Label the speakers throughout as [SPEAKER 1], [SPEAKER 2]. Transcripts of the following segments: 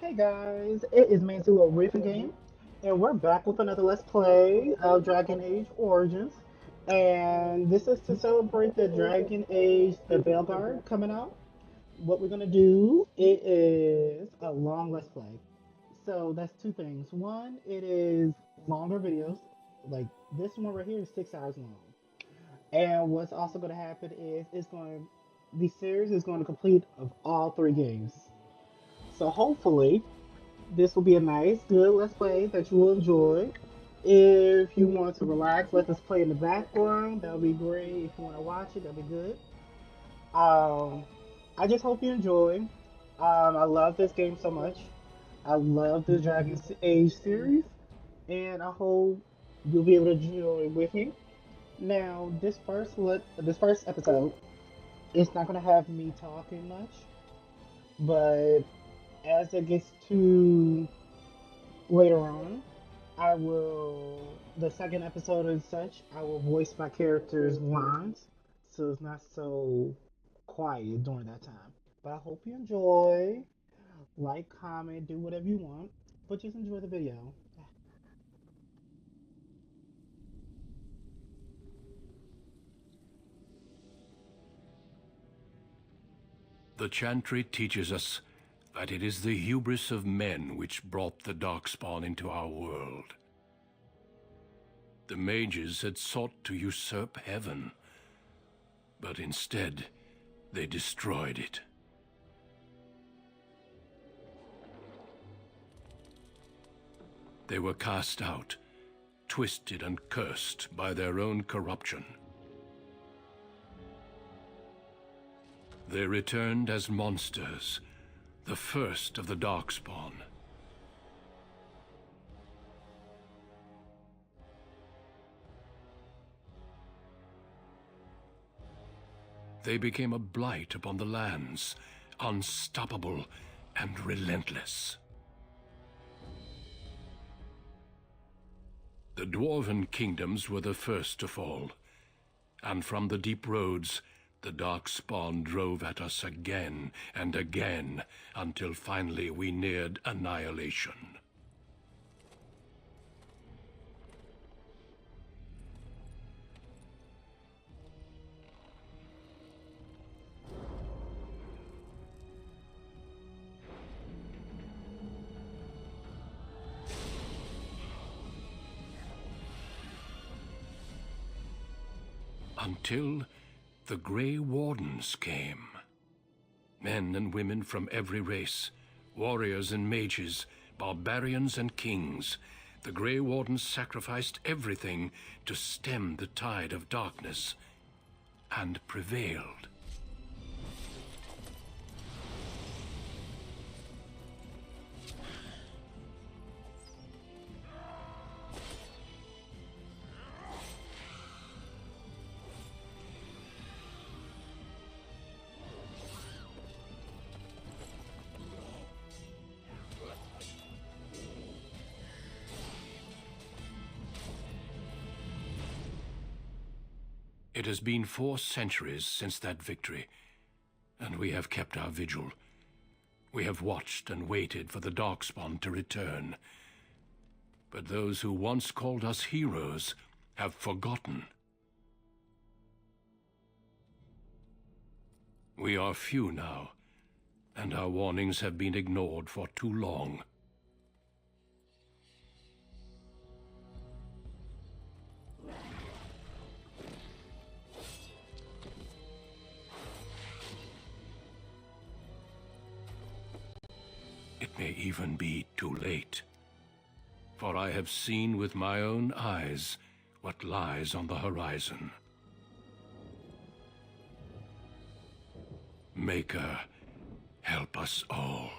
[SPEAKER 1] Hey guys, it is Manzula reef&game, and we're back with another Let's Play of Dragon Age Origins. And this is to celebrate the Dragon Age, the Veilguard coming out. What we're gonna do, it is a long Let's Play. So that's two things. One, it is longer videos. Like this one right here is 6 hours long. And what's also gonna happen is the series is going to complete of all three games. So hopefully this will be a nice, good Let's Play that you will enjoy. If you want to relax, let this play in the background. That'll be great. If you want to watch it, that'll be good. Um, I just hope you enjoy. I love this game so much. I love the Dragon Age series, and I hope you'll be able to enjoy it with me. Now, this first episode, it's not gonna have me talking much, but as it gets to later on, the second episode and such, I will voice my character's lines so it's not so quiet during that time. But I hope you enjoy. Like, comment, do whatever you want, but just enjoy the video.
[SPEAKER 2] The Chantry teaches us that it is the hubris of men which brought the Darkspawn into our world. The mages had sought to usurp heaven, but instead they destroyed it. They were cast out, twisted and cursed by their own corruption. They returned as monsters, the first of the Darkspawn. They became a blight upon the lands, unstoppable and relentless. The Dwarven kingdoms were the first to fall, and from the deep roads, the Darkspawn drove at us again and again, until finally we neared annihilation. Until the Grey Wardens came. Men and women from every race, warriors and mages, barbarians and kings, the Grey Wardens sacrificed everything to stem the tide of darkness, and prevailed. It has been 4 centuries since that victory, and we have kept our vigil. We have watched and waited for the Darkspawn to return. But those who once called us heroes have forgotten. We are few now, and our warnings have been ignored for too long. It may even be too late. For I have seen with my own eyes what lies on the horizon. Maker, help us all.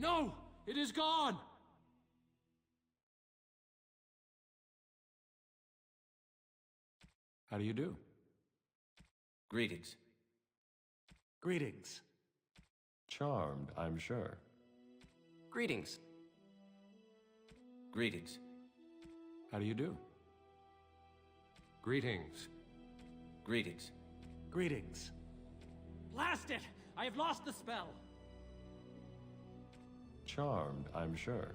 [SPEAKER 3] No! It is gone!
[SPEAKER 2] How do you do?
[SPEAKER 3] Greetings.
[SPEAKER 4] Greetings.
[SPEAKER 2] Charmed, I'm sure.
[SPEAKER 3] Greetings. Greetings.
[SPEAKER 2] How do you do? Greetings.
[SPEAKER 3] Greetings.
[SPEAKER 4] Greetings.
[SPEAKER 5] Blast it! I have lost the spell!
[SPEAKER 2] Charmed, I'm sure.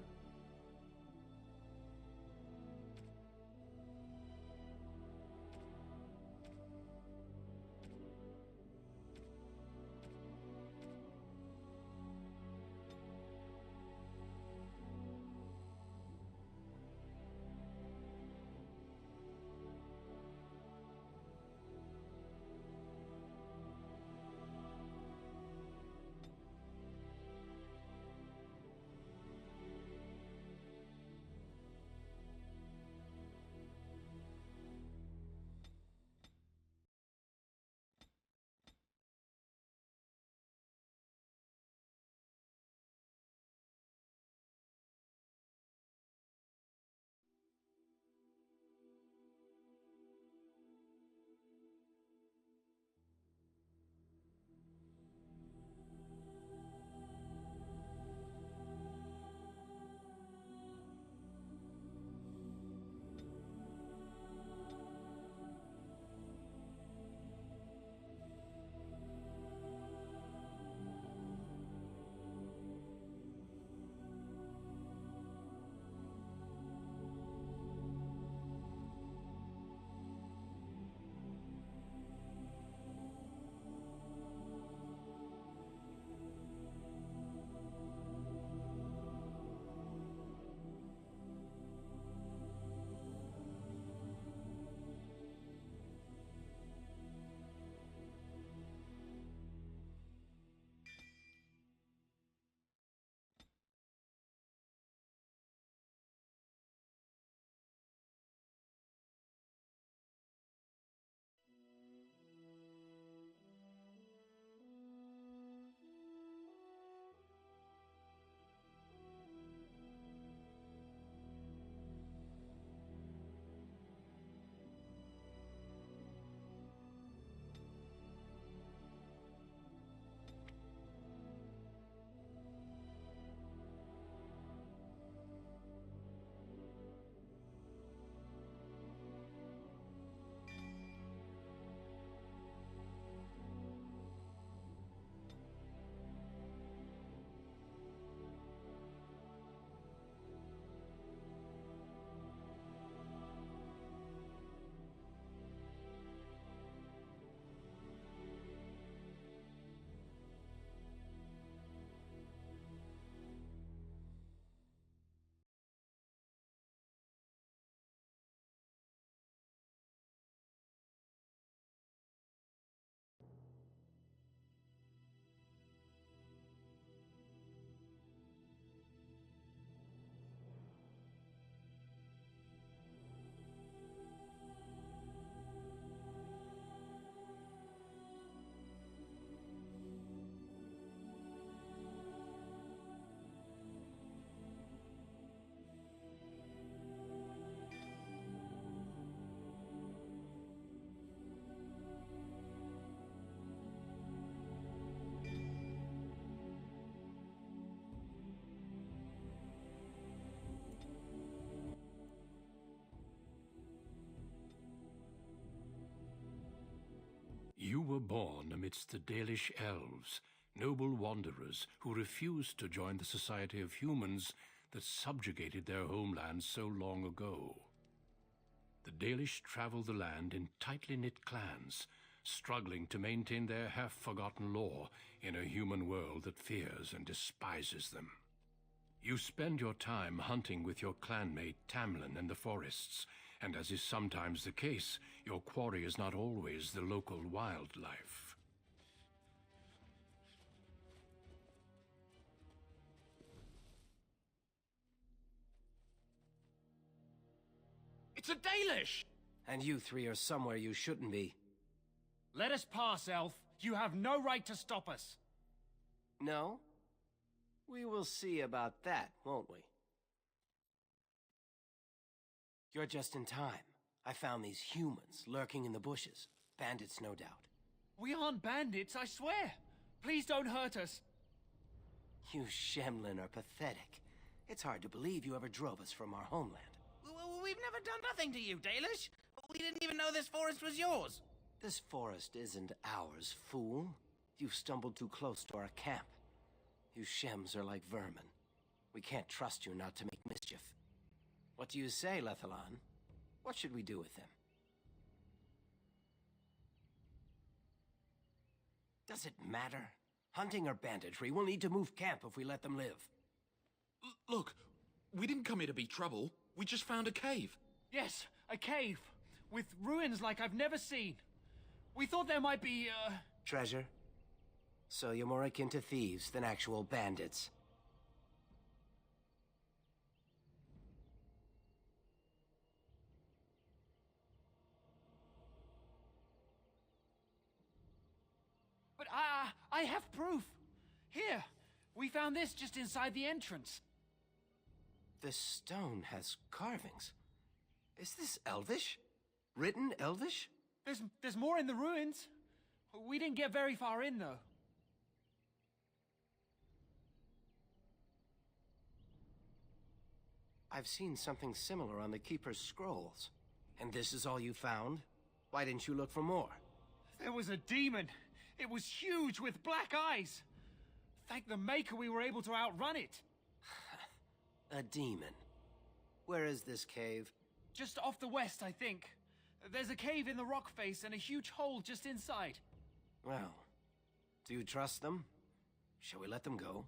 [SPEAKER 2] You were born amidst the Dalish elves, noble wanderers who refused to join the society of humans that subjugated their homeland so long ago. The Dalish travel the land in tightly knit clans, struggling to maintain their half-forgotten law in a human world that fears and despises them. You spend your time hunting with your clanmate Tamlin in the forests, and as is sometimes the case, your quarry is not always the local wildlife.
[SPEAKER 3] It's a Dalish!
[SPEAKER 6] And you three are somewhere you shouldn't be.
[SPEAKER 5] Let us pass, Elf. You have no right to stop us.
[SPEAKER 6] No? We will see about that, won't we? You're just in time. I found these humans lurking in the bushes. Bandits, no doubt.
[SPEAKER 5] We aren't bandits, I swear. Please don't hurt us.
[SPEAKER 6] You Shemlin are pathetic. It's hard to believe you ever drove us from our homeland.
[SPEAKER 7] We've never done nothing to you, Dalish. We didn't even know this forest was yours.
[SPEAKER 6] This forest isn't ours, fool. You've stumbled too close to our camp. You Shems are like vermin. We can't trust you not to make mischief. What do you say, Lethalon? What should we do with him? Does it matter? Hunting or banditry, we'll need to move camp if we let them live.
[SPEAKER 8] Look, we didn't come here to be trouble. We just found a cave.
[SPEAKER 5] Yes, a cave. With ruins like I've never seen. We thought there might be,
[SPEAKER 6] Treasure? So you're more akin to thieves than actual bandits.
[SPEAKER 5] But I have proof. Here, we found this just inside the entrance.
[SPEAKER 6] This stone has carvings. Is this Elvish? Written Elvish?
[SPEAKER 5] There's more in the ruins. We didn't get very far in, though.
[SPEAKER 6] I've seen something similar on the Keeper's scrolls. And this is all you found? Why didn't you look for more?
[SPEAKER 5] There was a demon. It was huge with black eyes. Thank the Maker we were able to outrun it.
[SPEAKER 6] A demon. Where is this cave?
[SPEAKER 5] Just off the west, I think. There's a cave in the rock face and a huge hole just inside.
[SPEAKER 6] Well, do you trust them? Shall we let them go?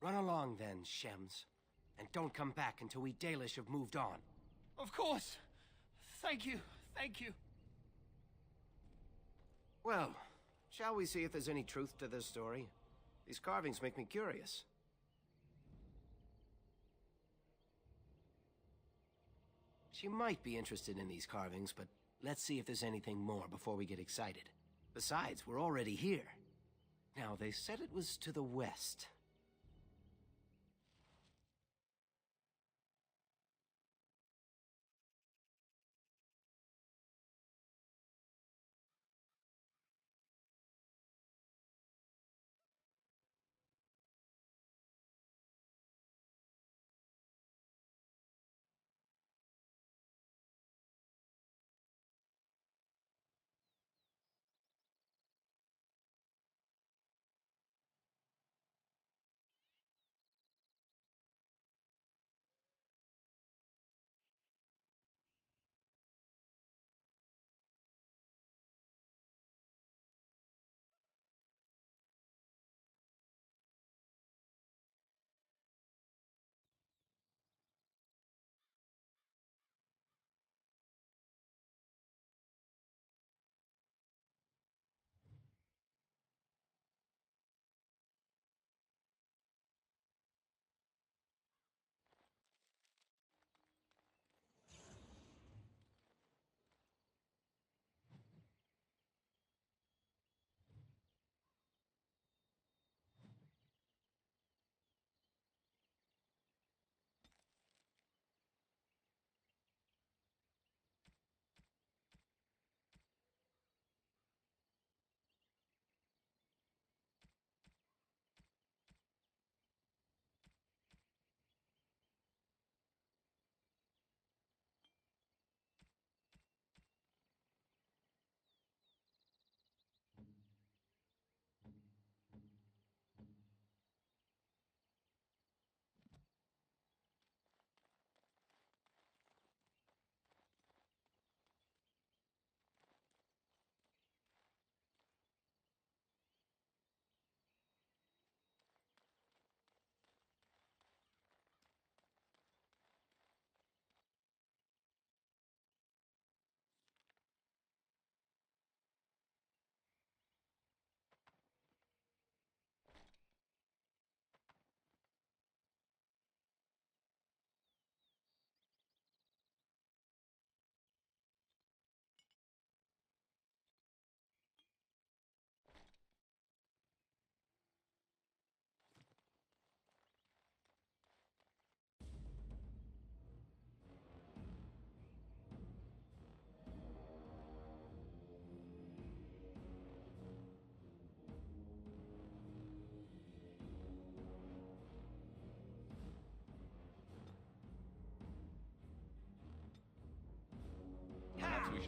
[SPEAKER 6] Run along then, Shems. And don't come back until we Dalish have moved on.
[SPEAKER 5] Of course. Thank you. Thank you.
[SPEAKER 6] Well, shall we see if there's any truth to this story? These carvings make me curious. She might be interested in these carvings, but let's see if there's anything more before we get excited. Besides, we're already here. Now, they said it was to the west.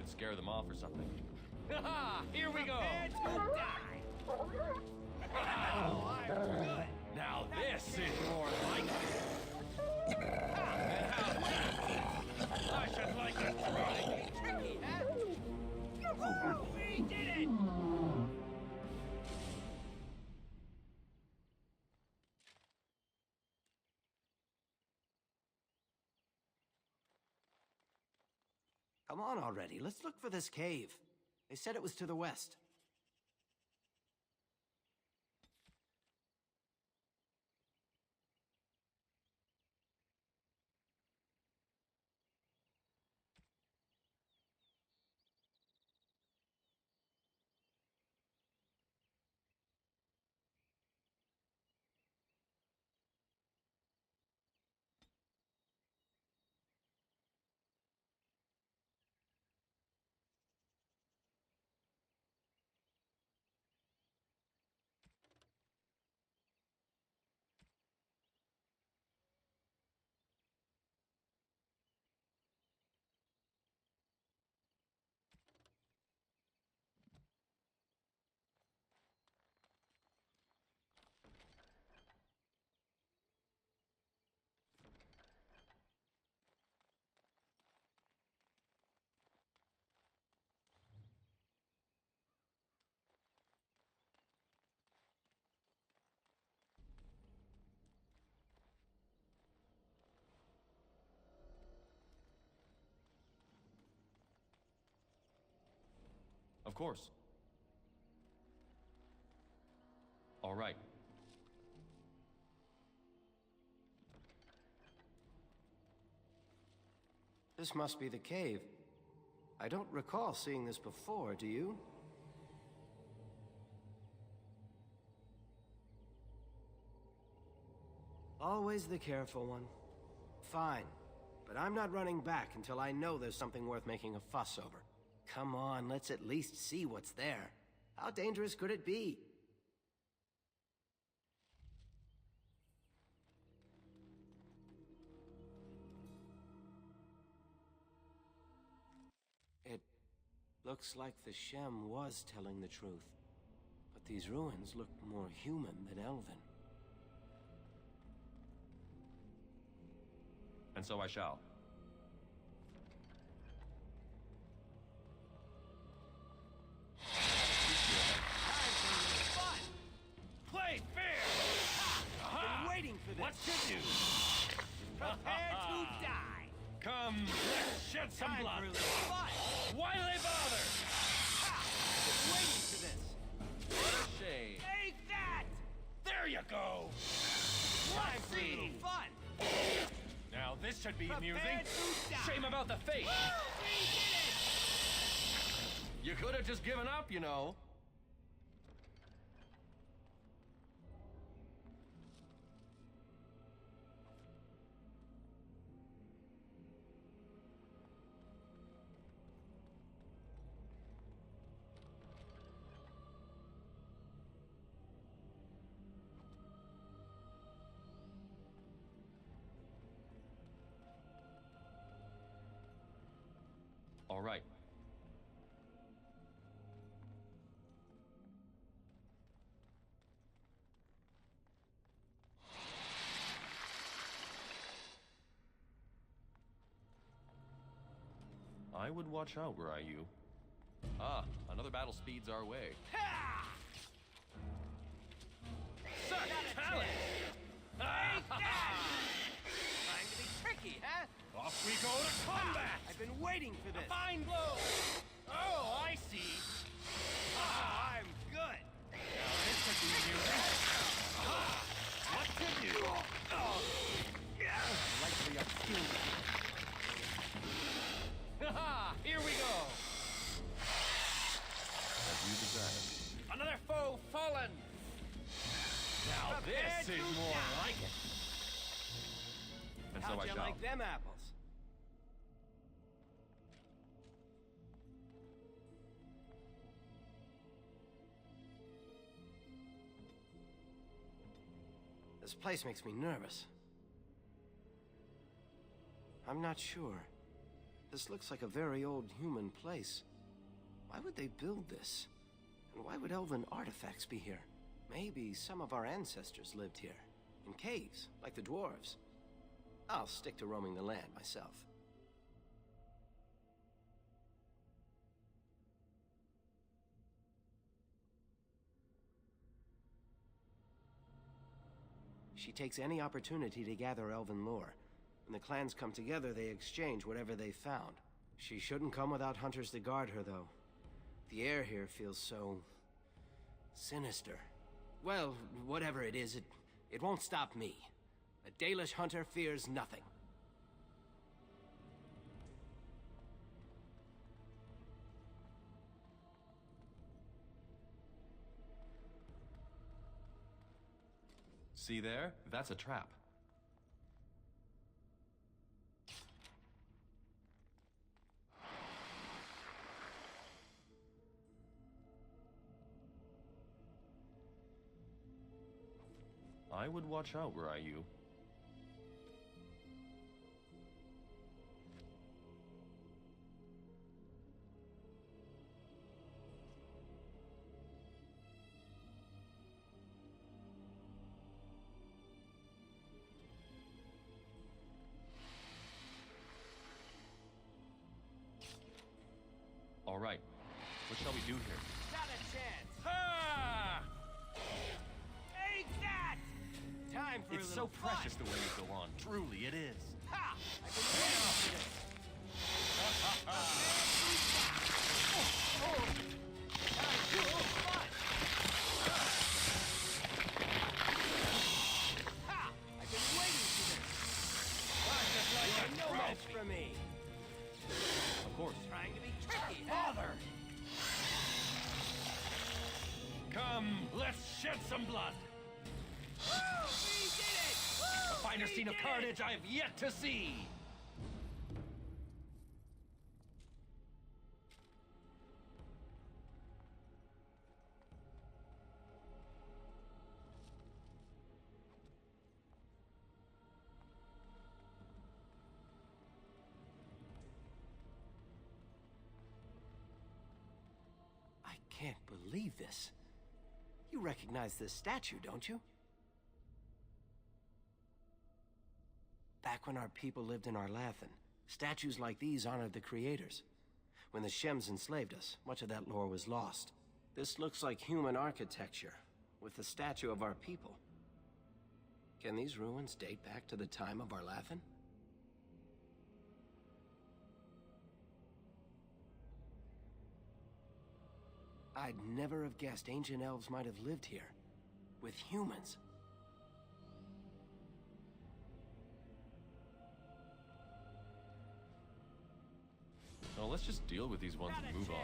[SPEAKER 3] should scare them off or something. Ha! Here we go!
[SPEAKER 7] Prepare to die! Oh, I'm good!
[SPEAKER 3] Now this is more like it! I should like to try!
[SPEAKER 7] Tricky, huh? We did it!
[SPEAKER 6] Come on already, let's look for this cave. They said it was to the west.
[SPEAKER 3] Of course. All right.
[SPEAKER 6] This must be the cave. I don't recall seeing this before, do you? Always the careful one. Fine, but I'm not running back until I know there's something worth making a fuss over. Come on, let's at least see what's there. How dangerous could it be? It looks like the Shem was telling the truth. But these ruins look more human than elven.
[SPEAKER 3] And so I shall.
[SPEAKER 7] Play fair! Been waiting for this.
[SPEAKER 3] What should you?
[SPEAKER 7] Prepare to die!
[SPEAKER 3] Come, let's shed some
[SPEAKER 7] Time
[SPEAKER 3] blood.
[SPEAKER 7] for a little fun!
[SPEAKER 3] Why they bother?
[SPEAKER 7] Been waiting for this.
[SPEAKER 3] What a shame.
[SPEAKER 7] Take that!
[SPEAKER 3] There you go.
[SPEAKER 7] Time for a little fun!
[SPEAKER 3] Now this should be
[SPEAKER 7] Prepare
[SPEAKER 3] amusing.
[SPEAKER 7] to die!
[SPEAKER 3] Shame about the face.
[SPEAKER 7] We did it!
[SPEAKER 3] You could have just given up, you know. All right. I would watch out were I you. Ah, another battle speeds our way.
[SPEAKER 7] Ha!
[SPEAKER 3] Such talent!
[SPEAKER 7] Take that! Trying to be tricky, huh?
[SPEAKER 3] Off we go to combat!
[SPEAKER 7] I've been waiting for this.
[SPEAKER 3] Fine blow! Oh, I see.
[SPEAKER 7] Ah, I'm good.
[SPEAKER 3] Now this could be amusing. What to do? Likely I've killed you. Ha! Here we go! As you desire. Another foe fallen! Now
[SPEAKER 7] Prepare
[SPEAKER 3] this is
[SPEAKER 7] to
[SPEAKER 3] more
[SPEAKER 7] die.
[SPEAKER 3] like it. And so
[SPEAKER 6] How'd
[SPEAKER 3] I
[SPEAKER 6] you
[SPEAKER 3] shall.
[SPEAKER 6] like them apples? This place makes me nervous. I'm not sure. This looks like a very old human place. Why would they build this? And why would elven artifacts be here? Maybe some of our ancestors lived here, in caves, like the dwarves. I'll stick to roaming the land myself. She takes any opportunity to gather elven lore. When the clans come together, they exchange whatever they found. She shouldn't come without hunters to guard her, though. The air here feels so... sinister. Well, whatever it is, it won't stop me. A Dalish hunter fears nothing.
[SPEAKER 3] See there? That's a trap. I would watch out, were I you. All right, what shall we do here?
[SPEAKER 6] Not a chance!
[SPEAKER 5] Ha! Take that!
[SPEAKER 6] Time for
[SPEAKER 3] It's
[SPEAKER 6] a
[SPEAKER 3] so
[SPEAKER 6] little fun.
[SPEAKER 3] precious the way you go on. Truly, it is.
[SPEAKER 6] Ha! I've been waiting for this. Time for a little fun. Ha! I've been waiting for this. You're no match for me.
[SPEAKER 3] Of course.
[SPEAKER 6] Trying to be tricky, father.
[SPEAKER 5] Come, let's shed some blood.
[SPEAKER 6] We did it!
[SPEAKER 5] A finer scene of carnage I have yet to see.
[SPEAKER 6] I can't believe this. You recognize this statue, don't you? Back when our people lived in Arlathan, statues like these honored the creators. When the Shems enslaved us, much of that lore was lost. This looks like human architecture, with the statue of our people. Can these ruins date back to the time of Arlathan? I'd never have guessed ancient elves might have lived here, with humans.
[SPEAKER 3] No, let's just deal with these ones and move on.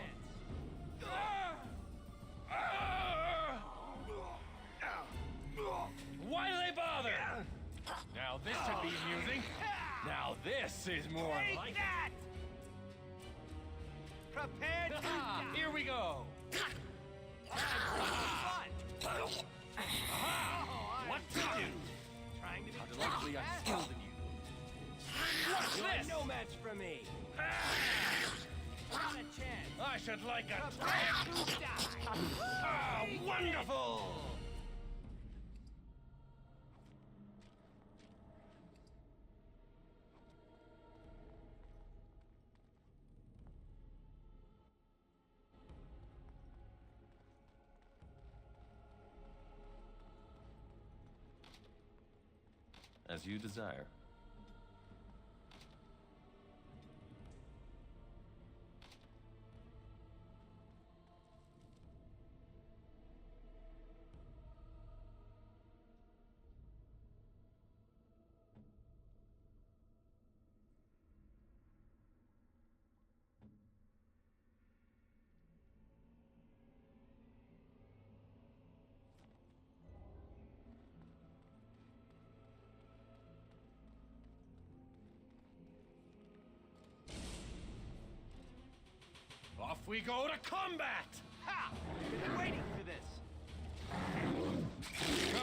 [SPEAKER 5] Why do they bother? Now this should be amusing. Now this is more like
[SPEAKER 6] that! Prepare to die!
[SPEAKER 5] Here we go. What to do?
[SPEAKER 6] Trying to be
[SPEAKER 3] Delightfully, I'm skilled in you.
[SPEAKER 5] What's
[SPEAKER 6] You're
[SPEAKER 5] this?
[SPEAKER 6] no match for me. Not a chance.
[SPEAKER 5] I should like a
[SPEAKER 6] Prepare to die.
[SPEAKER 5] Ah, wonderful!
[SPEAKER 3] As you desire.
[SPEAKER 5] Off we go to combat!
[SPEAKER 6] Ha! I've been waiting for this.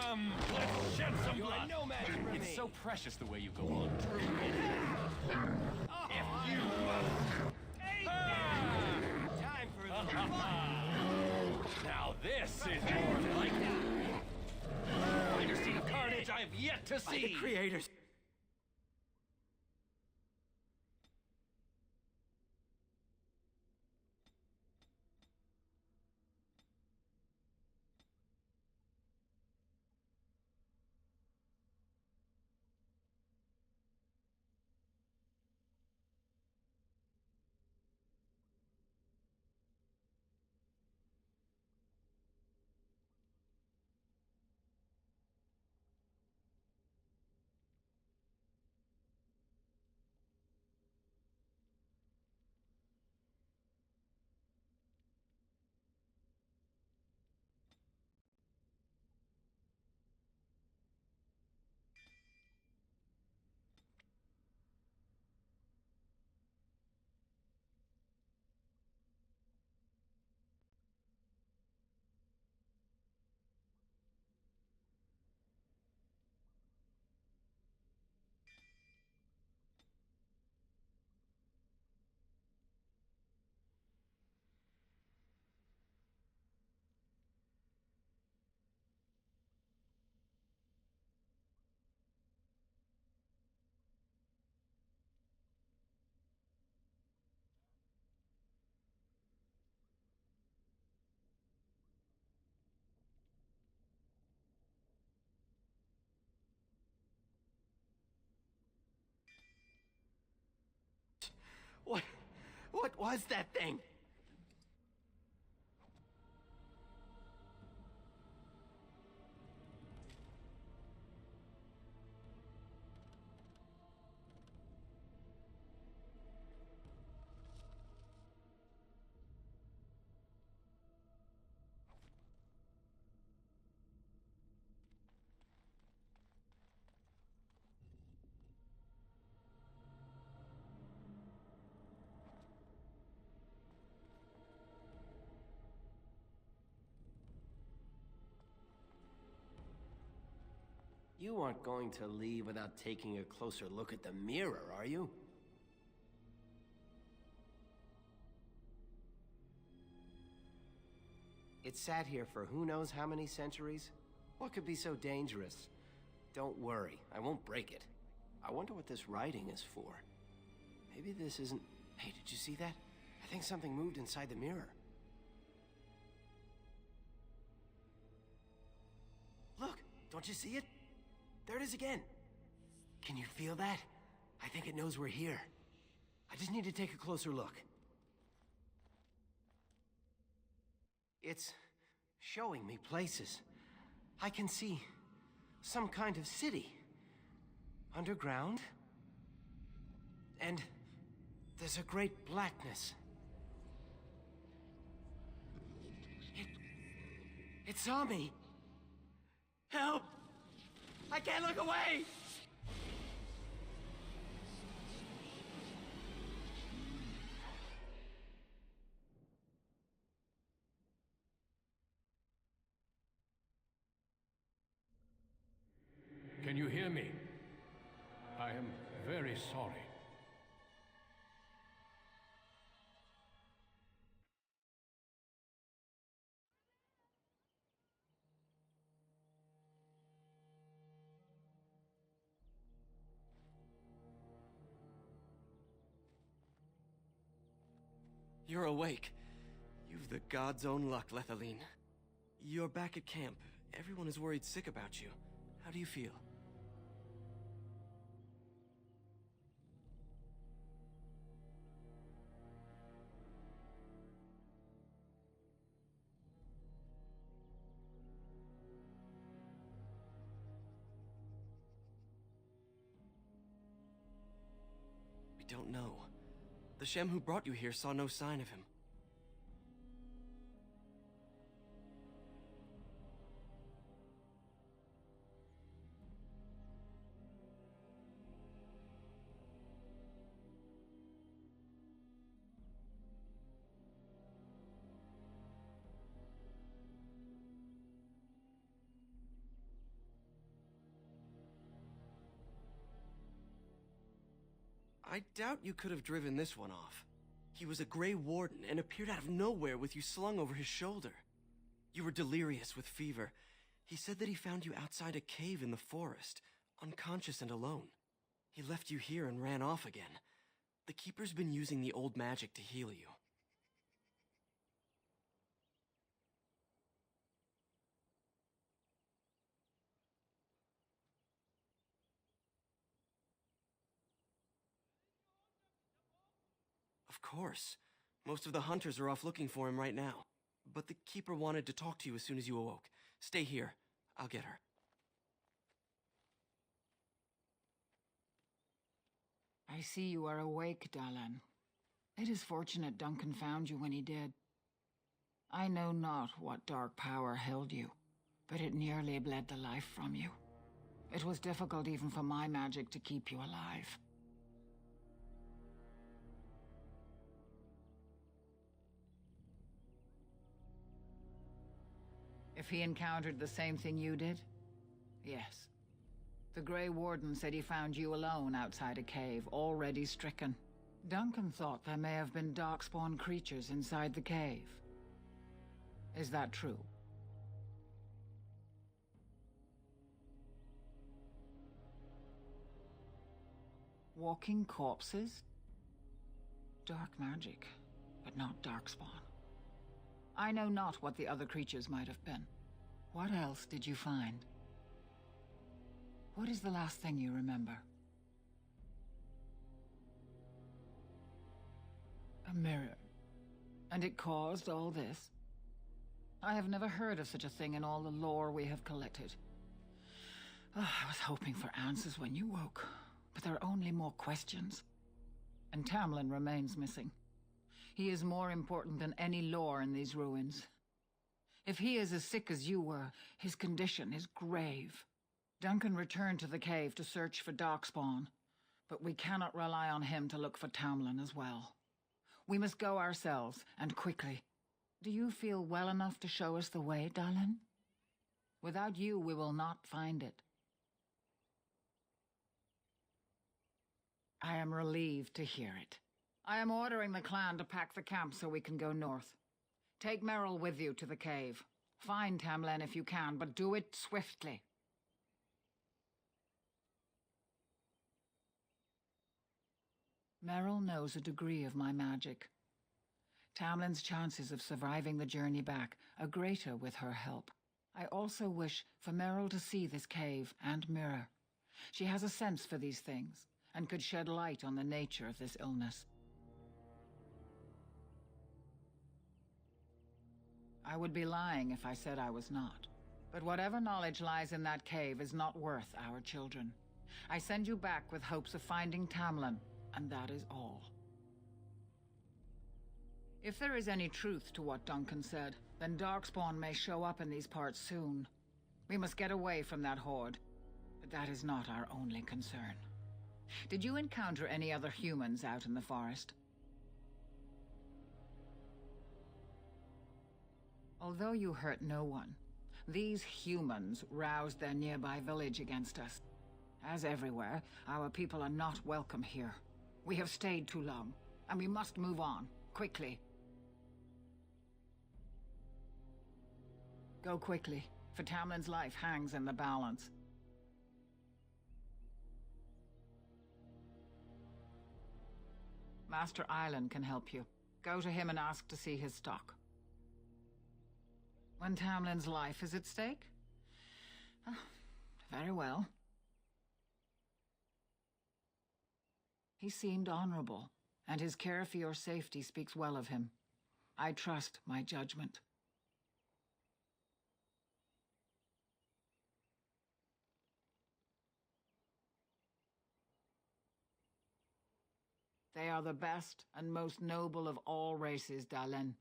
[SPEAKER 5] Come, let's shed some
[SPEAKER 6] You're
[SPEAKER 5] blood.
[SPEAKER 6] no match for me.
[SPEAKER 3] It's so precious the way you go on. Truly, it is.
[SPEAKER 5] If you must This is more like finest scene of carnage I have yet to see.
[SPEAKER 6] By the creators. What was that thing? You aren't going to leave without taking a closer look at the mirror, are you? It sat here for who knows how many centuries? What could be so dangerous? Don't worry, I won't break it. I wonder what this writing is for. Maybe this isn't... Hey, did you see that? I think something moved inside the mirror. Look, don't you see it? There it is again. Can you feel that? I think it knows we're here. I just need to take a closer look. It's showing me places. I can see some kind of city. Underground. And there's a great blackness. It saw me. Help! I can't look away!
[SPEAKER 2] Can you hear me? I am very sorry.
[SPEAKER 9] You're awake. You've the god's own luck, Lethaline. You're back at camp. Everyone is worried sick about you. How do you feel? We don't know. The Shem who brought you here saw no sign of him. I doubt you could have driven this one off. He was a Grey Warden and appeared out of nowhere with you slung over his shoulder. You were delirious with fever. He said that he found you outside a cave in the forest, unconscious and alone. He left you here and ran off again. The Keeper's been using the old magic to heal you. Of course. Most of the hunters are off looking for him right now. But the Keeper wanted to talk to you as soon as you awoke. Stay here. I'll get her.
[SPEAKER 10] I see you are awake, Dallin. It is fortunate Duncan found you when he did. I know not what dark power held you, but it nearly bled the life from you. It was difficult even for my magic to keep you alive. If he encountered the same thing you did? Yes. The Grey Warden said he found you alone outside a cave, already stricken. Duncan thought there may have been darkspawn creatures inside the cave. Is that true? Walking corpses? Dark magic, but not darkspawn. I know not what the other creatures might have been. What else did you find? What is the last thing you remember? A mirror. And it caused all this? I have never heard of such a thing in all the lore we have collected. Oh, I was hoping for answers when you woke, but there are only more questions. And Tamlin remains missing. He is more important than any lore in these ruins. If he is as sick as you were, his condition is grave. Duncan returned to the cave to search for Darkspawn, but we cannot rely on him to look for Tamlin as well. We must go ourselves, and quickly. Do you feel well enough to show us the way, Dallin? Without you, we will not find it. I am relieved to hear it. I am ordering the clan to pack the camp so we can go north. Take Merrill with you to the cave. Find Tamlin if you can, but do it swiftly. Merrill knows a degree of my magic. Tamlin's chances of surviving the journey back are greater with her help. I also wish for Merrill to see this cave and mirror. She has a sense for these things, and could shed light on the nature of this illness. I would be lying if I said I was not. But whatever knowledge lies in that cave is not worth our children. I send you back with hopes of finding Tamlin, and that is all. If there is any truth to what Duncan said, then Darkspawn may show up in these parts soon. We must get away from that horde. But that is not our only concern. Did you encounter any other humans out in the forest? Although you hurt no one, these humans roused their nearby village against us. As everywhere, our people are not welcome here. We have stayed too long, and we must move on, quickly. Go quickly, for Tamlin's life hangs in the balance. Master Island can help you. Go to him and ask to see his stock. When Tamlin's life is at stake? Very well. He seemed honorable, and his care for your safety speaks well of him. I trust my judgment. They are the best and most noble of all races, Dallin.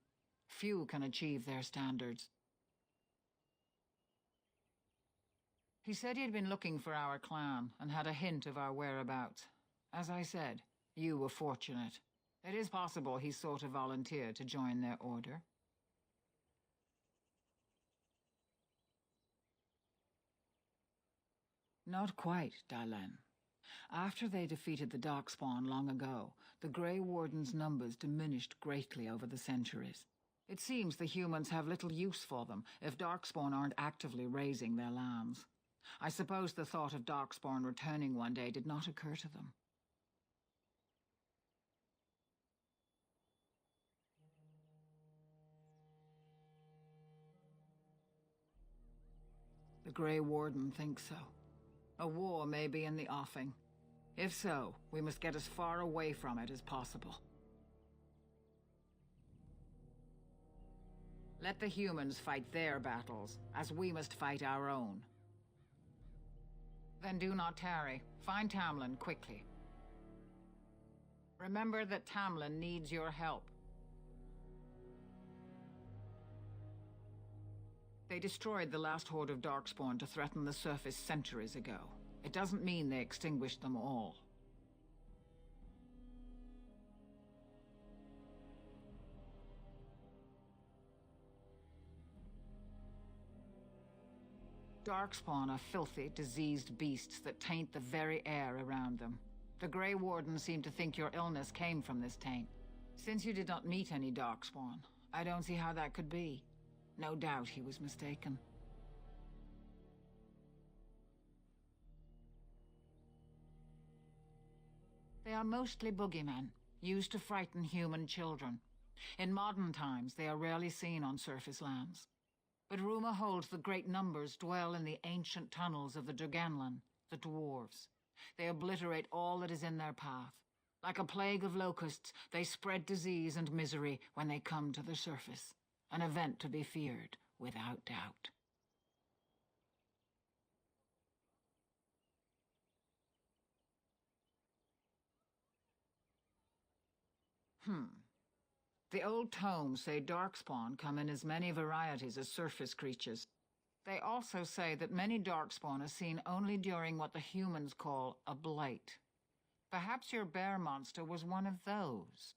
[SPEAKER 10] Few can achieve their standards. He said he had been looking for our clan and had a hint of our whereabouts. As I said, you were fortunate. It is possible he sought a volunteer to join their order. Not quite, Dallin. After they defeated the Darkspawn long ago, the Grey Warden's numbers diminished greatly over the centuries. It seems the humans have little use for them if Darkspawn aren't actively raising their lambs. I suppose the thought of Darkspawn returning one day did not occur to them. The Grey Warden thinks so. A war may be in the offing. If so, we must get as far away from it as possible. Let the humans fight their battles, as we must fight our own. Then do not tarry. Find Tamlin quickly. Remember that Tamlin needs your help. They destroyed the last horde of Darkspawn to threaten the surface centuries ago. It doesn't mean they extinguished them all. Darkspawn are filthy, diseased beasts that taint the very air around them. The Grey Warden seem to think your illness came from this taint. Since you did not meet any Darkspawn, I don't see how that could be. No doubt he was mistaken. They are mostly boogeymen, used to frighten human children. In modern times, they are rarely seen on surface lands. But rumor holds that great numbers dwell in the ancient tunnels of the Draganlan, the dwarves. They obliterate all that is in their path. Like a plague of locusts, they spread disease and misery when they come to the surface. An event to be feared, without doubt. The old tomes say Darkspawn come in as many varieties as surface creatures. They also say that many Darkspawn are seen only during what the humans call a blight. Perhaps your bear monster was one of those.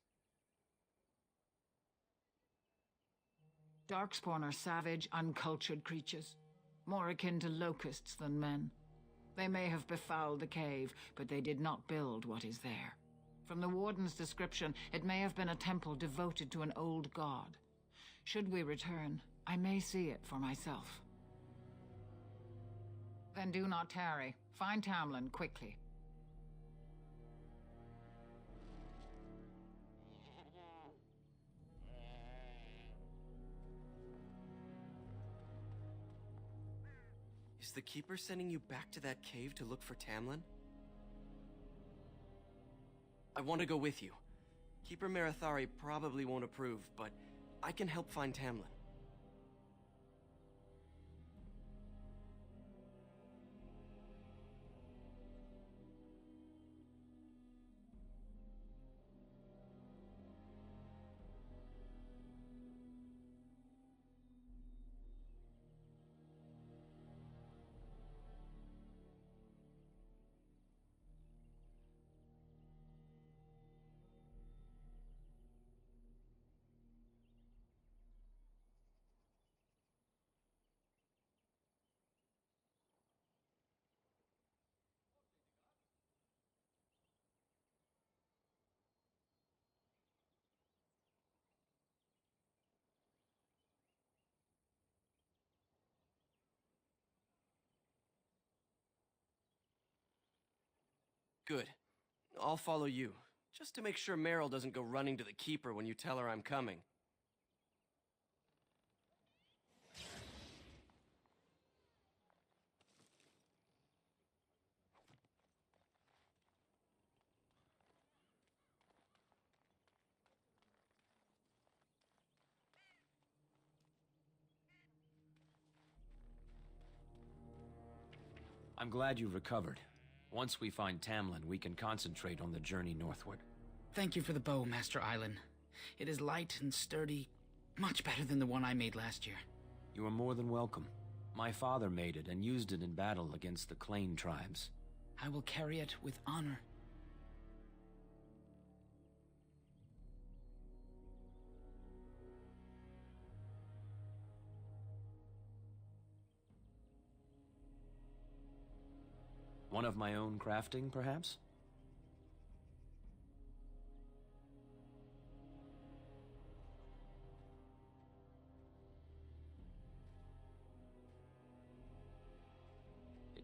[SPEAKER 10] Darkspawn are savage, uncultured creatures, more akin to locusts than men. They may have befouled the cave, but they did not build what is there. From the Warden's description, it may have been a temple devoted to an old god. Should we return, I may see it for myself. Then do not tarry. Find Tamlin quickly.
[SPEAKER 9] Is the Keeper sending you back to that cave to look for Tamlin? I want to go with you. Keeper Marathari probably won't approve, but I can help find Tamlin. Good. I'll follow you, just to make sure Meryl doesn't go running to the Keeper when you tell her I'm coming.
[SPEAKER 11] I'm glad you recovered. Once we find Tamlin, we can concentrate on the journey northward.
[SPEAKER 12] Thank you for the bow, Master Island. It is light and sturdy, much better than the one I made last year.
[SPEAKER 11] You are more than welcome. My father made it and used it in battle against the Clane tribes.
[SPEAKER 12] I will carry it with honor.
[SPEAKER 11] One of my own crafting, perhaps?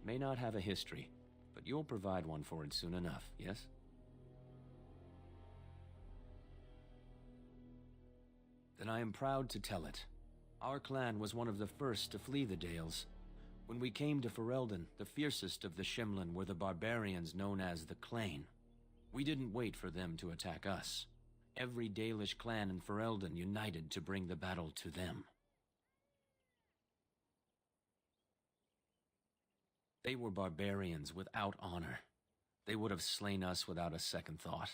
[SPEAKER 11] may not have a history, but you'll provide one for it soon enough, yes? Then I am proud to tell it. Our clan was one of the first to flee the Dales. When we came to Ferelden, the fiercest of the Shimlin were the barbarians known as the Clane. We didn't wait for them to attack us. Every Dalish clan in Ferelden united to bring the battle to them. They were barbarians without honor. They would have slain us without a second thought.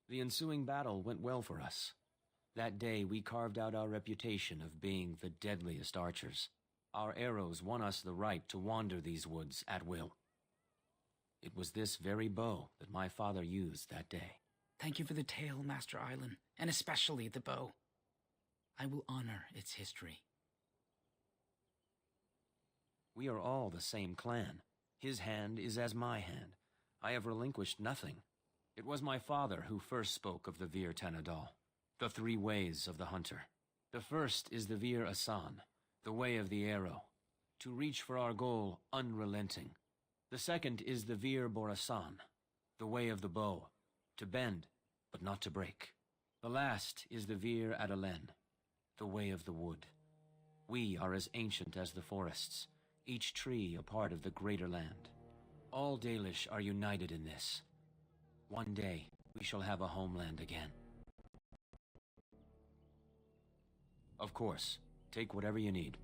[SPEAKER 11] The ensuing battle went well for us. That day, we carved out our reputation of being the deadliest archers. Our arrows won us the right to wander these woods at will. It was this very bow that my father used that day.
[SPEAKER 12] Thank you for the tale, Master Island, and especially the bow. I will honor its history.
[SPEAKER 11] We are all the same clan. His hand is as my hand. I have relinquished nothing. It was my father who first spoke of the Vir Tanadal, the three ways of the hunter. The first is the Vir Asan, the way of the arrow, to reach for our goal unrelenting. The second is the Vir Borasan, the way of the bow, to bend, but not to break. The last is the Vir Adalen, the way of the wood. We are as ancient as the forests, each tree a part of the greater land. All Dalish are united in this. One day, we shall have a homeland again. Of course, take whatever you need.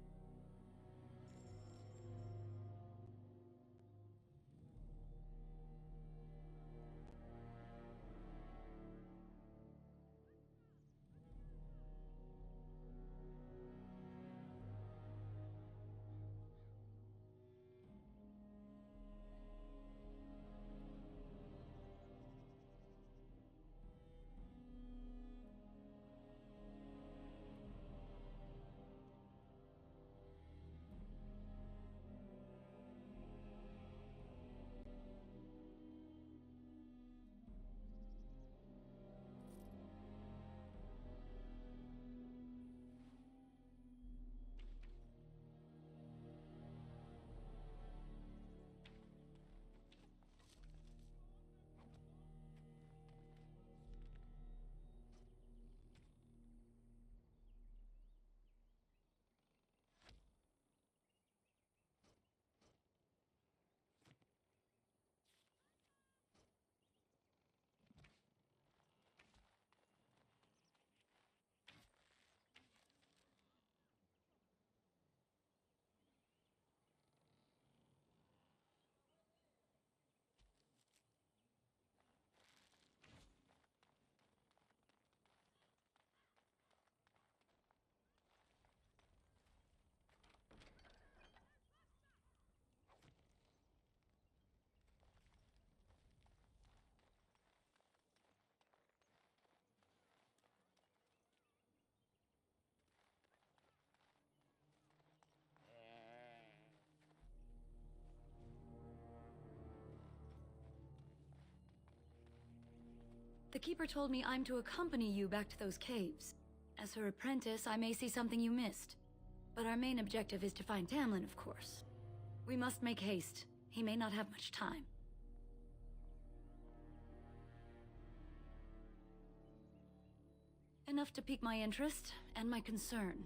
[SPEAKER 13] The Keeper told me I'm to accompany you back to those caves. As her apprentice, I may see something you missed. But our main objective is to find Tamlin, of course. We must make haste. He may not have much time. Enough to pique my interest and my concern.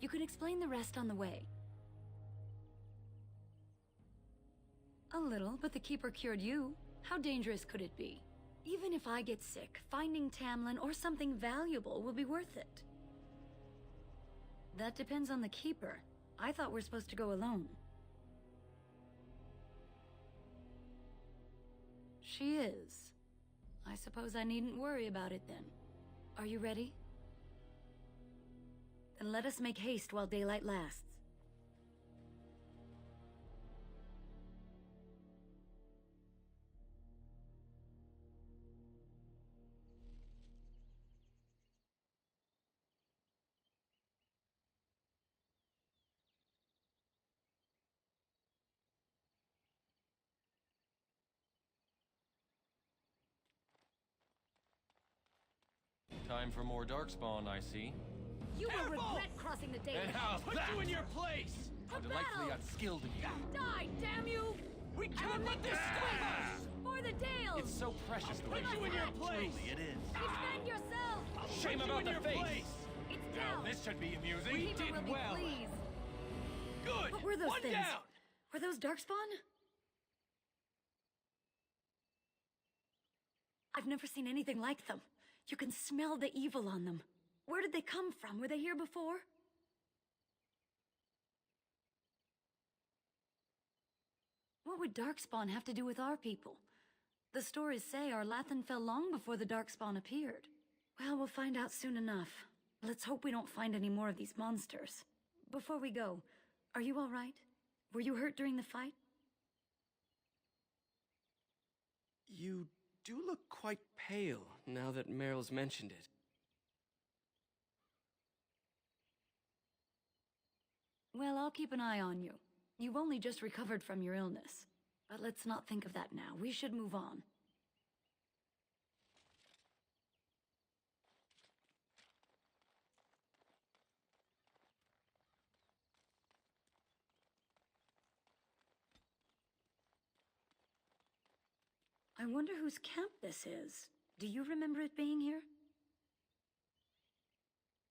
[SPEAKER 13] You can explain the rest on the way. A little, but the Keeper cured you. How dangerous could it be? Even if I get sick, finding Tamlin or something valuable will be worth it. That depends on the Keeper. I thought we're supposed to go alone. She is. I suppose I needn't worry about it then. Are you ready? Then let us make haste while daylight lasts.
[SPEAKER 3] Time for more darkspawn, I see.
[SPEAKER 13] You will regret crossing the daylight.
[SPEAKER 3] And how's
[SPEAKER 5] Put
[SPEAKER 3] that?
[SPEAKER 5] you in your place!
[SPEAKER 3] How delightfully unskilled of you.
[SPEAKER 13] Die, damn you!
[SPEAKER 5] We can't let this stop us!
[SPEAKER 13] For the Dales!
[SPEAKER 3] It's so precious the way
[SPEAKER 5] Put you in your place!
[SPEAKER 4] Truly, it is.
[SPEAKER 13] Defend yourself!
[SPEAKER 5] Shame about the face!
[SPEAKER 13] It's
[SPEAKER 5] Now,
[SPEAKER 13] down!
[SPEAKER 5] this should be amusing. We
[SPEAKER 13] Keeper
[SPEAKER 5] did
[SPEAKER 13] will be
[SPEAKER 5] well.
[SPEAKER 13] pleased.
[SPEAKER 5] Good!
[SPEAKER 13] What were those
[SPEAKER 5] One
[SPEAKER 13] things?
[SPEAKER 5] down!
[SPEAKER 13] Were those Darkspawn? I've never seen anything like them. You can smell the evil on them. Where did they come from? Were they here before? What would Darkspawn have to do with our people? The stories say our Lathan fell long before the Darkspawn appeared. Well, we'll find out soon enough. Let's hope we don't find any more of these monsters. Before we go, are you all right? Were you hurt during the fight?
[SPEAKER 9] You do look quite pale now that Meryl's mentioned it.
[SPEAKER 13] Well, I'll keep an eye on you. You've only just recovered from your illness. But let's not think of that now. We should move on. I wonder whose camp this is. Do you remember it being here?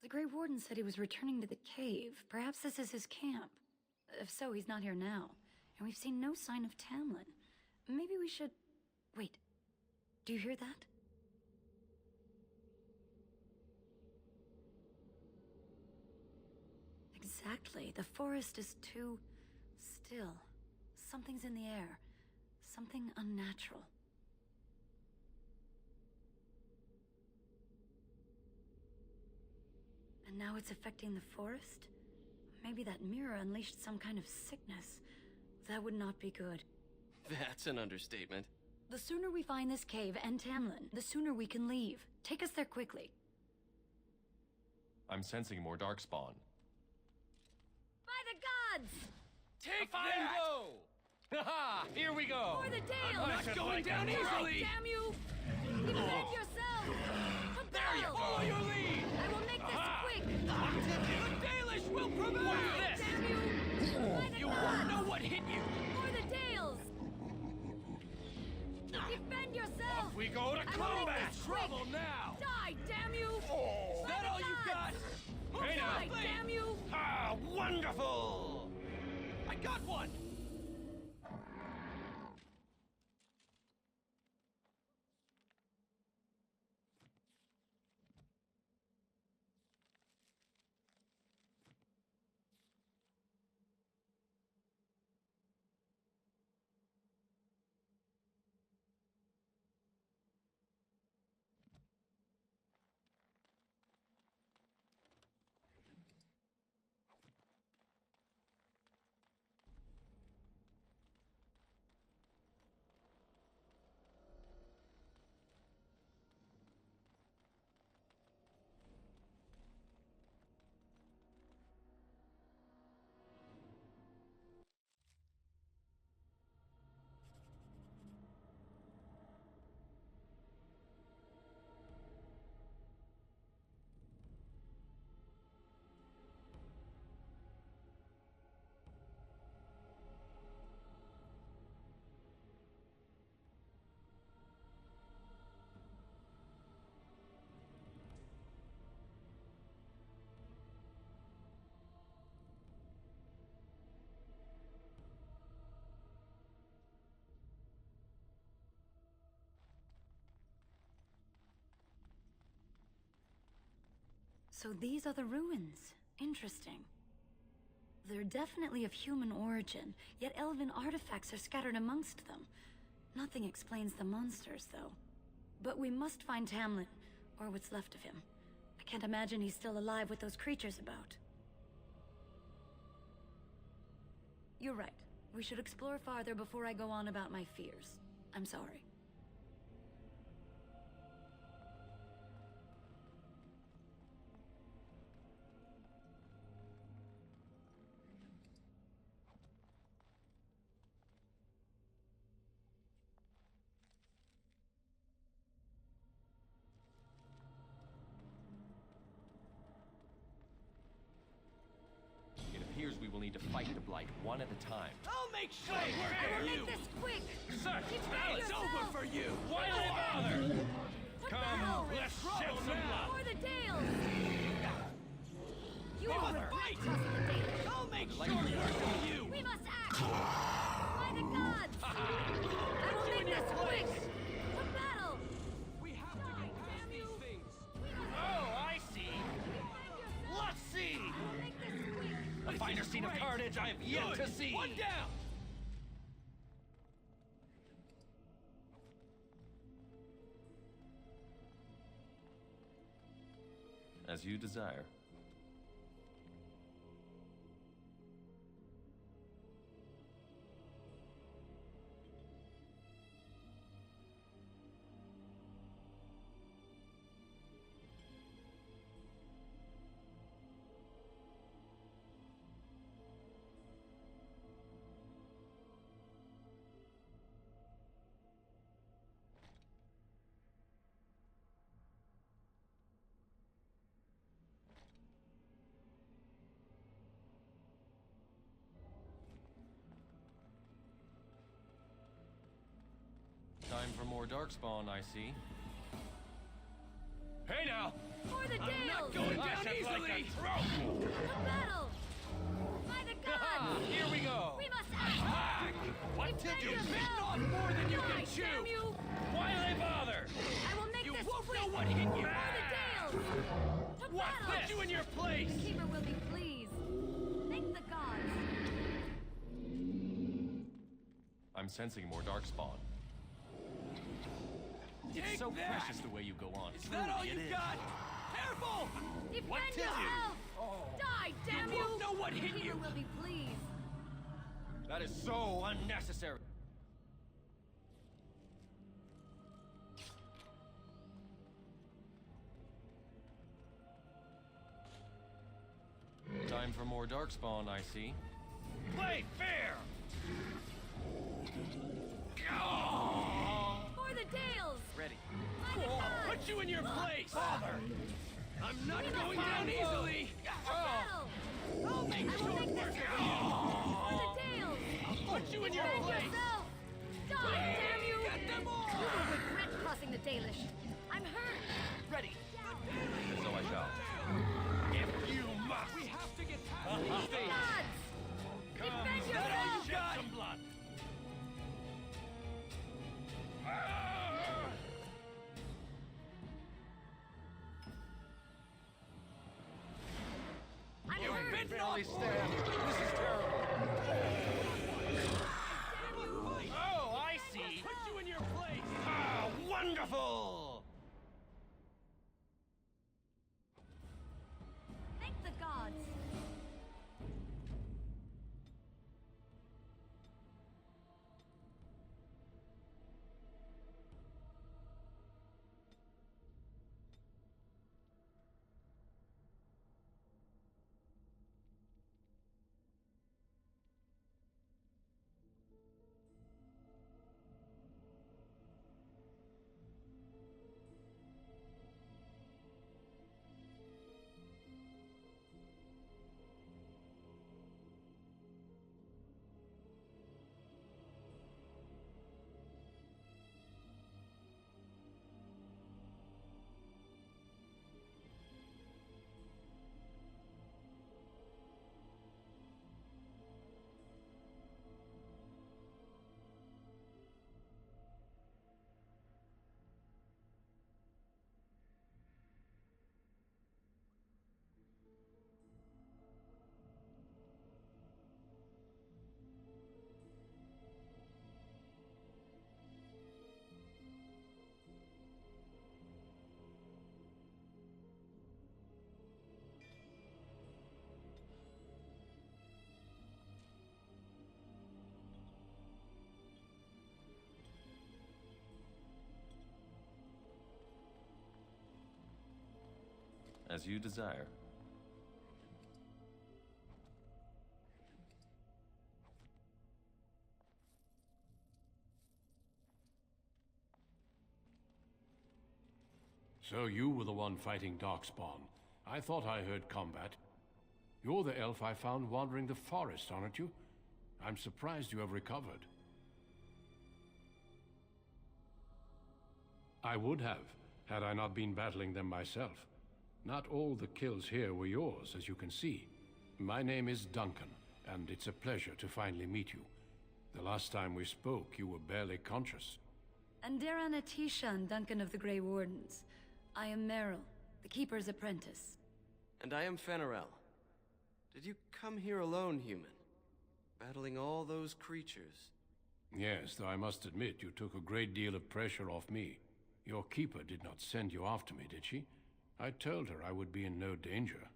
[SPEAKER 13] The Grey Warden said he was returning to the cave. Perhaps this is his camp. If so, he's not here now. And we've seen no sign of Tamlin. Maybe we should... Wait. Do you hear that? Exactly. The forest is too... still. Something's in the air. Something unnatural. And now it's affecting the forest? Maybe that mirror unleashed some kind of sickness. That would not be good.
[SPEAKER 9] That's an understatement.
[SPEAKER 13] The sooner we find this cave and Tamlin, the sooner we can leave. Take us there quickly.
[SPEAKER 3] I'm sensing more darkspawn.
[SPEAKER 13] By the gods!
[SPEAKER 5] Take
[SPEAKER 3] Fine
[SPEAKER 5] that!
[SPEAKER 3] blow! Haha! Here we go!
[SPEAKER 13] For the Dales!
[SPEAKER 5] I'm not going down easily!
[SPEAKER 13] Damn you! Defend yourself!
[SPEAKER 5] There you go! Follow your lead!
[SPEAKER 13] I will make this quick!
[SPEAKER 5] The Dalish will prevail! This!
[SPEAKER 13] Damn you! By the
[SPEAKER 5] You
[SPEAKER 13] gods!
[SPEAKER 5] won't know what hit you!
[SPEAKER 13] For the Dales! Defend yourself!
[SPEAKER 5] Off we go to
[SPEAKER 13] I will make
[SPEAKER 5] combat!
[SPEAKER 13] this quick!
[SPEAKER 5] Trouble now!
[SPEAKER 13] Die, damn you!
[SPEAKER 5] Is that all you got? Hey now!
[SPEAKER 13] Die, damn you!
[SPEAKER 5] Ah, wonderful! I got one!
[SPEAKER 13] So these are the ruins. Interesting. They're definitely of human origin, yet elven artifacts are scattered amongst them. Nothing explains the monsters, though. But we must find Tamlin, or what's left of him. I can't imagine he's still alive with those creatures about. You're right. We should explore farther before I go on about my fears. I'm sorry.
[SPEAKER 3] It appears we will need to fight the Blight one at a time.
[SPEAKER 7] I'll make sure
[SPEAKER 13] I will make this quick!
[SPEAKER 7] Sir,
[SPEAKER 13] Defend
[SPEAKER 7] it's
[SPEAKER 13] yourself!
[SPEAKER 7] over for you!
[SPEAKER 13] Why
[SPEAKER 7] bother?
[SPEAKER 13] Come,
[SPEAKER 7] let's shed some blood!
[SPEAKER 13] For the Dales! You will
[SPEAKER 7] Father,
[SPEAKER 13] regret
[SPEAKER 7] fight!
[SPEAKER 13] crossing the Dales!
[SPEAKER 7] I'll make sure for you!
[SPEAKER 13] We must act! By the gods! I will make this quick! To battle!
[SPEAKER 7] We have to get past these things! Oh, I see! Let's see! A finer scene of carnage I have yet to see! One down!
[SPEAKER 3] As you desire. Time for more Darkspawn, I see. Hey now!
[SPEAKER 13] For the Dales!
[SPEAKER 7] I'm not going down easily!
[SPEAKER 13] To battle! By the gods!
[SPEAKER 7] Here we go!
[SPEAKER 13] We must act!
[SPEAKER 7] What to
[SPEAKER 13] Defend
[SPEAKER 7] do?
[SPEAKER 13] yourself!
[SPEAKER 7] Bitten off more than you
[SPEAKER 13] Die,
[SPEAKER 7] can chew!
[SPEAKER 13] damn you!
[SPEAKER 7] Why do they bother?
[SPEAKER 13] I will make
[SPEAKER 7] You
[SPEAKER 13] this
[SPEAKER 7] won't
[SPEAKER 13] quick!
[SPEAKER 7] know what hit you!
[SPEAKER 13] For the Dales! To
[SPEAKER 7] What?
[SPEAKER 13] battle!
[SPEAKER 7] Put you in your place!
[SPEAKER 13] The Keeper will be pleased. Thank the gods.
[SPEAKER 3] I'm sensing more Darkspawn. It's
[SPEAKER 7] Take
[SPEAKER 3] so
[SPEAKER 7] that!
[SPEAKER 3] precious the way you go on.
[SPEAKER 7] Is that all you've got? Careful!
[SPEAKER 13] Defend
[SPEAKER 7] What to do?
[SPEAKER 13] yourself! Die, damn you!
[SPEAKER 7] won't know what
[SPEAKER 13] the
[SPEAKER 7] hit
[SPEAKER 13] Keeper
[SPEAKER 7] you!
[SPEAKER 13] will be pleased.
[SPEAKER 3] That is so unnecessary. Time for more Darkspawn, I see.
[SPEAKER 7] Play fair!
[SPEAKER 13] For the Dales!
[SPEAKER 7] Ready.
[SPEAKER 13] By the gods!
[SPEAKER 7] Put you in your place! Father! I'm not
[SPEAKER 13] We must
[SPEAKER 7] going
[SPEAKER 13] fight.
[SPEAKER 7] down easily!
[SPEAKER 13] To battle!
[SPEAKER 7] I'll make
[SPEAKER 13] I will
[SPEAKER 7] sure
[SPEAKER 13] make this
[SPEAKER 7] work
[SPEAKER 13] quick.
[SPEAKER 7] out!
[SPEAKER 13] For the Dales!
[SPEAKER 7] Put you in your
[SPEAKER 13] Defend
[SPEAKER 7] place!
[SPEAKER 13] yourself! Die, damn you!
[SPEAKER 7] Get them all!
[SPEAKER 13] You will regret crossing the Dalish. I'm hurt.
[SPEAKER 7] Ready.
[SPEAKER 3] So I shall.
[SPEAKER 7] If you must! We have to get past these things!
[SPEAKER 13] Gods! Defend
[SPEAKER 7] Is that all
[SPEAKER 13] yourself!
[SPEAKER 7] you got? Some blood!
[SPEAKER 13] I'm
[SPEAKER 7] You've
[SPEAKER 13] hurt.
[SPEAKER 7] bitten off! This is terrible! Oh, I see! Put you in your place! Ah, wonderful!
[SPEAKER 13] Thank the gods.
[SPEAKER 3] As you desire.
[SPEAKER 2] So you were the one fighting Darkspawn. I thought I heard combat. You're the elf I found wandering the forest, aren't you? I'm surprised you have recovered. I would have, had I not been battling them myself. Not all the kills here were yours, as you can see. My name is Duncan, and it's a pleasure to finally meet you. The last time we spoke, you were barely conscious.
[SPEAKER 13] Anderana Tishan, Duncan of the Grey Wardens. I am Meryl, the Keeper's apprentice.
[SPEAKER 9] And I am Fenarel. Did you come here alone, human? Battling all those creatures?
[SPEAKER 2] Yes, though I must admit you took a great deal of pressure off me. Your keeper did not send you after me, did she? I told her I would be in no danger.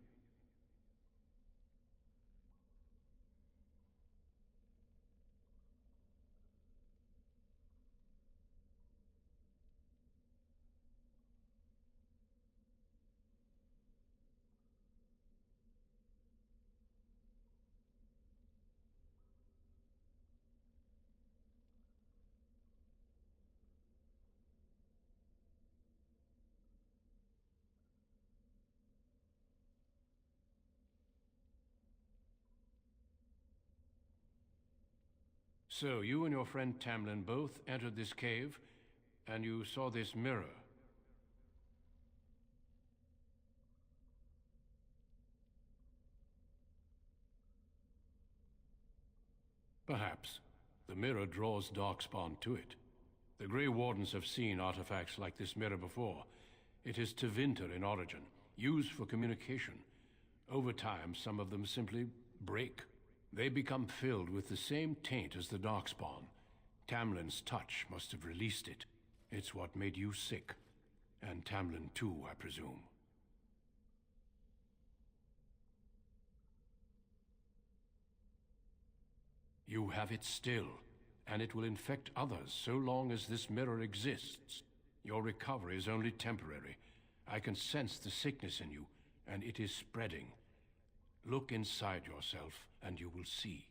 [SPEAKER 2] So, you and your friend Tamlin both entered this cave, and you saw this mirror. Perhaps. The mirror draws Darkspawn to it. The Grey Wardens have seen artifacts like this mirror before. It is Tevinter in origin, used for communication. Over time, some of them simply break. They become filled with the same taint as the Darkspawn. Tamlin's touch must have released it. It's what made you sick. And Tamlin too, I presume. You have it still, and it will infect others so long as this mirror exists. Your recovery is only temporary. I can sense the sickness in you, and it is spreading. Look inside yourself, and you will see.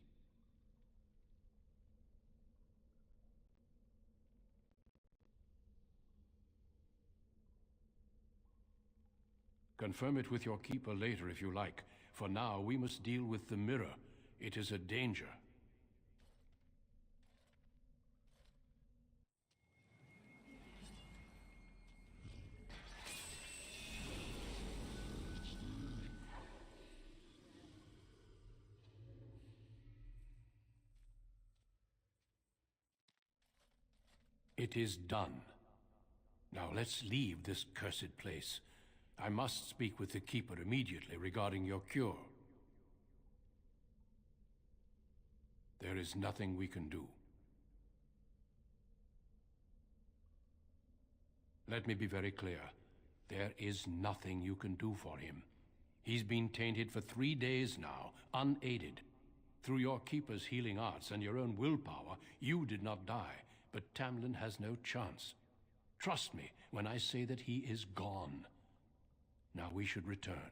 [SPEAKER 2] Confirm it with your keeper later if you like. For now, we must deal with the mirror. It is a danger. It is done. Now let's leave this cursed place. I must speak with the Keeper immediately regarding your cure. There is nothing we can do. Let me be very clear. There is nothing you can do for him. He's been tainted for 3 days now, unaided. Through your Keeper's healing arts and your own willpower, you did not die. But Tamlin has no chance. Trust me when I say that he is gone. Now we should return.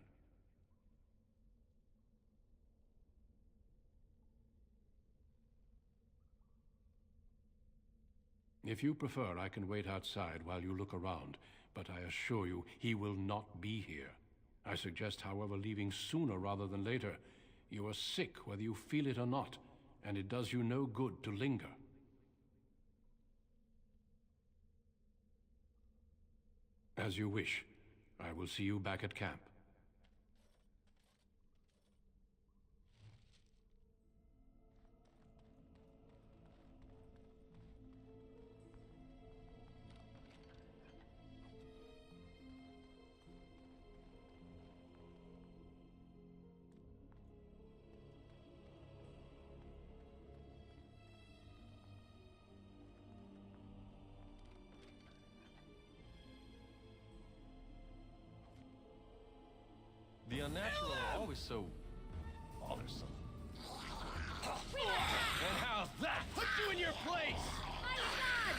[SPEAKER 2] If you prefer, I can wait outside while you look around, but I assure you he will not be here. I suggest, however, leaving sooner rather than later. You are sick whether you feel it or not, and it does you no good to linger. As you wish. I will see you back at camp.
[SPEAKER 3] The unnatural are always so bothersome.
[SPEAKER 7] And how's that? Put you in your place!
[SPEAKER 13] My God!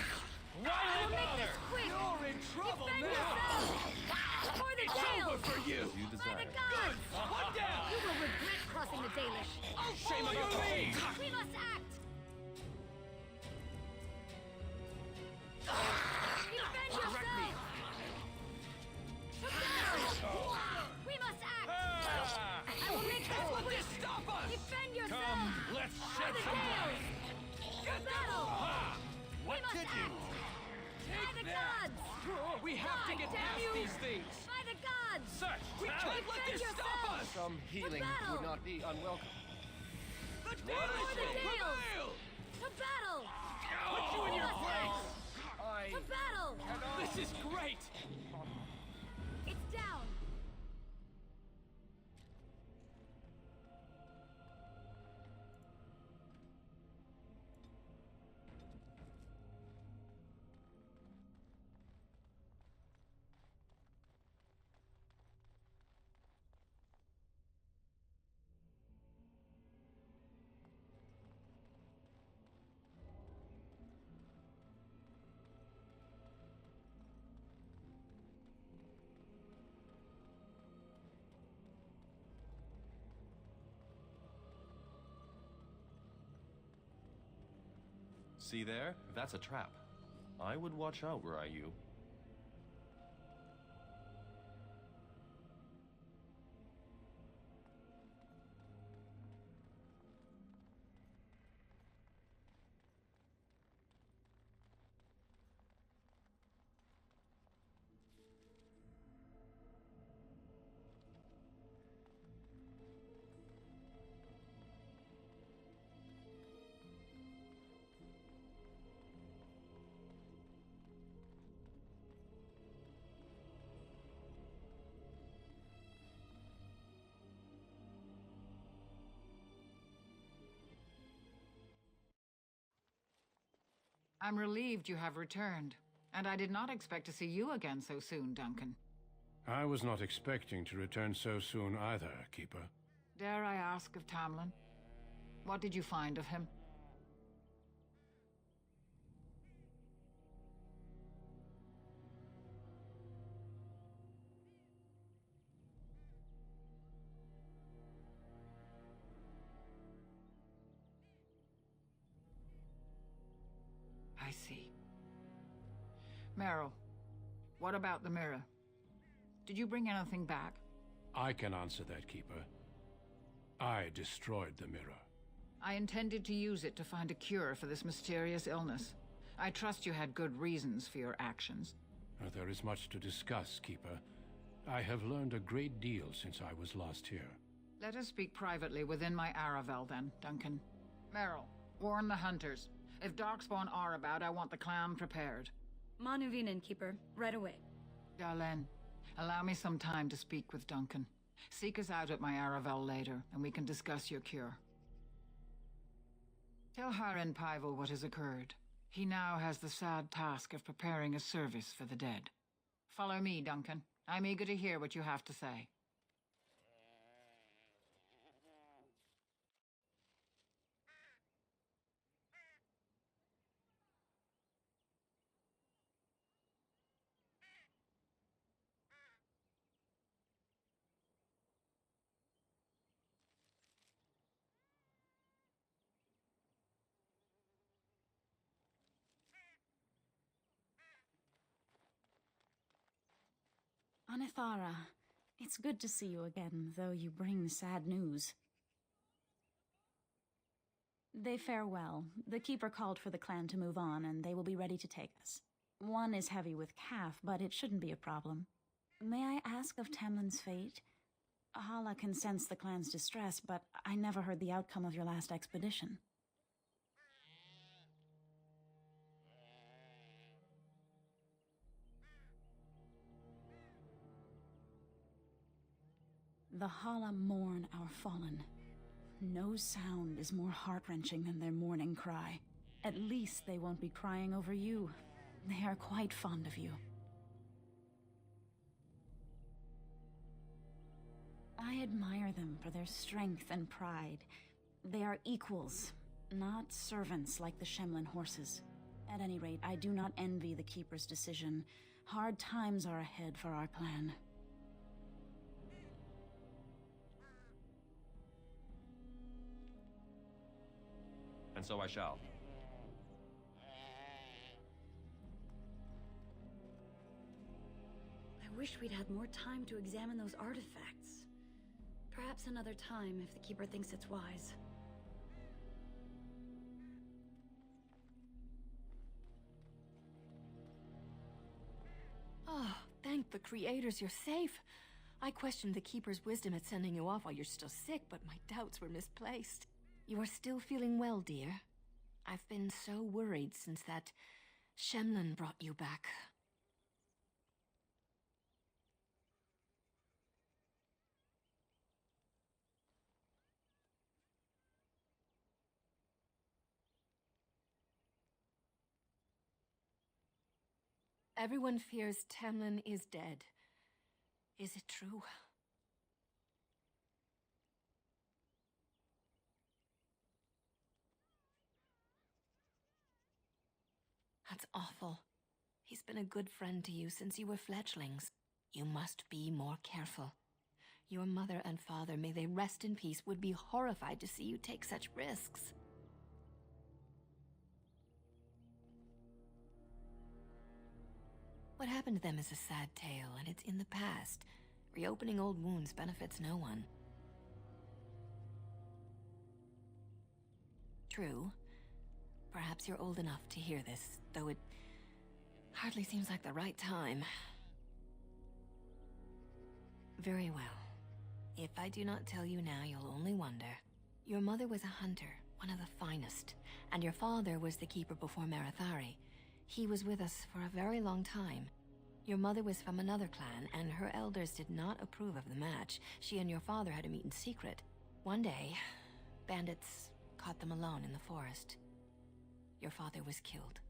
[SPEAKER 7] Why
[SPEAKER 13] We'll make
[SPEAKER 7] bother?
[SPEAKER 13] this quick!
[SPEAKER 7] You're in trouble
[SPEAKER 13] Defend
[SPEAKER 7] now!
[SPEAKER 13] yourself! For the
[SPEAKER 7] It's
[SPEAKER 13] tail!
[SPEAKER 7] over for you!
[SPEAKER 3] You
[SPEAKER 13] By
[SPEAKER 3] desire.
[SPEAKER 13] the gods!
[SPEAKER 7] Put down!
[SPEAKER 13] You will regret crossing the Dalish.
[SPEAKER 7] I'll shame on your lead!
[SPEAKER 13] We must act! Defend yourself! Together! We must act! I will make this
[SPEAKER 7] We have to get past these things!
[SPEAKER 13] By the gods!
[SPEAKER 7] Search! We can't let this stop us!
[SPEAKER 6] Some healing would not be unwelcome.
[SPEAKER 7] The
[SPEAKER 13] For the Dales!
[SPEAKER 7] Prevail!
[SPEAKER 13] To battle!
[SPEAKER 7] Put you in your place!
[SPEAKER 13] To battle!
[SPEAKER 7] This is great!
[SPEAKER 13] It's down!
[SPEAKER 3] See there? That's a trap. I would watch out were I you.
[SPEAKER 10] I'm relieved you have returned, and I did not expect to see you again so soon, Duncan.
[SPEAKER 2] I was not expecting to return so soon either, Keeper.
[SPEAKER 10] Dare I ask of Tamlin? What did you find of him? I see. Meryl, what about the mirror? Did you bring anything back?
[SPEAKER 2] I can answer that, Keeper. I destroyed the mirror.
[SPEAKER 10] I intended to use it to find a cure for this mysterious illness. I trust you had good reasons for your actions.
[SPEAKER 2] There is much to discuss, Keeper. I have learned a great deal since I was last here.
[SPEAKER 10] Let us speak privately within my Aravel, then, Duncan. Meryl, warn the hunters. If Darkspawn are about, I want the clan prepared.
[SPEAKER 13] Manuvinen, Keeper. Right away.
[SPEAKER 10] Darlene, allow me some time to speak with Duncan. Seek us out at my Aravel later, and we can discuss your cure. Tell Haren Pyvel what has occurred. He now has the sad task of preparing a service for the dead. Follow me, Duncan. I'm eager to hear what you have to say.
[SPEAKER 14] Anithara, it's good to see you again, though you bring sad news. They fare well. The Keeper called for the clan to move on, and they will be ready to take us. One is heavy with calf, but it shouldn't be a problem. May I ask of Tamlin's fate? Hala can sense the clan's distress, but I never heard the outcome of your last expedition. The Hala mourn our fallen. No sound is more heart-wrenching than their mourning cry. At least they won't be crying over you. They are quite fond of you. I admire them for their strength and pride. They are equals, not servants like the Shemlin horses. At any rate, I do not envy the Keeper's decision. Hard times are ahead for our clan.
[SPEAKER 3] And so I shall.
[SPEAKER 13] I wish we'd had more time to examine those artifacts. Perhaps another time, if the Keeper thinks it's wise.
[SPEAKER 15] Oh, thank the creators you're safe. I questioned the Keeper's wisdom at sending you off while you're still sick, but my doubts were misplaced. You are still feeling well, dear. I've been so worried since that Shemlin brought you back. Everyone fears Tamlin is dead. Is it true? That's awful. He's been a good friend to you since you were fledglings. You must be more careful. Your mother and father, may they rest in peace, would be horrified to see you take such risks. What happened to them is a sad tale, and it's in the past. Reopening old wounds benefits no one. True. Perhaps you're old enough to hear this, though it hardly seems like the right time. Very well. If I do not tell you now, you'll only wonder. Your mother was a hunter, one of the finest, and your father was the keeper before Marathari. He was with us for a very long time. Your mother was from another clan, and her elders did not approve of the match. She and your father had to meet in secret. One day, bandits caught them alone in the forest. Your father was killed,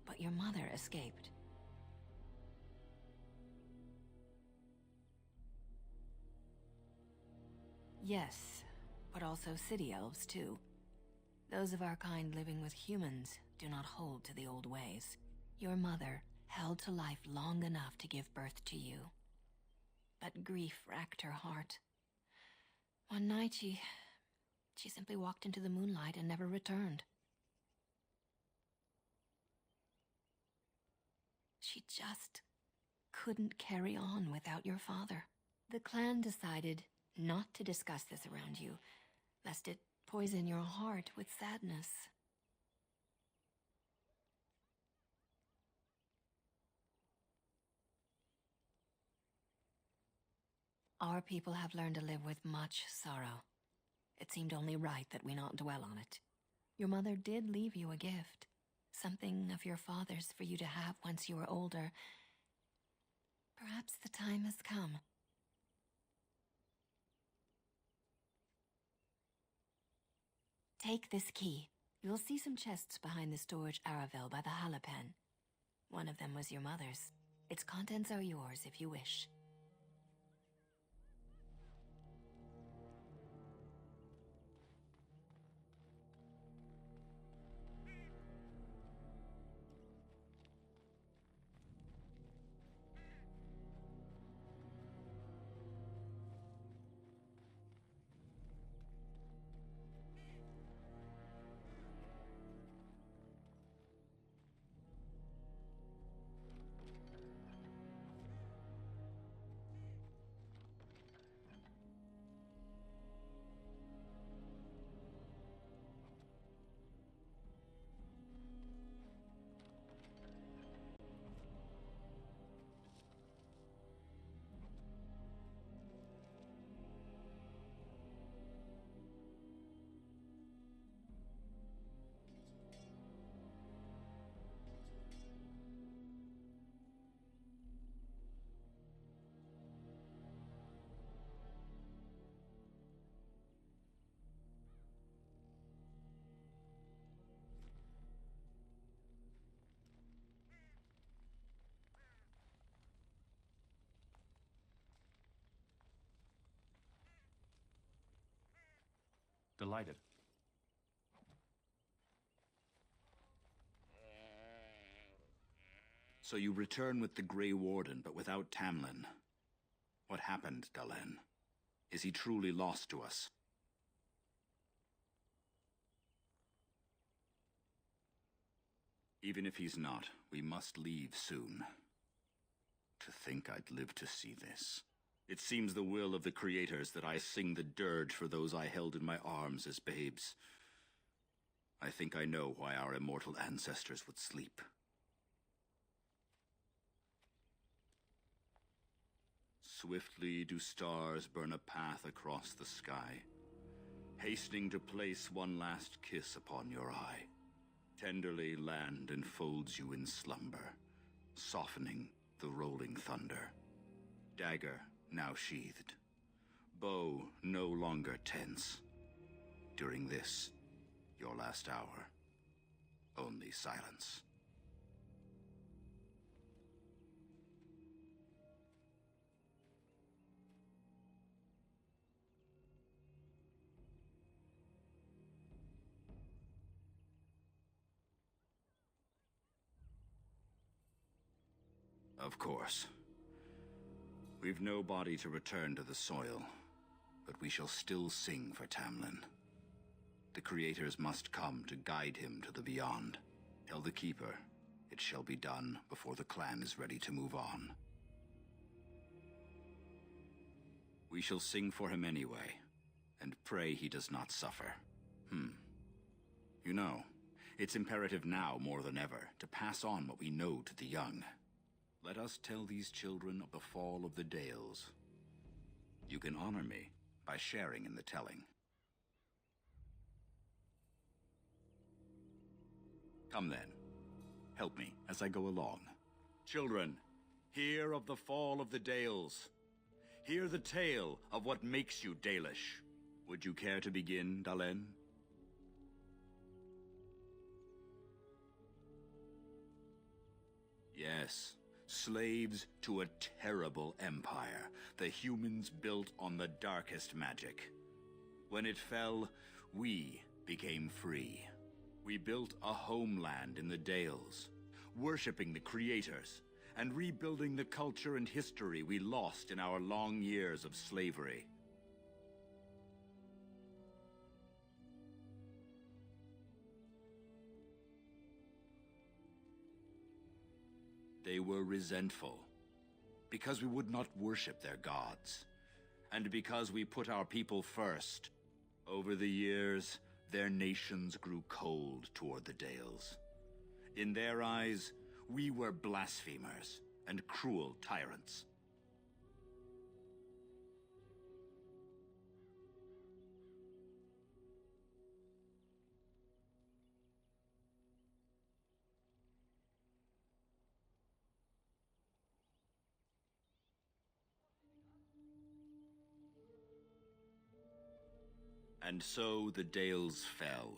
[SPEAKER 15] but your mother escaped. Yes, but also city elves too. Those of our kind living with humans do not hold to the old ways. Your mother held to life long enough to give birth to you. But grief racked her heart. One night she simply walked into the moonlight and never returned. She just couldn't carry on without your father. The clan decided not to discuss this around you, lest it poison your heart with sadness. Our people have learned to live with much sorrow. It seemed only right that we not dwell on it. Your mother did leave you a gift. Something of your father's for you to have once you are older. Perhaps the time has come. Take this key. You'll see some chests behind the storage Aravel by the Halapen. One of them was your mother's. Its contents are yours if you wish.
[SPEAKER 16] Delighted.
[SPEAKER 17] So you return with the Grey Warden, but without Tamlin. What happened, Dalen? Is he truly lost to us? Even if he's not, we must leave soon. To think I'd live to see this. It seems the will of the creators that I sing the dirge for those I held in my arms as babes. I think I know why our immortal ancestors would sleep. Swiftly do stars burn a path across the sky, hastening to place one last kiss upon your eye. Tenderly land enfolds you in slumber, softening the rolling thunder. Dagger now sheathed, bow no longer tense. During this, your last hour, only silence. Of course. We've no body to return to the soil, but we shall still sing for Tamlin. The creators must come to guide him to the beyond. Tell the Keeper, it shall be done before the clan is ready to move on. We shall sing for him anyway, and pray he does not suffer. You know, it's imperative now more than ever to pass on what we know to the young. Let us tell these children of the fall of the Dales. You can honor me by sharing in the telling. Come then, help me as I go along. Children, hear of the fall of the Dales. Hear the tale of what makes you Dalish. Would you care to begin, Dalen? Yes. Slaves to a terrible empire, the humans built on the darkest magic. When it fell, we became free. We built a homeland in the Dales, worshipping the creators, and rebuilding the culture and history we lost in our long years of slavery. They were resentful, because we would not worship their gods, and because we put our people first. Over the years, their nations grew cold toward the Dales. In their eyes, we were blasphemers and cruel tyrants. And so the Dales fell.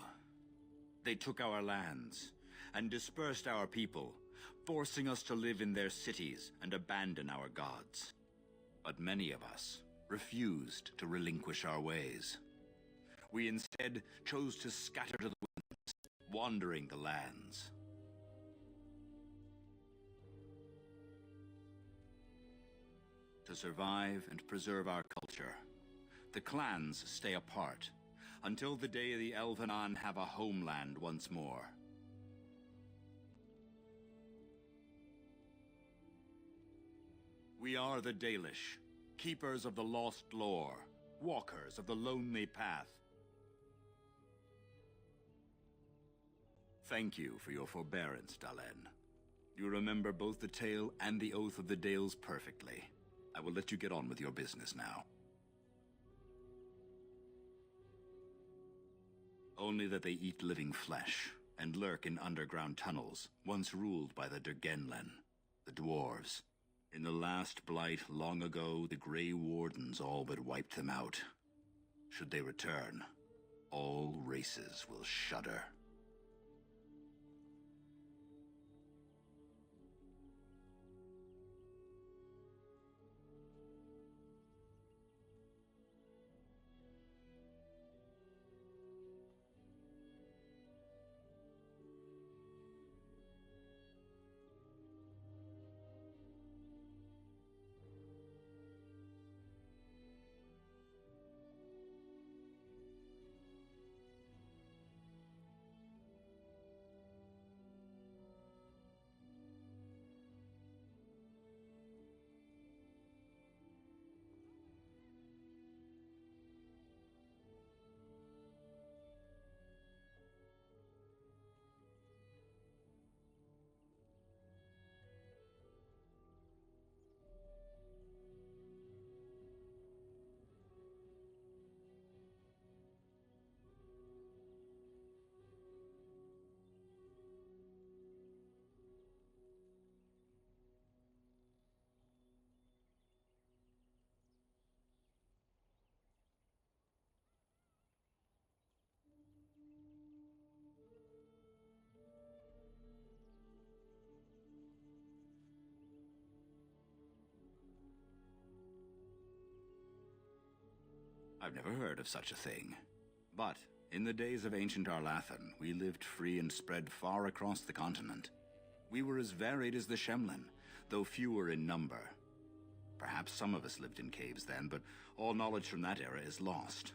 [SPEAKER 17] They took our lands and dispersed our people, forcing us to live in their cities and abandon our gods. But many of us refused to relinquish our ways. We instead chose to scatter to the winds, wandering the lands. To survive and preserve our culture, the clans stay apart, until the day the Elvenon have a homeland once more. We are the Dalish, keepers of the lost lore, walkers of the lonely path. Thank you for your forbearance, Dalen. You remember both the tale and the oath of the Dales perfectly. I will let you get on with your business now. Only that they eat living flesh, and lurk in underground tunnels, once ruled by the Dergenlen, the dwarves. In the last blight long ago, the Grey Wardens all but wiped them out. Should they return, all races will shudder. I've never heard of such a thing. But in the days of ancient Arlathan, we lived free and spread far across the continent. We were as varied as the Shemlin, though fewer in number. Perhaps some of us lived in caves then, but all knowledge from that era is lost.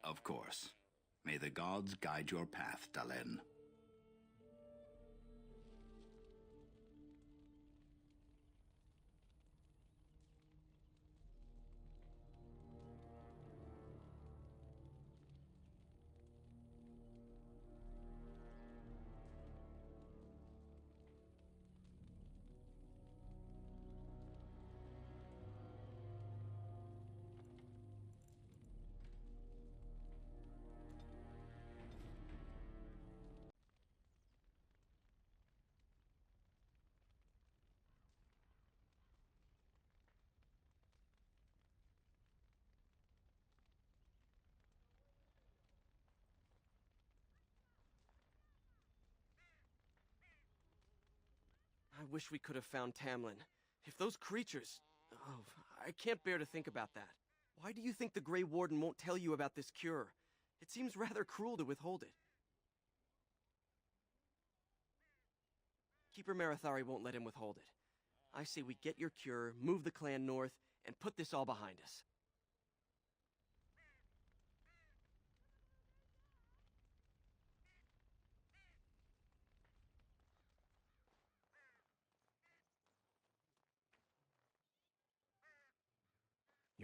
[SPEAKER 17] Of course. May the gods guide your path, Dalen.
[SPEAKER 9] I wish we could have found Tamlin. If those creatures... Oh, I can't bear to think about that. Why do you think the Grey Warden won't tell you about this cure? It seems rather cruel to withhold it. Keeper Marathari won't let him withhold it. I say we get your cure, move the clan north, and put this all behind us.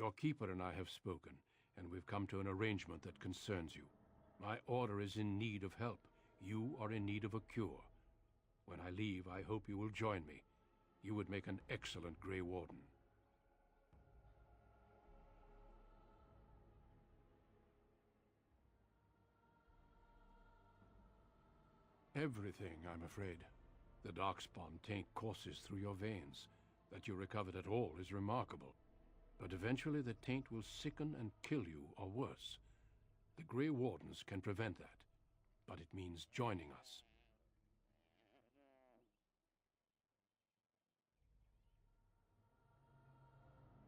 [SPEAKER 2] Your keeper and I have spoken, and we've come to an arrangement that concerns you. My order is in need of help. You are in need of a cure. When I leave, I hope you will join me. You would make an excellent Grey Warden. Everything, I'm afraid. The Darkspawn taint courses through your veins. That you recovered at all is remarkable. But eventually the taint will sicken and kill you, or worse. The Grey Wardens can prevent that, but it means joining us.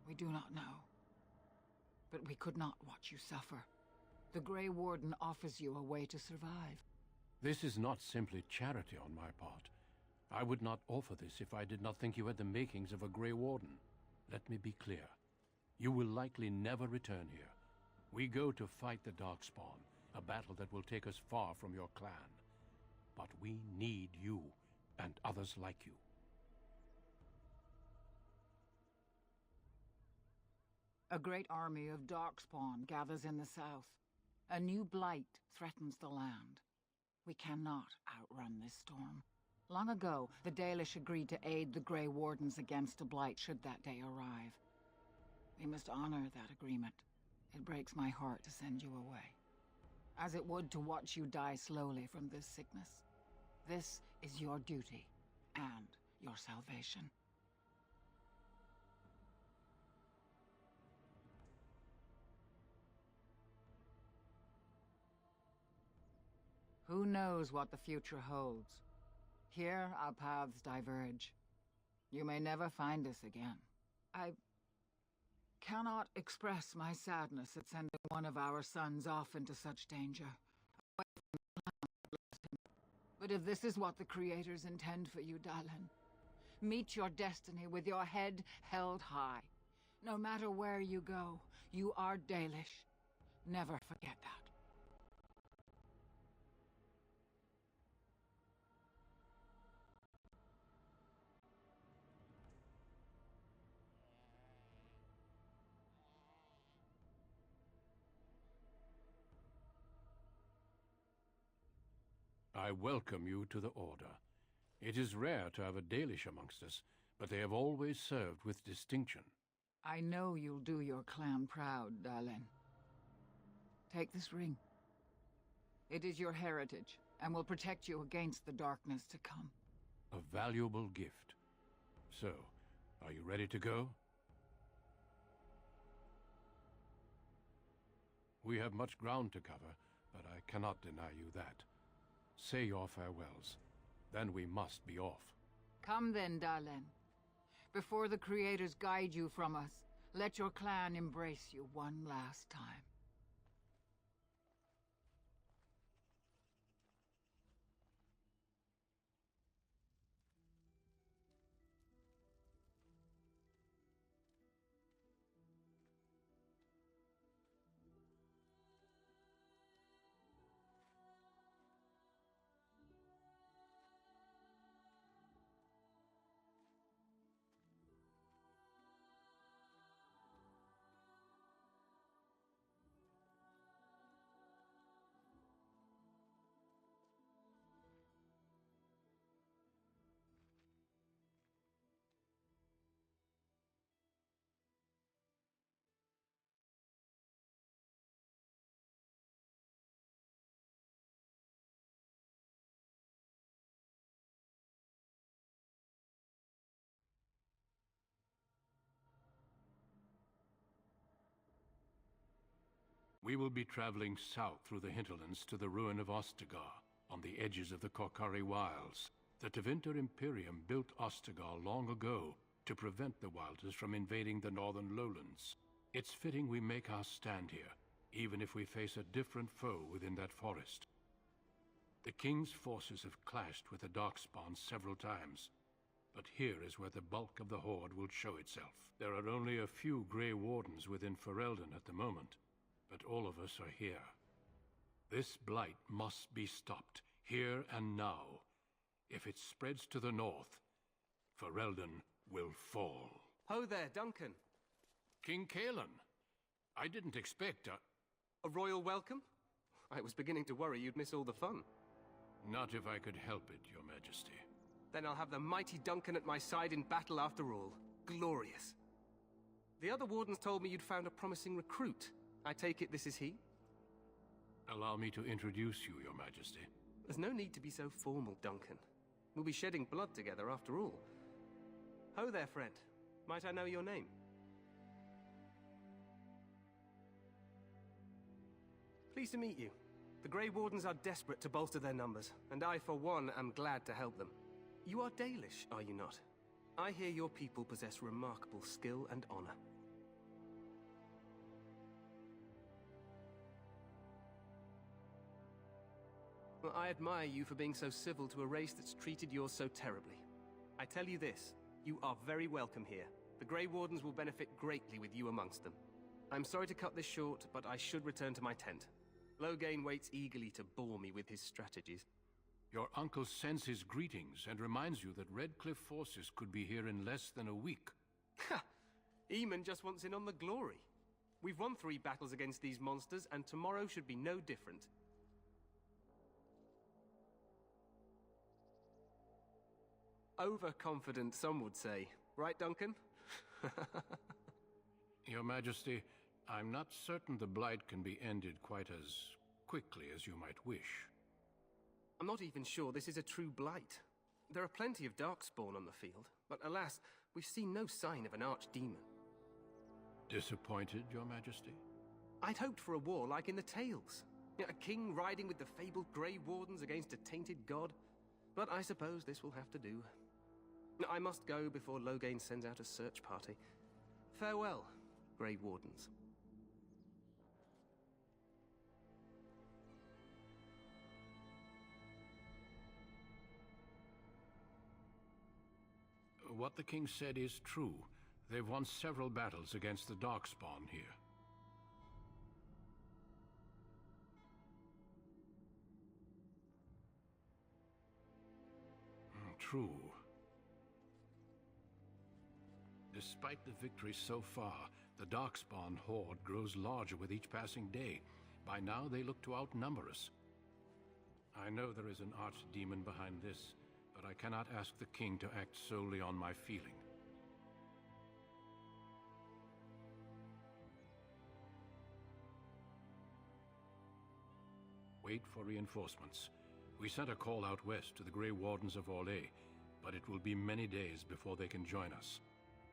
[SPEAKER 10] We do not know. But we could not watch you suffer. The Grey Warden offers you a way to survive.
[SPEAKER 2] This is not simply charity on my part. I would not offer this if I did not think you had the makings of a Grey Warden. Let me be clear. You will likely never return here. We go to fight the Darkspawn, a battle that will take us far from your clan. But we need you, and others like you.
[SPEAKER 10] A great army of Darkspawn gathers in the south. A new blight threatens the land. We cannot outrun this storm. Long ago, the Dalish agreed to aid the Grey Wardens against a blight should that day arrive. We must honor that agreement. It breaks my heart to send you away, as it would to watch you die slowly from this sickness. This is your duty, and your salvation. Who knows what the future holds? Here, our paths diverge. You may never find us again. I cannot express my sadness at sending one of our sons off into such danger. But if this is what the Creators intend for you, Dalen, meet your destiny with your head held high. No matter where you go, you are Dalish. Never forget that.
[SPEAKER 2] I welcome you to the Order. It is rare to have a Dalish amongst us, but they have always served with distinction.
[SPEAKER 10] I know you'll do your clan proud, Dalen. Take this ring. It is your heritage, and will protect you against the darkness to come.
[SPEAKER 2] A valuable gift. So, are you ready to go? We have much ground to cover, but I cannot deny you that. Say your farewells. Then we must be off.
[SPEAKER 10] Come then, Dalen. Before the Creators guide you from us, let your clan embrace you one last time.
[SPEAKER 2] We will be traveling south through the hinterlands to the ruin of Ostagar, on the edges of the Korkari Wilds. The Tevinter Imperium built Ostagar long ago to prevent the Wilders from invading the northern lowlands. It's fitting we make our stand here, even if we face a different foe within that forest. The King's forces have clashed with the Darkspawn several times, but here is where the bulk of the Horde will show itself. There are only a few Grey Wardens within Ferelden at the moment, but all of us are here. This blight must be stopped, here and now. If it spreads to the north, Ferelden will fall.
[SPEAKER 6] Ho there, Duncan.
[SPEAKER 2] King Kalen. I didn't expect
[SPEAKER 16] a royal welcome? I was beginning to worry you'd miss all the fun.
[SPEAKER 2] Not if I could help it, Your Majesty.
[SPEAKER 16] Then I'll have the mighty Duncan at my side in battle after all. Glorious. The other wardens told me you'd found a promising recruit. I take it this is he?
[SPEAKER 2] Allow me to introduce you, Your Majesty.
[SPEAKER 16] There's no need to be so formal, Duncan. We'll be shedding blood together after all. Ho there, friend. Might I know your name? Pleased to meet you. The Grey Wardens are desperate to bolster their numbers, and I, for one, am glad to help them. You are Dalish, are you not? I hear your people possess remarkable skill and honor. Well, I admire you for being so civil to a race that's treated yours so terribly. I tell you this, you are very welcome here. The Grey Wardens will benefit greatly with you amongst them. I'm sorry to cut this short, but I should return to my tent. Loghain waits eagerly to bore me with his strategies.
[SPEAKER 2] Your uncle sends his greetings and reminds you that Redcliffe forces could be here in less than a week.
[SPEAKER 16] Ha! Eamon just wants in on the glory. We've won 3 battles against these monsters, and tomorrow should be no different. Overconfident, some would say. Right, Duncan?
[SPEAKER 2] Your Majesty, I'm not certain the Blight can be ended quite as quickly as you might wish.
[SPEAKER 16] I'm not even sure this is a true Blight. There are plenty of Darkspawn on the field, but alas, we've seen no sign of an archdemon.
[SPEAKER 2] Disappointed, Your Majesty?
[SPEAKER 16] I'd hoped for a war like in the tales. A king riding with the fabled Grey Wardens against a tainted god. But I suppose this will have to do. I must go before Loghain sends out a search party. Farewell, Grey Wardens.
[SPEAKER 2] What the king said is true. They've won several battles against the Darkspawn here. True. Despite the victories so far, the Darkspawn horde grows larger with each passing day. By now, they look to outnumber us. I know there is an archdemon behind this, but I cannot ask the king to act solely on my feeling. Wait for reinforcements. We sent a call out west to the Grey Wardens of Orlais, but it will be many days before they can join us.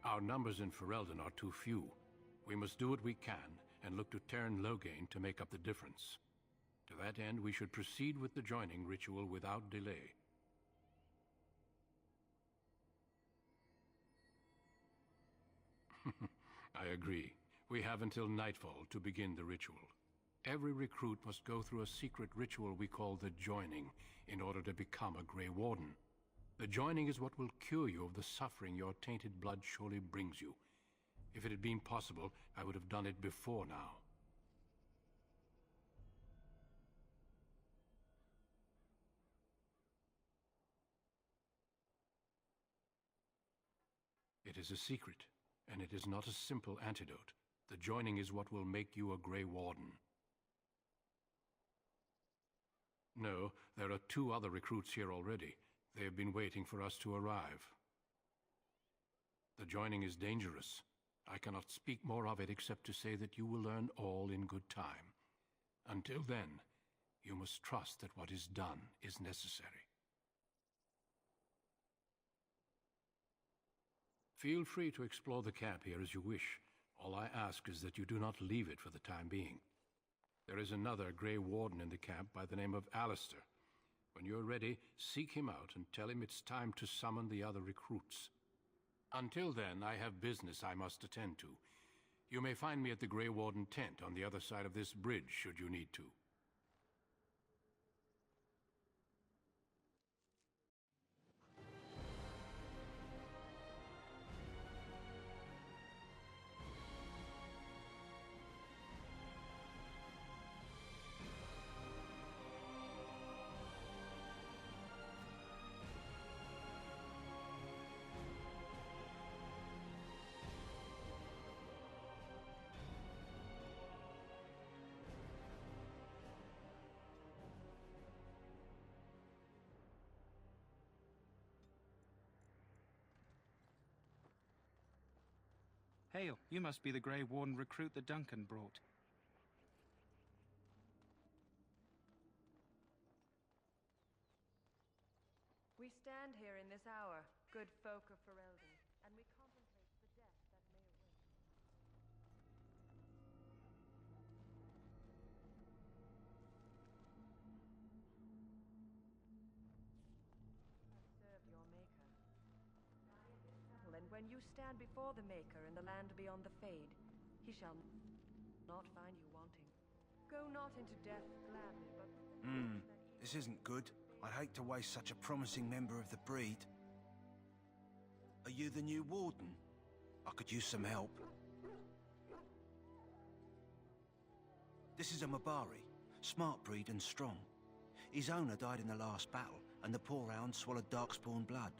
[SPEAKER 2] Our numbers in Ferelden are too few. We must do what we can and look to turn Loghain to make up the difference. To that end, we should proceed with the joining ritual without delay. I agree. We have until nightfall to begin the ritual. Every recruit must go through a secret ritual we call the Joining in order to become a Grey Warden. The Joining is what will cure you of the suffering your tainted blood surely brings you. If it had been possible, I would have done it before now. It is a secret, and it is not a simple antidote. The Joining is what will make you a Grey Warden. No, there are 2 other recruits here already. They have been waiting for us to arrive. The Joining is dangerous. I cannot speak more of it except to say that you will learn all in good time. Until then, you must trust that what is done is necessary. Feel free to explore the camp here as you wish. All I ask is that you do not leave it for the time being. There is another Grey Warden in the camp by the name of Alistair. When you're ready, seek him out and tell him it's time to summon the other recruits. Until then, I have business I must attend to. You may find me at the Grey Warden tent on the other side of this bridge, should you need to.
[SPEAKER 18] Hail, you must be the Grey Warden recruit that Duncan brought.
[SPEAKER 19] We stand here in this hour, good folk of Ferelden, and we contemplate the death that may await. Serve your Maker. And when you stand before the Maker in the land beyond the Fade, he shall not find you wanting. Go not into death gladly, but...
[SPEAKER 20] This isn't good. I'd hate to waste such a promising member of the breed. Are you the new warden? I could use some help. This is a Mabari, smart breed and strong. His owner died in the last battle, and the poor hound swallowed darkspawn blood.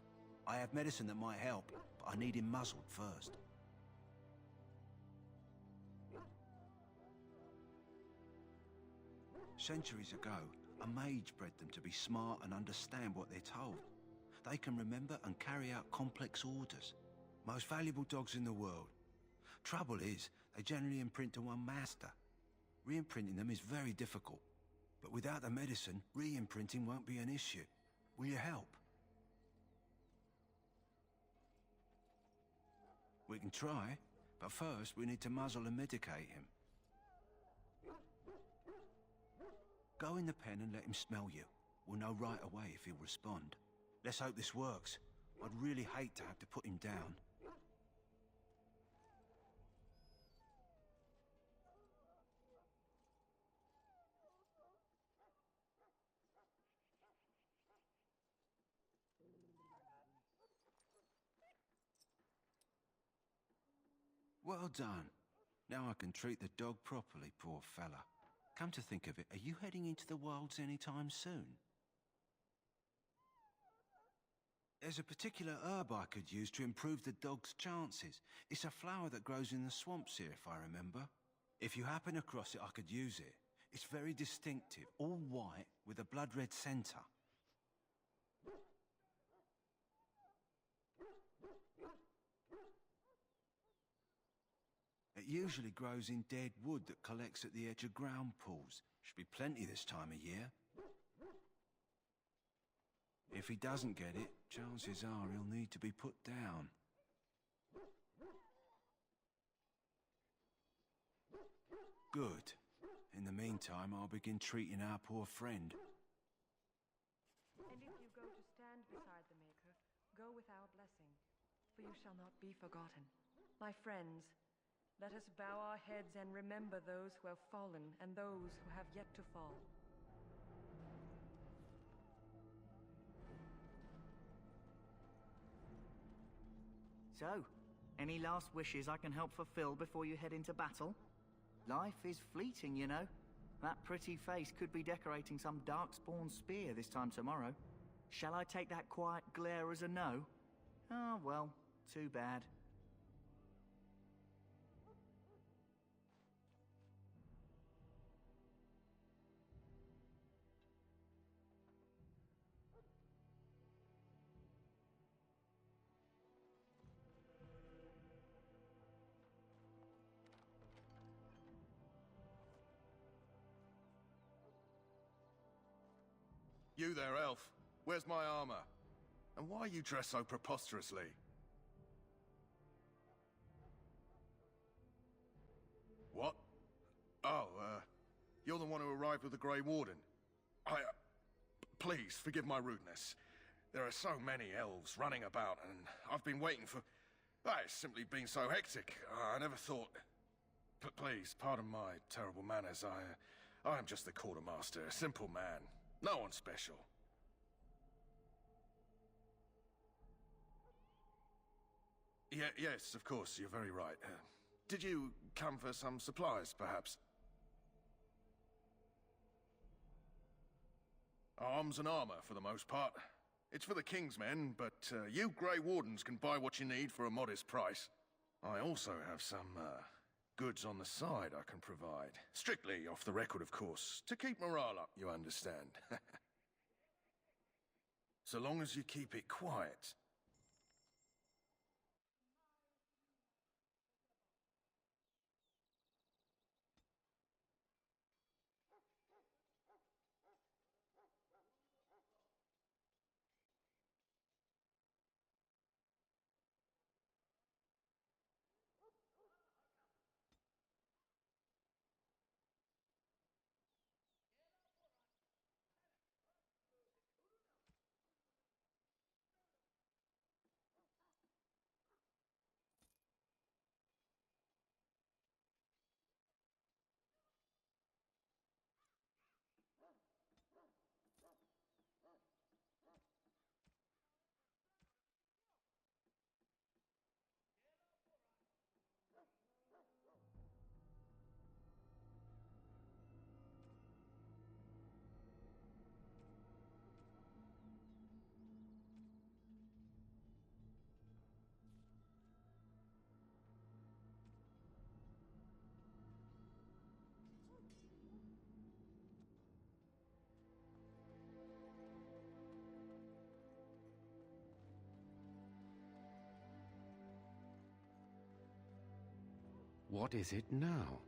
[SPEAKER 20] I have medicine that might help, but I need him muzzled first. Centuries ago, a mage bred them to be smart and understand what they're told. They can remember and carry out complex orders. Most valuable dogs in the world. Trouble is, they generally imprint to one master. Re-imprinting them is very difficult. But without the medicine, re-imprinting won't be an issue. Will you help? We can try, but first we need to muzzle and medicate him. Go in the pen and let him smell you. We'll know right away if he'll respond. Let's hope this works. I'd really hate to have to put him down. Well done. Now I can treat the dog properly, poor fella. Come to think of it, are you heading into the wilds anytime soon? There's a particular herb I could use to improve the dog's chances. It's a flower that grows in the swamps here, if I remember. If you happen across it, I could use it. It's very distinctive, all white with a blood-red centre. It usually grows in dead wood that collects at the edge of ground pools. Should be plenty this time of year. If he doesn't get it, chances are he'll need to be put down. Good. In the meantime, I'll begin treating our poor friend.
[SPEAKER 19] And if you go to stand beside the Maker, go with our blessing, for you shall not be forgotten. My friends, let us bow our heads and remember those who have fallen and those who have yet to fall.
[SPEAKER 21] So, any last wishes I can help fulfill before you head into battle? Life is fleeting, you know. That pretty face could be decorating some darkspawn spear this time tomorrow. Shall I take that quiet glare as a no? Oh, well, too bad.
[SPEAKER 22] You there, elf. Where's my armor? And why are you dressed so preposterously? What? Oh, you're the one who arrived with the Grey Warden. Please, forgive my rudeness. There are so many elves running about, and I've been waiting for... It's simply been so hectic. I never thought... Please, pardon my terrible manners. I am just the quartermaster, a simple man. No one special. Yes, of course, you're very right. Did you come for some supplies, perhaps? Arms and armor, for the most part. It's for the King's men, but you Grey Wardens can buy what you need for a modest price. I also have some goods on the side I can provide. Strictly off the record, of course. To keep morale up, you understand. So long as you keep it quiet.
[SPEAKER 1] What is it now?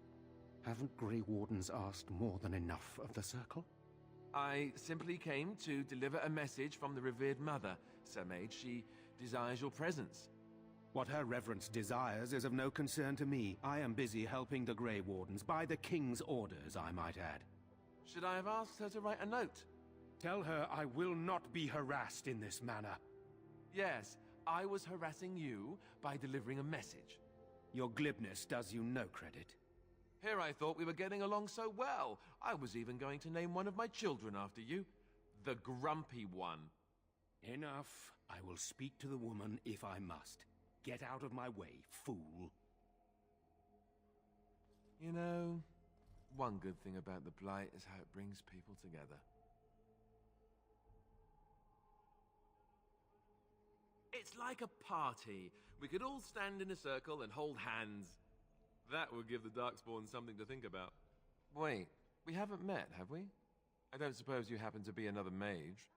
[SPEAKER 1] Haven't Grey Wardens asked more than enough of the Circle?
[SPEAKER 8] I simply came to deliver a message from the revered mother, Sir Mage. She desires your presence.
[SPEAKER 1] What her reverence desires is of no concern to me. I am busy helping the Grey Wardens, by the King's orders, I might add.
[SPEAKER 8] Should I have asked her to write a note?
[SPEAKER 1] Tell her I will not be harassed in this manner.
[SPEAKER 8] Yes, I was harassing you by delivering a message.
[SPEAKER 1] Your glibness does you no credit.
[SPEAKER 8] Here I thought we were getting along so well. I was even going to name one of my children after you. The Grumpy One.
[SPEAKER 1] Enough. I will speak to the woman if I must. Get out of my way, fool.
[SPEAKER 8] You know, one good thing about the Blight is how it brings people together. It's like a party. We could all stand in a circle and hold hands. That would give the Darkspawn something to think about. Wait, we haven't met, have we? I don't suppose you happen to be another mage?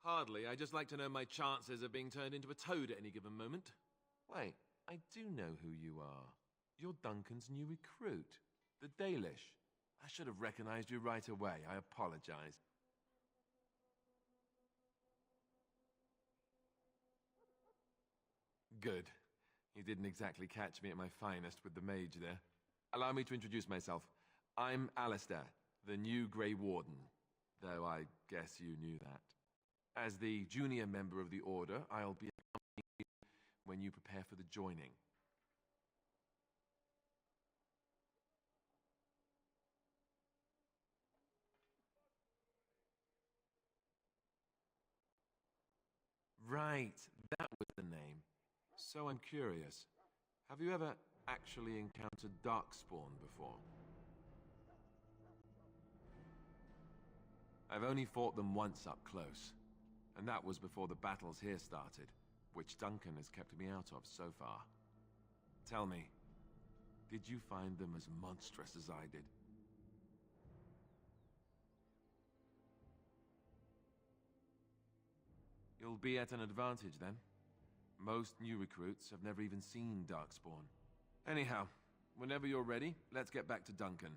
[SPEAKER 8] Hardly. I just like to know my chances of being turned into a toad at any given moment. Wait, I do know who you are. You're Duncan's new recruit, the Dalish. I should have recognized you right away. I apologize. Good. You didn't exactly catch me at my finest with the mage there. Allow me to introduce myself. I'm Alistair, the new Grey Warden, though I guess you knew that. As the junior member of the Order, I'll be accompanying you when you prepare for the joining. Right, that was the name. So I'm curious. Have you ever actually encountered Darkspawn before? I've only fought them once up close, and that was before the battles here started, which Duncan has kept me out of so far. Tell me, did you find them as monstrous as I did? You'll be at an advantage then. Most new recruits have never even seen Darkspawn. Anyhow, whenever you're ready, let's get back to Duncan.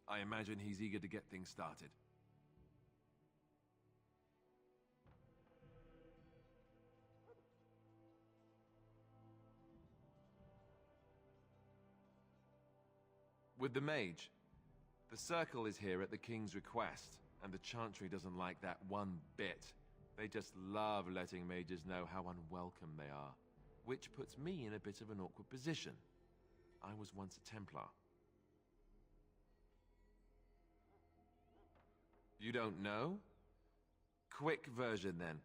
[SPEAKER 8] I imagine he's eager to get things started. With the mage, the Circle is here at the King's request, and the Chantry doesn't like that one bit. They just love letting mages know how unwelcome they are, which puts me in a bit of an awkward position. I was once a Templar. You don't know? Quick version then.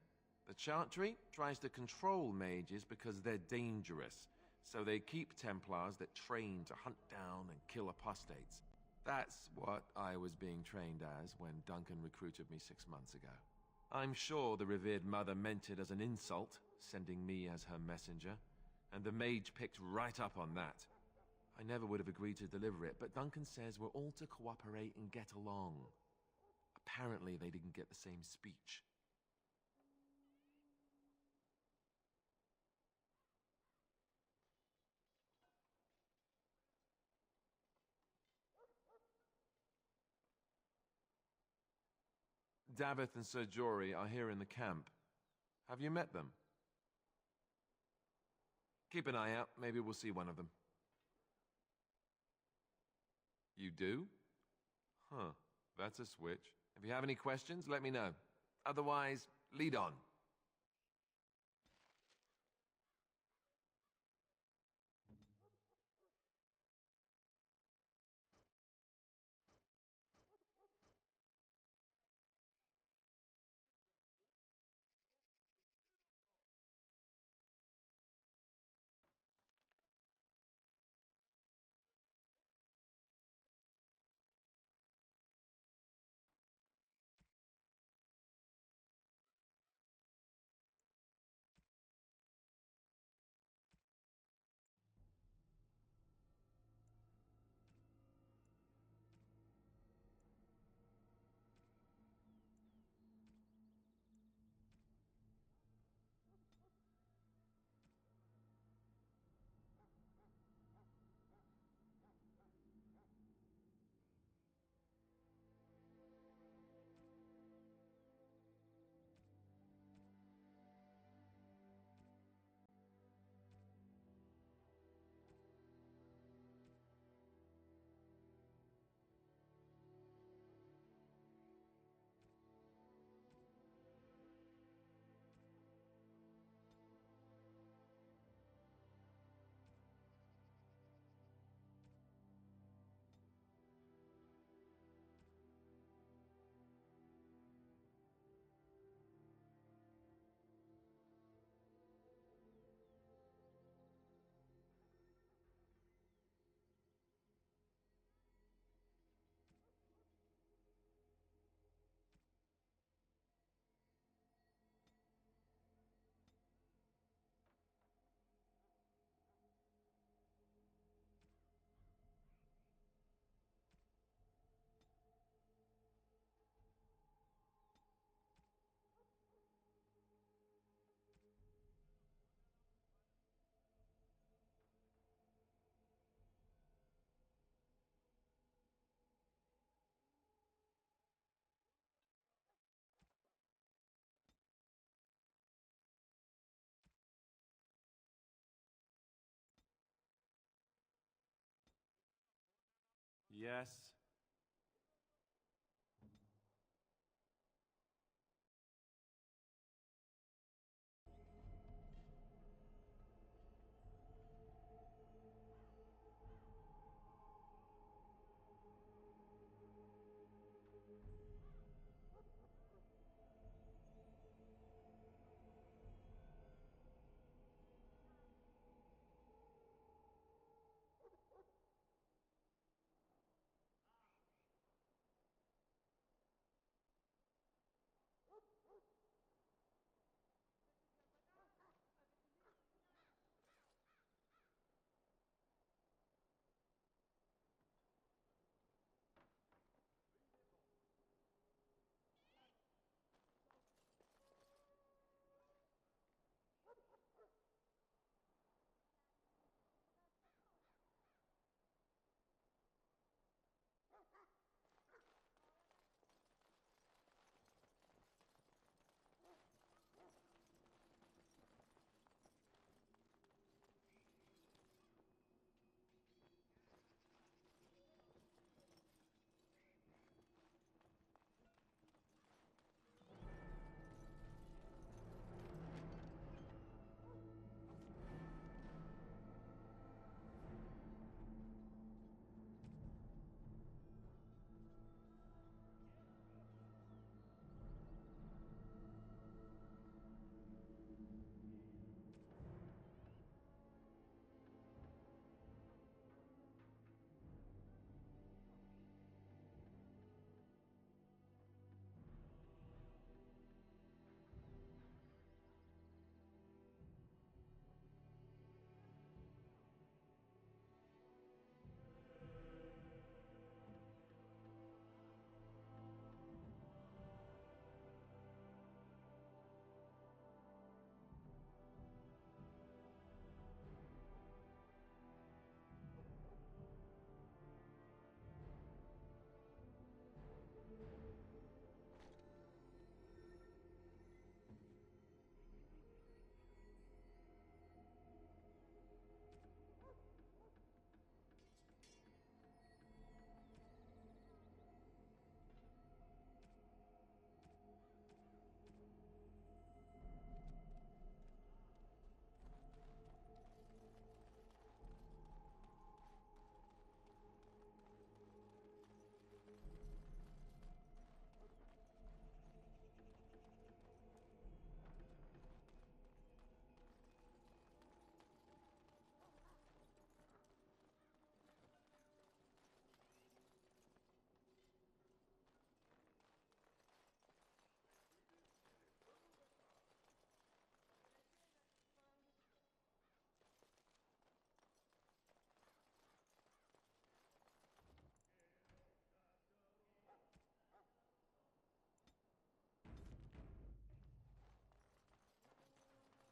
[SPEAKER 8] The Chantry tries to control mages because they're dangerous, so they keep Templars that train to hunt down and kill apostates. That's what I was being trained as when Duncan recruited me 6 months ago. I'm sure the revered mother meant it as an insult, sending me as her messenger, and the mage picked right up on that. I never would have agreed to deliver it, but Duncan says we're all to cooperate and get along. Apparently they didn't get the same speech. Davith and Sir Jory are here in the camp. Have you met them? Keep an eye out. Maybe we'll see one of them. You do? Huh. That's a switch. If you have any questions, let me know. Otherwise, lead on. Yes.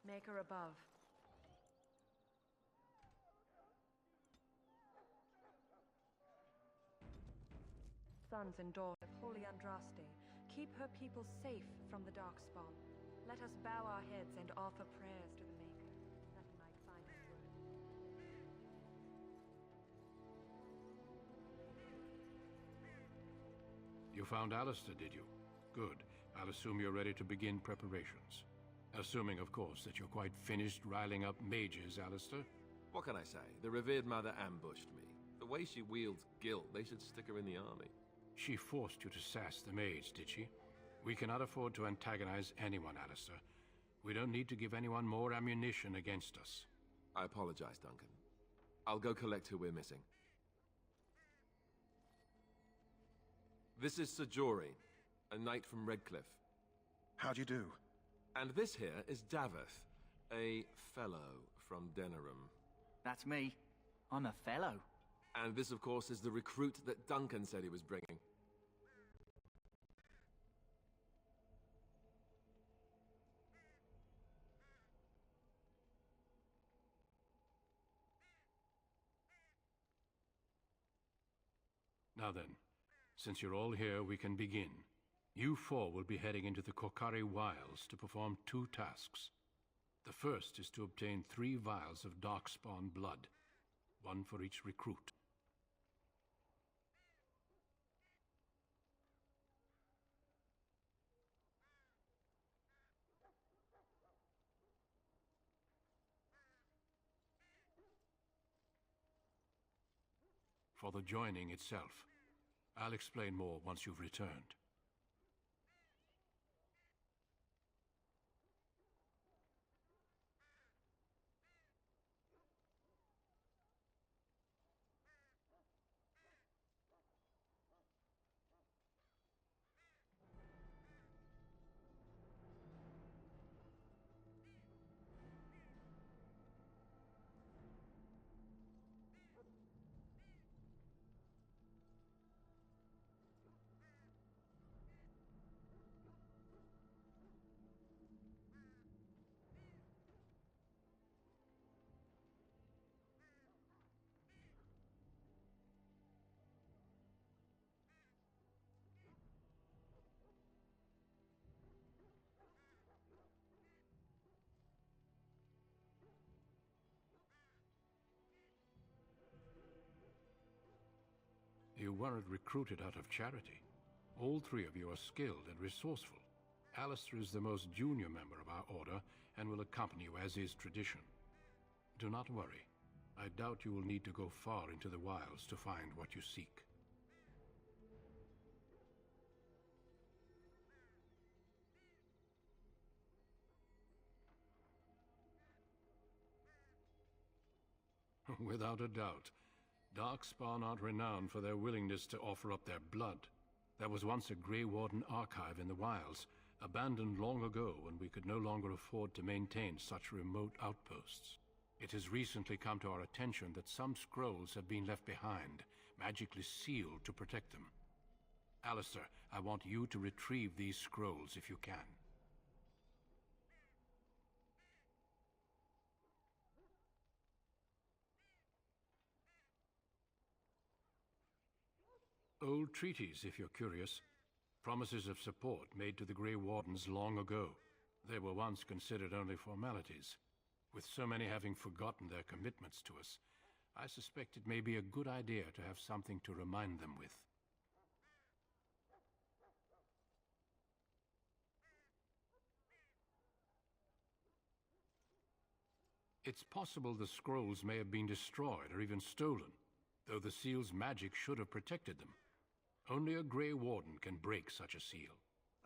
[SPEAKER 19] Maker above. Sons and daughters of Holy Andraste, keep her people safe from the Darkspawn. Let us bow our heads and offer prayers to the Maker, that he might find us worthy.
[SPEAKER 2] You found Alistair, did you? Good. I'll assume you're ready to begin preparations. Assuming, of course, that you're quite finished riling up mages, Alistair.
[SPEAKER 8] What can I say? The revered mother ambushed me. The way she wields guilt, they should stick her in the army.
[SPEAKER 2] She forced you to sass the mage, did she? We cannot afford to antagonize anyone, Alistair. We don't need to give anyone more ammunition against us.
[SPEAKER 8] I apologize, Duncan. I'll go collect who we're missing. This is Sir Jory, a knight from Redcliffe.
[SPEAKER 22] How do you do?
[SPEAKER 8] And this here is Daveth, a fellow from Denerim.
[SPEAKER 21] That's me. I'm a fellow.
[SPEAKER 8] And this, of course, is the recruit that Duncan said he was bringing.
[SPEAKER 2] Now then, since you're all here, we can begin. You four will be heading into the Korcari Wilds to perform 2 tasks. The first is to obtain 3 vials of Darkspawn blood, 1 for each recruit. for the joining itself. I'll explain more once you've returned. You weren't recruited out of charity. All three of you are skilled and resourceful. Alistair is the most junior member of our order and will accompany you as is tradition. Do not worry. I doubt you will need to go far into the wilds to find what you seek. Without a doubt. Darkspawn aren't renowned for their willingness to offer up their blood. There was once a Grey Warden archive in the wilds, abandoned long ago when we could no longer afford to maintain such remote outposts. It has recently come to our attention that some scrolls have been left behind, magically sealed to protect them. Alistair, I want you to retrieve these scrolls if you can. Old treaties, if you're curious. Promises of support made to the Grey Wardens long ago. They were once considered only formalities. With so many having forgotten their commitments to us, I suspect it may be a good idea to have something to remind them with. It's possible the scrolls may have been destroyed or even stolen, though the seal's magic should have protected them. Only a Grey Warden can break such a seal.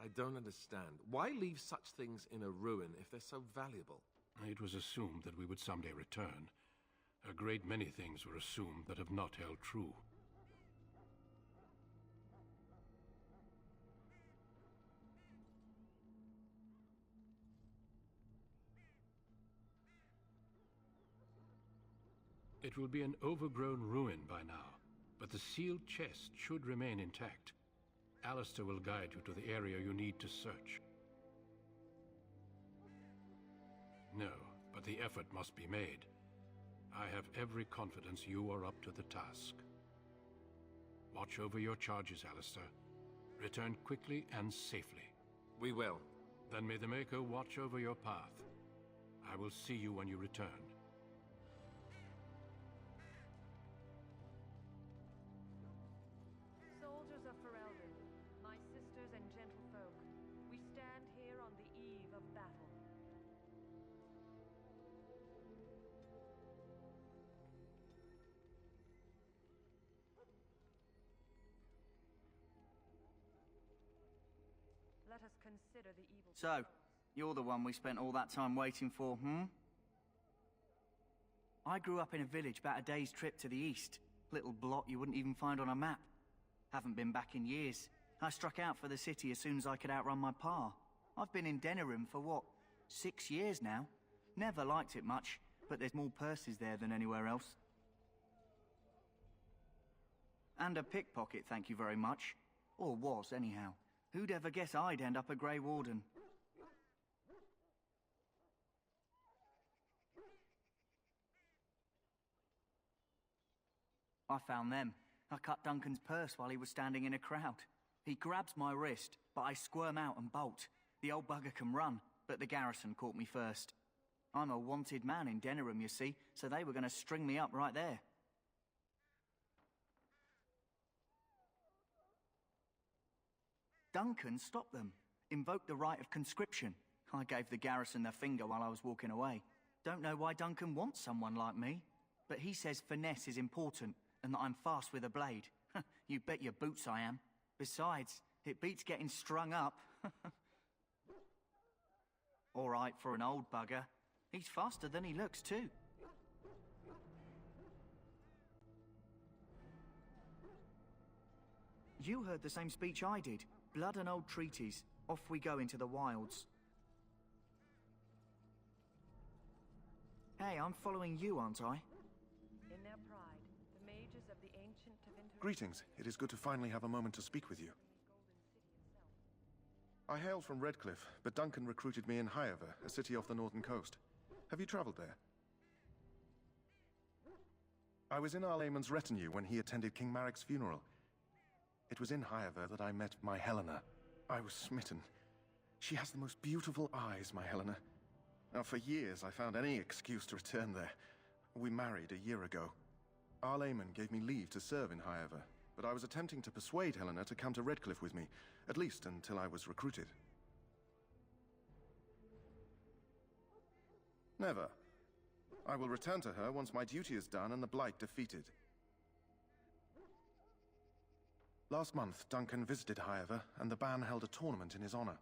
[SPEAKER 8] I don't understand. Why leave such things in a ruin if they're so valuable?
[SPEAKER 2] It was assumed that we would someday return. A great many things were assumed that have not held true. It will be an overgrown ruin by now, but the sealed chest should remain intact. Alistair will guide you to the area you need to search. No, but the effort must be made. I have every confidence you are up to the task. Watch over your charges, Alistair. Return quickly and safely.
[SPEAKER 8] We will.
[SPEAKER 2] Then may the Maker watch over your path. I will see you when you return.
[SPEAKER 19] Soldiers of Ferelden, my sisters and gentlefolk, we stand here on the eve of battle. Let us consider the evil.
[SPEAKER 21] So, you're the one we spent all that time waiting for, hmm? I grew up in a village about a day's trip to the east. Little blot you wouldn't even find on a map. Haven't been back in years. I struck out for the city as soon as I could outrun my pa. I've been in Denerim for what, 6 years now? Never liked it much, but there's more purses there than anywhere else. And a pickpocket, thank you very much. Or was, anyhow. Who'd ever guess I'd end up a Grey Warden? I found them. I cut Duncan's purse while he was standing in a crowd. He grabs my wrist, but I squirm out and bolt. The old bugger can run, but the garrison caught me first. I'm a wanted man in Denerim, you see, so they were going to string me up right there. Duncan stopped them, invoked the right of conscription. I gave the garrison the finger while I was walking away. Don't know why Duncan wants someone like me, but he says finesse is important, and that I'm fast with a blade. You bet your boots I am. Besides, it beats getting strung up. All right for an old bugger. He's faster than he looks, too. You heard the same speech I did. Blood and old treaties. Off we go into the wilds. Hey, I'm following you, aren't I?
[SPEAKER 19] In their pride, the mages of the ancient Tevinter...
[SPEAKER 22] Greetings. It is good to finally have a moment to speak with you. I hail from Redcliffe, but Duncan recruited me in Highever, a city off the northern coast. Have you traveled there? I was in Arlayman's retinue when he attended King Maric's funeral. It was in Highever that I met my Helena. I was smitten. She has the most beautiful eyes, my Helena. Now, for years, I found any excuse to return there. We married a year ago. Arlayman gave me leave to serve in Highever, but I was attempting to persuade Helena to come to Redcliffe with me, at least until I was recruited. Never. I will return to her once my duty is done and the Blight defeated. Last month, Duncan visited Highever, and the band held a tournament in his honor.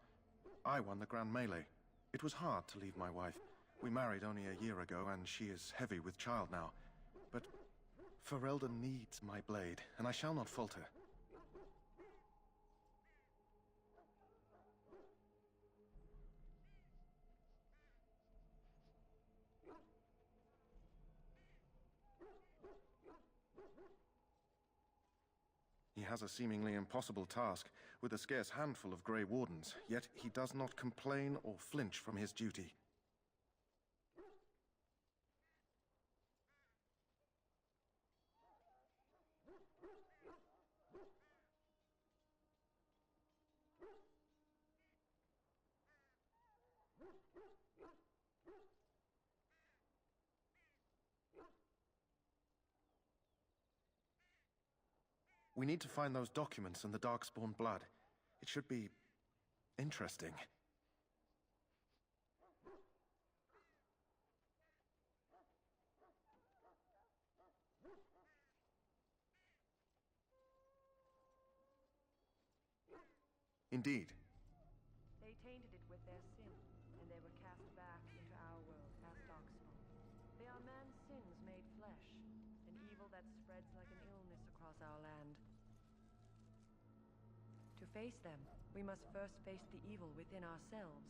[SPEAKER 22] I won the Grand Melee. It was hard to leave my wife. We married only a year ago, and she is heavy with child now. But Ferelden needs my blade, and I shall not falter. He has a seemingly impossible task, with a scarce handful of Grey Wardens, yet he does not complain or flinch from his duty. We need to find those documents and the Darkspawn blood. It should be interesting. Indeed.
[SPEAKER 19] They tainted it with their sin, and they were cast back into our world as Darkspawn. They are man's sins made flesh, an evil that spreads like an illness across our land. To face them, we must first face the evil within ourselves.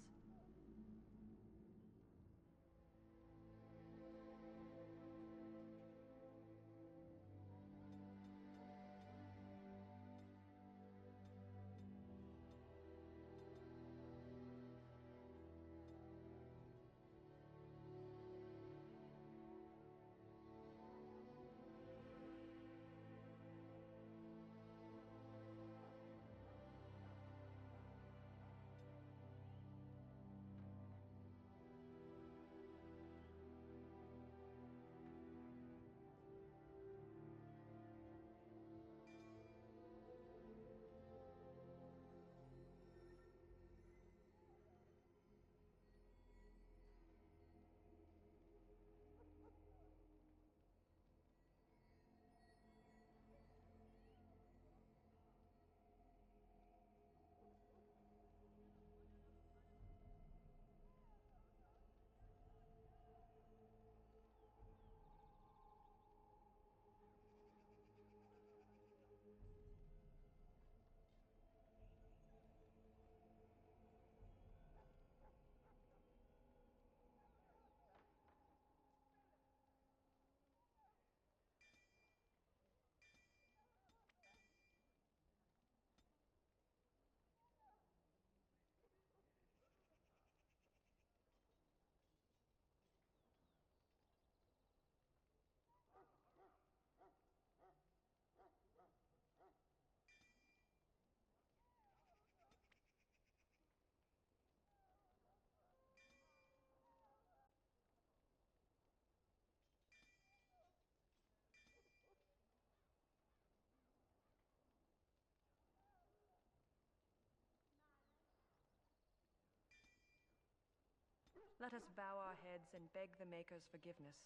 [SPEAKER 19] Let us bow our heads and beg the Maker's forgiveness.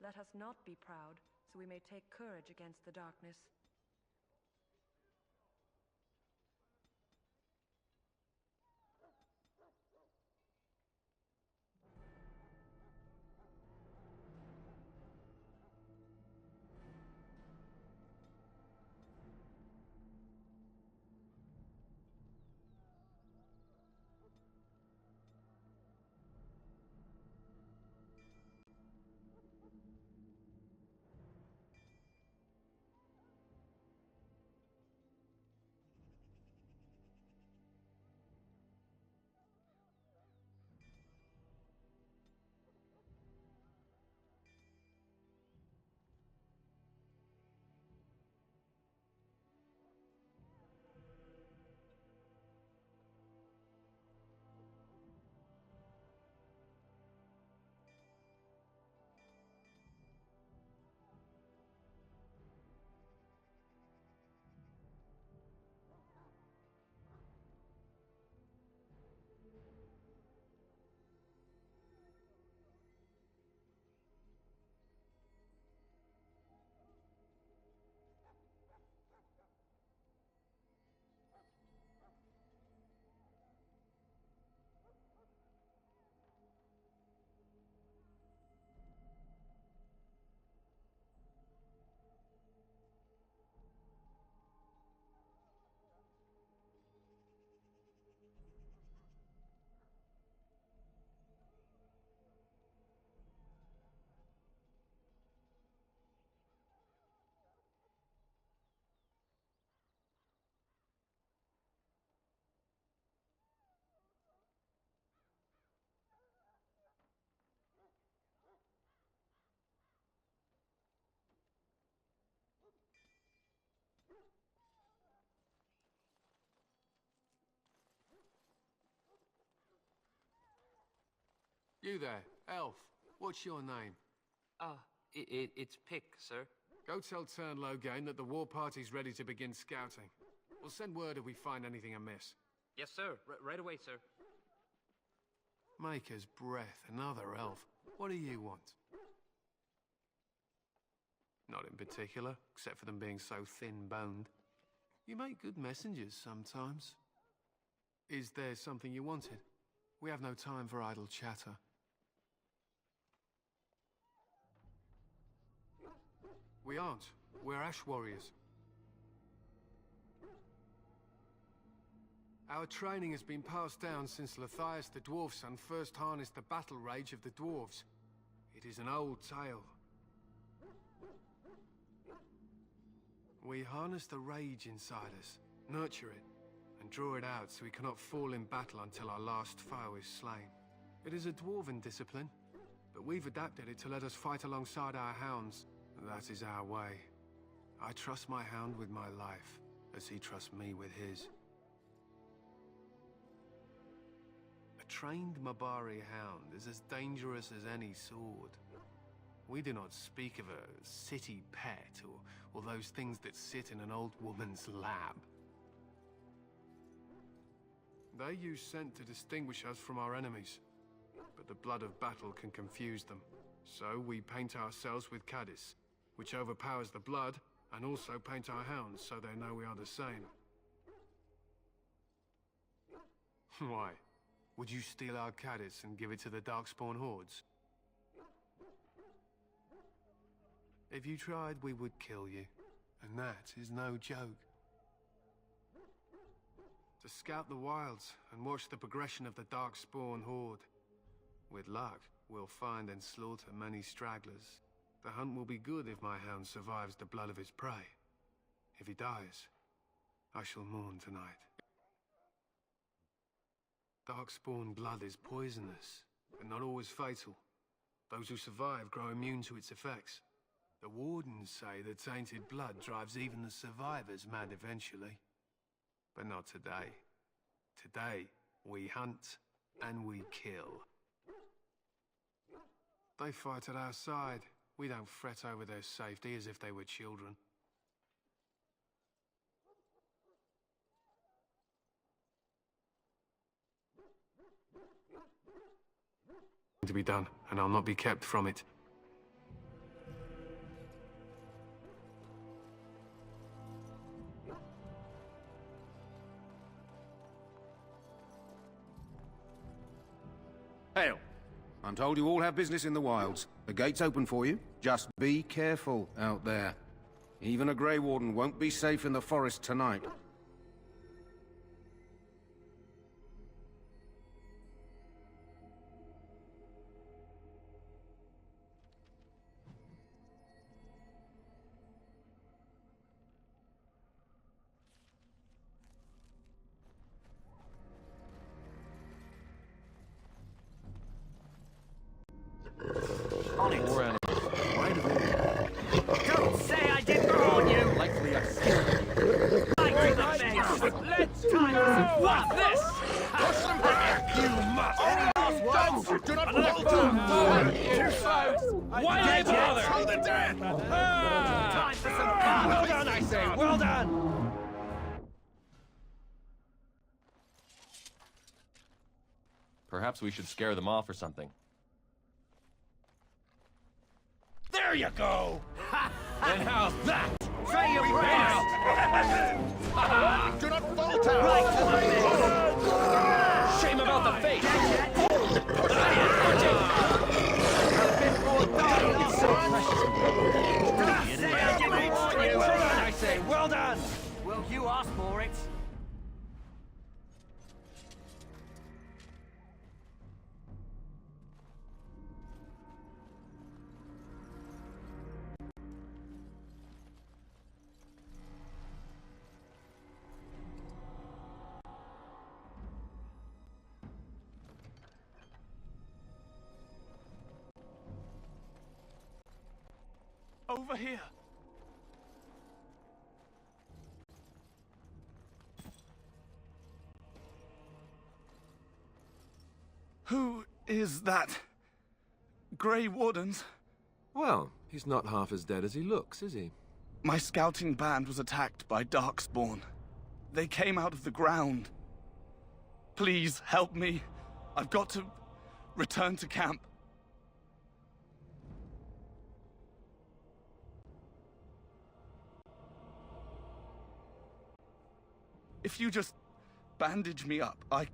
[SPEAKER 19] Let us not be proud, so we may take courage against the darkness.
[SPEAKER 11] You there, elf. What's your name?
[SPEAKER 12] It's Pick, sir.
[SPEAKER 11] Go tell Turn Logain that the war party's ready to begin scouting. We'll send word if we find anything amiss.
[SPEAKER 12] Yes, sir. Right away, sir.
[SPEAKER 11] Maker's breath, another elf. What do you want? Not in particular, except for them being so thin-boned. You make good messengers sometimes. Is there something you wanted? We have no time for idle chatter. We aren't. We're Ash Warriors. Our training has been passed down since Lathias the Dwarf Son first harnessed the battle rage of the dwarves. It is an old tale. We harness the rage inside us, nurture it, and draw it out so we cannot fall in battle until our last foe is slain. It is a dwarven discipline, but we've adapted it to let us fight alongside our hounds. That is our way. I trust my hound with my life, as he trusts me with his. A trained Mabari hound is as dangerous as any sword. We do not speak of a city pet, or those things that sit in an old woman's lap. They use scent to distinguish us from our enemies, but the blood of battle can confuse them. So we paint ourselves with Caddis, which overpowers the blood, and also paint our hounds so they know we are the same. Why? Would you steal our Caddis and give it to the Darkspawn hordes? If you tried, we would kill you, and that is no joke. To scout the wilds and watch the progression of the Darkspawn horde. With luck, we'll find and slaughter many stragglers. The hunt will be good if my hound survives the blood of his prey. If he dies, I shall mourn tonight. Darkspawn blood is poisonous, but not always fatal. Those who survive grow immune to its effects. The wardens say that tainted blood drives even the survivors mad eventually. But not today. Today, we hunt and we kill. They fight at our side. We don't fret over their safety as if they were children. To be done, and I'll not be kept from it.
[SPEAKER 1] Hail! I'm told you all have business in the wilds. The gate's open for you. Just be careful out there. Even a Grey Warden won't be safe in the forest tonight.
[SPEAKER 21] On it.
[SPEAKER 3] Poor animal.
[SPEAKER 21] Don't say I didn't warn you!
[SPEAKER 3] Likely I scared you.
[SPEAKER 21] Right to the face! Let's go! What's this?
[SPEAKER 22] Push them back, you must!
[SPEAKER 21] Any last words?
[SPEAKER 22] Do not falter!
[SPEAKER 21] Too slow!
[SPEAKER 7] Why did they bother?
[SPEAKER 22] Hold it dead!
[SPEAKER 21] Time for some fun!
[SPEAKER 7] Well done, I say. Well done.
[SPEAKER 3] Perhaps we should scare them off or something.
[SPEAKER 7] There you go.
[SPEAKER 3] And how's that?
[SPEAKER 21] Try your bravest!
[SPEAKER 22] Do not falter!
[SPEAKER 21] Right to the face!
[SPEAKER 3] Shame about the face!
[SPEAKER 7] I say, well done.
[SPEAKER 21] Well, you asked for it.
[SPEAKER 18] Over here. Who is that? Grey Wardens?
[SPEAKER 8] Well, he's not half as dead as he looks, is he?
[SPEAKER 18] My scouting band was attacked by Darkspawn. They came out of the ground. Please help me. I've got to return to camp. If you just bandage me up, I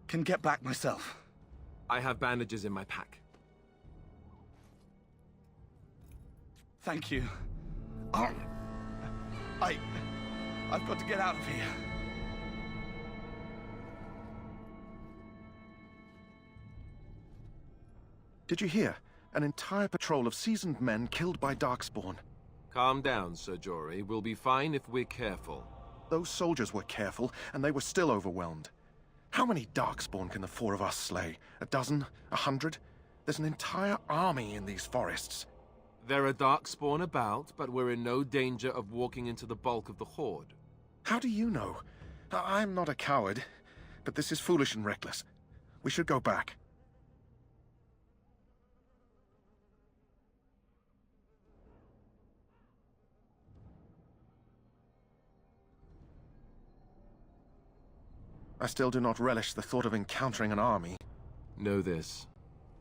[SPEAKER 18] can get back myself.
[SPEAKER 8] I have bandages in my pack.
[SPEAKER 18] Thank you. I've got to get out of here.
[SPEAKER 22] Did you hear? An entire patrol of seasoned men killed by Darkspawn.
[SPEAKER 8] Calm down, Sir Jory. We'll be fine if we're careful.
[SPEAKER 22] Those soldiers were careful, and they were still overwhelmed. How many Darkspawn can the four of us slay? A dozen? 100? There's an entire army in these forests.
[SPEAKER 8] There are Darkspawn about, but we're in no danger of walking into the bulk of the Horde.
[SPEAKER 22] How do you know? I'm not a coward, but this is foolish and reckless. We should go back. I still do not relish the thought of encountering an army.
[SPEAKER 8] Know this.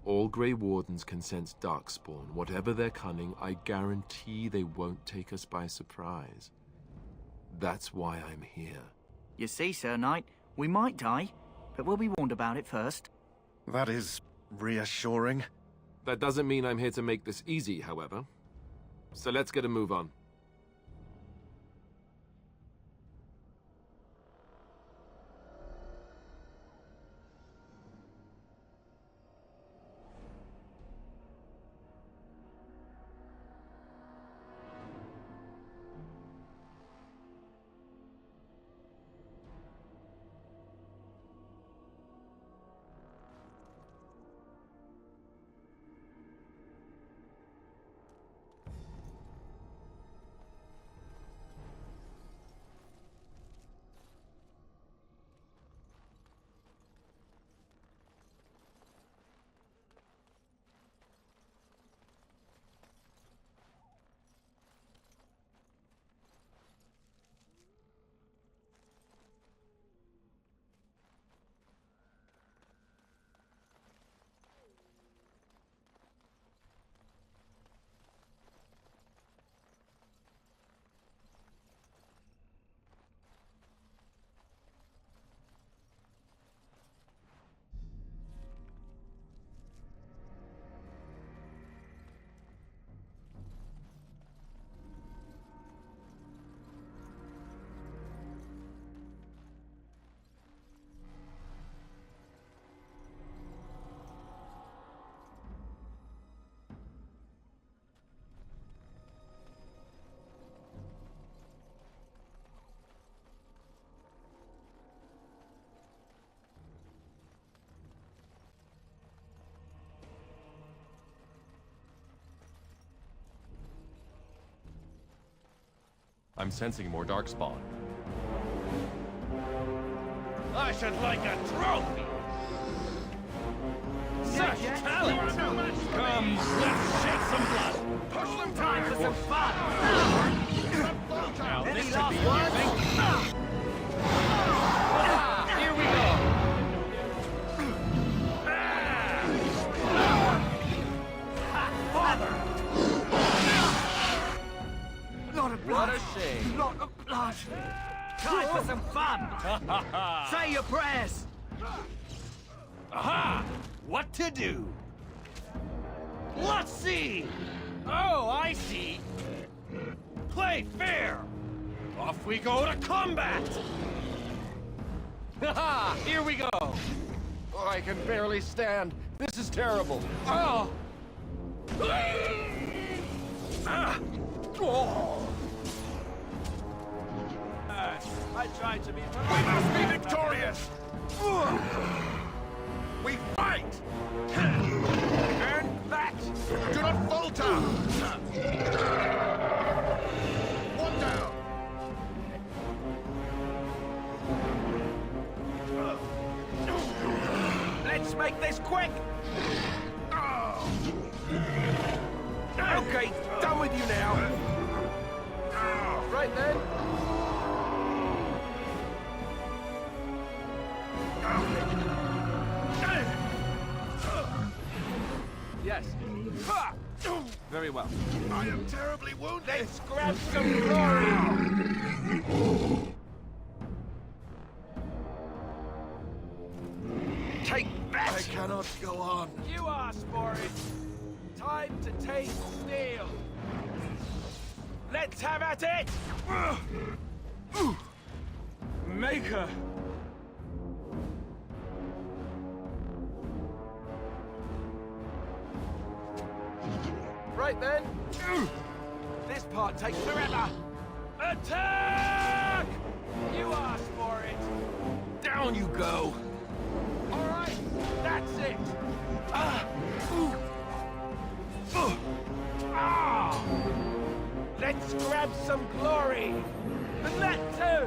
[SPEAKER 8] All Grey Wardens can sense Darkspawn. Whatever their cunning, I guarantee they won't take us by surprise. That's why I'm here.
[SPEAKER 21] You see, Sir Knight, we might die, but we'll be warned about it first.
[SPEAKER 22] That is reassuring.
[SPEAKER 8] That doesn't mean I'm here to make this easy, however. So let's get a move on.
[SPEAKER 3] I'm sensing more darkspawn.
[SPEAKER 7] I should like a trophy! Such talent! Come, let's shake some blood! Push them time for some fun! Now this should be amusing! Here we go! Father!
[SPEAKER 21] Lot of blood.
[SPEAKER 7] What a shame.
[SPEAKER 21] Lot of blood. Time for some fun. Say your prayers.
[SPEAKER 7] Aha! What to do? Let's see! Oh, I see! Play fair! Off we go to combat! Haha! Here we go! Oh, I can barely stand. This is terrible. Oh! Ah! Oh! I tried to be...
[SPEAKER 22] We must be victorious! We fight!
[SPEAKER 7] Turn back!
[SPEAKER 22] Do not falter! One down!
[SPEAKER 7] Let's make this quick! Okay, done with you now. Right then. Yes. Very well.
[SPEAKER 22] I am terribly wounded!
[SPEAKER 7] Let's grab some glory! Take that!
[SPEAKER 22] I cannot go on.
[SPEAKER 7] You asked for it. Time to taste steel. Let's have at it! Maker! Right then. This part takes forever. Attack! You asked for it. Down you go. All right, that's it. Let's grab some glory. And that too.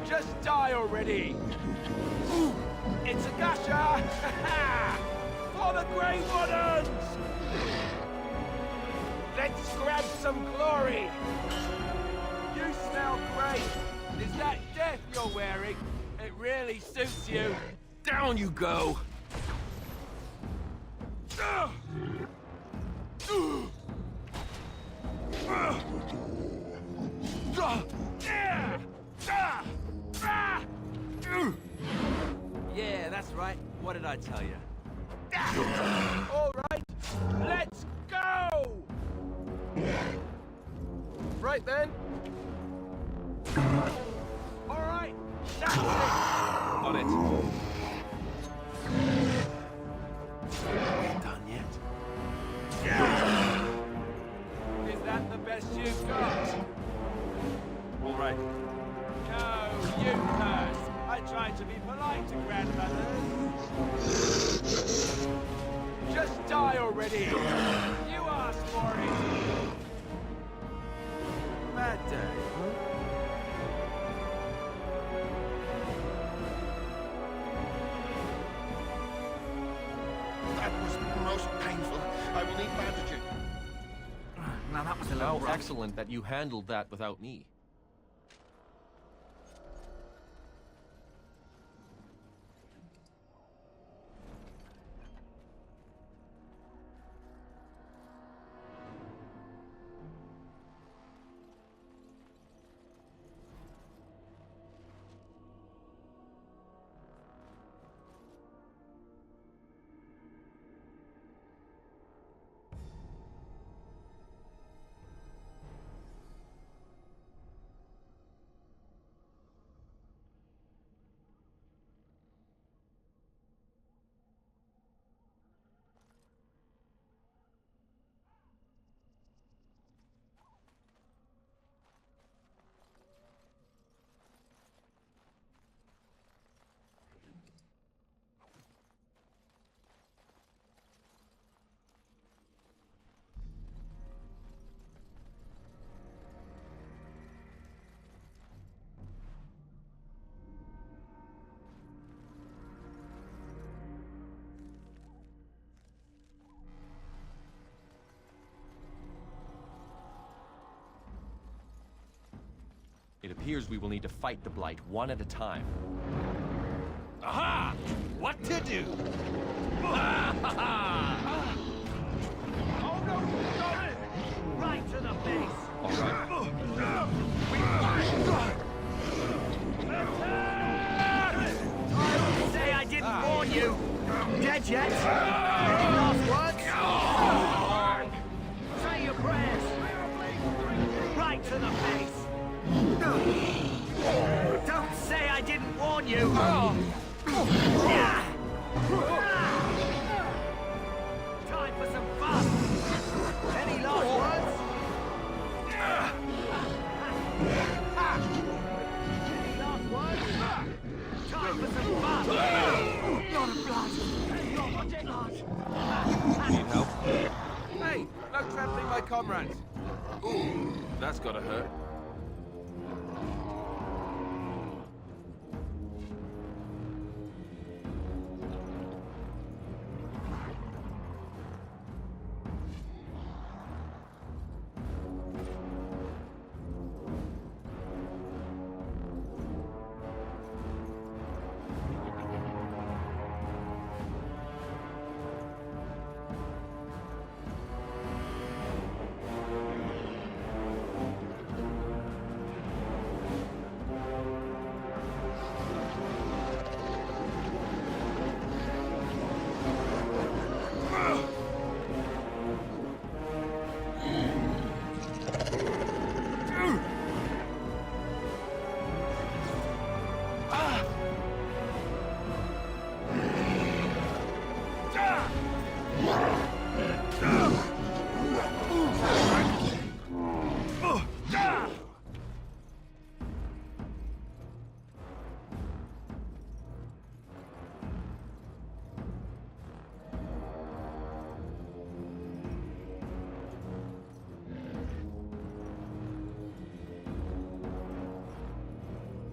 [SPEAKER 7] Just die already. It's a gusher. For the Grey Wardens. Let's grab some glory! You smell great! Is that death you're wearing? It really suits you! Down you go! Yeah, that's right. What did I tell you? All right, let's go! Right then. All right, that's it. On it.
[SPEAKER 22] Ain't done yet.
[SPEAKER 7] Is that the best you've got? All right. No, you first. I tried to be polite to grandmothers. Just die already. You asked for it. Bad day, huh?
[SPEAKER 22] That was most painful. I will need bandaging.
[SPEAKER 21] Now that was a little
[SPEAKER 3] How
[SPEAKER 21] rough.
[SPEAKER 3] excellent that you handled that without me. appears we will need to fight the Blight one at a time.
[SPEAKER 7] Aha! What to do? Oh no, got it! Right to the face!
[SPEAKER 3] All right.
[SPEAKER 7] Say I didn't warn you! Dead yet? Any last words? Say your prayers! Right to the face! Don't say I didn't warn you! Time for some fun! Any last words? Any last words? Time for some fun! Not a blood! Not a blood!
[SPEAKER 8] Need help? Hey, no trampling my comrades. Ooh, that's gotta hurt.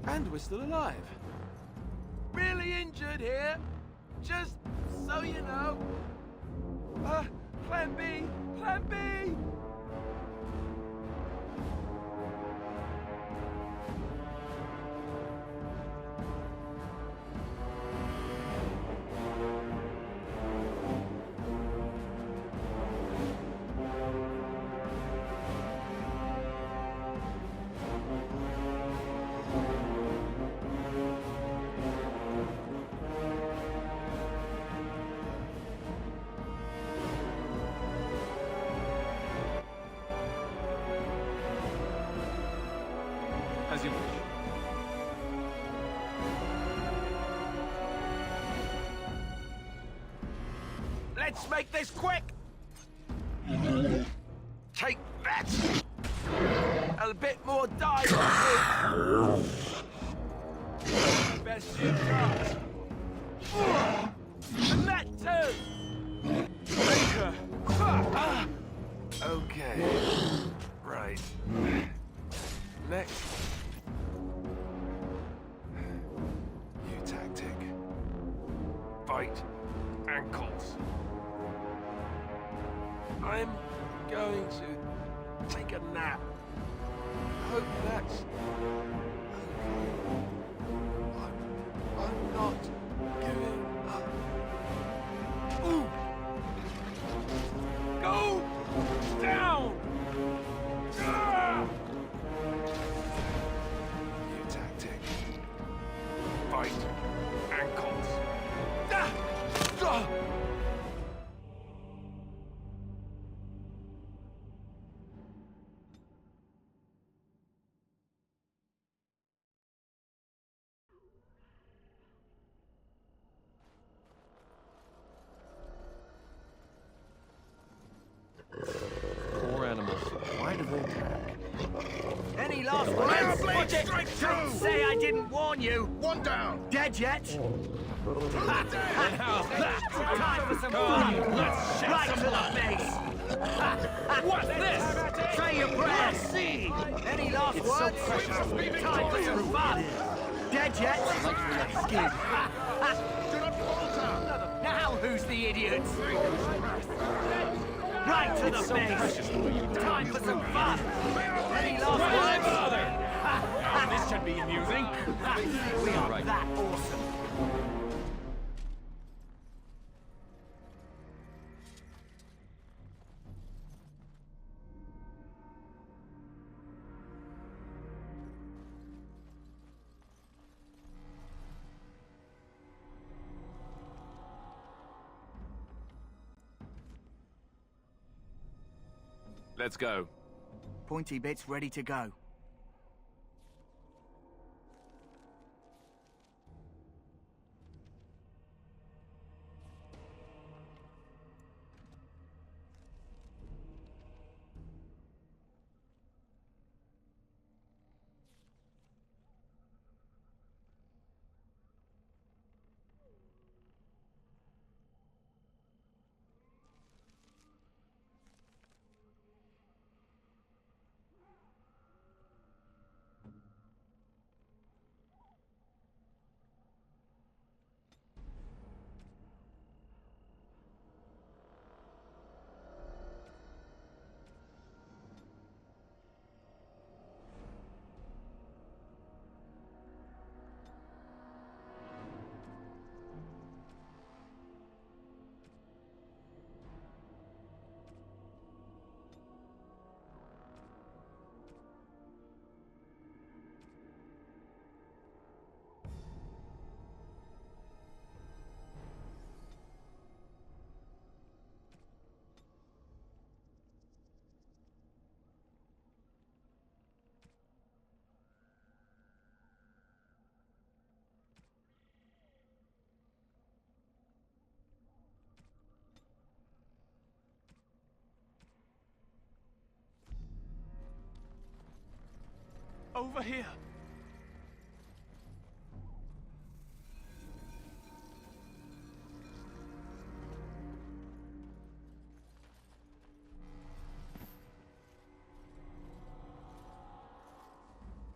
[SPEAKER 8] And we're still alive.
[SPEAKER 7] Really injured here? Just so you know. Plan B! Plan B!
[SPEAKER 8] As you wish.
[SPEAKER 7] Let's make this quick! Take that! A bit more dive, best you got! And that too! Maker!
[SPEAKER 8] Okay. Right. Next. New tactic. Fight ankles. I'm going to take a nap. Hope that's okay. I'm not giving up. Ooh!
[SPEAKER 7] Go down!
[SPEAKER 8] New tactic. Fight ankles.
[SPEAKER 3] Poor animals. Why do they attack?
[SPEAKER 7] Any last words? Watch it! Don't say I didn't warn you!
[SPEAKER 22] One down!
[SPEAKER 7] Dead yet? Time for some fun!
[SPEAKER 3] Let's shut
[SPEAKER 7] Right
[SPEAKER 3] some
[SPEAKER 7] to
[SPEAKER 3] blood.
[SPEAKER 7] the face!
[SPEAKER 3] What's this?
[SPEAKER 7] Say your prayers!
[SPEAKER 3] See!
[SPEAKER 7] Any last
[SPEAKER 3] It's so
[SPEAKER 7] words?
[SPEAKER 3] precious.
[SPEAKER 7] Time for some fun! Dead yet?
[SPEAKER 22] Do not falter!
[SPEAKER 7] Now who's the idiot? Right to the
[SPEAKER 3] It's so
[SPEAKER 7] face!
[SPEAKER 3] precious the way you
[SPEAKER 7] Time for some fun! Any last words? This should be amusing.
[SPEAKER 21] We are that awesome.
[SPEAKER 8] Let's go.
[SPEAKER 21] Pointy bits ready to go.
[SPEAKER 18] Over here.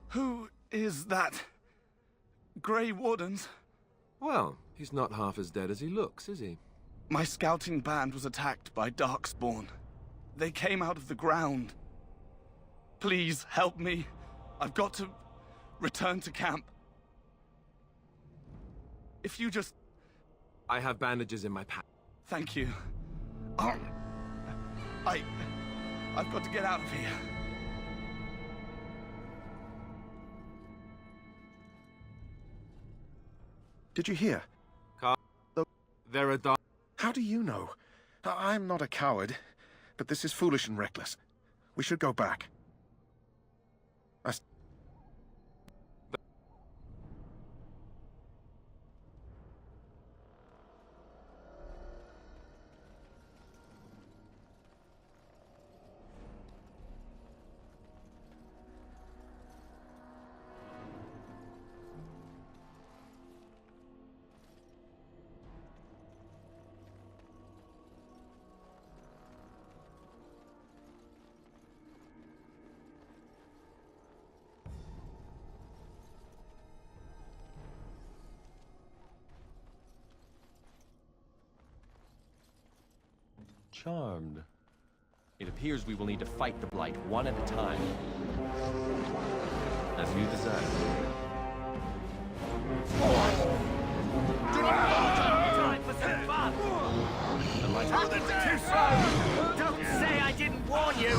[SPEAKER 18] Who is that? Grey Wardens?
[SPEAKER 8] Well, he's not half as dead as he looks, is he?
[SPEAKER 18] My scouting band was attacked by Darkspawn. They came out of the ground. Please help me. I've got to return to camp. If you just...
[SPEAKER 8] I have bandages in my pack.
[SPEAKER 18] Thank you. I've got to get out of here.
[SPEAKER 22] Did you hear?
[SPEAKER 8] There are dark...
[SPEAKER 22] How do you know? I'm not a coward, but this is foolish and reckless. We should go back.
[SPEAKER 3] Charmed. It appears we will need to fight the Blight one at a time. As you desire.
[SPEAKER 21] Time for some fun! Too slow! Don't say I didn't warn you!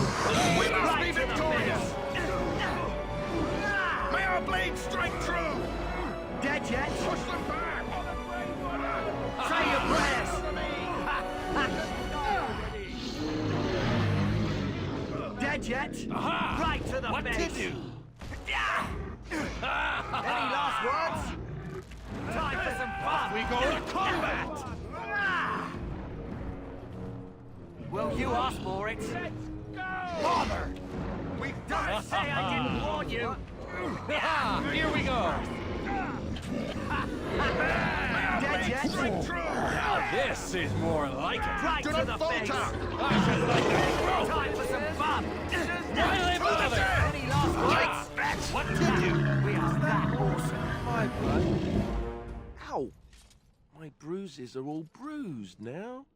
[SPEAKER 22] We must
[SPEAKER 21] Right
[SPEAKER 22] be
[SPEAKER 21] to the
[SPEAKER 22] victorious!
[SPEAKER 21] face.
[SPEAKER 22] May our blade strike true!
[SPEAKER 21] Dead yet?
[SPEAKER 22] Push them back!
[SPEAKER 21] Say your prayers! Dead yet?
[SPEAKER 7] Aha!
[SPEAKER 21] Right to the
[SPEAKER 7] What
[SPEAKER 21] face!
[SPEAKER 7] to do?
[SPEAKER 21] Any last words? Time for some fun!
[SPEAKER 7] We go to combat!
[SPEAKER 21] Will you ask for it? Bother! We don't say I didn't warn you!
[SPEAKER 7] Here we go!
[SPEAKER 21] Dead yet?
[SPEAKER 7] Now this is more like it!
[SPEAKER 21] Right to the face!
[SPEAKER 7] I should like to
[SPEAKER 21] Time for some fun!
[SPEAKER 7] Why bother?
[SPEAKER 21] Any last words?
[SPEAKER 7] What to do?
[SPEAKER 21] We are that awesome!
[SPEAKER 8] My blood. Ow! My bruises are all bruised now.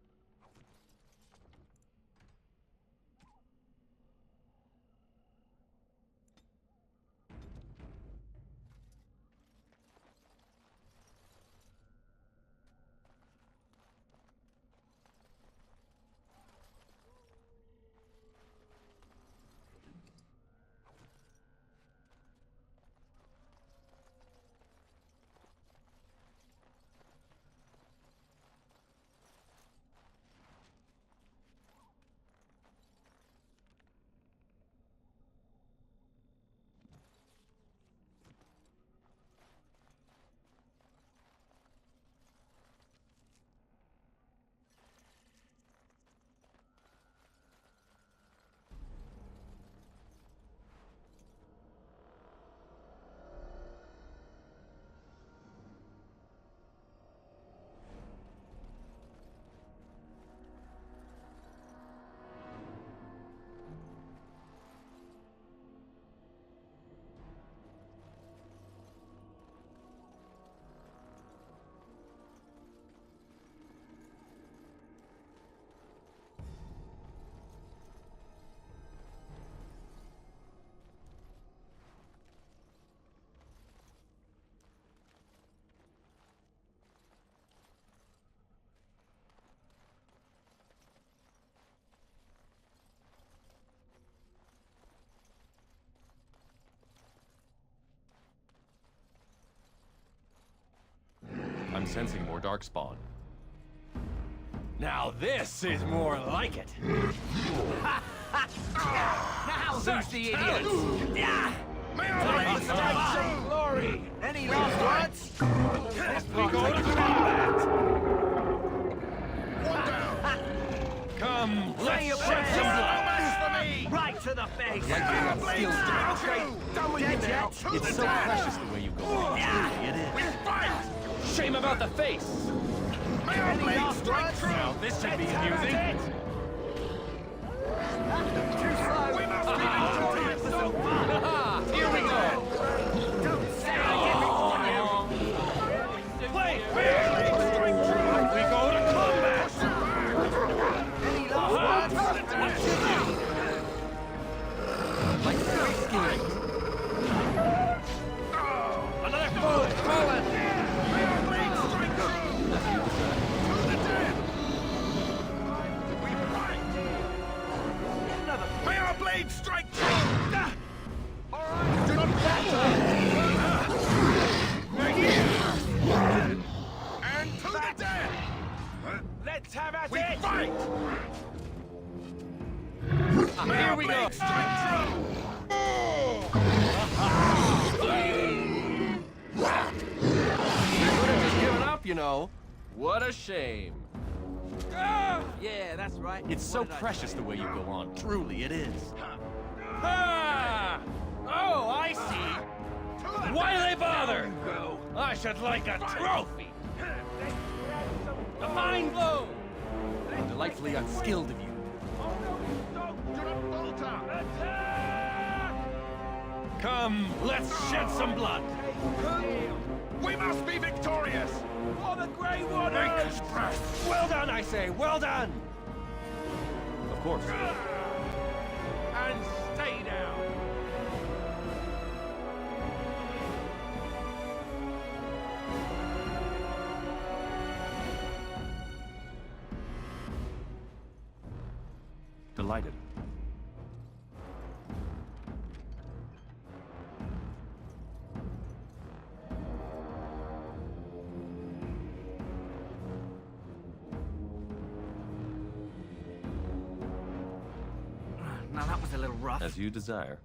[SPEAKER 3] sensing more darkspawn. Now this is more like it.
[SPEAKER 7] Now who's the idiots? Yeah!
[SPEAKER 22] May I
[SPEAKER 7] Strike some glory! Any last words?
[SPEAKER 3] We go to combat!
[SPEAKER 22] One down!
[SPEAKER 3] Come, let's
[SPEAKER 7] your
[SPEAKER 3] shed some blood!
[SPEAKER 7] Right to the face!
[SPEAKER 3] Done with you now. It's so precious the way you go on. It is. Shame about the face!
[SPEAKER 22] May I blade strike true?
[SPEAKER 3] Now this should be amusing.
[SPEAKER 7] Too slow!
[SPEAKER 22] We must be victorious!
[SPEAKER 3] Here we go!
[SPEAKER 7] Don't say I give it on
[SPEAKER 3] you! Play fair! We go to combat!
[SPEAKER 7] Any last words?
[SPEAKER 3] Like very skilled. Another forward! Forward!
[SPEAKER 22] May I blade strike true?
[SPEAKER 3] As you decide.
[SPEAKER 22] To the dead! We fight! May our blade strike true! And to the dead!
[SPEAKER 7] Let's have at
[SPEAKER 22] We
[SPEAKER 7] it!
[SPEAKER 22] fight! May
[SPEAKER 3] Here
[SPEAKER 22] our
[SPEAKER 3] we go!
[SPEAKER 22] blade strike true!
[SPEAKER 3] We could have just given up, you know. What a shame.
[SPEAKER 7] Yeah, that's right.
[SPEAKER 3] It's so precious the way you go on. Truly, it is.
[SPEAKER 7] Ah!
[SPEAKER 3] Oh, I see. Why do they bother? I should like a trophy. A fine blow. Delightfully unskilled of you. Come, let's shed some blood.
[SPEAKER 22] We must be victorious!
[SPEAKER 7] For the Grey Waters!
[SPEAKER 3] Well done, I say. Well done. Of course.
[SPEAKER 7] And stay down!
[SPEAKER 3] Delighted.
[SPEAKER 21] Now that was a little rough.
[SPEAKER 3] As you desire.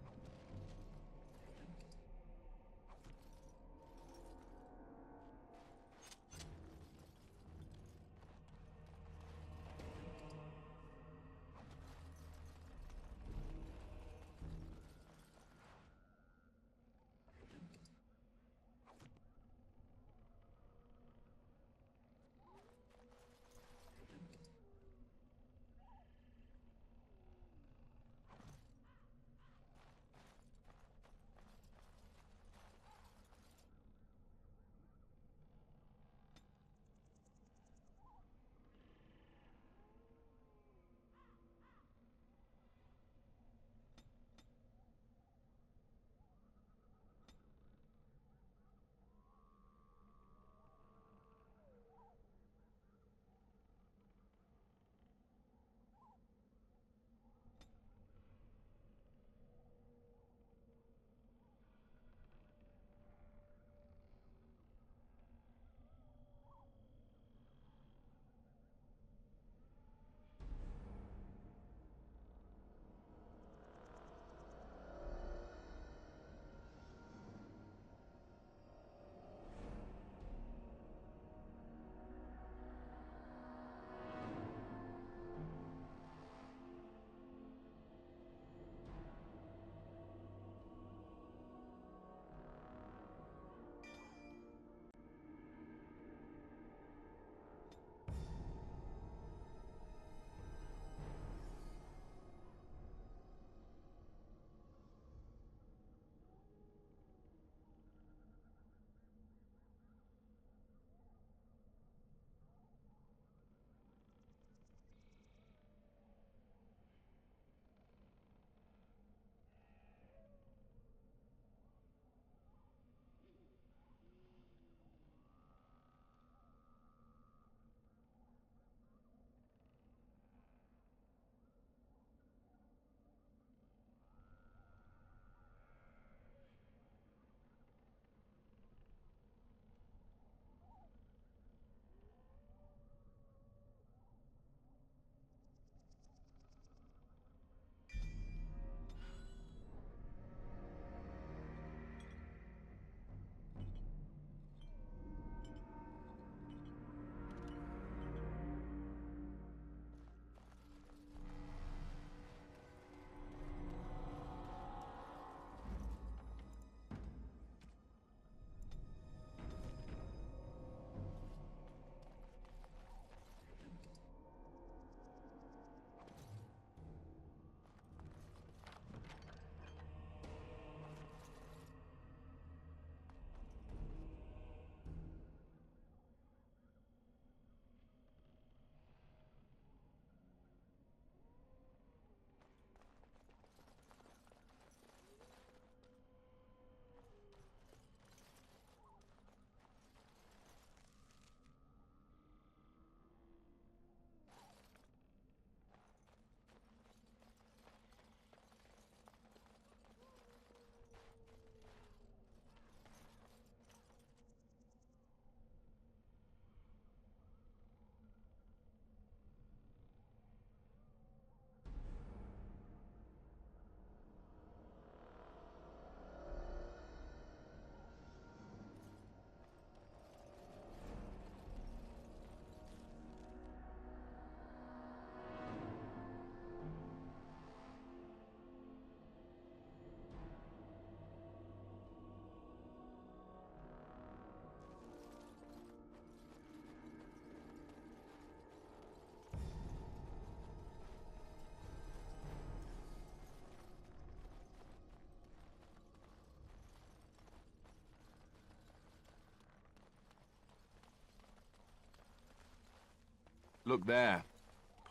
[SPEAKER 8] Look there.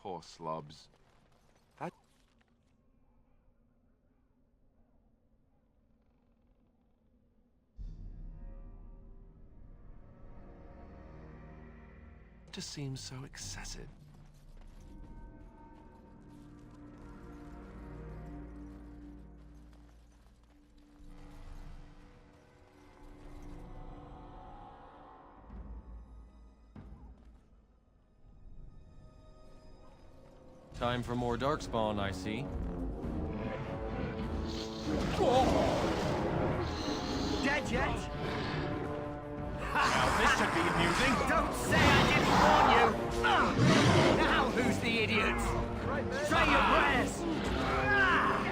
[SPEAKER 8] Poor slobs. That just seems so excessive.
[SPEAKER 3] Time for more darkspawn, I see.
[SPEAKER 21] Dead yet?
[SPEAKER 3] Now this should be amusing.
[SPEAKER 21] Don't say I didn't warn you! Now who's the idiot? Say your prayers!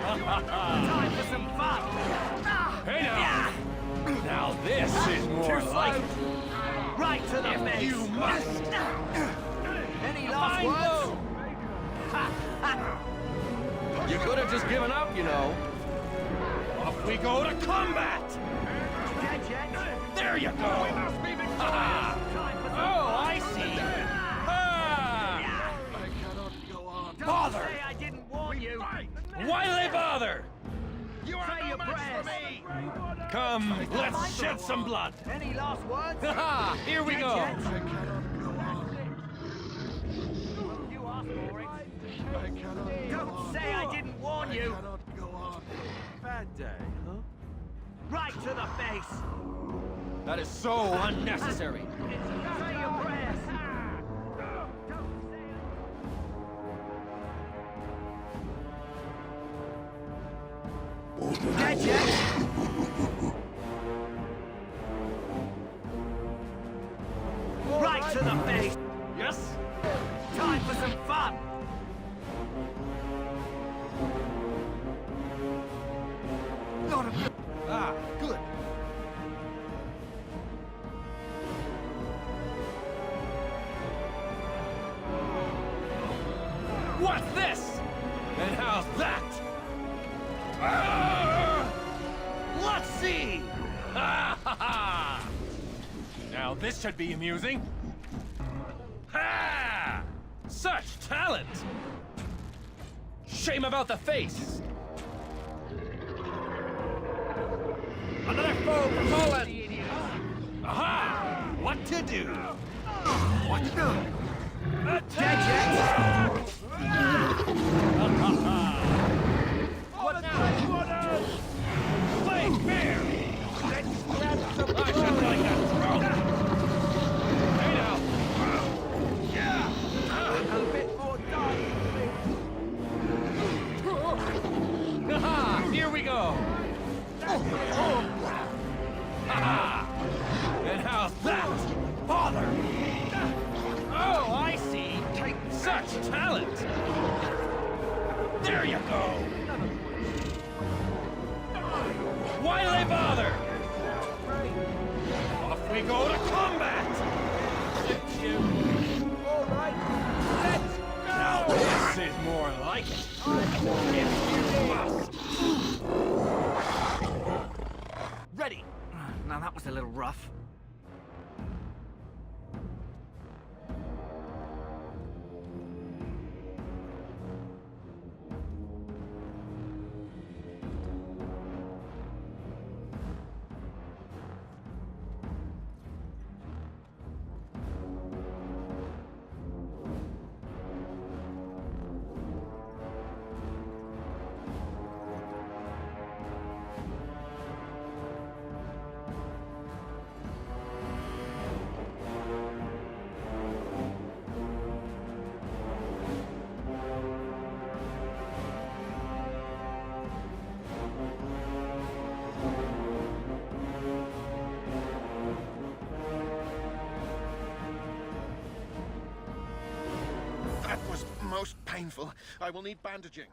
[SPEAKER 21] Time for some fun!
[SPEAKER 3] Hey now! Now this is more like it.
[SPEAKER 21] Right to the face!
[SPEAKER 3] You must!
[SPEAKER 21] Any last words?
[SPEAKER 3] You could have just given up, you know. Off we go to combat!
[SPEAKER 21] Dead yet?
[SPEAKER 3] There you go! Ha! Oh, I see! Ha!
[SPEAKER 21] Don't say I didn't warn you!
[SPEAKER 3] Why do they bother?
[SPEAKER 21] Say your prayers!
[SPEAKER 3] Come, let's shed some blood!
[SPEAKER 21] Any last words?
[SPEAKER 3] Ha! Here we go!
[SPEAKER 21] Don't say I didn't warn you!
[SPEAKER 8] Bad day, huh?
[SPEAKER 21] Right to the face!
[SPEAKER 3] That is so unnecessary!
[SPEAKER 21] Say your prayers! Dead yet? Right to the face!
[SPEAKER 3] Yes?
[SPEAKER 21] Time for some fun! Not a...
[SPEAKER 3] Ah, good. What's this? And how's that? Let's see! Now this should be amusing. Ha! Such talent! Shame about the face! Another foe fallen! Aha! What to do? What to do?
[SPEAKER 21] Dead
[SPEAKER 3] What now? Play fair! Let's grab some... I should like a throat! Hey now! Yeah!
[SPEAKER 21] A bit more
[SPEAKER 3] Haha! Here we go! Haha! And how's that? Bother! Oh, I see! Take such talent! There you go! Why do they bother? Off we go to combat!
[SPEAKER 21] All right, let's go!
[SPEAKER 3] Now this is more like it. If you must.
[SPEAKER 21] Ready! Now that was a little rough.
[SPEAKER 22] That was most painful. I will need bandaging.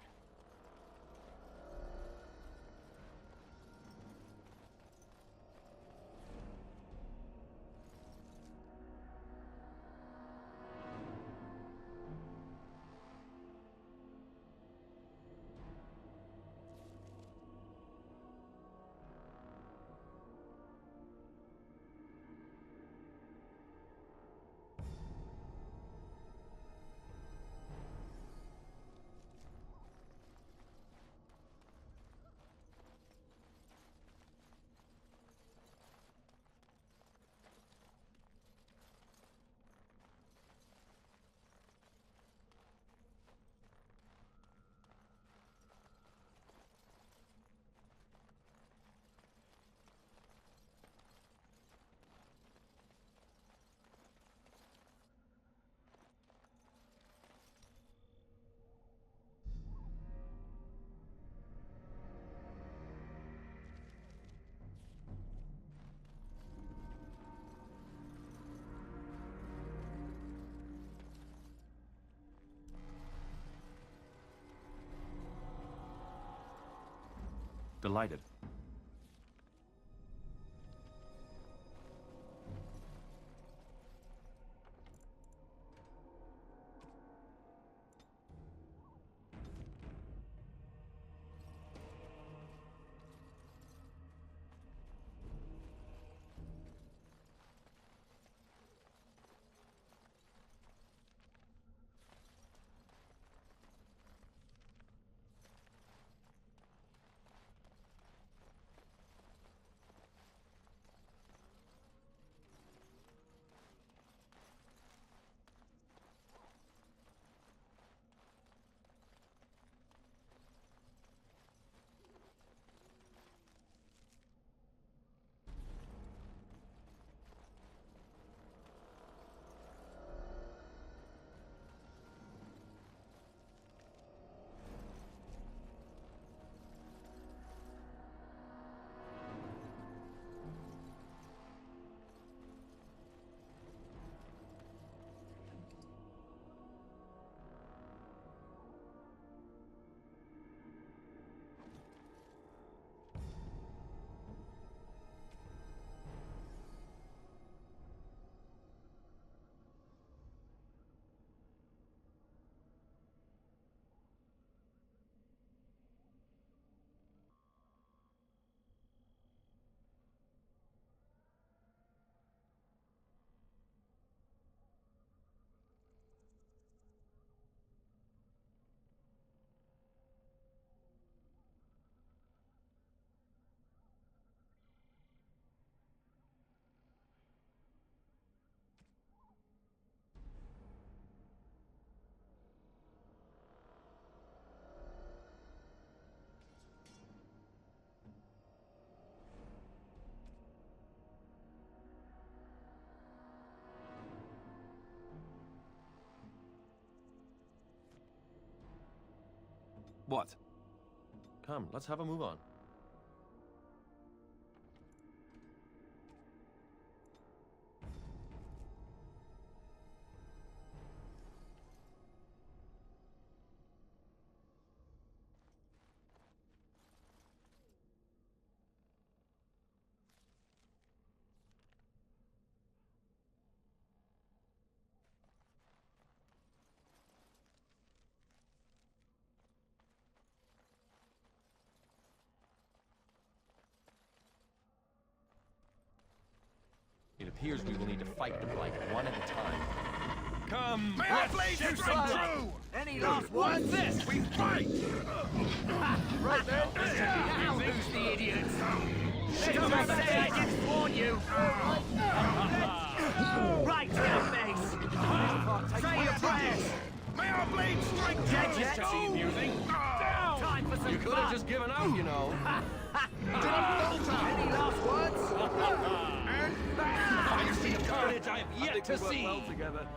[SPEAKER 3] Delighted. What? Come, let's have a move on. It appears we will need to fight the Blight one at a time. Come,
[SPEAKER 7] May I
[SPEAKER 3] let's
[SPEAKER 7] blaze
[SPEAKER 3] shoot
[SPEAKER 7] you
[SPEAKER 3] some blood!
[SPEAKER 7] through! Any last words?
[SPEAKER 3] This!
[SPEAKER 7] We fight!
[SPEAKER 3] Right then!
[SPEAKER 7] Now who's the idiots? Don't say I didn't warn you! Right to the face! Say your prayers! May our blade strike dead yet? Down! Time for some
[SPEAKER 3] You could have just given up, you know.
[SPEAKER 7] Any last words?
[SPEAKER 3] I see carnage I have yet to see!
[SPEAKER 7] Well together.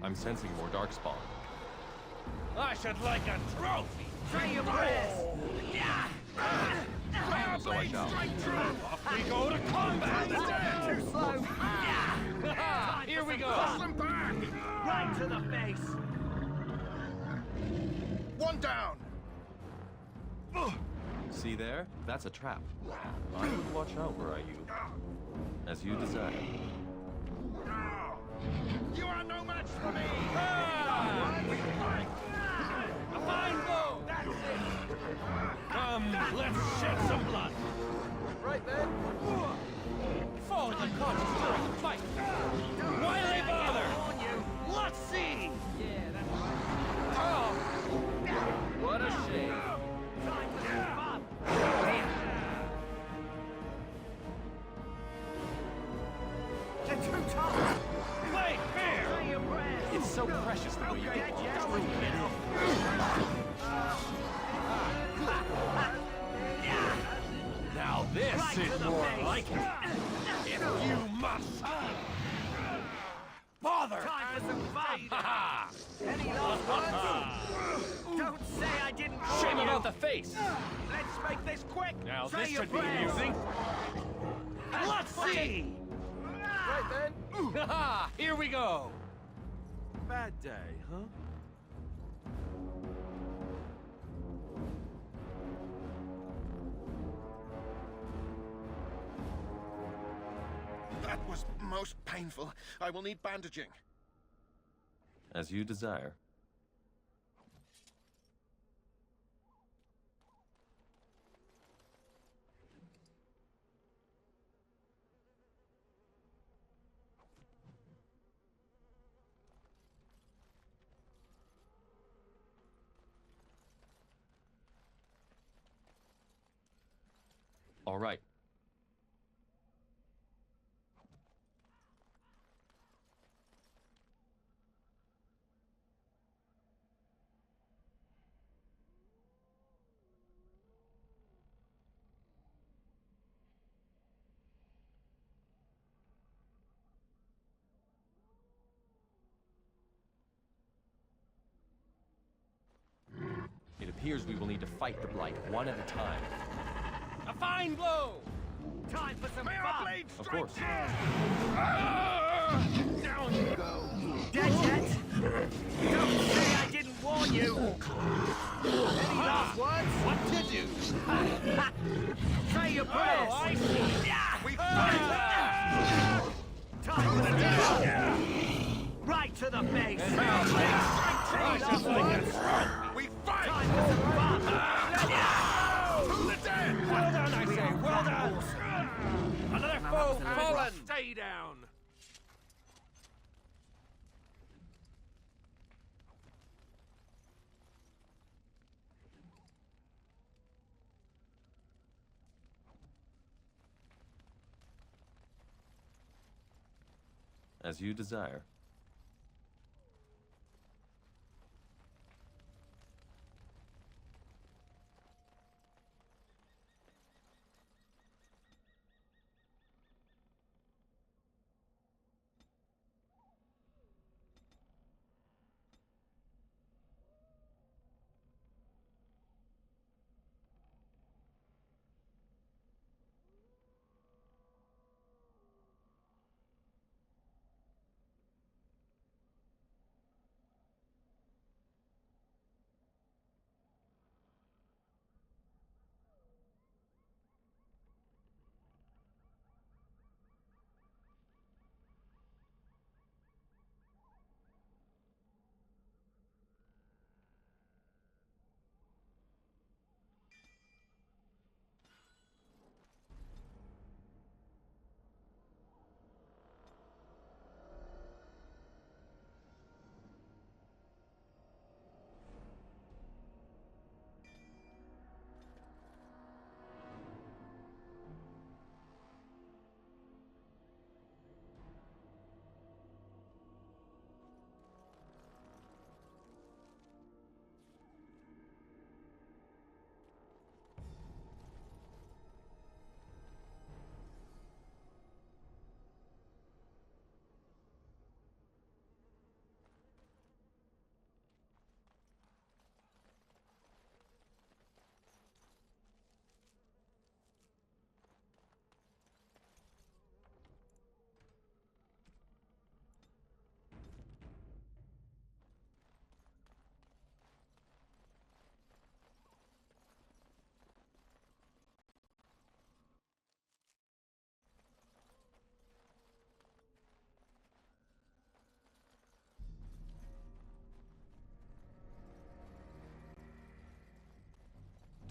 [SPEAKER 3] I'm sensing more darkspawn.
[SPEAKER 7] I should like a trophy! Say your prayers!
[SPEAKER 3] So I shall.
[SPEAKER 7] Off we go to combat! Too slow! Here we go! Push them back! Right to the face!
[SPEAKER 22] One down!
[SPEAKER 3] See there? That's a trap. I would watch out were I you. As you desire.
[SPEAKER 22] You are no match for me!
[SPEAKER 3] so precious the way you walk. Now this is more like it. If you must. Bother!
[SPEAKER 21] Time for some fun! Any last words? Don't say I didn't warn
[SPEAKER 3] Shame
[SPEAKER 21] you!
[SPEAKER 3] about the face!
[SPEAKER 21] Let's make this quick!
[SPEAKER 3] Now
[SPEAKER 21] Say
[SPEAKER 3] this
[SPEAKER 21] your
[SPEAKER 3] should be
[SPEAKER 21] prayers.
[SPEAKER 3] amusing. Let's see!
[SPEAKER 8] Right then.
[SPEAKER 3] Here we go!
[SPEAKER 8] Bad day, huh?
[SPEAKER 22] That was most painful. I will need bandaging.
[SPEAKER 3] As you desire. All right. It appears we will need to fight the Blight one at a time.
[SPEAKER 7] A fine blow!
[SPEAKER 21] Time for some
[SPEAKER 7] May
[SPEAKER 21] fun!
[SPEAKER 7] our blade
[SPEAKER 3] Of
[SPEAKER 7] strike
[SPEAKER 3] course.
[SPEAKER 21] Down you go! Dead yet? Don't say I didn't warn you! Any last words?
[SPEAKER 3] What to do?
[SPEAKER 21] Say your prayers!
[SPEAKER 7] I see!
[SPEAKER 21] We fight! Time for the death! Right to the face! Any last words?
[SPEAKER 22] We fight!
[SPEAKER 21] Time for some fun!
[SPEAKER 22] To the dead!
[SPEAKER 7] Well done, I say! Well done! Another foe fallen!
[SPEAKER 8] Stay down.
[SPEAKER 3] As you desire.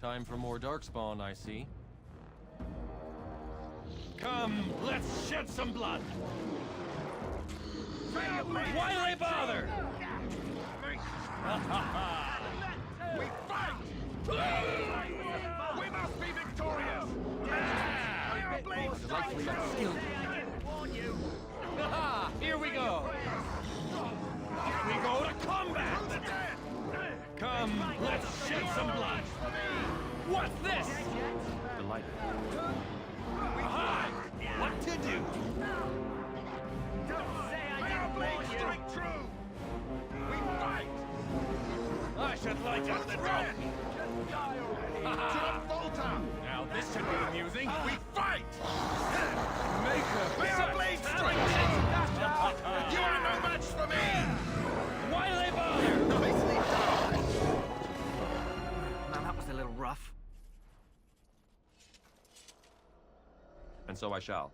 [SPEAKER 3] Time for more darkspawn, I see.
[SPEAKER 7] Come, let's shed some blood! Why they bother?
[SPEAKER 22] We fight! We must be victorious! May our blades strike true!
[SPEAKER 7] Here we go!
[SPEAKER 22] Here we
[SPEAKER 3] should like a trophy!
[SPEAKER 7] Just die already!
[SPEAKER 3] Now this should be amusing!
[SPEAKER 22] We fight!
[SPEAKER 3] Maker!
[SPEAKER 22] We are blade strength! You are no match for me!
[SPEAKER 3] Why do they bother?
[SPEAKER 21] Nicely done! Now that was a little rough.
[SPEAKER 8] And so I shall.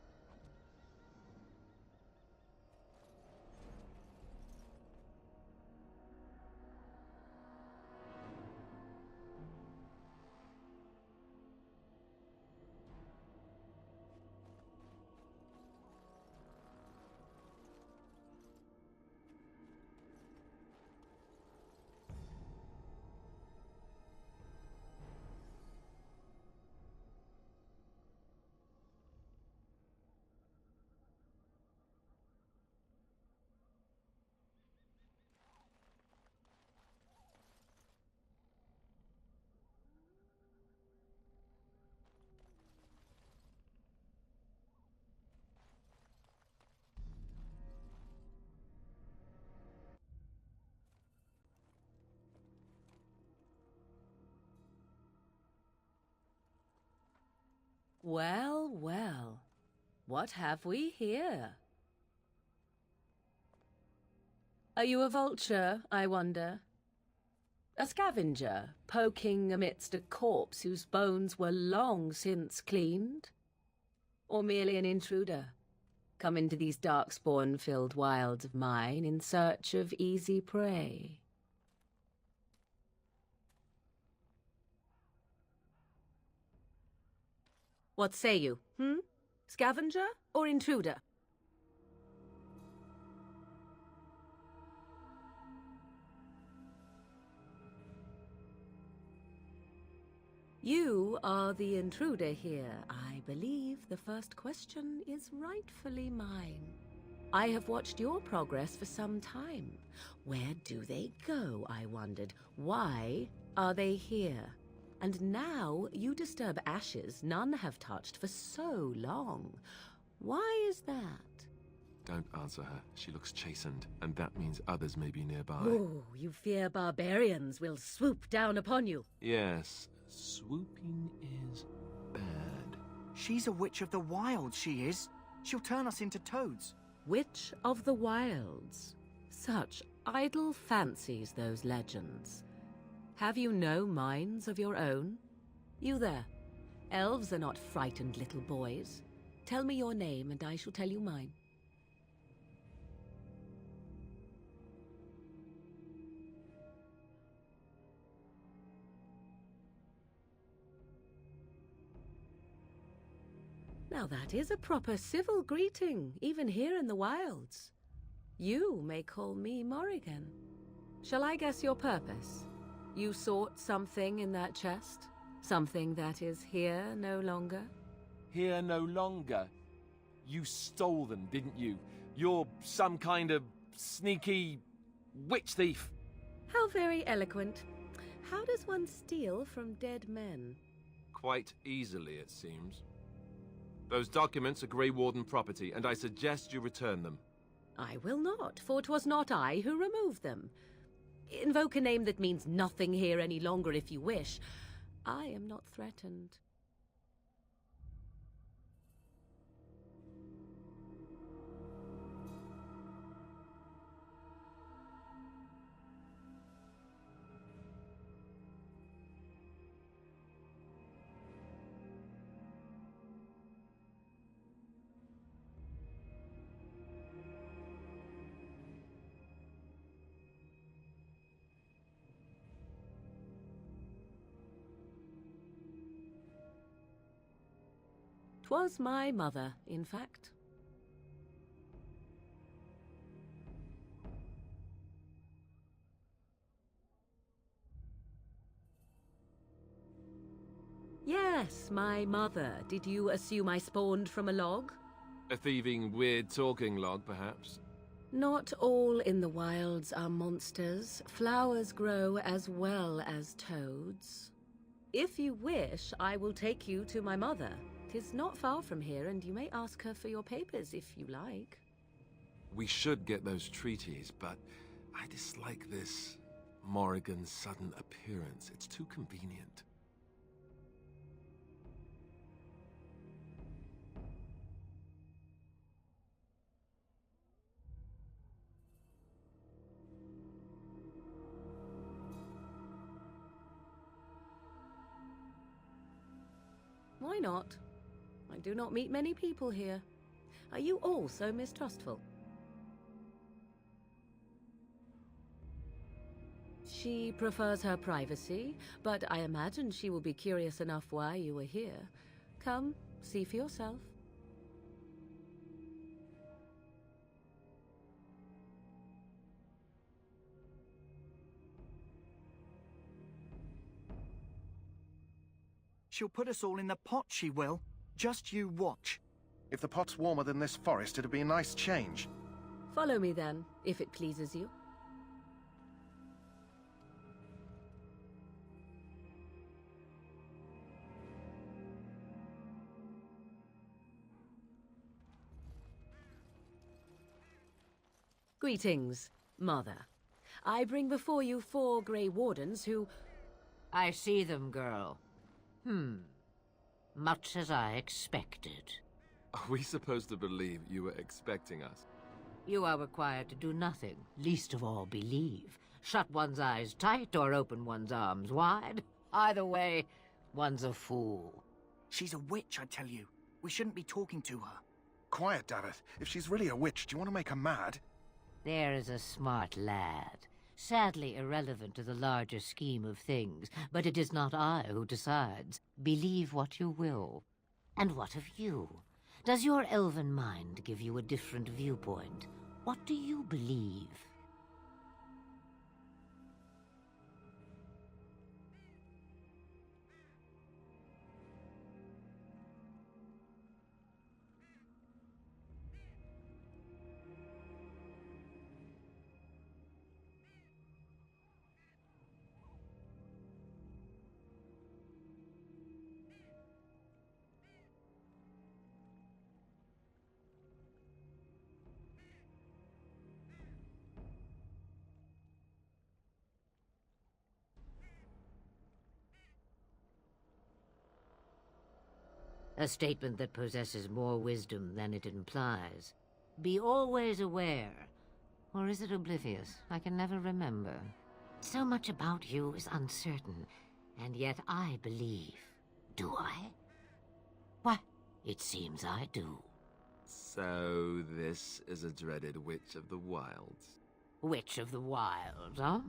[SPEAKER 4] Well, well. What have we here? Are you a vulture, I wonder? A scavenger, poking amidst a corpse whose bones were long since cleaned? Or merely an intruder, come into these darkspawn-filled wilds of mine in search of easy prey? What say you, Scavenger or intruder? You are the intruder here. I believe the first question is rightfully mine. I have watched your progress for some time. Where do they go, I wondered. Why are they here? And now you disturb ashes none have touched for so long. Why is that?
[SPEAKER 8] Don't answer her. She looks chastened, and that means others may be nearby.
[SPEAKER 4] Oh, you fear barbarians will swoop down upon you.
[SPEAKER 8] Yes, swooping is bad.
[SPEAKER 21] She's a witch of the wilds, she is. She'll turn us into toads.
[SPEAKER 4] Witch of the wilds. Such idle fancies, those legends. Have you no minds of your own? You there. Elves are not frightened little boys. Tell me your name and I shall tell you mine. Now that is a proper civil greeting, even here in the wilds. You may call me Morrigan. Shall I guess your purpose? You sought something in that chest? Something that is here no longer?
[SPEAKER 8] Here no longer? You stole them, didn't you? You're some kind of sneaky witch thief.
[SPEAKER 4] How very eloquent. How does one steal from dead men?
[SPEAKER 8] Quite easily, it seems. Those documents are Grey Warden property, and I suggest you return them.
[SPEAKER 4] I will not, for 'twas not I who removed them. Invoke a name that means nothing here any longer if you wish. I am not threatened. Was my mother, in fact. Yes, my mother. Did you assume I spawned from a log?
[SPEAKER 8] A thieving, weird-talking log, perhaps?
[SPEAKER 4] Not all in the wilds are monsters. Flowers grow as well as toads. If you wish, I will take you to my mother. 'Tis not far from here, and you may ask her for your papers if you like.
[SPEAKER 8] We should get those treaties, but I dislike this Morrigan's sudden appearance. It's too convenient.
[SPEAKER 4] Why not? I do not meet many people here. Are you all so mistrustful? She prefers her privacy, but I imagine she will be curious enough why you are here. Come, see for yourself.
[SPEAKER 21] She'll put us all in the pot, she will. Just you watch.
[SPEAKER 1] If the pot's warmer than this forest, it'd be a nice change.
[SPEAKER 4] Follow me then, if it pleases you. Greetings, Mother. I bring before you 4 Grey Wardens who...
[SPEAKER 5] I see them, girl. Much as I expected.
[SPEAKER 8] Are we supposed to believe you were expecting us?
[SPEAKER 5] You are required to do nothing, least of all believe. Shut one's eyes tight or open one's arms wide. Either way, one's a fool.
[SPEAKER 21] She's a witch, I tell you. We shouldn't be talking to her.
[SPEAKER 1] Quiet, Davith. If she's really a witch, do you want to make her mad?
[SPEAKER 5] There is a smart lad. Sadly irrelevant to the larger scheme of things, but it is not I who decides. Believe what you will. And what of you? Does your elven mind give you a different viewpoint? What do you believe? A statement that possesses more wisdom than it implies. Be always aware. Or is it oblivious? I can never remember. So much about you is uncertain, and yet I believe. Do I? Why, it seems I do.
[SPEAKER 8] So this is a dreaded Witch of the Wilds.
[SPEAKER 5] Witch of the Wilds, huh?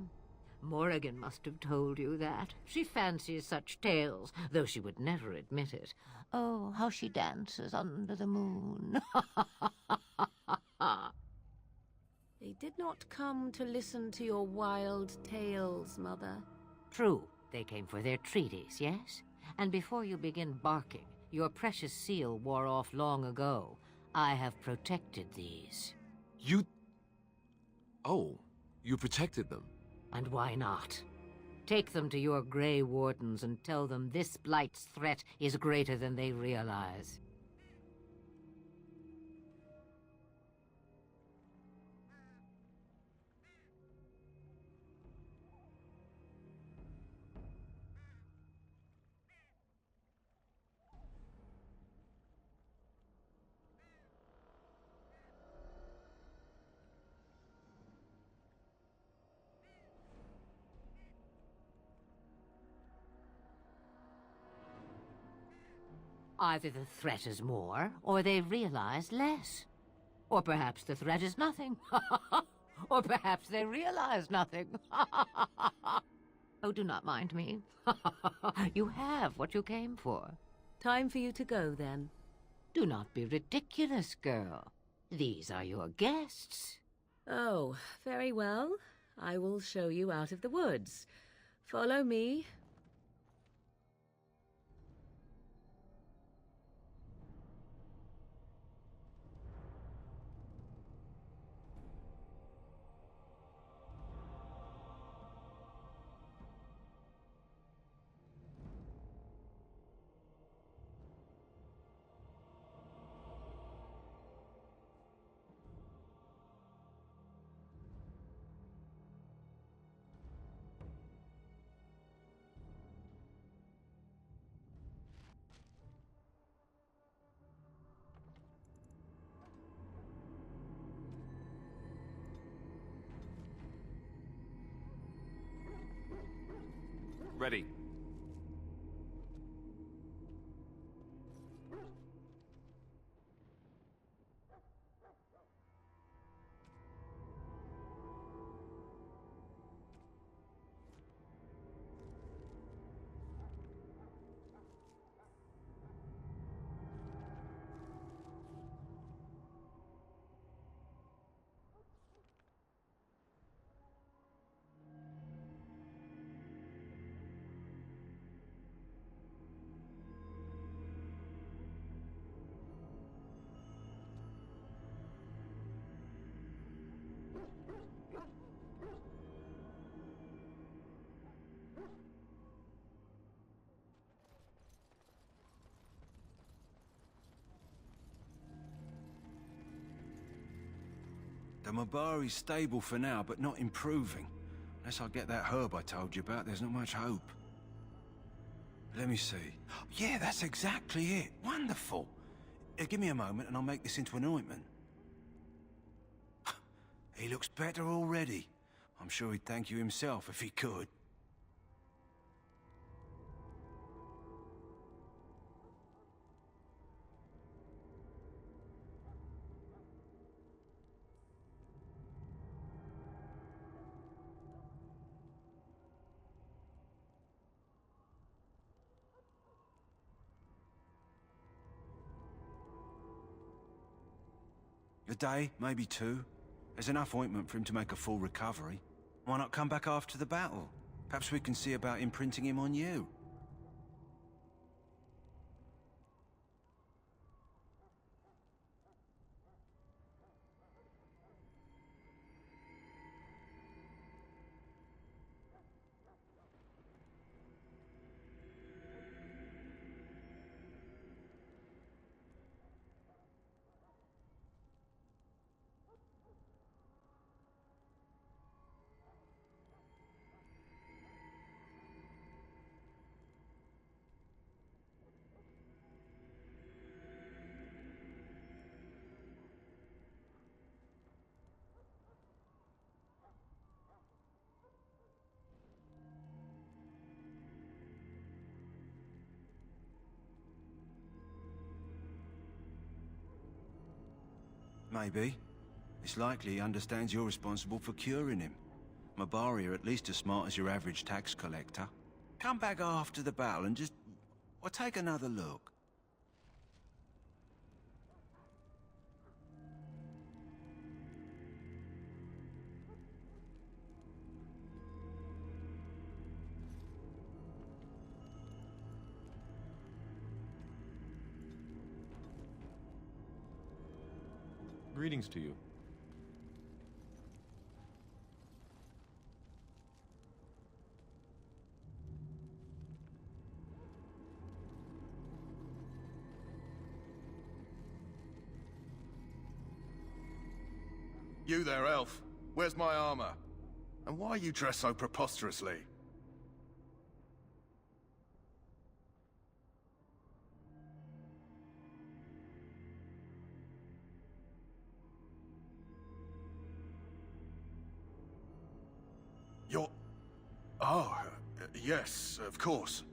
[SPEAKER 5] Morrigan must have told you that. She fancies such tales, though she would never admit it. Oh, how she dances under the moon.
[SPEAKER 4] They did not come to listen to your wild tales, Mother.
[SPEAKER 5] True, they came for their treaties, yes? And before you begin barking, your precious seal wore off long ago. I have protected these.
[SPEAKER 8] You... Oh, you protected them?
[SPEAKER 5] And why not? Take them to your Grey Wardens and tell them this Blight's threat is greater than they realize. Either the threat is more, or they realize less. Or perhaps the threat is nothing. Or perhaps they realize nothing. Oh, do not mind me. You have what you came for.
[SPEAKER 4] Time for you to go, then.
[SPEAKER 5] Do not be ridiculous, girl. These are your guests.
[SPEAKER 4] Oh, very well. I will show you out of the woods. Follow me.
[SPEAKER 8] Ready.
[SPEAKER 20] The Mabari's stable for now, but not improving. Unless I get that herb I told you about, there's not much hope. Let me see. Yeah, that's exactly it. Wonderful. Give me a moment and I'll make this into an ointment. He looks better already. I'm sure he'd thank you himself if he could. A day, maybe two. There's enough ointment for him to make a full recovery. Why not come back after the battle? Perhaps we can see about imprinting him on you. Maybe. It's likely he understands you're responsible for curing him. Mabari are at least as smart as your average tax collector. Come back after the battle and just... well, take another look.
[SPEAKER 13] Greetings to you.
[SPEAKER 22] You there, elf. Where's my armor? And why are you dressed so preposterously? You're... oh, yes, of course.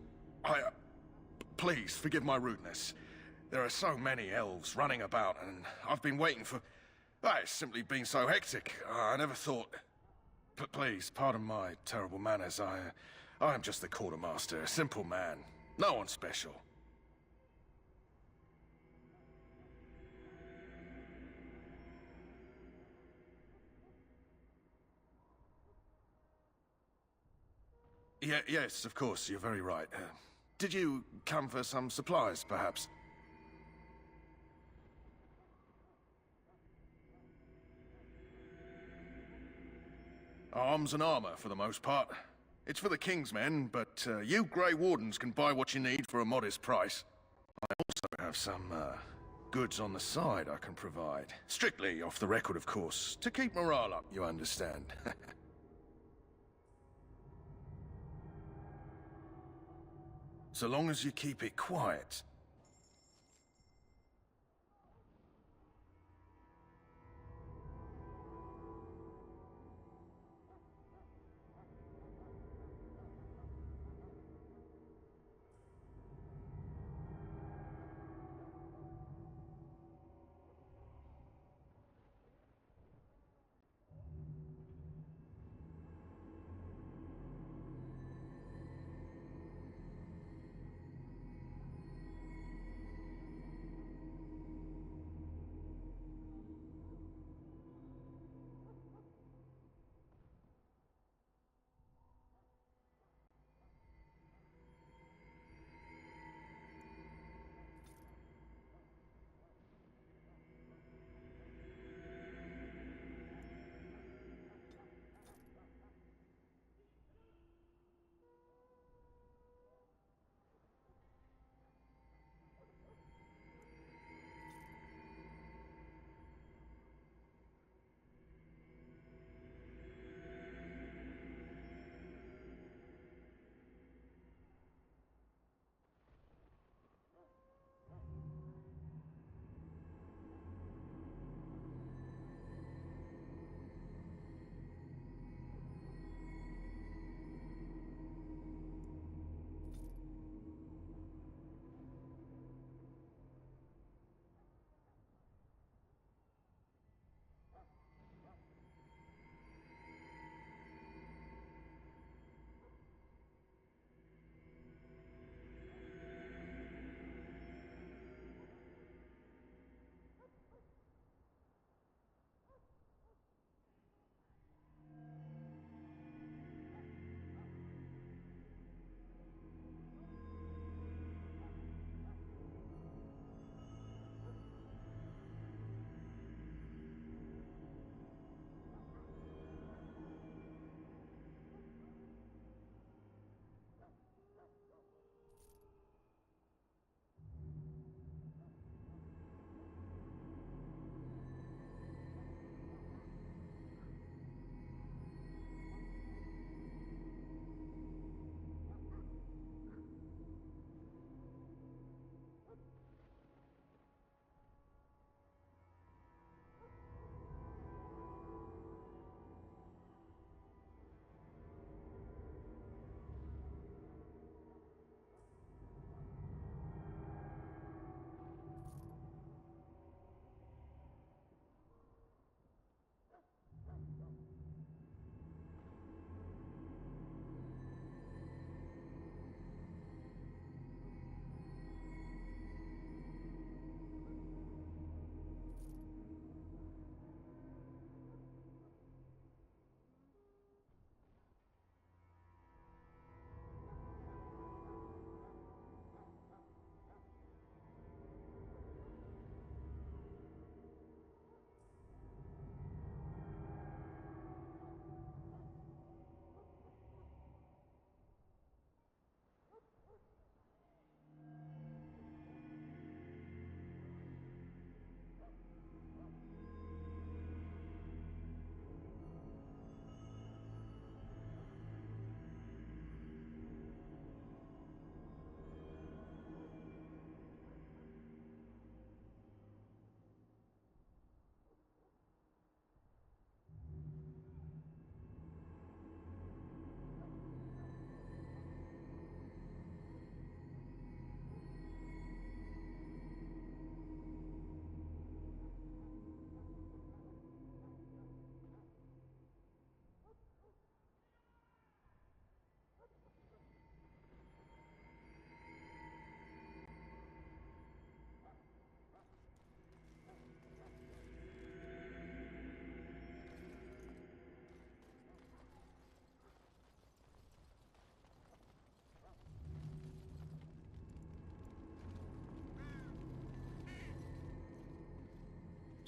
[SPEAKER 22] Please, forgive my rudeness. There are so many elves running about, and I've been waiting for... it's simply been so hectic. I never thought... Please, pardon my terrible manners. I am just the quartermaster, a simple man. No one special. Yes, of course, you're very right. Did you come for some supplies, perhaps? Arms and armor, for the most part. It's for the King's men, but you Grey Wardens can buy what you need for a modest price. I also have some goods on the side I can provide. Strictly off the record, of course, to keep morale up, you understand. So long as you keep it quiet.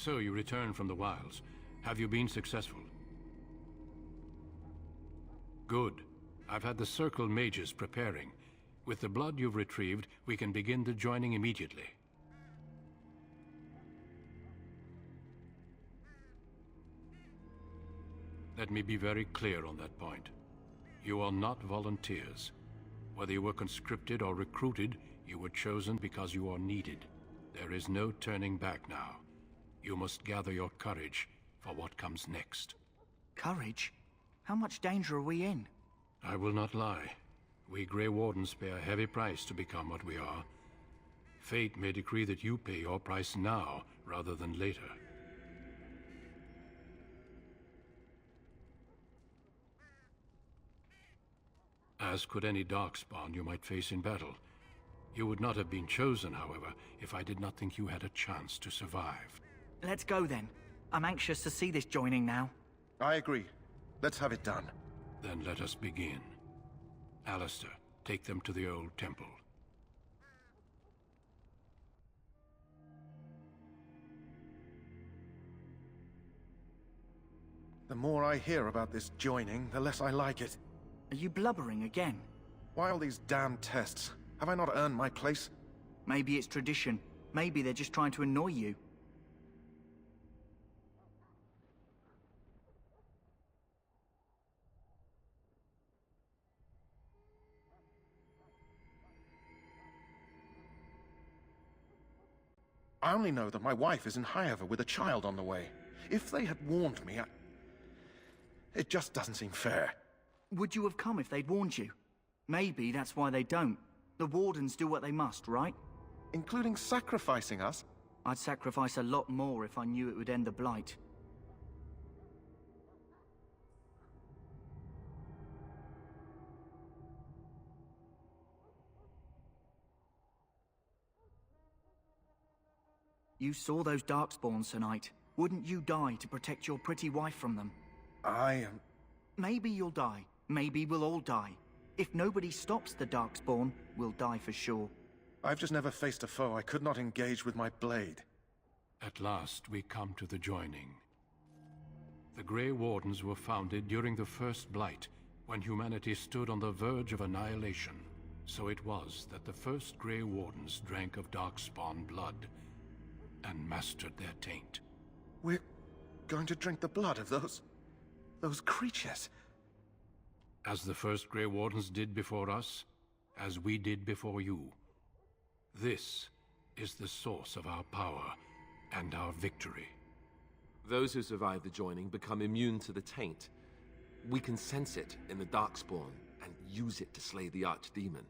[SPEAKER 2] So you return from the wilds. Have you been successful? Good. I've had the Circle mages preparing. With the blood you've retrieved, we can begin the joining immediately. Let me be very clear on that point. You are not volunteers. Whether you were conscripted or recruited, you were chosen because you are needed. There is no turning back now. You must gather your courage for what comes next.
[SPEAKER 21] Courage? How much danger are we in?
[SPEAKER 2] I will not lie. We Grey Wardens pay a heavy price to become what we are. Fate may decree that you pay your price now, rather than later. As could any darkspawn you might face in battle. You would not have been chosen, however, if I did not think you had a chance to survive.
[SPEAKER 21] Let's go then. I'm anxious to see this joining now.
[SPEAKER 22] I agree. Let's have it done.
[SPEAKER 2] Then let us begin. Alistair, take them to the old temple.
[SPEAKER 22] The more I hear about this joining, the less I like it.
[SPEAKER 21] Are you blubbering again?
[SPEAKER 22] Why all these damn tests? Have I not earned my place?
[SPEAKER 21] Maybe it's tradition. Maybe they're just trying to annoy you.
[SPEAKER 22] I only know that my wife is in Highover with a child on the way. If they had warned me, it just doesn't seem fair.
[SPEAKER 21] Would you have come if they'd warned you? Maybe that's why they don't. The Wardens do what they must, right?
[SPEAKER 22] Including sacrificing us?
[SPEAKER 21] I'd sacrifice a lot more if I knew it would end the Blight. You saw those Darkspawns tonight. Wouldn't you die to protect your pretty wife from them? Maybe you'll die. Maybe we'll all die. If nobody stops the Darkspawn, we'll die for sure.
[SPEAKER 22] I've just never faced a foe I could not engage with my blade.
[SPEAKER 2] At last, we come to the joining. The Grey Wardens were founded during the First Blight, when humanity stood on the verge of annihilation. So it was that the first Grey Wardens drank of Darkspawn blood, and mastered their taint.
[SPEAKER 22] We're going to drink the blood of those creatures.
[SPEAKER 2] As the first Grey Wardens did before us, as we did before you. This is the source of our power and our victory.
[SPEAKER 8] Those who survive the joining become immune to the taint. We can sense it in the Darkspawn and use it to slay the Archdemon.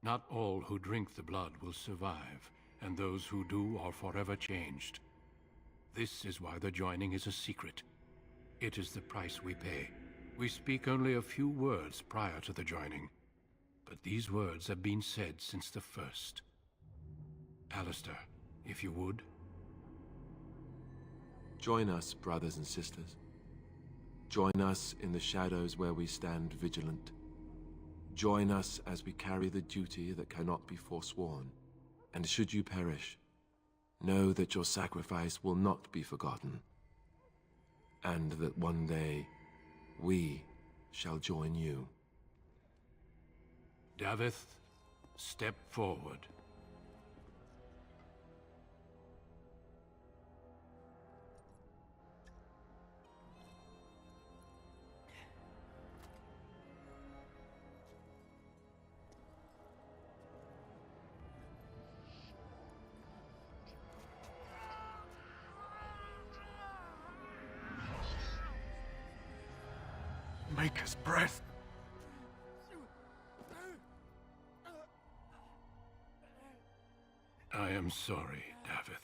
[SPEAKER 2] Not all who drink the blood will survive, and those who do are forever changed. This is why the joining is a secret. It is the price we pay. We speak only a few words prior to the joining, but these words have been said since the first. Alistair, if you would.
[SPEAKER 8] Join us, brothers and sisters. Join us in the shadows where we stand vigilant. Join us as we carry the duty that cannot be forsworn. And should you perish, know that your sacrifice will not be forgotten, and that one day we shall join you.
[SPEAKER 2] Davith, step forward.
[SPEAKER 11] Maker's breath.
[SPEAKER 2] I am sorry, Davith.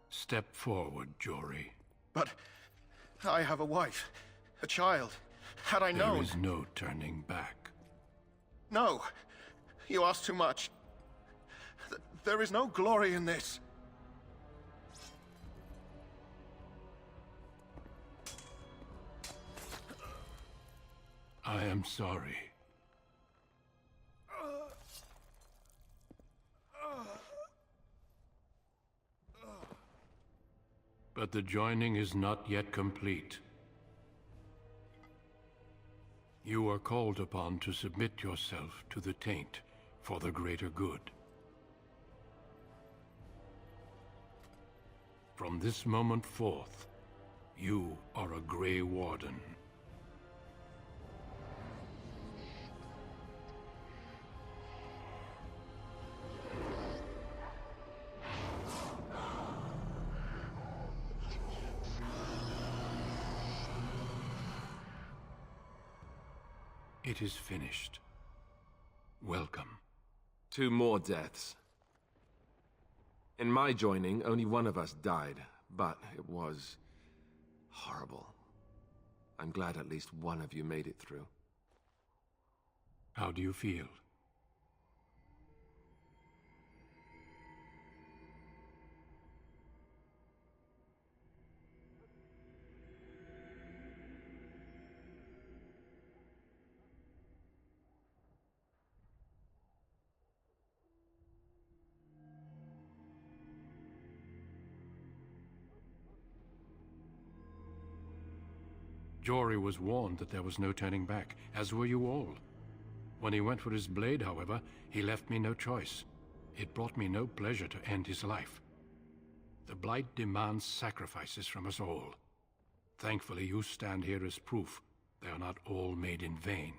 [SPEAKER 2] Step forward, Jory.
[SPEAKER 11] But I have a wife, a child. Had I known...
[SPEAKER 2] There is no turning back.
[SPEAKER 11] No! You ask too much. There is no glory in this.
[SPEAKER 2] I am sorry. But the joining is not yet complete. You are called upon to submit yourself to the taint for the greater good. From this moment forth, you are a Grey Warden. It is finished. Welcome.
[SPEAKER 8] 2 more deaths. In my joining, only one of us died, but it was horrible. I'm glad at least one of you made it through.
[SPEAKER 2] How do you feel? Jory was warned that there was no turning back, as were you all. When he went for his blade, however, he left me no choice. It brought me no pleasure to end his life. The Blight demands sacrifices from us all. Thankfully, you stand here as proof they are not all made in vain.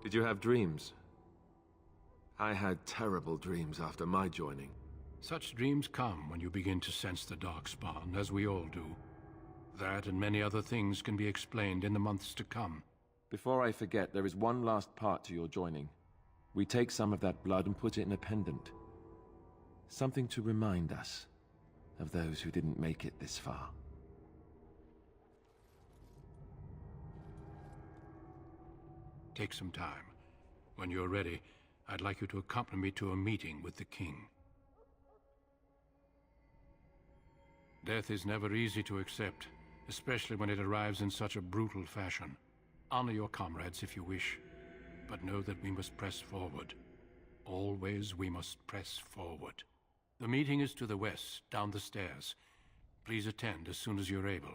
[SPEAKER 8] Did you have dreams? I had terrible dreams after my joining.
[SPEAKER 2] Such dreams come when you begin to sense the Darkspawn, as we all do. That and many other things can be explained in the months to come.
[SPEAKER 8] Before I forget, there is one last part to your joining. We take some of that blood and put it in a pendant. Something to remind us of those who didn't make it this far.
[SPEAKER 2] Take some time. When you're ready, I'd like you to accompany me to a meeting with the king. Death is never easy to accept, especially when it arrives in such a brutal fashion. Honor your comrades if you wish, but know that we must press forward. Always we must press forward. The meeting is to the west, down the stairs. Please attend as soon as you're able.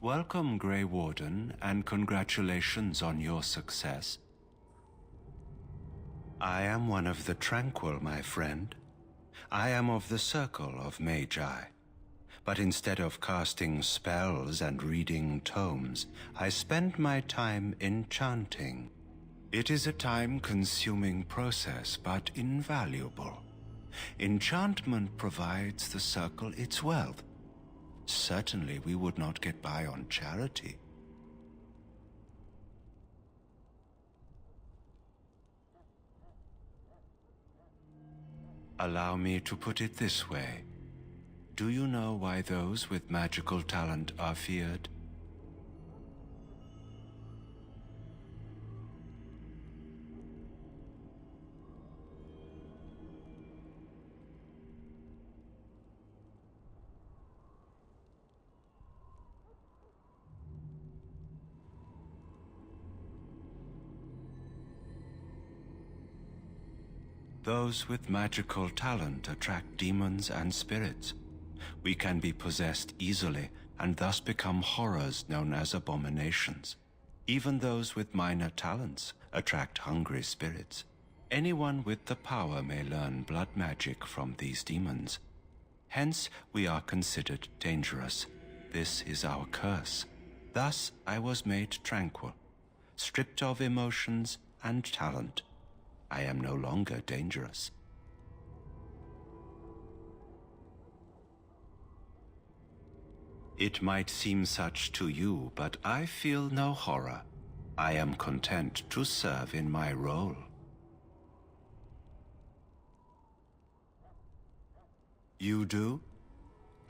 [SPEAKER 20] Welcome, Grey Warden, and congratulations on your success. I am one of the Tranquil, my friend. I am of the Circle of Magi. But instead of casting spells and reading tomes, I spend my time enchanting. It is a time-consuming process, but invaluable. Enchantment provides the circle its wealth. Certainly we would not get by on charity. Allow me to put it this way. Do you know why those with magical talent are feared? Those with magical talent attract demons and spirits. We can be possessed easily and thus become horrors known as abominations. Even those with minor talents attract hungry spirits. Anyone with the power may learn blood magic from these demons. Hence, we are considered dangerous. This is our curse. Thus, I was made tranquil, stripped of emotions and talent. I am no longer dangerous. It might seem such to you, but I feel no horror. I am content to serve in my role. You do?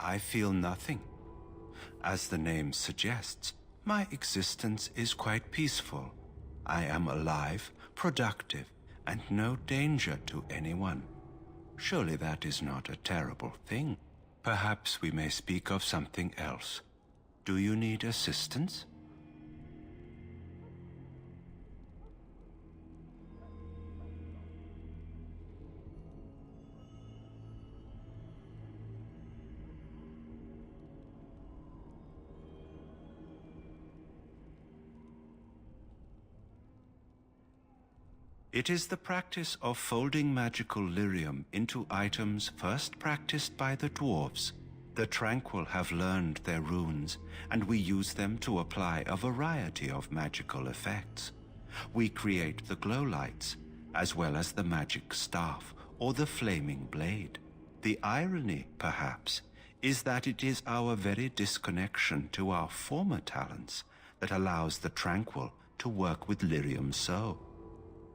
[SPEAKER 20] I feel nothing. As the name suggests, my existence is quite peaceful. I am alive, productive, and no danger to anyone. Surely that is not a terrible thing. Perhaps we may speak of something else. Do you need assistance? It is the practice of folding magical lyrium into items first practiced by the dwarves. The Tranquil have learned their runes, and we use them to apply a variety of magical effects. We create the glow lights, as well as the magic staff or the flaming blade. The irony, perhaps, is that it is our very disconnection to our former talents that allows the Tranquil to work with lyrium so.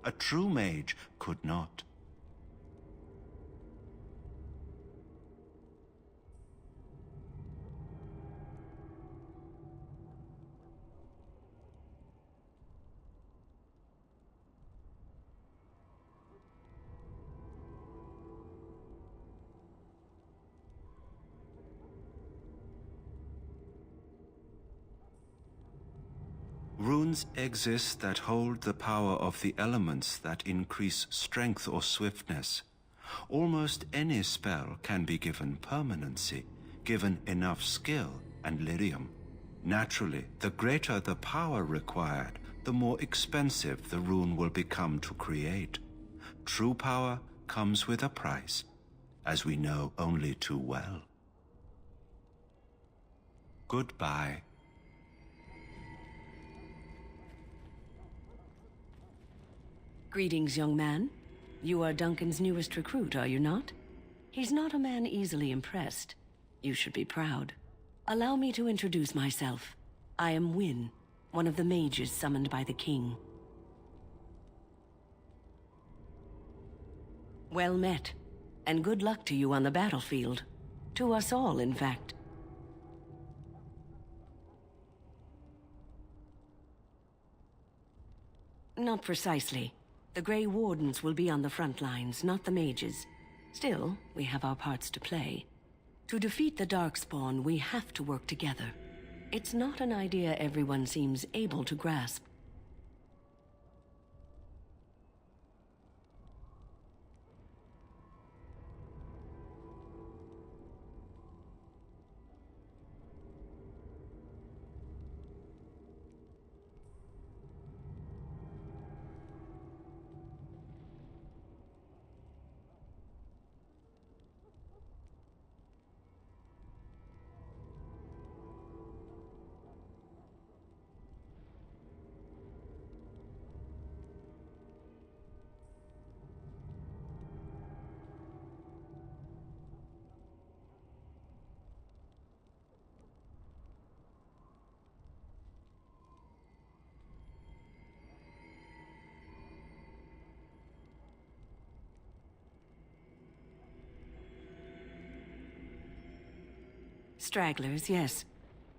[SPEAKER 20] A true mage could not. Runes exist that hold the power of the elements that increase strength or swiftness. Almost any spell can be given permanency, given enough skill and lyrium. Naturally, the greater the power required, the more expensive the rune will become to create. True power comes with a price, as we know only too well. Goodbye.
[SPEAKER 4] Greetings, young man. You are Duncan's newest recruit, are you not? He's not a man easily impressed. You should be proud. Allow me to introduce myself. I am Wynne, one of the mages summoned by the king. Well met, and good luck to you on the battlefield. To us all, in fact. Not precisely. The Grey Wardens will be on the front lines, not the mages. Still, we have our parts to play. To defeat the Darkspawn, we have to work together. It's not an idea everyone seems able to grasp. Stragglers, yes.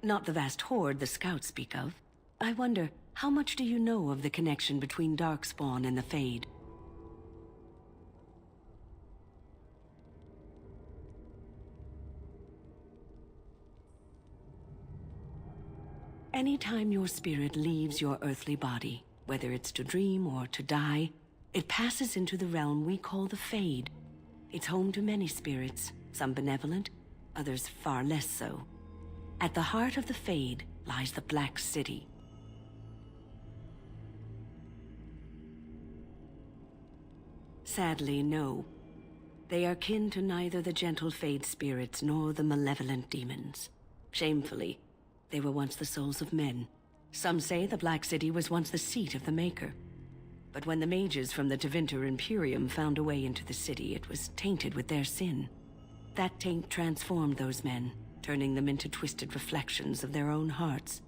[SPEAKER 4] Not the vast horde the scouts speak of. I wonder, how much do you know of the connection between Darkspawn and the Fade? Anytime your spirit leaves your earthly body, whether it's to dream or to die, it passes into the realm we call the Fade. It's home to many spirits, some benevolent, others far less so. At the heart of the Fade lies the Black City. Sadly, no. They are kin to neither the gentle Fade spirits nor the malevolent demons. Shamefully, they were once the souls of men. Some say the Black City was once the seat of the Maker. But when the mages from the Tevinter Imperium found a way into the city, it was tainted with their sin. That taint transformed those men, turning them into twisted reflections of their own hearts.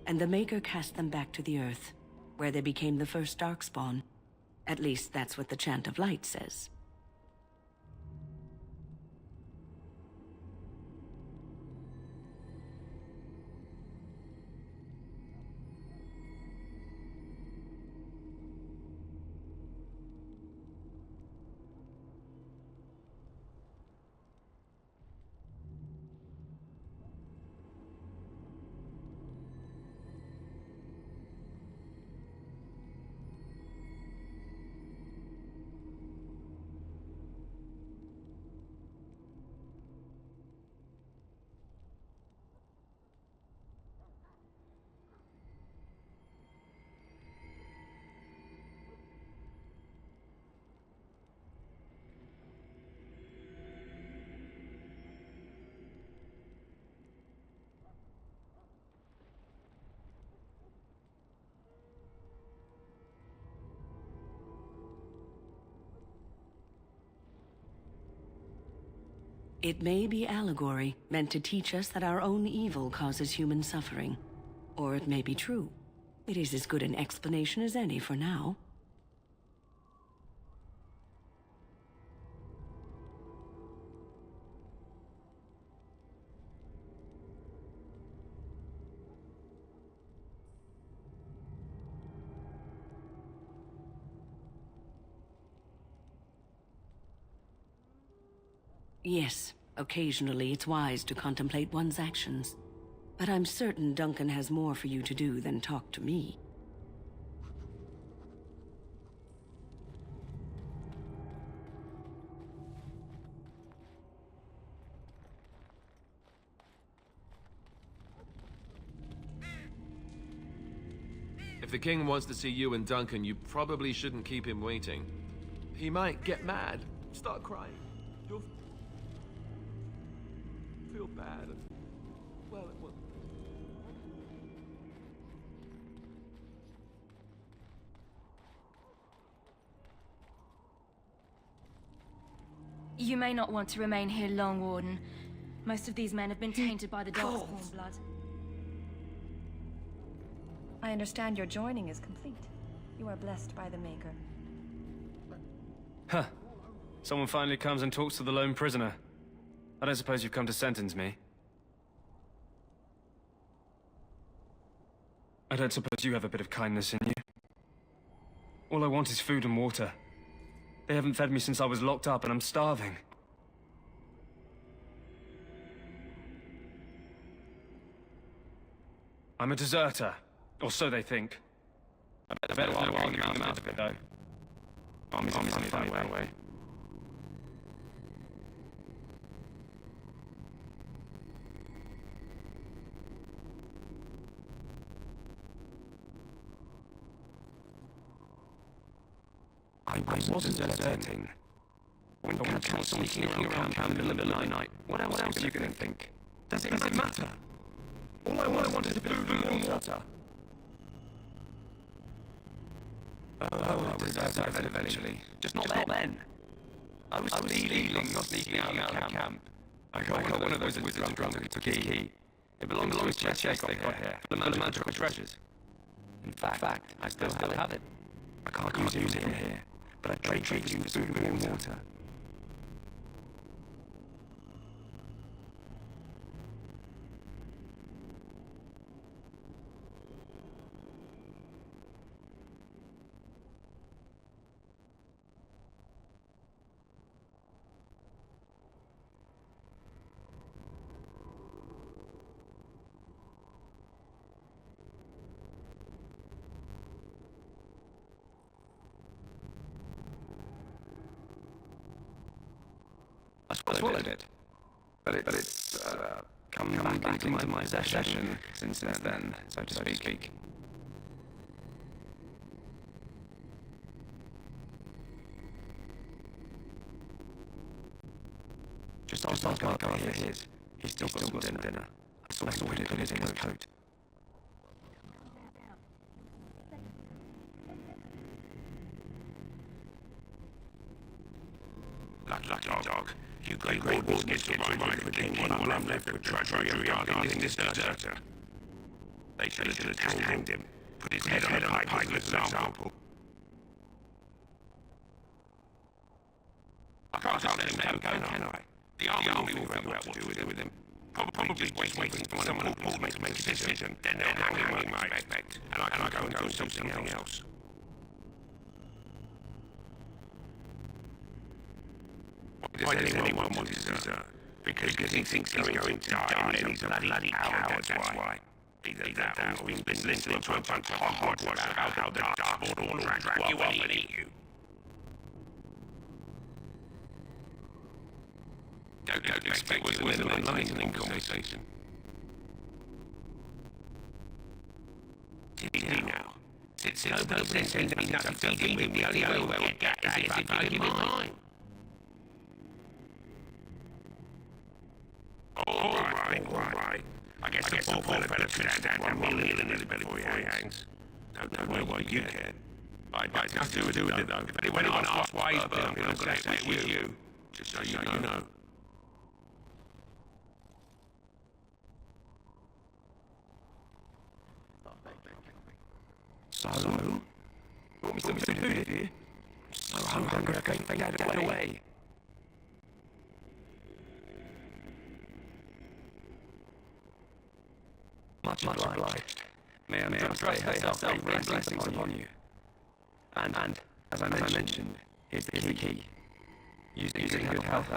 [SPEAKER 4] And the Maker cast them back to the Earth, where they became the first Darkspawn. At least that's what the Chant of Light says. It may be allegory, meant to teach us that our own evil causes human suffering. Or it may be true. It is as good an explanation as any for now. Yes, occasionally it's wise to contemplate one's actions. But I'm certain Duncan has more for you to do than talk to me.
[SPEAKER 8] If the king wants to see you and Duncan, you probably shouldn't keep him waiting. He might get mad, start crying. You'll feel bad. Well, it will.
[SPEAKER 14] You may not want to remain here long, Warden. Most of these men have been tainted by the Darkspawn blood.
[SPEAKER 19] I understand your joining is complete. You are blessed by the Maker.
[SPEAKER 15] Huh. Someone finally comes and talks to the lone prisoner. I don't suppose you've come to sentence me. I don't suppose you have a bit of kindness in you. All I want is food and water. They haven't fed me since I was locked up and I'm starving. I'm a deserter, or so they think. I better argue them out of it, though. Army's a funny way. I wasn't deserting. When cats sneaking around camp in the middle of the night, what else are you going to think? Does it matter? All I wanted is food and water. Oh, I was deserted eventually. Just not then. I was stealing, not sneaking out of camp. I got one of those wizards drunk and took his key. It belonged to his chest they got here, for the magical treasures. In fact, I still have it. I can't use it here, but I trade you food and water. swallowed it. But it's come back into my possession since then, so to speak. Just ask my guy here. He's still got some dinner. I saw him put it in his coat.
[SPEAKER 2] Lucky dog. You Grey Wardens get to ride the king when I'm left with drudgery of guarding this deserter. They should have hanged him. Put his head on a pike as an example. I can't let him go, can I? The army will figure out what to do with him. Probably just waiting for someone to make a decision. Then they'll hang him, I expect. And I can go and do something else. Why does anyone want his desert? Because he thinks he's going to die and he's a bloody coward, that's why. Either that or he's been listening to a bunch of hogwash about how the Darkborn will drag you up and eat you. Don't expect it was an enlightening conversation. See now. Since nobody sends me nothing to feed him, the only way we'll get that is if I give him mine. All right. I guess the poor fella could stand one more meal in his belly before he hangs. Don't know why you care. I'd like nothing to do with it though. If anyone asks why he's been, I'm going to say it with you. Just so you know. So, what was the do here? So hungry I couldn't get away. Much obliged. May I trust herself a blessings upon you. And as I mentioned, here's the key. Use it in good health.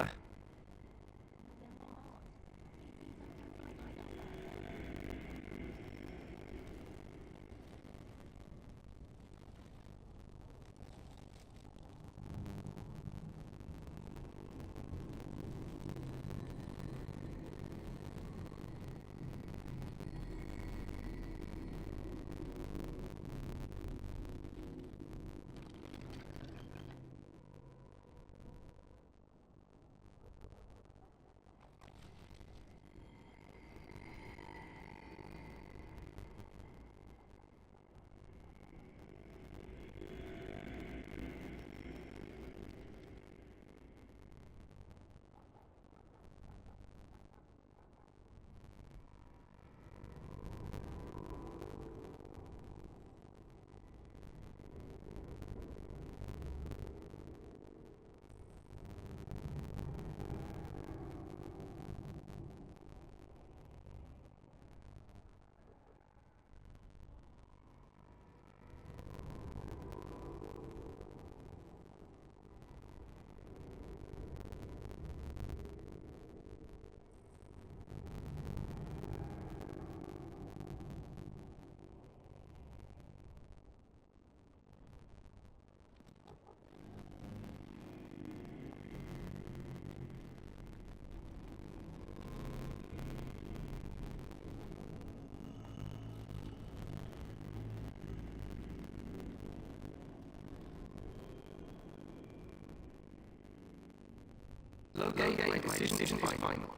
[SPEAKER 2] My decision is final.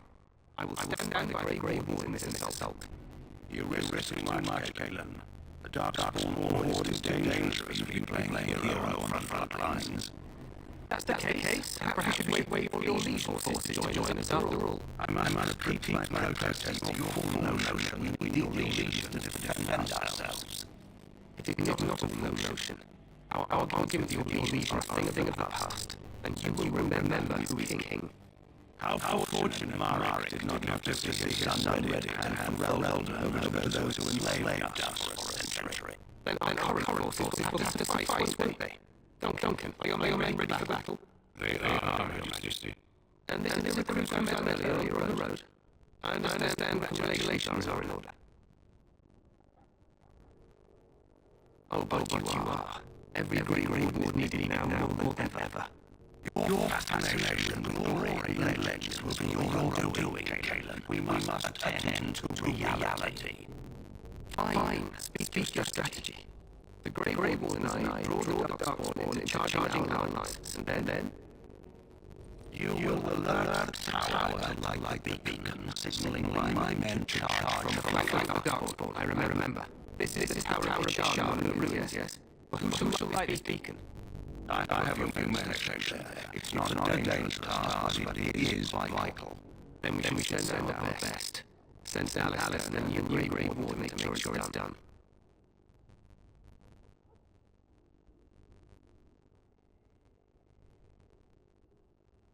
[SPEAKER 2] I will stand down the Grey Wardens in this assault.
[SPEAKER 1] You're risking too much, Caitlin. The Darkspawn Horde is too dangerous for you playing hero on front lines.
[SPEAKER 15] That's the case. Perhaps you should wait for your legion forces to join us after all.
[SPEAKER 1] I'm going to repeat my protest to your full notion we need legions to defend ourselves.
[SPEAKER 15] It is not a full notion. Our argument will be a thing of the past, and you will remember who is king.
[SPEAKER 1] How fortunate Marek did not have to see his son ready and hand Relda over to those who enslaved us for a century.
[SPEAKER 15] Then our current forces will have to suffice, won't they? Duncan, are your men ready for battle?
[SPEAKER 2] They are, Your Majesty.
[SPEAKER 15] And this is the recruits I met earlier on the road. I understand congratulations are in order. Oh, but you are. Every Grey Warden is needed now more than ever.
[SPEAKER 1] Your fascination with glory
[SPEAKER 15] legends will be your undoing, Kalen. We must attend to reality. Fine. Speak your strategy. The Grey Wardens and I draw the Darkspawn into charging our lines, and then you will alert the tower to light the beacon, signaling my men to charge from the Darkspawn. I remember. This is the Tower of the Shard in the ruins, yes? But who shall light this beacon? I have a few men there. It's not a dangerous task, but it is vital. Then we should send our best. Send Alice and the new Grey Warden to make sure it's done.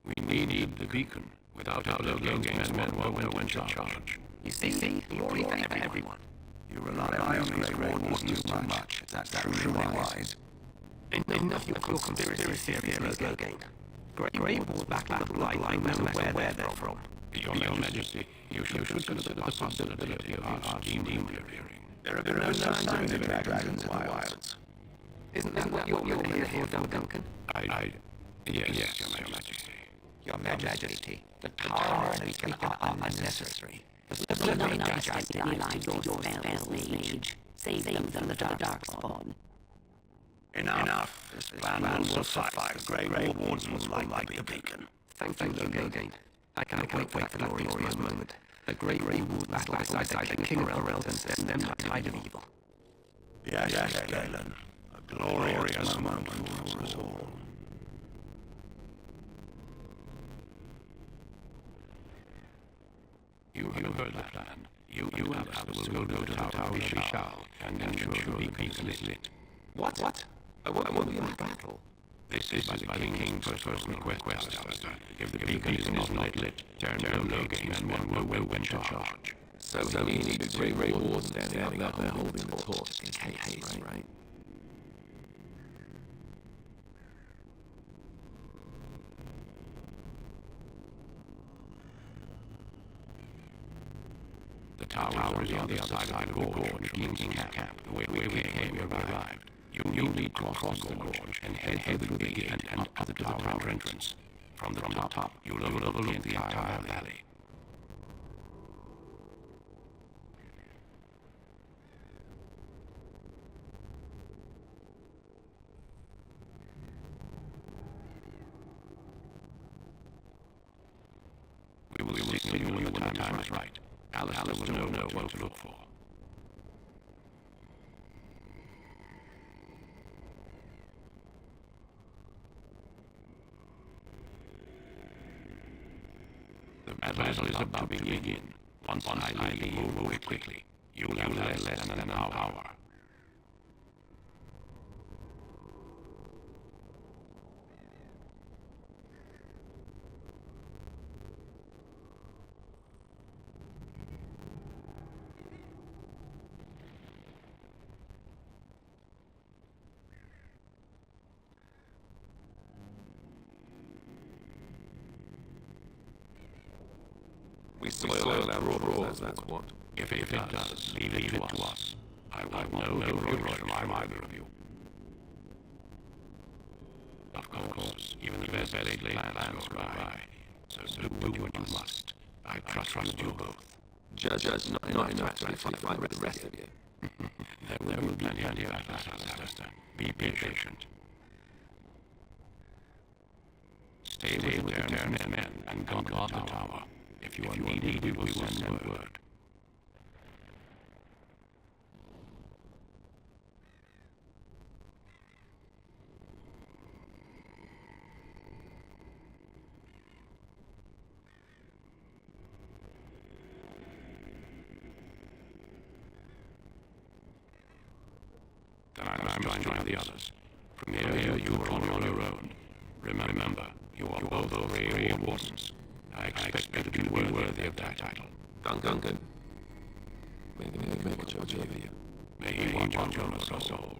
[SPEAKER 2] We need the beacon. Without it, the game's men will know when to charge.
[SPEAKER 15] You see, glory for everyone. You rely on these Grey Wardens too much. That's truly wise. Enough of your conspiracy theories, Veilguard. Grey Wardens battle the light, no matter where they're from.
[SPEAKER 2] Your Majesty, you should consider the possibility of our deemed appearing.
[SPEAKER 15] There have been no signs of the dragons in the wilds. Isn't that what you're here for, Duncan?
[SPEAKER 2] Yes, Your Majesty.
[SPEAKER 15] Your Majesty, the power and beacon are unnecessary. The living guys realize your spells, mage. Save them from the Darkspawn. Enough. This plan will suffice. The Grey Wardens will light the beacon. Thank you, Veilguard. I can't wait for that glorious moment. The Grey Wardens battle beside the King of the Realms and send them the tide of evil. Yes, Galen. A glorious moment for us all.
[SPEAKER 2] You heard the plan. You and others will go to the Tower of the Shard and ensure the beacon is lit.
[SPEAKER 15] What? I won't be in battle.
[SPEAKER 2] This is by the King's first request, Alistair. If the beacon is not lit, turn no game and one will when to charge.
[SPEAKER 15] So you need the Grey Wardens standing up there holding the torch in case, right?
[SPEAKER 2] The tower is on the other side of the gorge from King's camp, the way we came when we arrived. You need to cross the gorge and head through the gate and up to the tower entrance. From the top, you'll overlook the entire valley. We will signal you when the time is right. Alistair will know what to look for. The battle is about to begin. Once I leave, move quickly. You'll have less than an hour.
[SPEAKER 15] We spoil our rules, that's what.
[SPEAKER 2] If it does, leave it to us. I will know the rules from either of you. Of course, even the best laid plans go by. So do what you must. I trust you both.
[SPEAKER 15] Judge, not enough to fight with the rest of you.
[SPEAKER 2] There will be plenty of battles, Alistair. Be patient. Stay with the Terran men and guard the tower. If you are needed, we will send word. Then I must join the others. From here, you are on your own. Remember, you are both Grey Wardens. I expect you to be worthy of that title.
[SPEAKER 15] Duncan. May the judge over you.
[SPEAKER 2] May he watch over us all.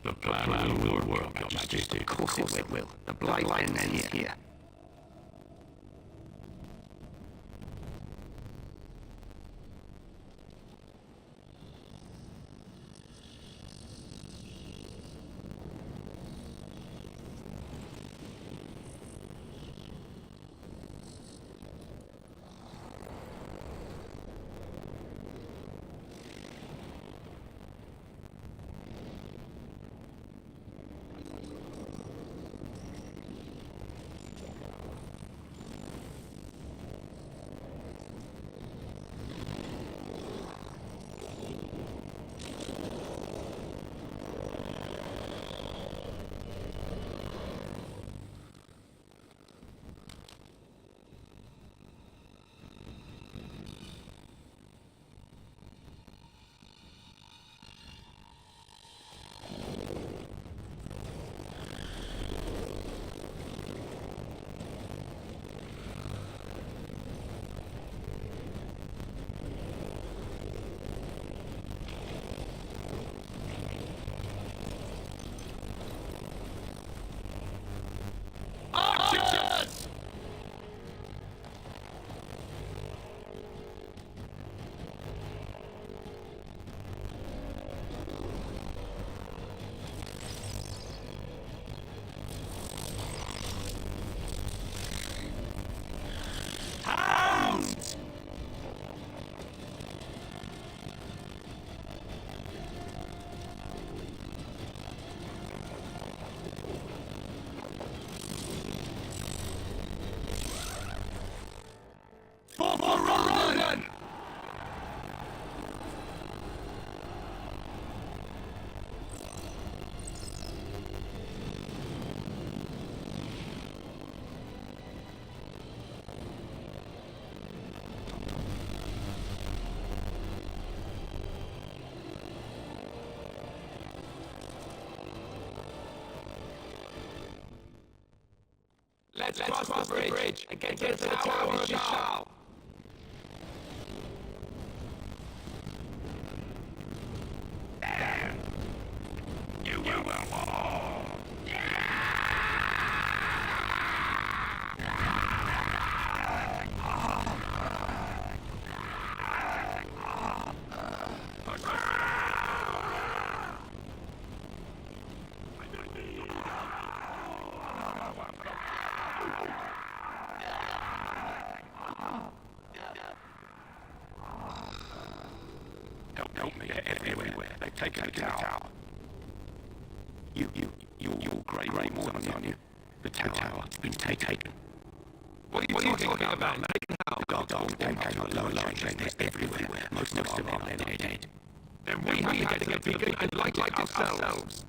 [SPEAKER 15] The plan will work, Your Majesty. Of course it will. The blight ends here. Run! Let's cross the bridge and get to the tower of Shao. You will fall. Help me, everywhere. They've taken the tower. You grey wardens, aren't you? The tower's been taken. What are you talking about, mate? The guards came out lower lines, they're everywhere. Most of them are dead. Then we have to get to the beacon and light it ourselves.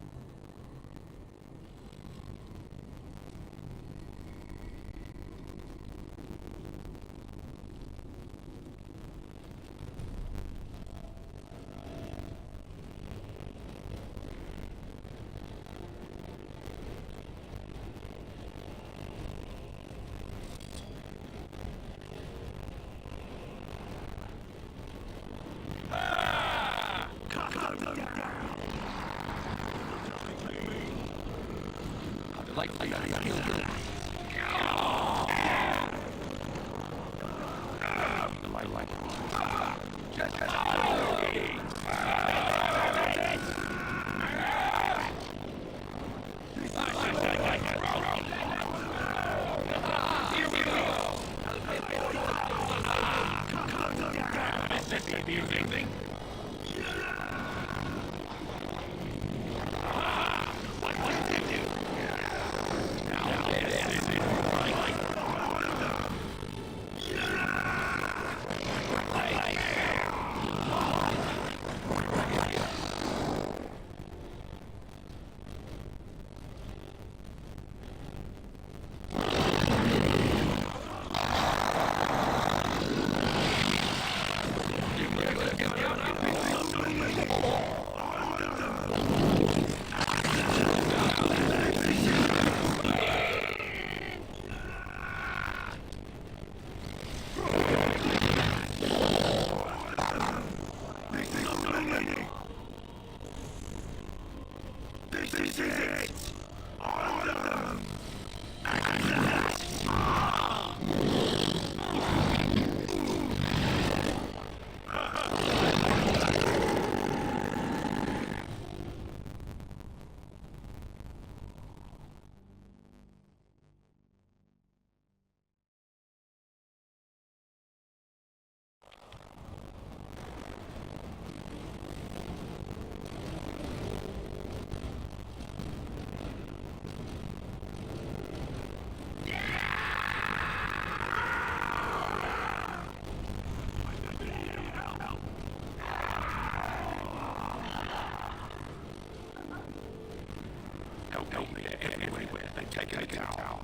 [SPEAKER 15] tower.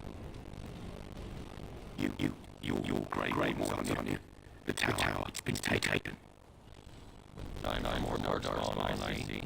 [SPEAKER 15] You're Grey Warden, aren't you? The tower, it's been taken. I'm more darkspawn, I see.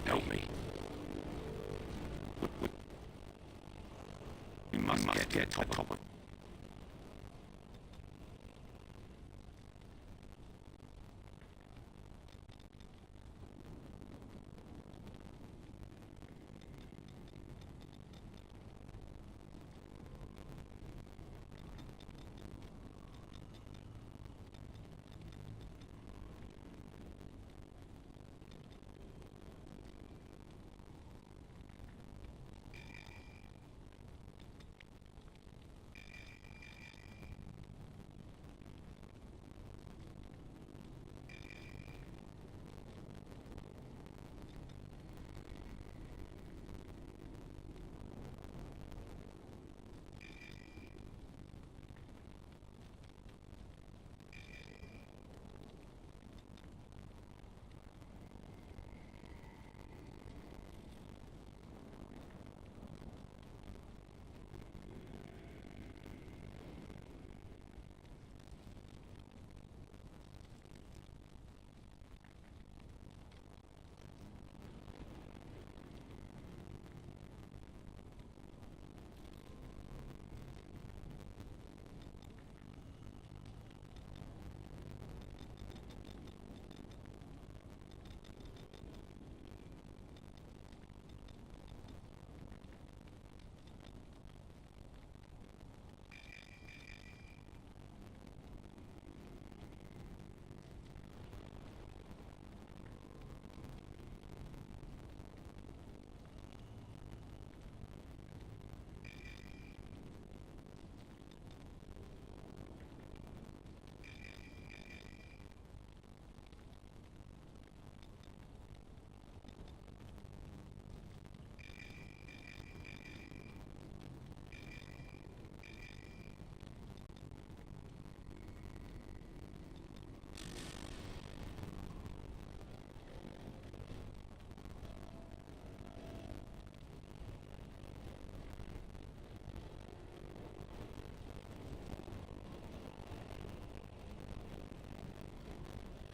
[SPEAKER 15] Help me. We must get top of it.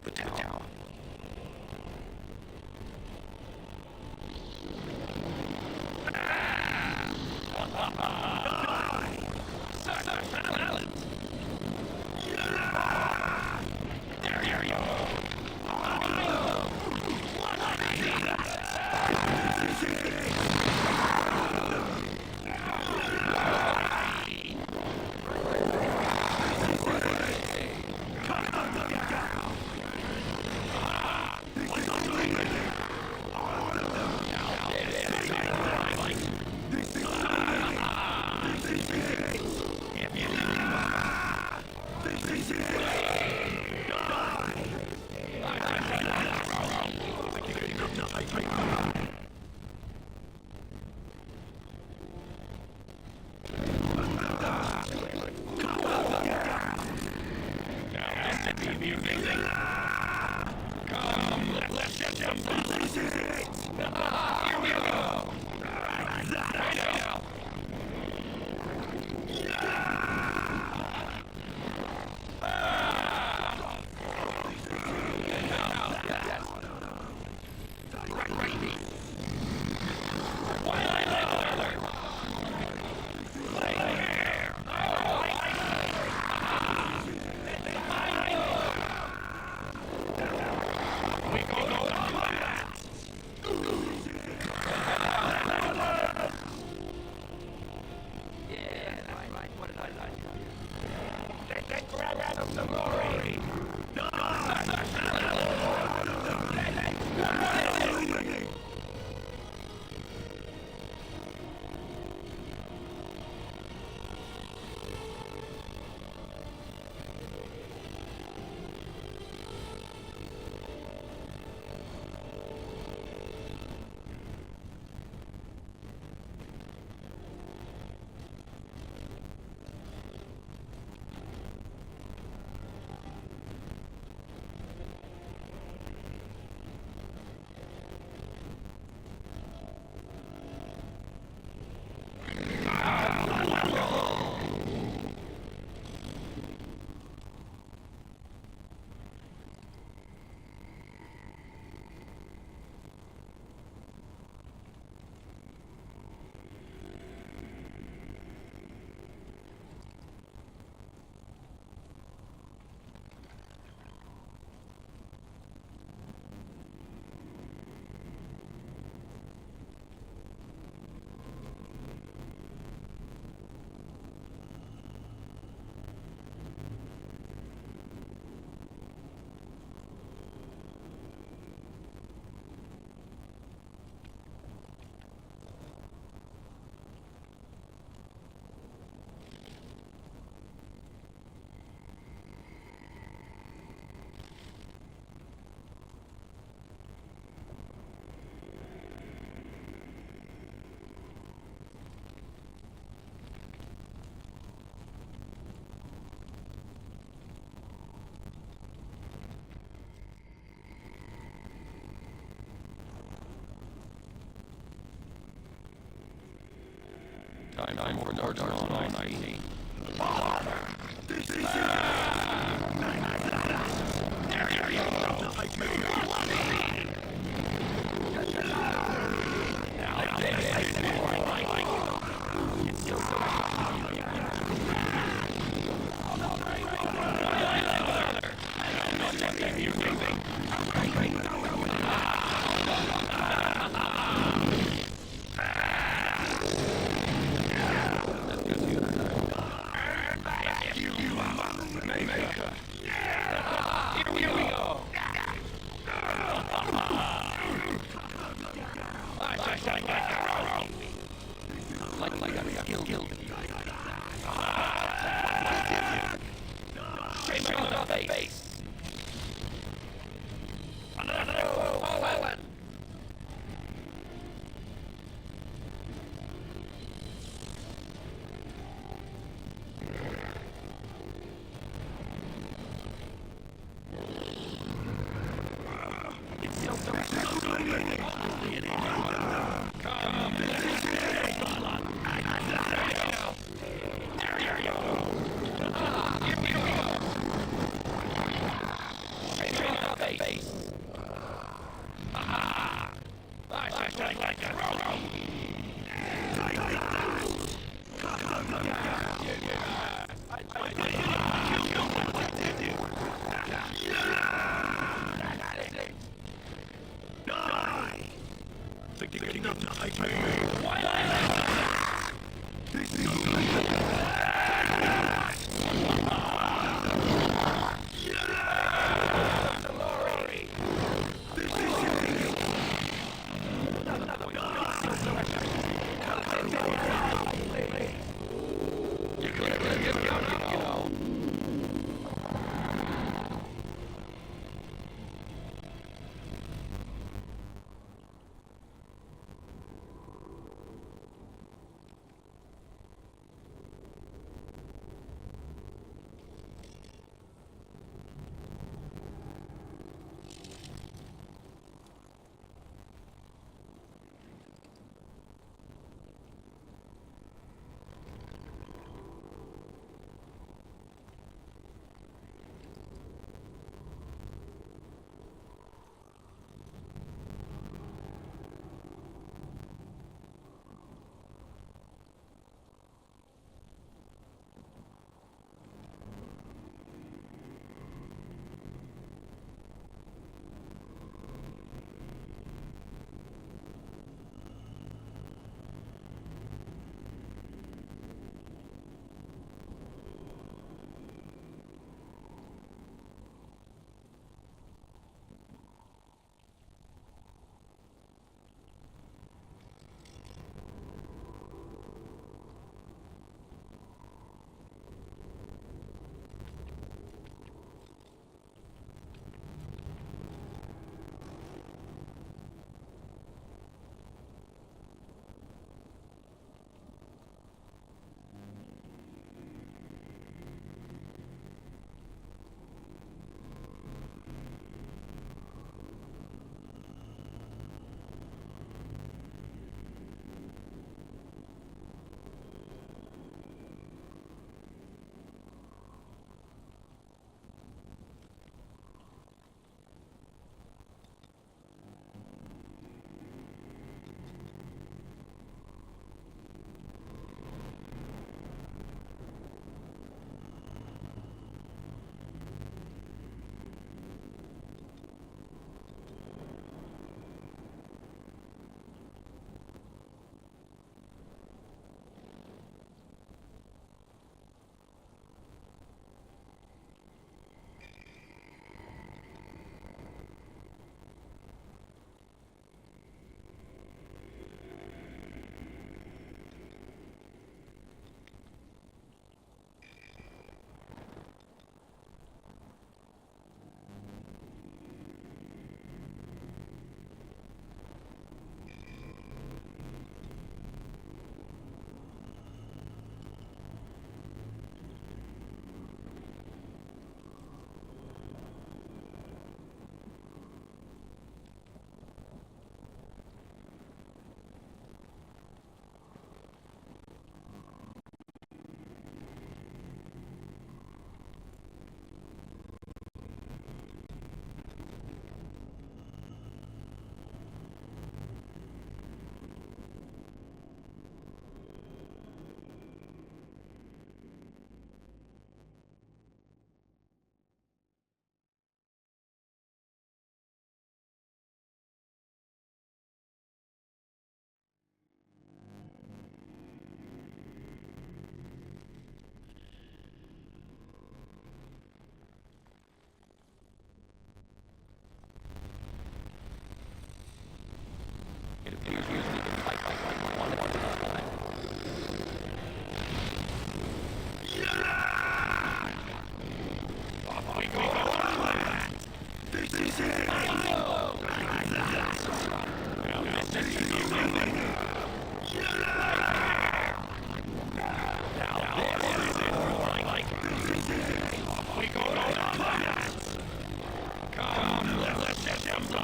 [SPEAKER 15] The tower. Time for dark night. This is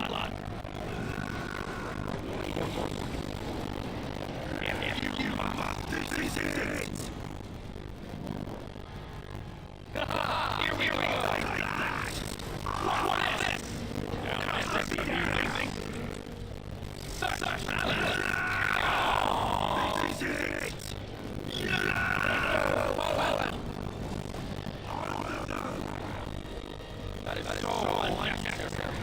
[SPEAKER 15] blood. If you give up, this is it. Here we go. What is it? Now, this is amazing. Such talent. This is it. That is so unnecessary.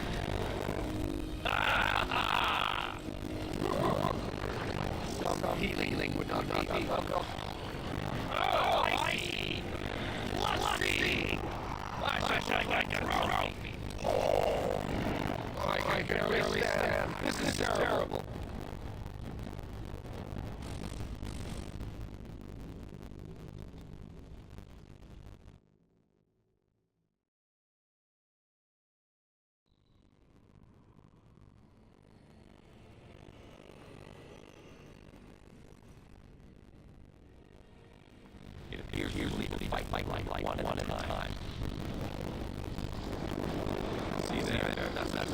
[SPEAKER 15] Some healing would not be welcome. Oh, I see. Let's see. I should like a trophy. I can barely stand. This is terrible. It appears usually to fight like one at a time. See there, that's that.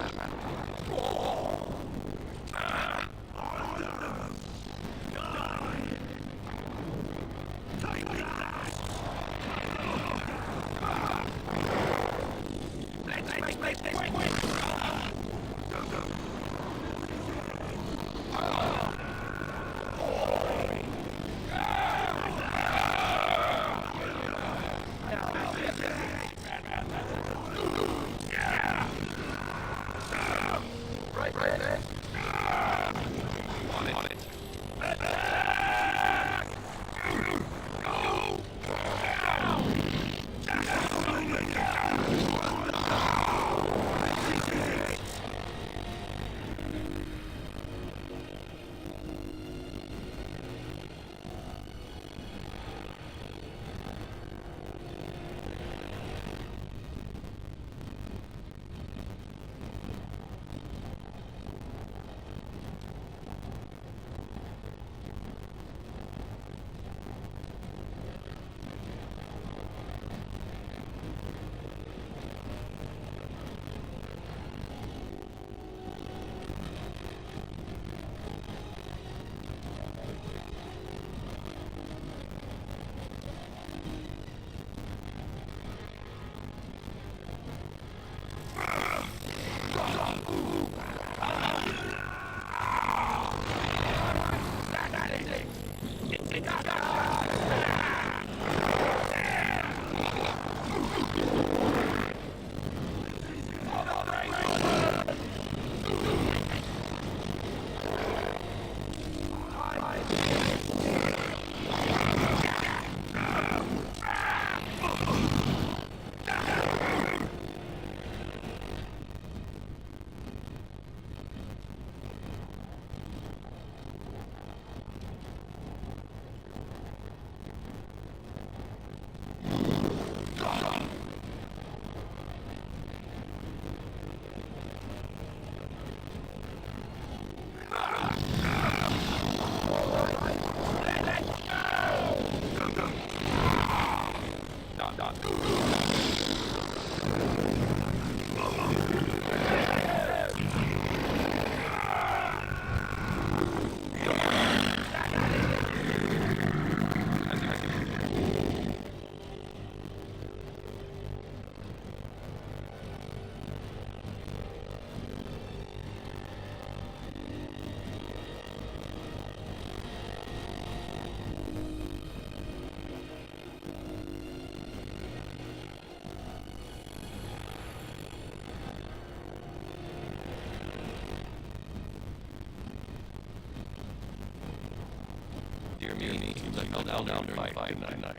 [SPEAKER 15] Dear me, seems like I fell down to fight, didn't I?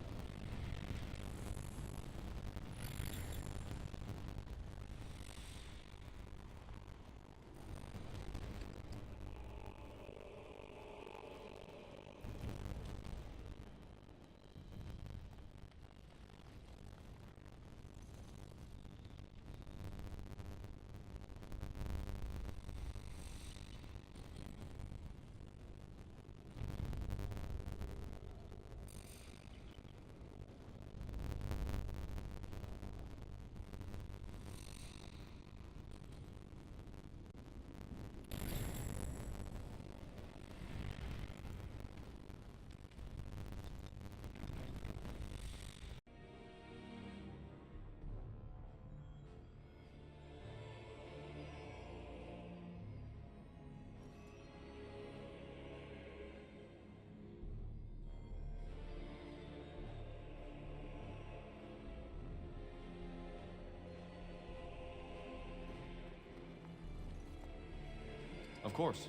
[SPEAKER 13] Of course.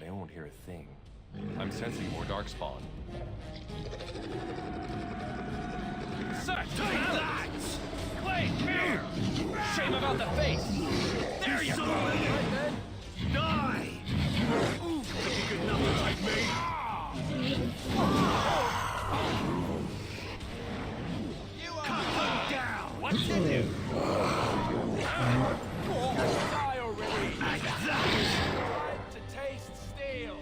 [SPEAKER 13] They won't hear a thing. I'm sensing more darkspawn.
[SPEAKER 3] Such that! Clay, here! Shame about the face! There you go! Right then. Die! Ooh, looking good enough like me! Cut them down! What you do? Die already! Like that! Time to taste steel!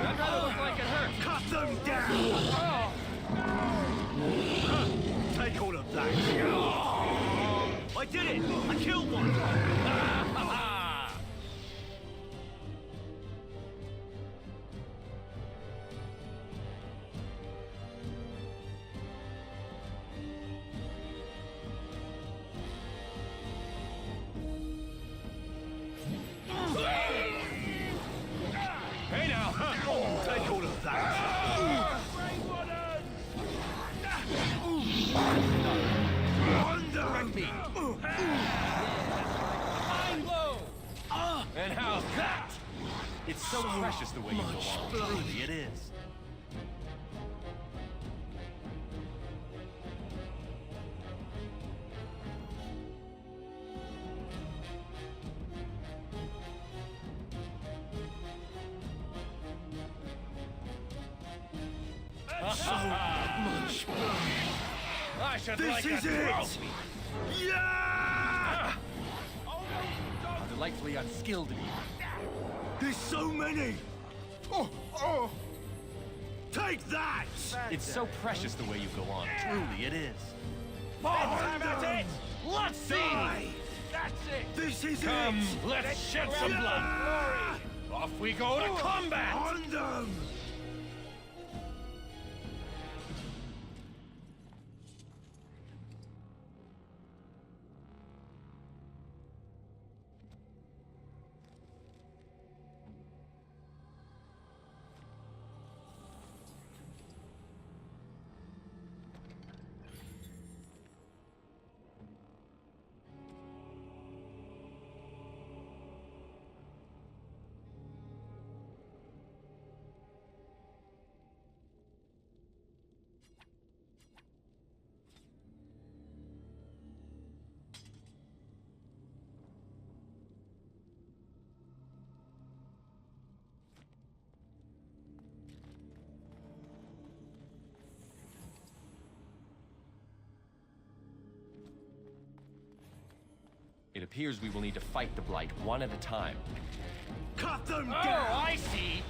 [SPEAKER 3] That rather look like it hurt. Cut them down! Take all of that. I did it! I killed one! Hey now! Take all of that! Direct me! Mind blow! And how's that? It's so precious the way you go on. Truly, it is. So much blood. I should like a trophy. Yeah! How delightfully unskilled of you. There's so many. Oh! Take that! It's so precious the way you go on. Truly, it is. That's it. Let's see. That's it. This is Come, it. Let's shed some blood. Off we go to combat. On them.
[SPEAKER 13] It appears we will need to fight the Blight one at a time.
[SPEAKER 3] Cut them down! Oh, I see!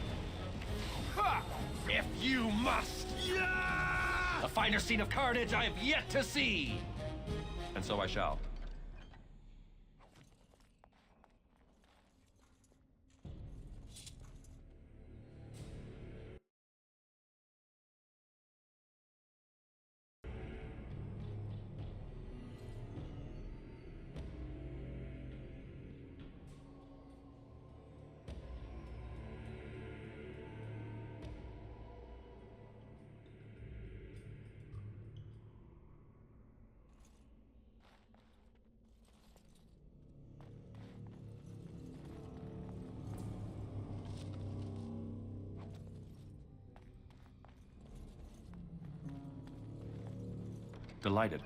[SPEAKER 3] Ha! If you must! Yeah! A finer scene of carnage I have yet to see!
[SPEAKER 13] And so I shall. Delighted.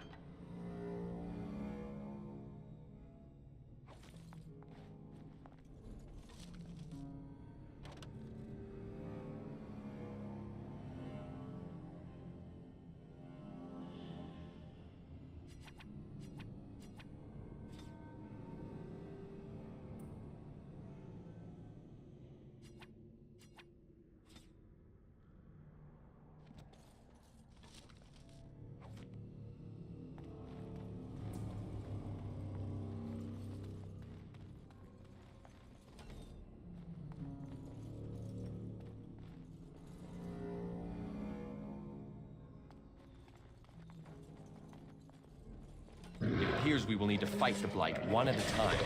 [SPEAKER 13] It appears we will need to fight the Blight one at a time.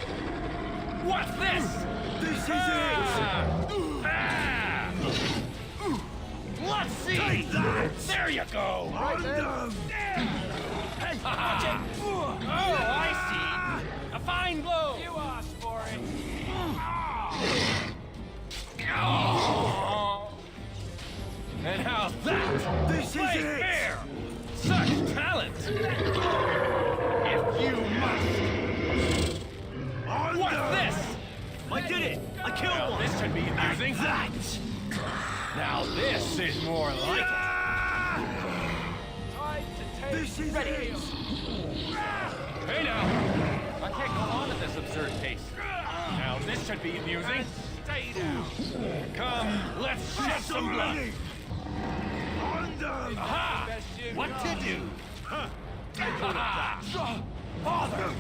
[SPEAKER 7] What's this?
[SPEAKER 22] This is
[SPEAKER 7] Let's see!
[SPEAKER 22] Take that!
[SPEAKER 7] There you go!
[SPEAKER 22] On them!
[SPEAKER 7] Hey, watch it! Oh, I see! A fine blow! You asked for it!
[SPEAKER 13] And how's that?
[SPEAKER 22] This
[SPEAKER 7] Play
[SPEAKER 22] is it!
[SPEAKER 7] fair! Such talent! If you must!
[SPEAKER 22] On
[SPEAKER 7] What's
[SPEAKER 22] them!
[SPEAKER 7] this?
[SPEAKER 3] I did it! I killed
[SPEAKER 7] Well,
[SPEAKER 3] one!
[SPEAKER 7] this should be amusing.
[SPEAKER 22] That!
[SPEAKER 7] Now this is more like it. Time to take
[SPEAKER 22] This is
[SPEAKER 7] ready.
[SPEAKER 22] it!
[SPEAKER 13] Hey now! I can't go on at this absurd pace.
[SPEAKER 7] Now this should be amusing. Stay down. Come, let's shed some blood.
[SPEAKER 22] Ready! On them!
[SPEAKER 7] Aha! What to do?
[SPEAKER 3] Father!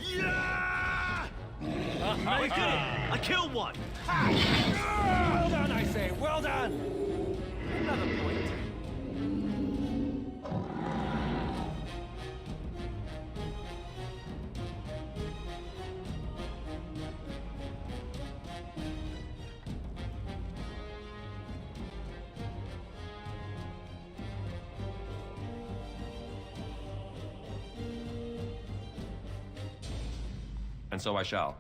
[SPEAKER 22] Yeah!
[SPEAKER 3] I did it! I killed one!
[SPEAKER 7] Well done, I say. Well done. Another point.
[SPEAKER 13] And so I shall.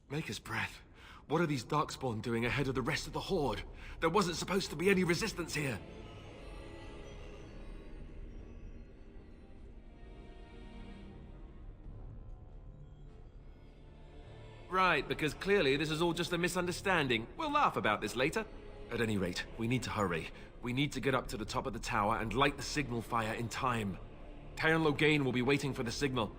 [SPEAKER 8] Maker's breath. What are these Darkspawn doing ahead of the rest of the Horde? There wasn't supposed to be any resistance here. Right, because clearly this is all just a misunderstanding. We'll laugh about this later. At any rate, we need to hurry. We need to get up to the top of the tower and light the signal fire in time. Taron Logain will be waiting for the signal.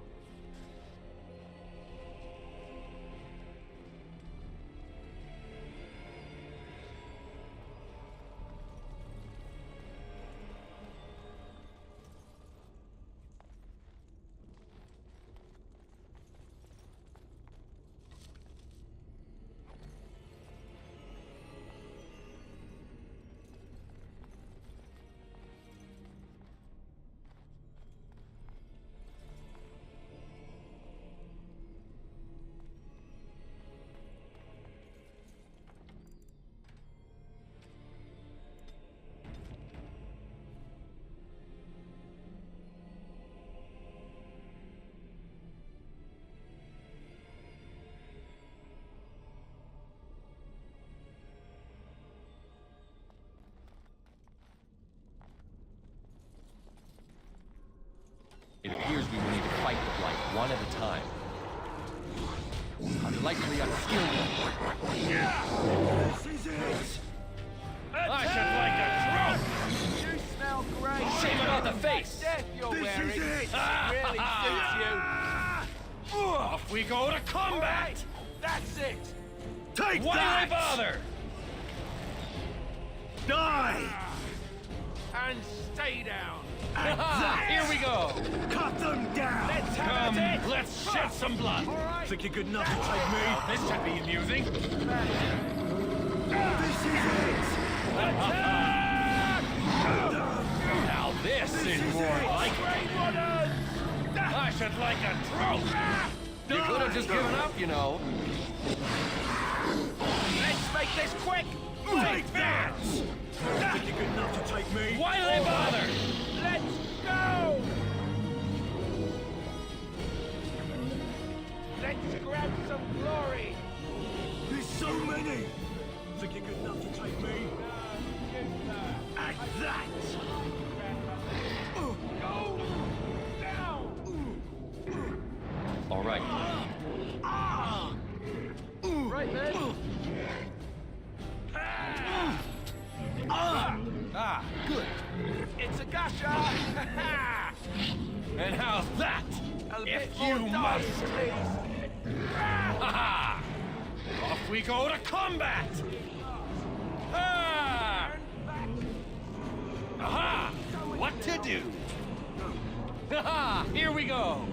[SPEAKER 13] It appears we will need to fight the Blight one at a time. Unlikely unskilled.
[SPEAKER 22] This is it!
[SPEAKER 7] I should like a drunk. You smell great.
[SPEAKER 13] Shame about the face.
[SPEAKER 7] Death you're
[SPEAKER 22] This
[SPEAKER 7] wearing.
[SPEAKER 22] is it!
[SPEAKER 7] Really suits you.
[SPEAKER 13] Off we go to combat!
[SPEAKER 7] Right, that's it.
[SPEAKER 22] Take
[SPEAKER 13] Why
[SPEAKER 22] that!
[SPEAKER 13] bother?
[SPEAKER 22] Die!
[SPEAKER 7] And stay down.
[SPEAKER 13] Here we go!
[SPEAKER 22] Cut them down!
[SPEAKER 7] Let's have it. Let's shed some blood. All right.
[SPEAKER 3] Think you're good enough to take me?
[SPEAKER 7] This should be amusing.
[SPEAKER 22] This is it!
[SPEAKER 13] Now this is more like it. I should like a trophy. You could have just given up, you know.
[SPEAKER 7] Let's make this quick!
[SPEAKER 13] Take that!
[SPEAKER 7] Think you're good enough to take me?
[SPEAKER 13] Why do they bother?
[SPEAKER 7] Let's go! Let's grab some glory!
[SPEAKER 22] There's so many! Think you're good enough to take me?
[SPEAKER 7] At that! Go down!
[SPEAKER 13] All right.
[SPEAKER 7] Right then.
[SPEAKER 13] Good.
[SPEAKER 7] It's a gotcha!
[SPEAKER 13] And how's that? If you must. Ha-ha! Off we go to combat! Ah! Aha! What to do? Ha-ha! Here we go!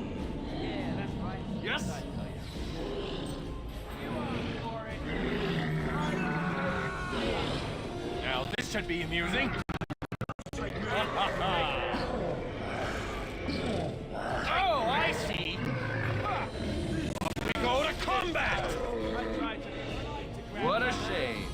[SPEAKER 7] Yeah, that's right.
[SPEAKER 13] Yes? Now this should be amusing. Oh, I see. Off we go to combat! What a shame.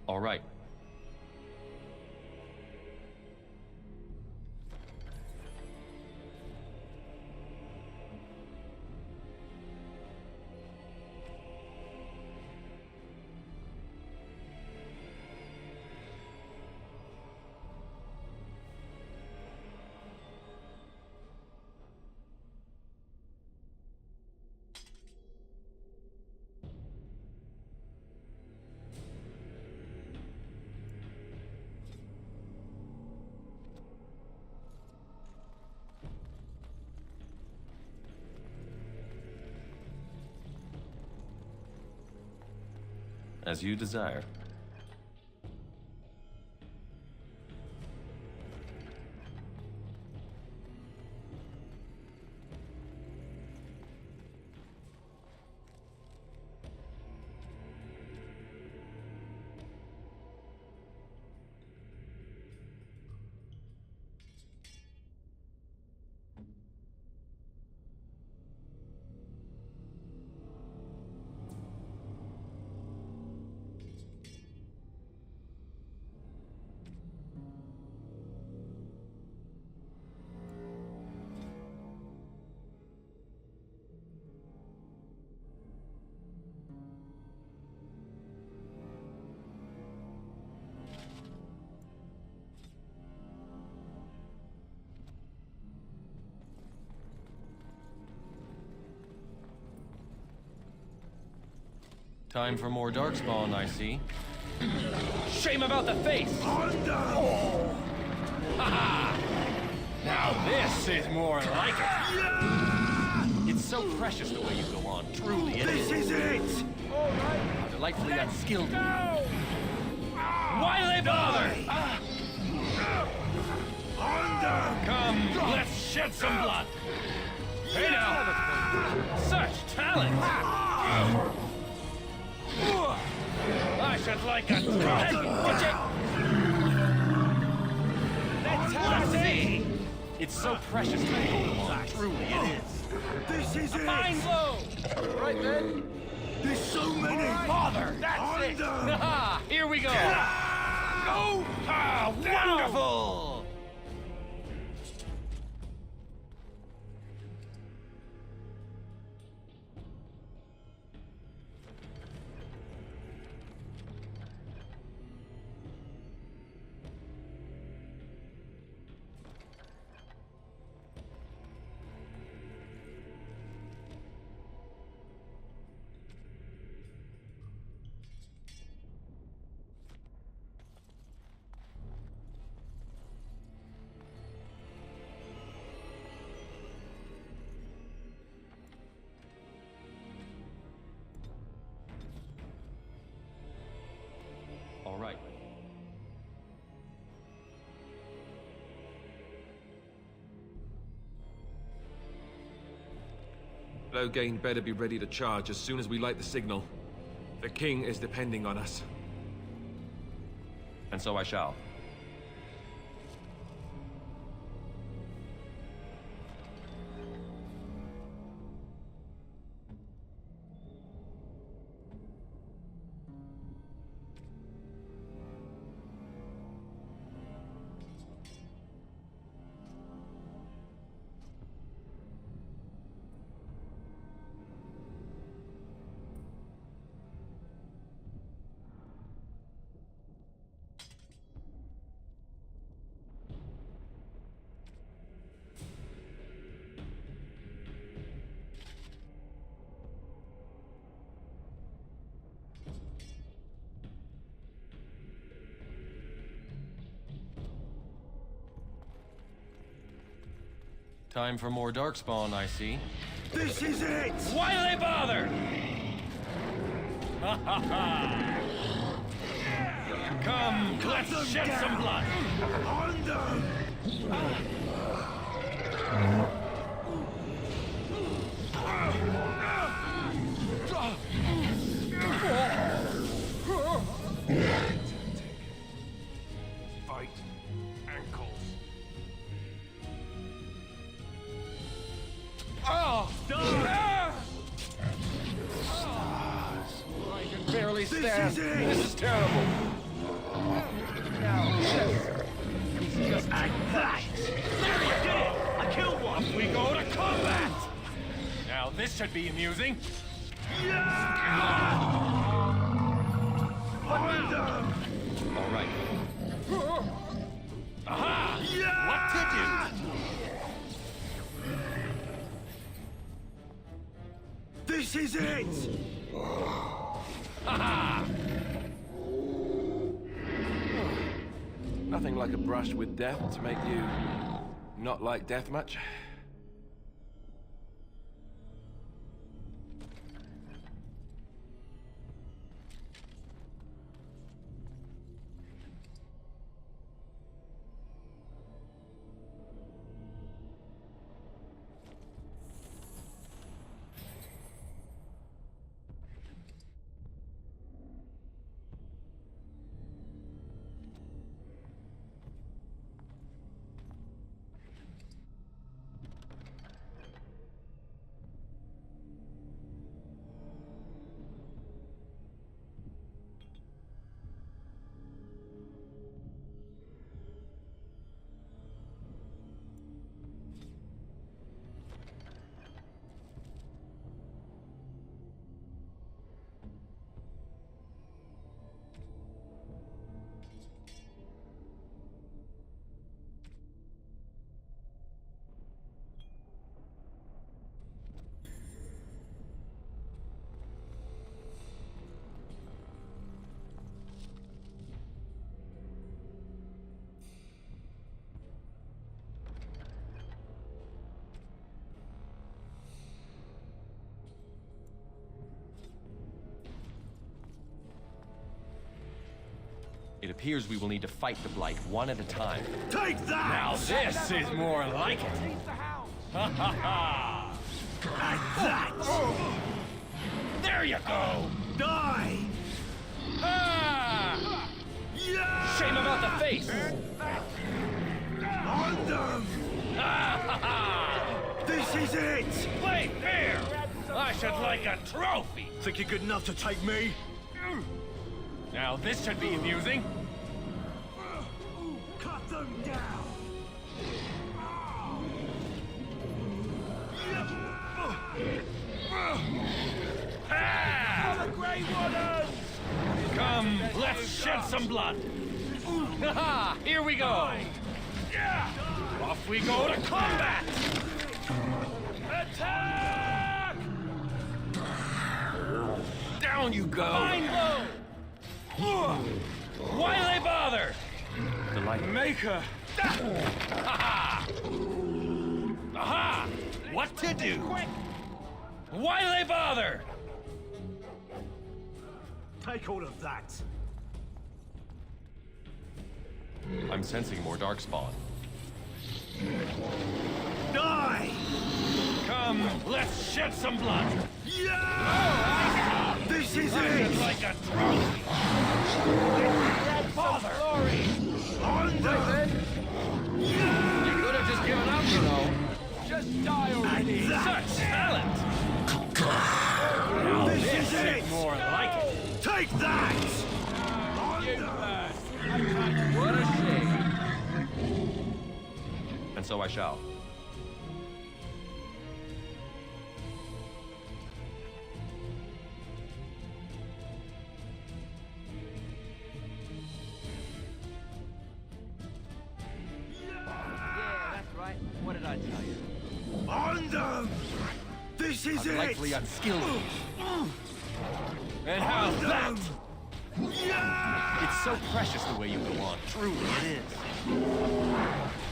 [SPEAKER 13] All right. As you desire. Time for more darkspawn, I see. Shame about the face! Oh. Ha-ha! Now this is more like it! Yeah! It's so precious the way you go on, truly it is.
[SPEAKER 22] This is it!
[SPEAKER 7] All right.
[SPEAKER 13] How delightfully unskilled.
[SPEAKER 7] Go!
[SPEAKER 13] Why do they bother? Come, let's shed some blood! Hey now! Such talent! I should like a watch it!
[SPEAKER 7] Let's have it!
[SPEAKER 13] It's so precious to go on, truly it is.
[SPEAKER 22] This is
[SPEAKER 13] A
[SPEAKER 22] it!
[SPEAKER 13] fine blow!
[SPEAKER 7] Right then.
[SPEAKER 22] There's so many!
[SPEAKER 7] Right.
[SPEAKER 13] Bother!
[SPEAKER 7] That's it!
[SPEAKER 13] Aha! Here we go! Go! Ah, wonderful!
[SPEAKER 8] Loghain better be ready to charge as soon as we light the signal. The king is depending on us.
[SPEAKER 13] And so I shall. Time for more darkspawn, I see.
[SPEAKER 7] This is it!
[SPEAKER 13] Why do they bother? Ha ha ha! Come, let's shed some blood!
[SPEAKER 7] On them!
[SPEAKER 2] Fight ankles.
[SPEAKER 13] Oh! I can barely stand. This is terrible. Now this. Just like that. There you did it! I killed one. Off we go to combat. Now this should be amusing. All right. Aha! What to do?
[SPEAKER 7] This is it!
[SPEAKER 13] Ha
[SPEAKER 8] Nothing like a brush with death to make you not like death much.
[SPEAKER 13] It appears we will need to fight the Blight one at a time.
[SPEAKER 7] Take that!
[SPEAKER 13] Now this is more like it. Ha ha ha!
[SPEAKER 7] Like that!
[SPEAKER 13] There you go!
[SPEAKER 7] Die!
[SPEAKER 13] Ah!
[SPEAKER 7] Yeah!
[SPEAKER 13] Shame about the face!
[SPEAKER 7] On them!
[SPEAKER 13] Ah ha ha!
[SPEAKER 7] This is it!
[SPEAKER 13] Play fair! I should like a trophy!
[SPEAKER 7] Think you're good enough to take me?
[SPEAKER 13] Now this should be amusing.
[SPEAKER 7] Cut them down!
[SPEAKER 13] Ah!
[SPEAKER 7] For the Grey Waters!
[SPEAKER 13] Come, let's shed some blood. Haha! Here we go. Off we go to combat.
[SPEAKER 7] Attack!
[SPEAKER 13] Down you go.
[SPEAKER 7] Mind blow!
[SPEAKER 13] Why do they bother?
[SPEAKER 7] The light maker!
[SPEAKER 13] Aha! Aha! What to do? Why do they bother?
[SPEAKER 7] Take all of that!
[SPEAKER 13] I'm sensing more darkspawn.
[SPEAKER 7] Die!
[SPEAKER 13] Come, Let's shed some blood!
[SPEAKER 22] Yeah! This is it!
[SPEAKER 13] Like a drunk! Bother!
[SPEAKER 22] On them!
[SPEAKER 13] You could have just given up, you know.
[SPEAKER 7] Just die already!
[SPEAKER 13] Such talent! Now
[SPEAKER 22] This
[SPEAKER 13] this
[SPEAKER 22] is it!
[SPEAKER 13] more like it!
[SPEAKER 22] Take that!
[SPEAKER 13] What a shame. And so I shall.
[SPEAKER 3] Right? What did I tell you?
[SPEAKER 22] On them! This is it!
[SPEAKER 3] Delightfully unskilled.
[SPEAKER 13] And how's that?
[SPEAKER 22] Yeah!
[SPEAKER 3] It's so precious the way you go on. Truly, it is.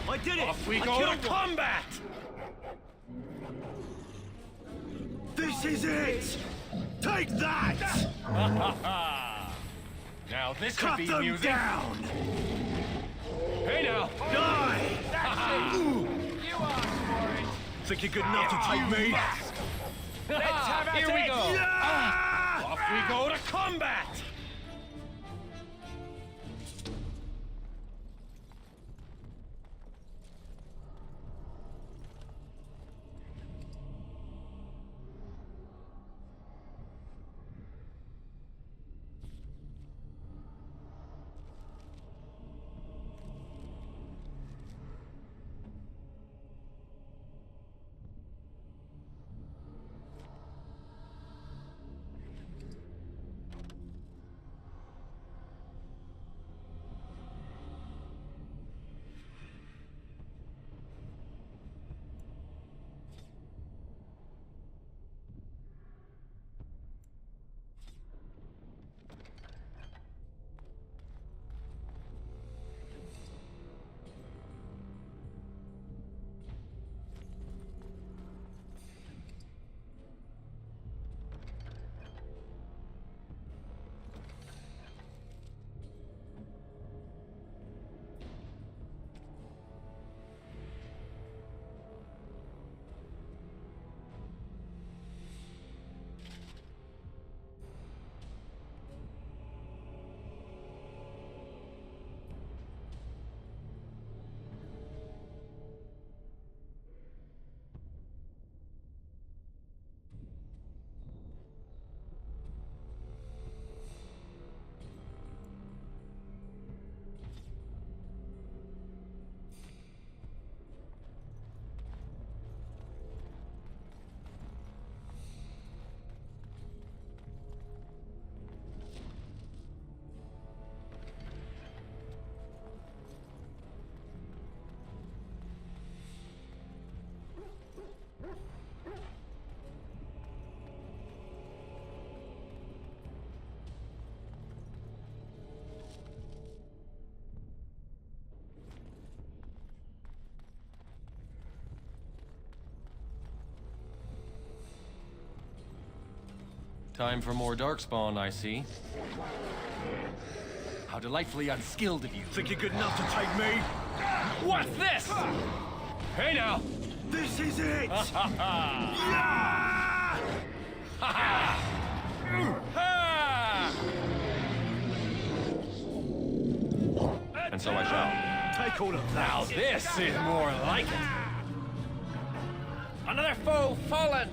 [SPEAKER 22] I did it!
[SPEAKER 13] Off we
[SPEAKER 22] I
[SPEAKER 13] go
[SPEAKER 22] killed
[SPEAKER 13] to
[SPEAKER 22] one.
[SPEAKER 13] combat!
[SPEAKER 22] This is it! Take that!
[SPEAKER 13] Now this
[SPEAKER 22] Cut
[SPEAKER 13] could be
[SPEAKER 22] them
[SPEAKER 13] music.
[SPEAKER 22] down!
[SPEAKER 13] Hey now!
[SPEAKER 22] Die!
[SPEAKER 7] You asked for it!
[SPEAKER 22] Think you're good enough to take me?
[SPEAKER 7] Let's have at
[SPEAKER 13] Here we
[SPEAKER 7] it!
[SPEAKER 13] go!
[SPEAKER 22] Yeah!
[SPEAKER 13] Off we go to combat! Time for more darkspawn, I see.
[SPEAKER 3] How delightfully unskilled of you.
[SPEAKER 22] Think you're good enough to take me?
[SPEAKER 13] What's this? Hey now!
[SPEAKER 22] This is it!
[SPEAKER 13] Ha
[SPEAKER 22] Yeah!
[SPEAKER 13] ha! And so I shall.
[SPEAKER 22] Take all of that!
[SPEAKER 13] Now this is more like it. Another foe fallen!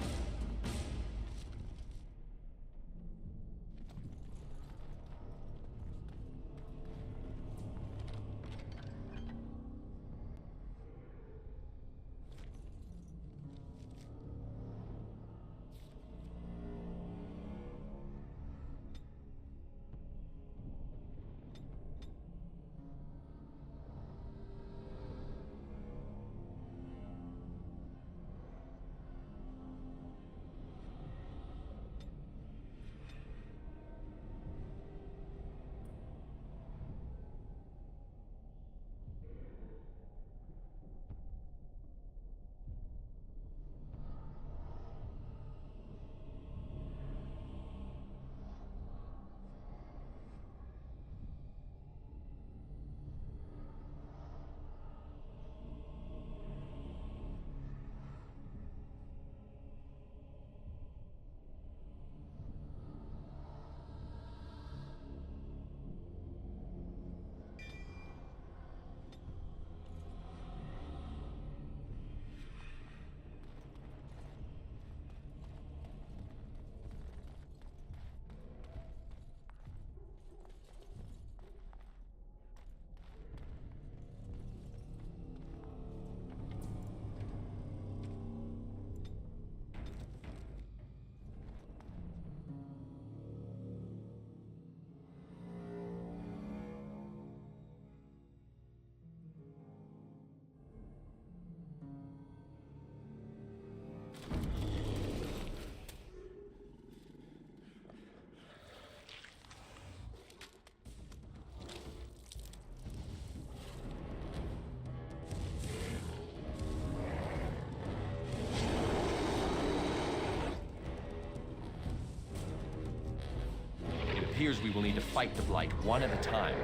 [SPEAKER 3] appears we will need to fight the Blight one at a time.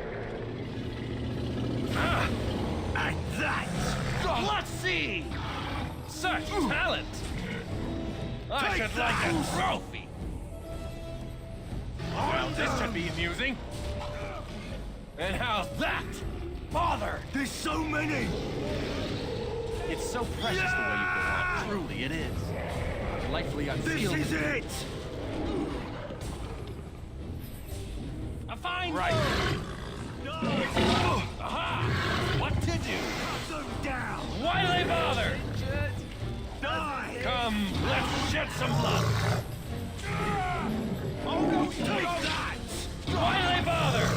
[SPEAKER 7] And that! Let's see!
[SPEAKER 13] Such talent! I should like a trophy! Well, this should be amusing. And how's that?
[SPEAKER 7] Father! There's so many!
[SPEAKER 3] It's so precious the way you go on. Truly, it is. Delightfully unskilled.
[SPEAKER 7] This is it!
[SPEAKER 13] A fine
[SPEAKER 3] right.
[SPEAKER 13] Aha! What to do?
[SPEAKER 7] Cut them down!
[SPEAKER 13] Why they bother?
[SPEAKER 7] Die!
[SPEAKER 13] Come, let's shed some blood.
[SPEAKER 7] Oh no, take that!
[SPEAKER 13] Why they bother?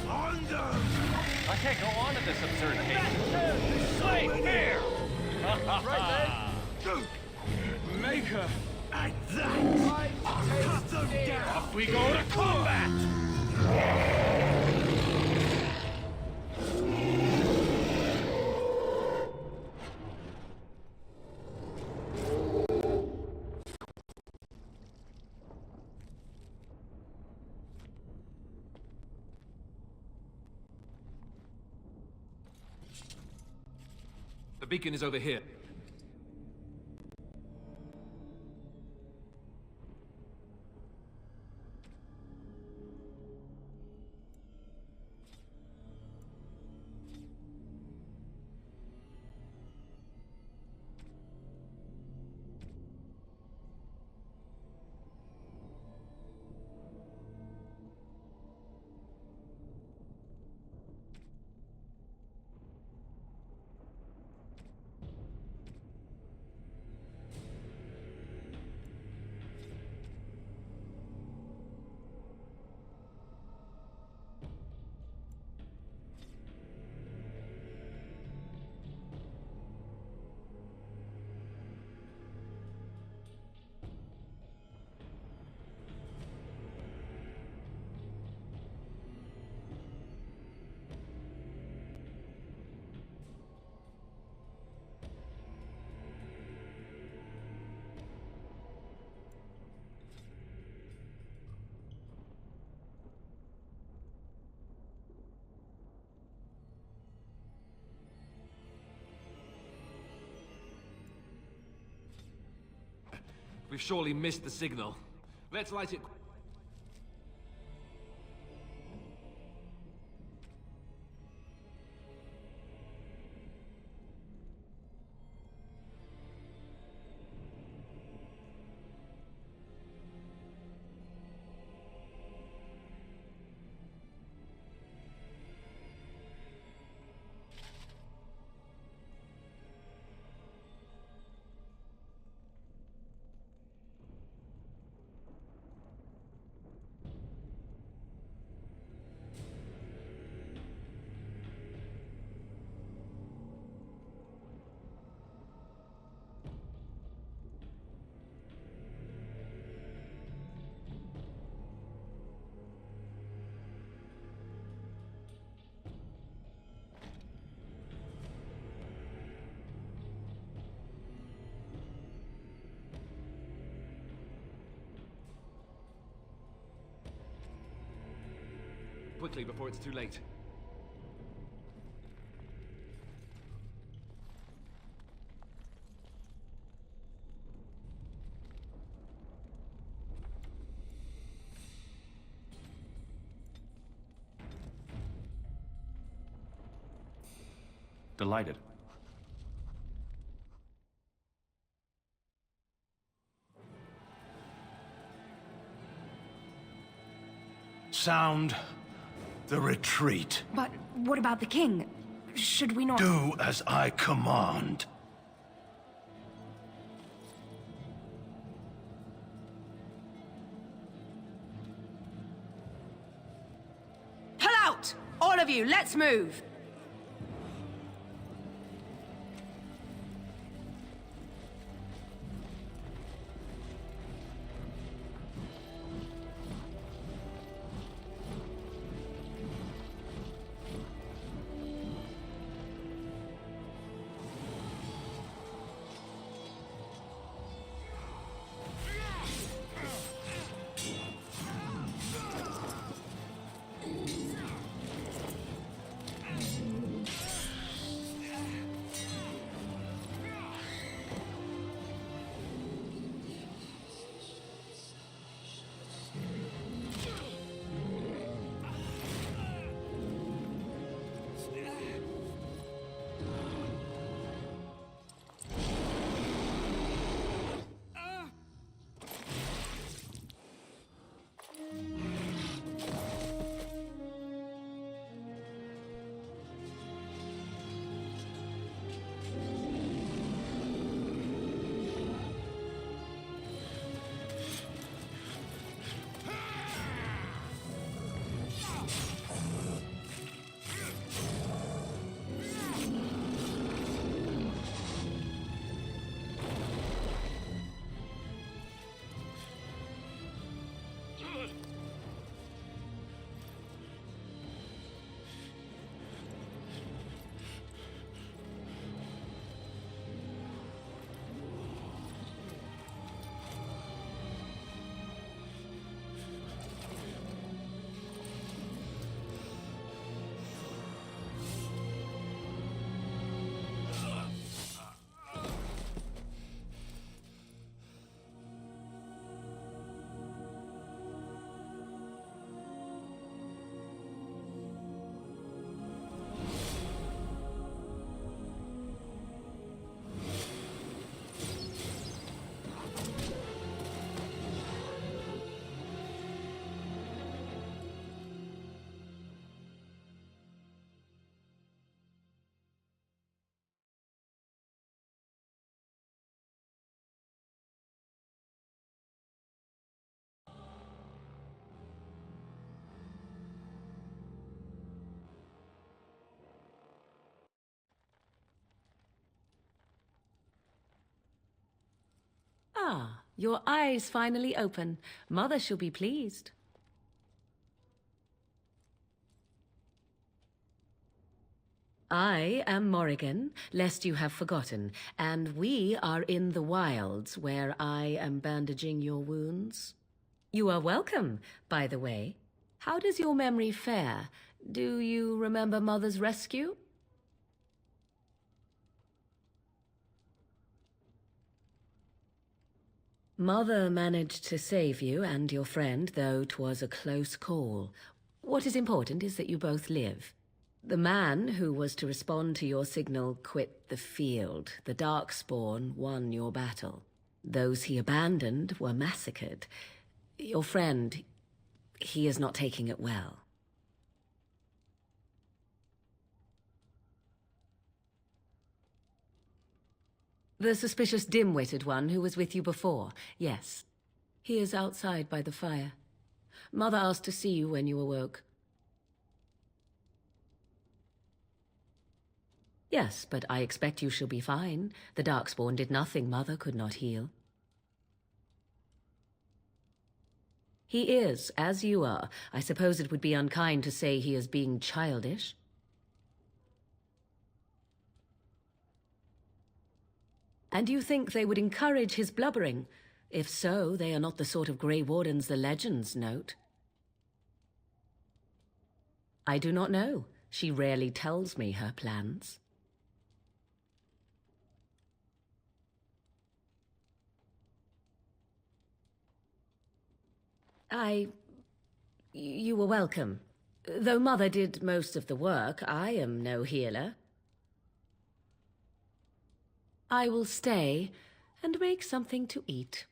[SPEAKER 7] On them!
[SPEAKER 3] I can't go on at this absurd pace.
[SPEAKER 13] Wait, here!
[SPEAKER 3] Right
[SPEAKER 7] then! Maker! And that! Cut them down!
[SPEAKER 13] Off we go to combat!
[SPEAKER 8] The beacon is over here. We've surely missed the signal. Let's light it. Quickly before it's too late.
[SPEAKER 3] Delighted.
[SPEAKER 7] Sound the retreat.
[SPEAKER 14] But what about the king? Should we not...
[SPEAKER 7] Do as I command.
[SPEAKER 4] Pull out! All of you, let's move! Your eyes finally open. Mother shall be pleased. I am Morrigan, lest you have forgotten, and we are in the wilds where I am bandaging your wounds. You are welcome, by the way. How does your memory fare? Do you remember Mother's rescue? Mother managed to save you and your friend, though 'twas a close call. What is important is that you both live. The man who was to respond to your signal quit the field. The Darkspawn won your battle. Those he abandoned were massacred. Your friend, he is not taking it well. The suspicious dim-witted one who was with you before, yes. He is outside by the fire. Mother asked to see you when you awoke. Yes, but I expect you shall be fine. The Darkspawn did nothing Mother could not heal. He is, as you are. I suppose it would be unkind to say he is being childish. And you think they would encourage his blubbering? If so, they are not the sort of Grey Wardens the legends note. I do not know. She rarely tells me her plans. You were welcome. Though Mother did most of the work, I am no healer. I will stay and make something to eat.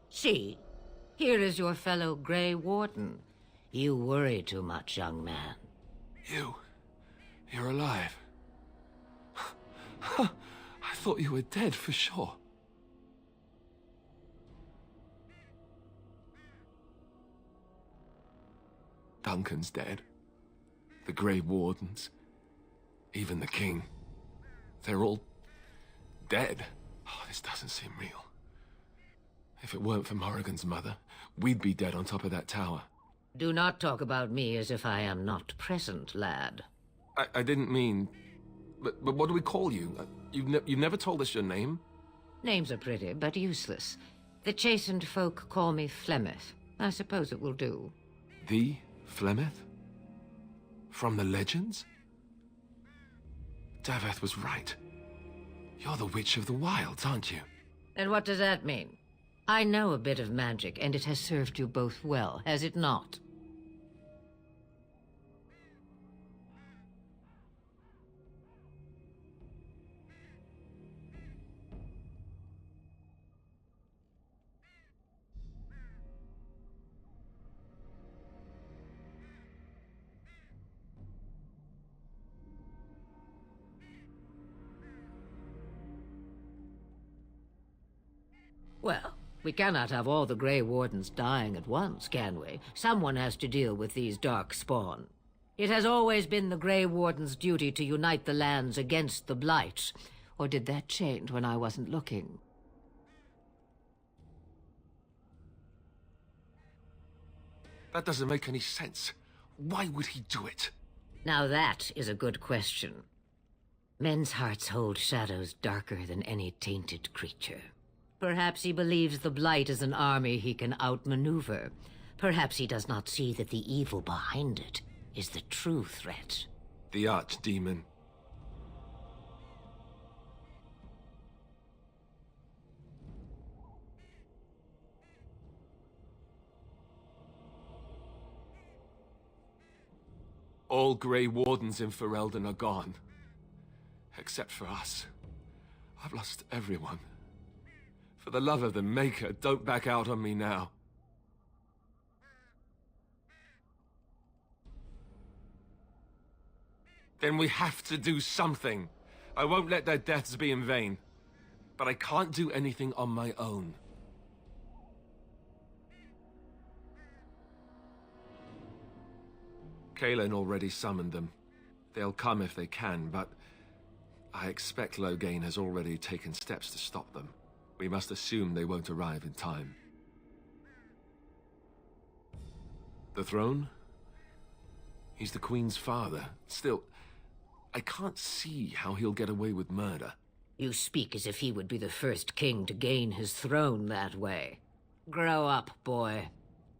[SPEAKER 5] See, here is your fellow Grey Warden. You worry too much, young man.
[SPEAKER 8] You're alive. I thought you were dead for sure. Duncan's dead. The Grey Wardens. Even the King. They're all dead. Oh, this doesn't seem real. If it weren't for Morrigan's mother, we'd be dead on top of that tower.
[SPEAKER 5] Do not talk about me as if I am not present, lad.
[SPEAKER 8] I didn't mean... But what do we call you? You've never told us your name?
[SPEAKER 5] Names are pretty, but useless. The chastened folk call me Flemeth. I suppose it will do.
[SPEAKER 8] The Flemeth? From the legends? Daveth was right. You're the Witch of the Wilds, aren't you?
[SPEAKER 5] And what does that mean? I know a bit of magic, and it has served you both well, has it not? Well, we cannot have all the Grey Wardens dying at once, can we? Someone has to deal with these Darkspawn. It has always been the Grey Warden's duty to unite the lands against the Blight. Or did that change when I wasn't looking?
[SPEAKER 8] That doesn't make any sense. Why would he do it?
[SPEAKER 5] Now that is a good question. Men's hearts hold shadows darker than any tainted creature. Perhaps he believes the Blight is an army he can outmaneuver. Perhaps he does not see that the evil behind it is the true threat.
[SPEAKER 8] The Archdemon. All Grey Wardens in Ferelden are gone. Except for us. I've lost everyone. For the love of the Maker, don't back out on me now. Then we have to do something. I won't let their deaths be in vain. But I can't do anything on my own. Kaelin already summoned them. They'll come if they can, but I expect Loghain has already taken steps to stop them. We must assume they won't arrive in time. The throne? He's the Queen's father. Still, I can't see how he'll get away with murder.
[SPEAKER 5] You speak as if he would be the first king to gain his throne that way. Grow up, boy.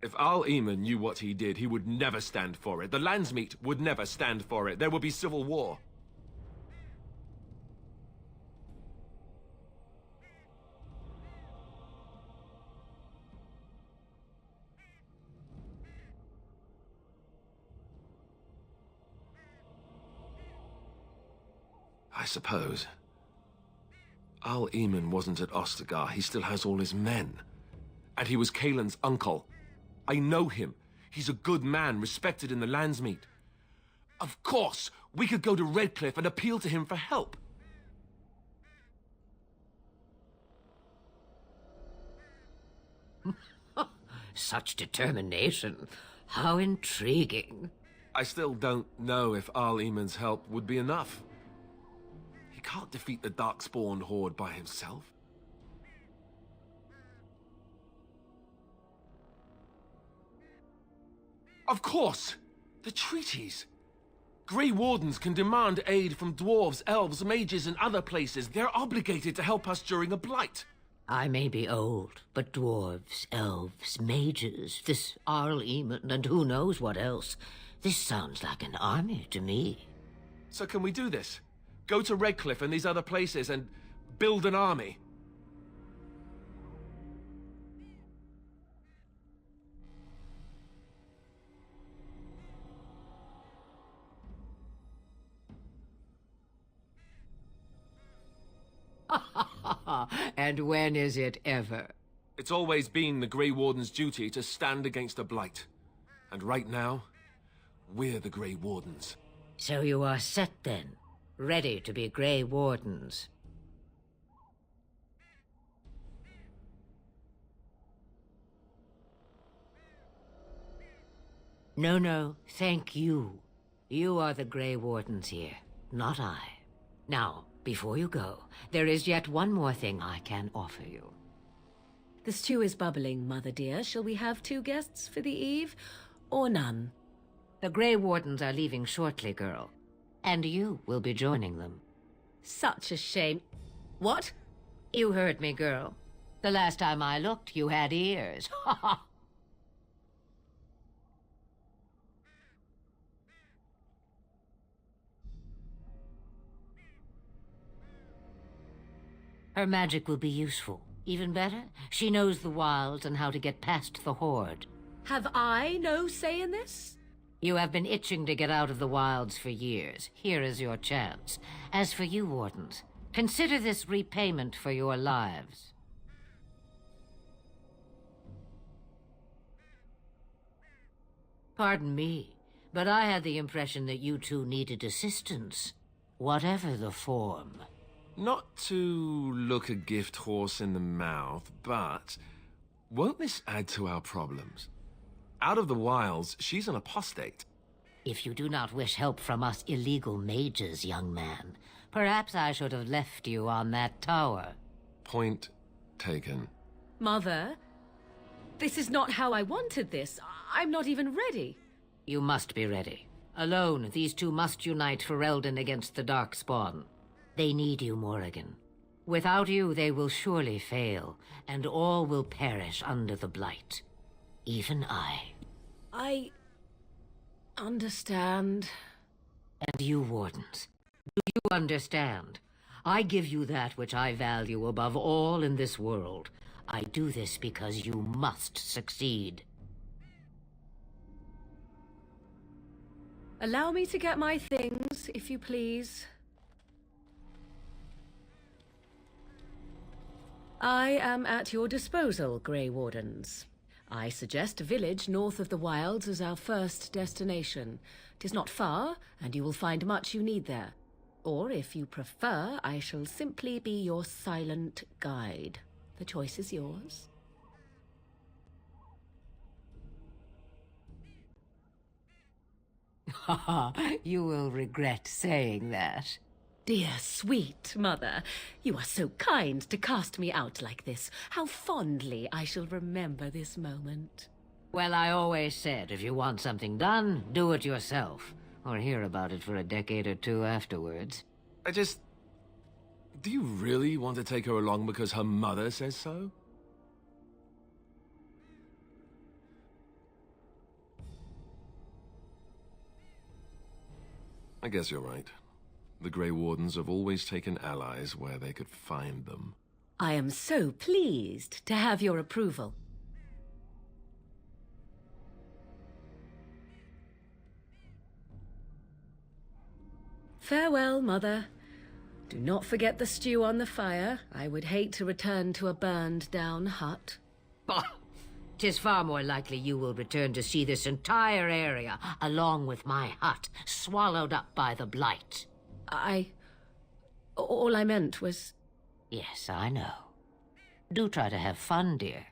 [SPEAKER 8] If Al-Eamon knew what he did, he would never stand for it. The Landsmeet would never stand for it. There would be civil war. I suppose. Al-Eamon wasn't at Ostagar. He still has all his men. And he was Kaelin's uncle. I know him. He's a good man, respected in the Landsmeet. Of course, we could go to Redcliffe and appeal to him for help.
[SPEAKER 5] Such determination. How intriguing.
[SPEAKER 8] I still don't know if Al-Eamon's help would be enough. He can't defeat the Darkspawn horde by himself. Of course! The treaties! Grey Wardens can demand aid from dwarves, elves, mages, and other places. They're obligated to help us during a blight.
[SPEAKER 5] I may be old, but dwarves, elves, mages, this Al-Eamon, and who knows what else. This sounds like an army to me.
[SPEAKER 8] So can we do this? Go to Redcliffe and these other places and build an army?
[SPEAKER 5] And when is it ever?
[SPEAKER 8] It's always been the Grey Warden's duty to stand against a blight. And right now, we're the Grey Wardens.
[SPEAKER 5] So you are set then, ready to be Grey Wardens. No, thank you. You are the Grey Wardens here, not I. Now, before you go, there is yet one more thing I can offer you.
[SPEAKER 4] The stew is bubbling, Mother dear. Shall we have 2 guests for the eve, or none?
[SPEAKER 5] The Grey Wardens are leaving shortly, girl. And you will be joining them.
[SPEAKER 4] Such a shame. What?
[SPEAKER 5] You heard me, girl. The last time I looked, you had ears. Ha ha! Her magic will be useful. Even better, she knows the wilds and how to get past the horde.
[SPEAKER 4] Have I no say in this?
[SPEAKER 5] You have been itching to get out of the wilds for years. Here is your chance. As for you, Wardens, consider this repayment for your lives. Pardon me, but I had the impression that you two needed assistance, whatever the form.
[SPEAKER 8] Not to look a gift horse in the mouth, but won't this add to our problems? Out of the wilds, she's an apostate.
[SPEAKER 5] If you do not wish help from us illegal mages, young man, perhaps I should have left you on that tower.
[SPEAKER 8] Point taken.
[SPEAKER 4] Mother, this is not how I wanted this. I'm not even ready.
[SPEAKER 5] You must be ready. Alone, these two must unite Ferelden against the Darkspawn. They need you, Morrigan. Without you, they will surely fail, and all will perish under the blight. Even I.
[SPEAKER 4] I understand.
[SPEAKER 5] And you, Wardens, do you understand? I give you that which I value above all in this world. I do this because you must succeed.
[SPEAKER 4] Allow me to get my things, if you please. I am at your disposal, Grey Wardens. I suggest a village north of the wilds as our first destination. 'Tis not far, and you will find much you need there. Or, if you prefer, I shall simply be your silent guide. The choice is yours.
[SPEAKER 5] You will regret saying that.
[SPEAKER 4] Dear sweet mother, you are so kind to cast me out like this. How fondly I shall remember this moment.
[SPEAKER 5] Well, I always said, if you want something done, do it yourself. Or hear about it for a decade or two afterwards.
[SPEAKER 8] Do you really want to take her along because her mother says so? I guess you're right. The Grey Wardens have always taken allies where they could find them.
[SPEAKER 4] I am so pleased to have your approval. Farewell, Mother. Do not forget the stew on the fire. I would hate to return to a burned-down hut.
[SPEAKER 5] Bah! 'Tis far more likely you will return to see this entire area, along with my hut, swallowed up by the blight.
[SPEAKER 4] All I meant was...
[SPEAKER 5] Yes, I know. Do try to have fun, dear.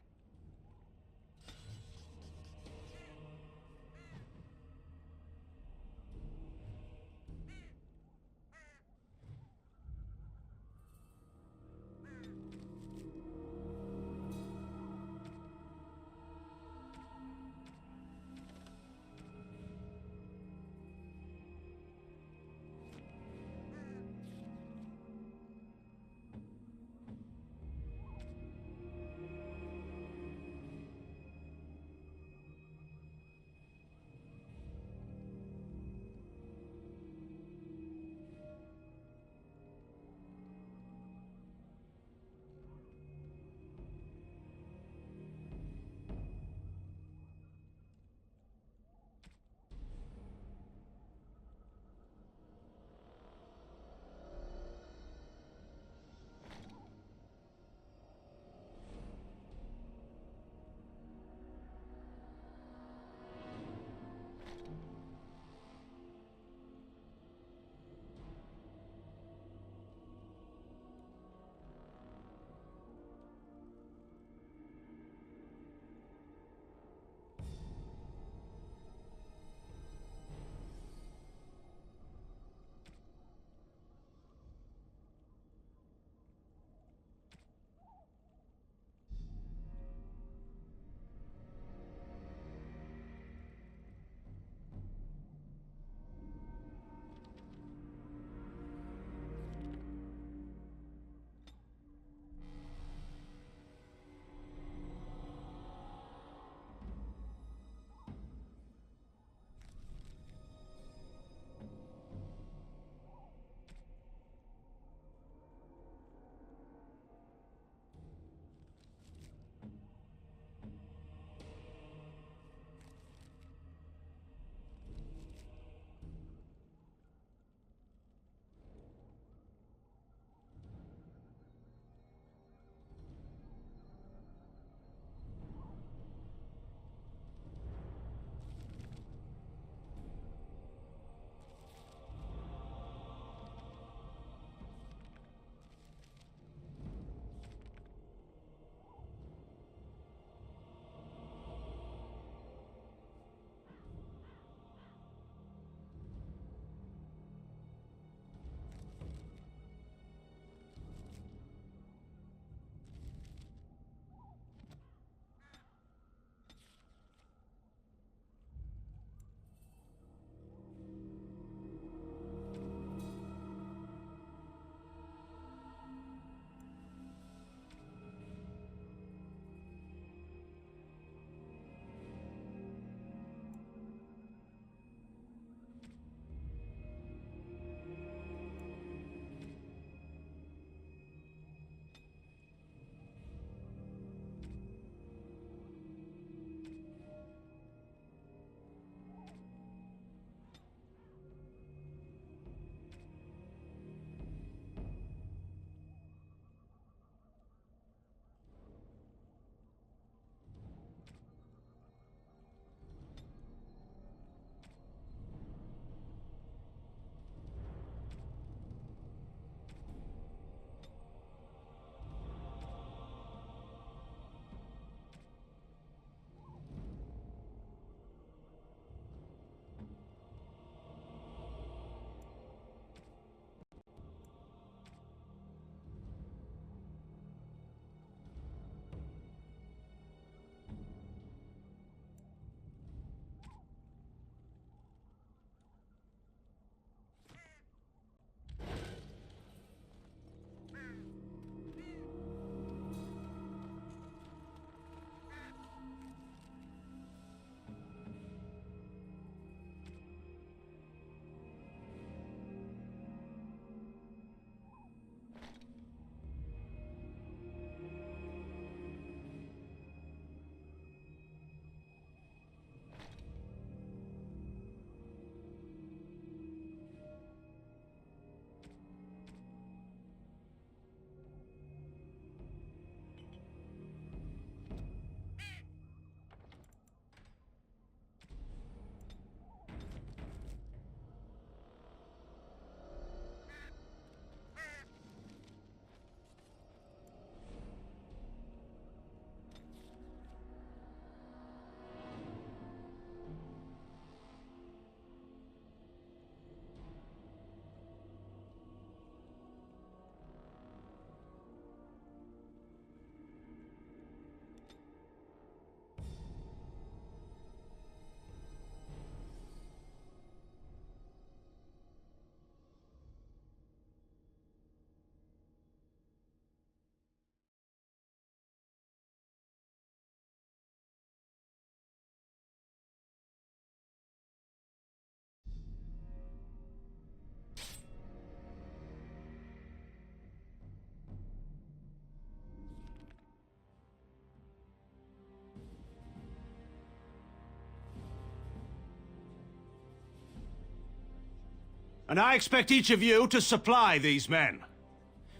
[SPEAKER 9] And I expect each of you to supply these men.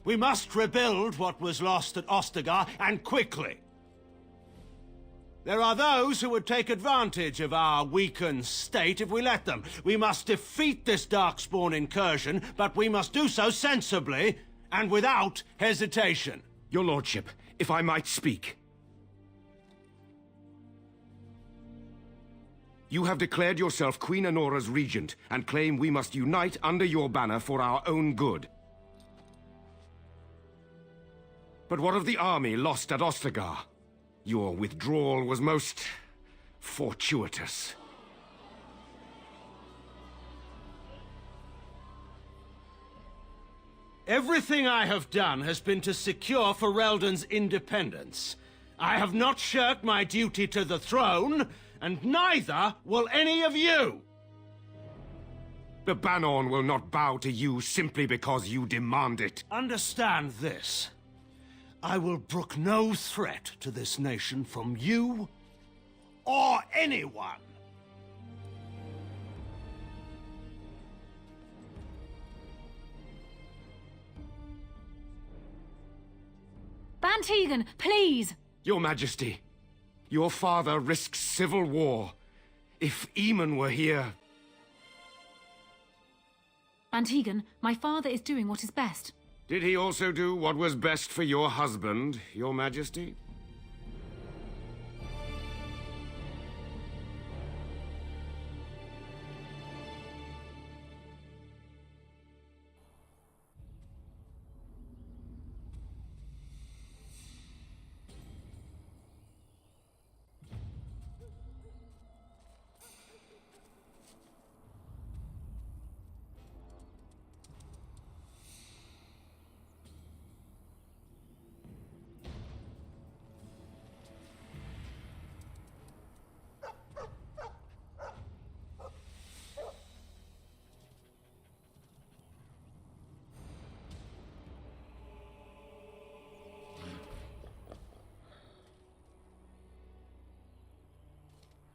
[SPEAKER 9] We must rebuild what was lost at Ostagar, and quickly. There are those who would take advantage of our weakened state if we let them. We must defeat this Darkspawn incursion, but we must do so sensibly and without hesitation.
[SPEAKER 1] Your lordship, if I might speak. You have declared yourself Queen Honora's regent, and claim we must unite under your banner for our own good. But what of the army lost at Ostagar? Your withdrawal was most fortuitous.
[SPEAKER 9] Everything I have done has been to secure Ferelden's independence. I have not shirked my duty to the throne, and neither will any of you!
[SPEAKER 1] The Banorn will not bow to you simply because you demand it.
[SPEAKER 9] Understand this. I will brook no threat to this nation from you or anyone.
[SPEAKER 14] Bantegan, please!
[SPEAKER 1] Your Majesty, your father risks civil war. If Eamon were here...
[SPEAKER 14] Bantegan, my father is doing what is best.
[SPEAKER 1] Did he also do what was best for your husband, Your Majesty?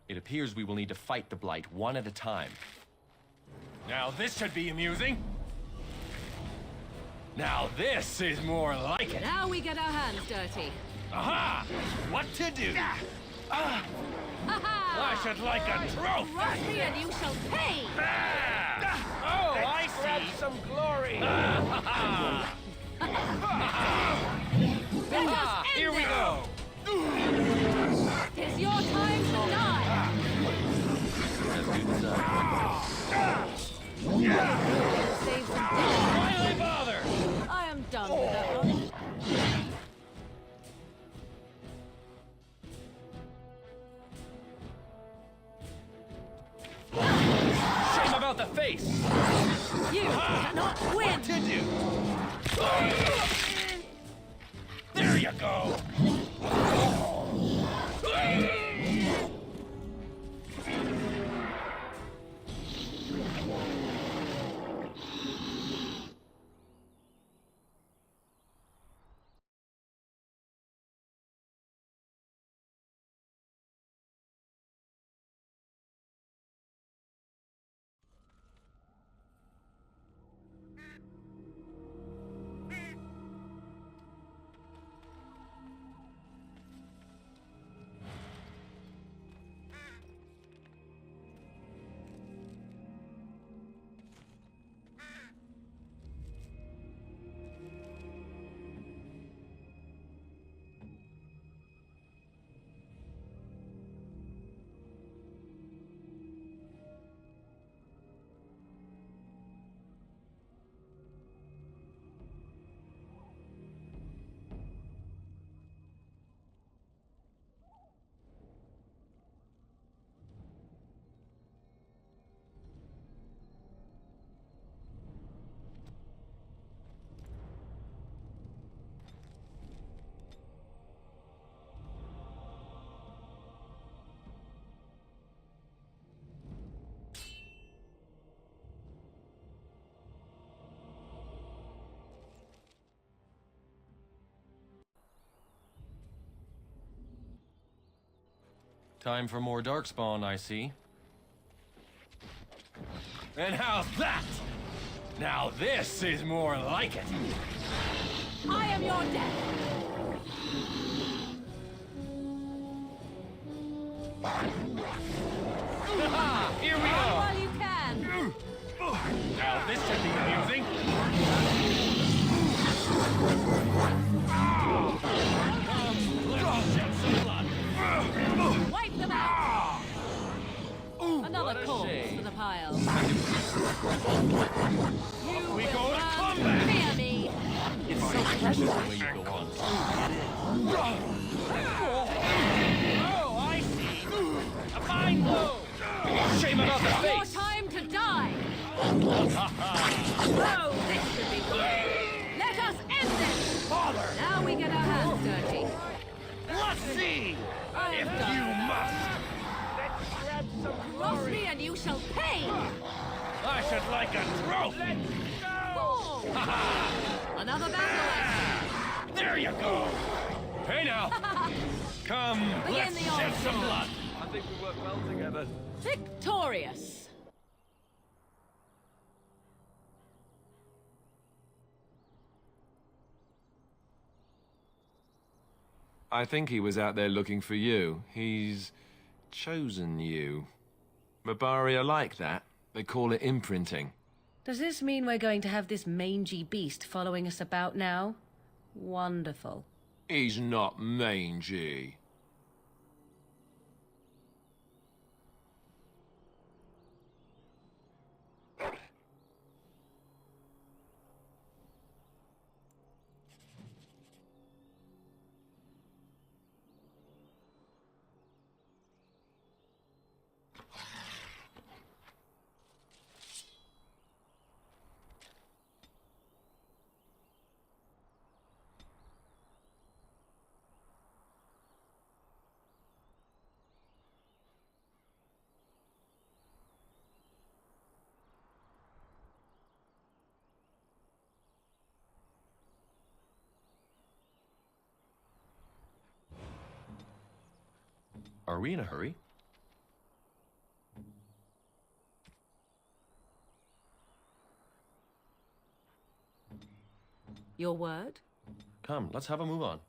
[SPEAKER 3] It appears we will need to fight the Blight one at a time. Now this should be amusing. Now this is more like it.
[SPEAKER 4] Now we get our hands dirty.
[SPEAKER 3] Aha! What to do? I should like a trophy!
[SPEAKER 4] Rush me and you shall pay!
[SPEAKER 3] Oh, I see!
[SPEAKER 7] Grab some glory!
[SPEAKER 3] Here we go!
[SPEAKER 4] It's your time to die! Save some
[SPEAKER 3] Why do they bother?
[SPEAKER 4] I am done with that one.
[SPEAKER 3] Shame about the face!
[SPEAKER 4] You cannot win!
[SPEAKER 3] What to do? There you go! Time for more Darkspawn, I see. And how's that?
[SPEAKER 13] Now this is more like it.
[SPEAKER 4] I am your death.
[SPEAKER 13] Here we
[SPEAKER 4] Run
[SPEAKER 13] go.
[SPEAKER 4] while you can.
[SPEAKER 13] Now this should be amusing. Let's shed some blood.
[SPEAKER 4] Wipe them out. Another
[SPEAKER 13] what a
[SPEAKER 4] corpse
[SPEAKER 13] shame.
[SPEAKER 4] for the pile.
[SPEAKER 13] We go to
[SPEAKER 4] Fear
[SPEAKER 13] combat.
[SPEAKER 4] me.
[SPEAKER 3] It's so precious the way you go on.
[SPEAKER 13] Oh, I see. A fine blow. Shame about the
[SPEAKER 4] Your
[SPEAKER 13] face.
[SPEAKER 4] time to die. Oh, this could be good. Let us end this.
[SPEAKER 13] Father.
[SPEAKER 4] Now we get our hands dirty.
[SPEAKER 13] Let's see if you must.
[SPEAKER 4] Cross me and you shall pay.
[SPEAKER 13] I should like a trophy.
[SPEAKER 4] Another battle.
[SPEAKER 13] There you go. Hey now. Come,
[SPEAKER 4] Begin
[SPEAKER 13] let's
[SPEAKER 4] the
[SPEAKER 13] shed
[SPEAKER 4] onslaught.
[SPEAKER 13] some blood.
[SPEAKER 7] I think we work well together.
[SPEAKER 4] Victorious.
[SPEAKER 8] I think he was out there looking for you. He's chosen you. Mabari are like that. They call it imprinting.
[SPEAKER 4] Does this mean we're going to have this mangy beast following us about now? Wonderful.
[SPEAKER 8] He's not mangy.
[SPEAKER 3] Are we in a hurry?
[SPEAKER 4] Your word?
[SPEAKER 3] Come, let's have a move on.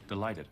[SPEAKER 3] Delighted.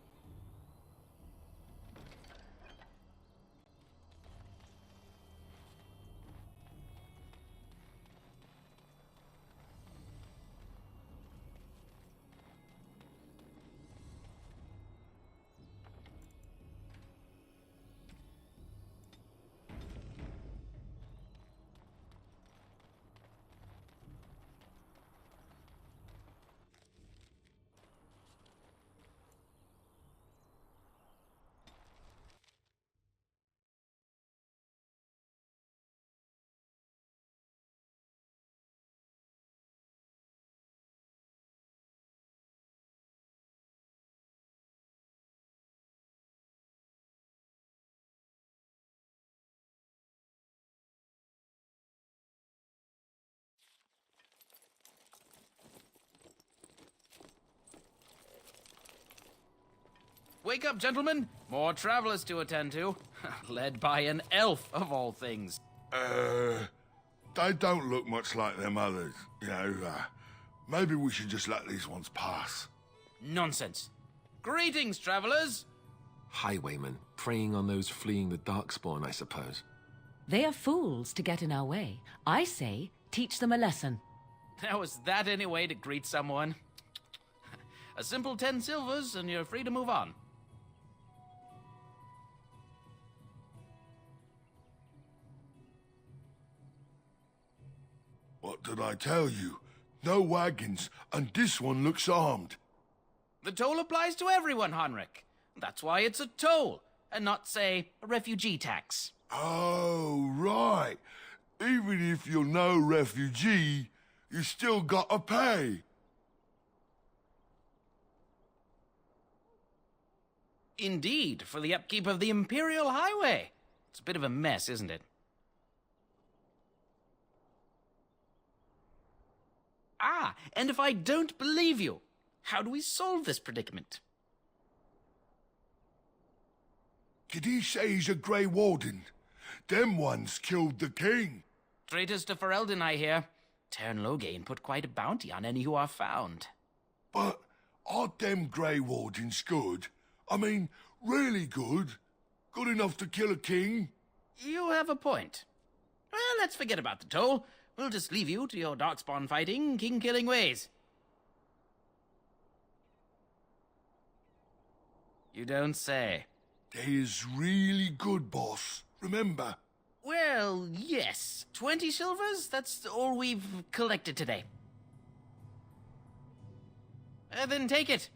[SPEAKER 10] Wake up, gentlemen! More travelers to attend to. Led by an elf, of all things.
[SPEAKER 17] They don't look much like them others, you know. Maybe we should just let these ones pass.
[SPEAKER 10] Nonsense. Greetings, travelers!
[SPEAKER 8] Highwaymen, preying on those fleeing the Darkspawn, I suppose.
[SPEAKER 4] They are fools to get in our way. I say, teach them a lesson.
[SPEAKER 10] Now, is that any way to greet someone? A simple 10 silvers, and you're free to move on.
[SPEAKER 17] What did I tell you? No wagons, and this one looks armed.
[SPEAKER 10] The toll applies to everyone, Heinrich. That's why it's a toll, and not, say, a refugee tax.
[SPEAKER 17] Oh, right. Even if you're no refugee, you still gotta pay.
[SPEAKER 10] Indeed, for the upkeep of the Imperial Highway. It's a bit of a mess, isn't it? Ah, and if I don't believe you, how do we solve this predicament?
[SPEAKER 17] Did he say he's a Grey Warden? Them ones killed the king.
[SPEAKER 10] Traitors to Ferelden, I hear. Tern Loghain put quite a bounty on any who are found.
[SPEAKER 17] But are them Grey Wardens good? I mean, really good? Good enough to kill a king?
[SPEAKER 10] You have a point. Well, let's forget about the toll. We'll just leave you to your darkspawn fighting, king-killing ways. You don't say.
[SPEAKER 17] They is really good, boss. Remember?
[SPEAKER 10] Well, yes. 20 silvers? That's all we've collected today. Then take it.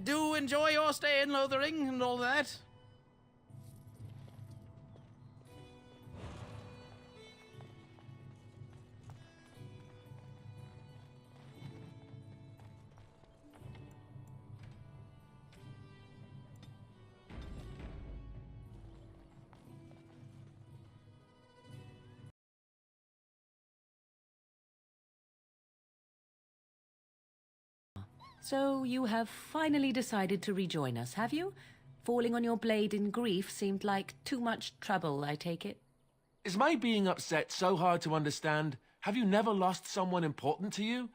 [SPEAKER 10] Do enjoy your stay in Lothering and all that.
[SPEAKER 4] So you have finally decided to rejoin us, have you? Falling on your blade in grief seemed like too much trouble, I take it.
[SPEAKER 8] Is my being upset so hard to understand? Have you never lost someone important to you?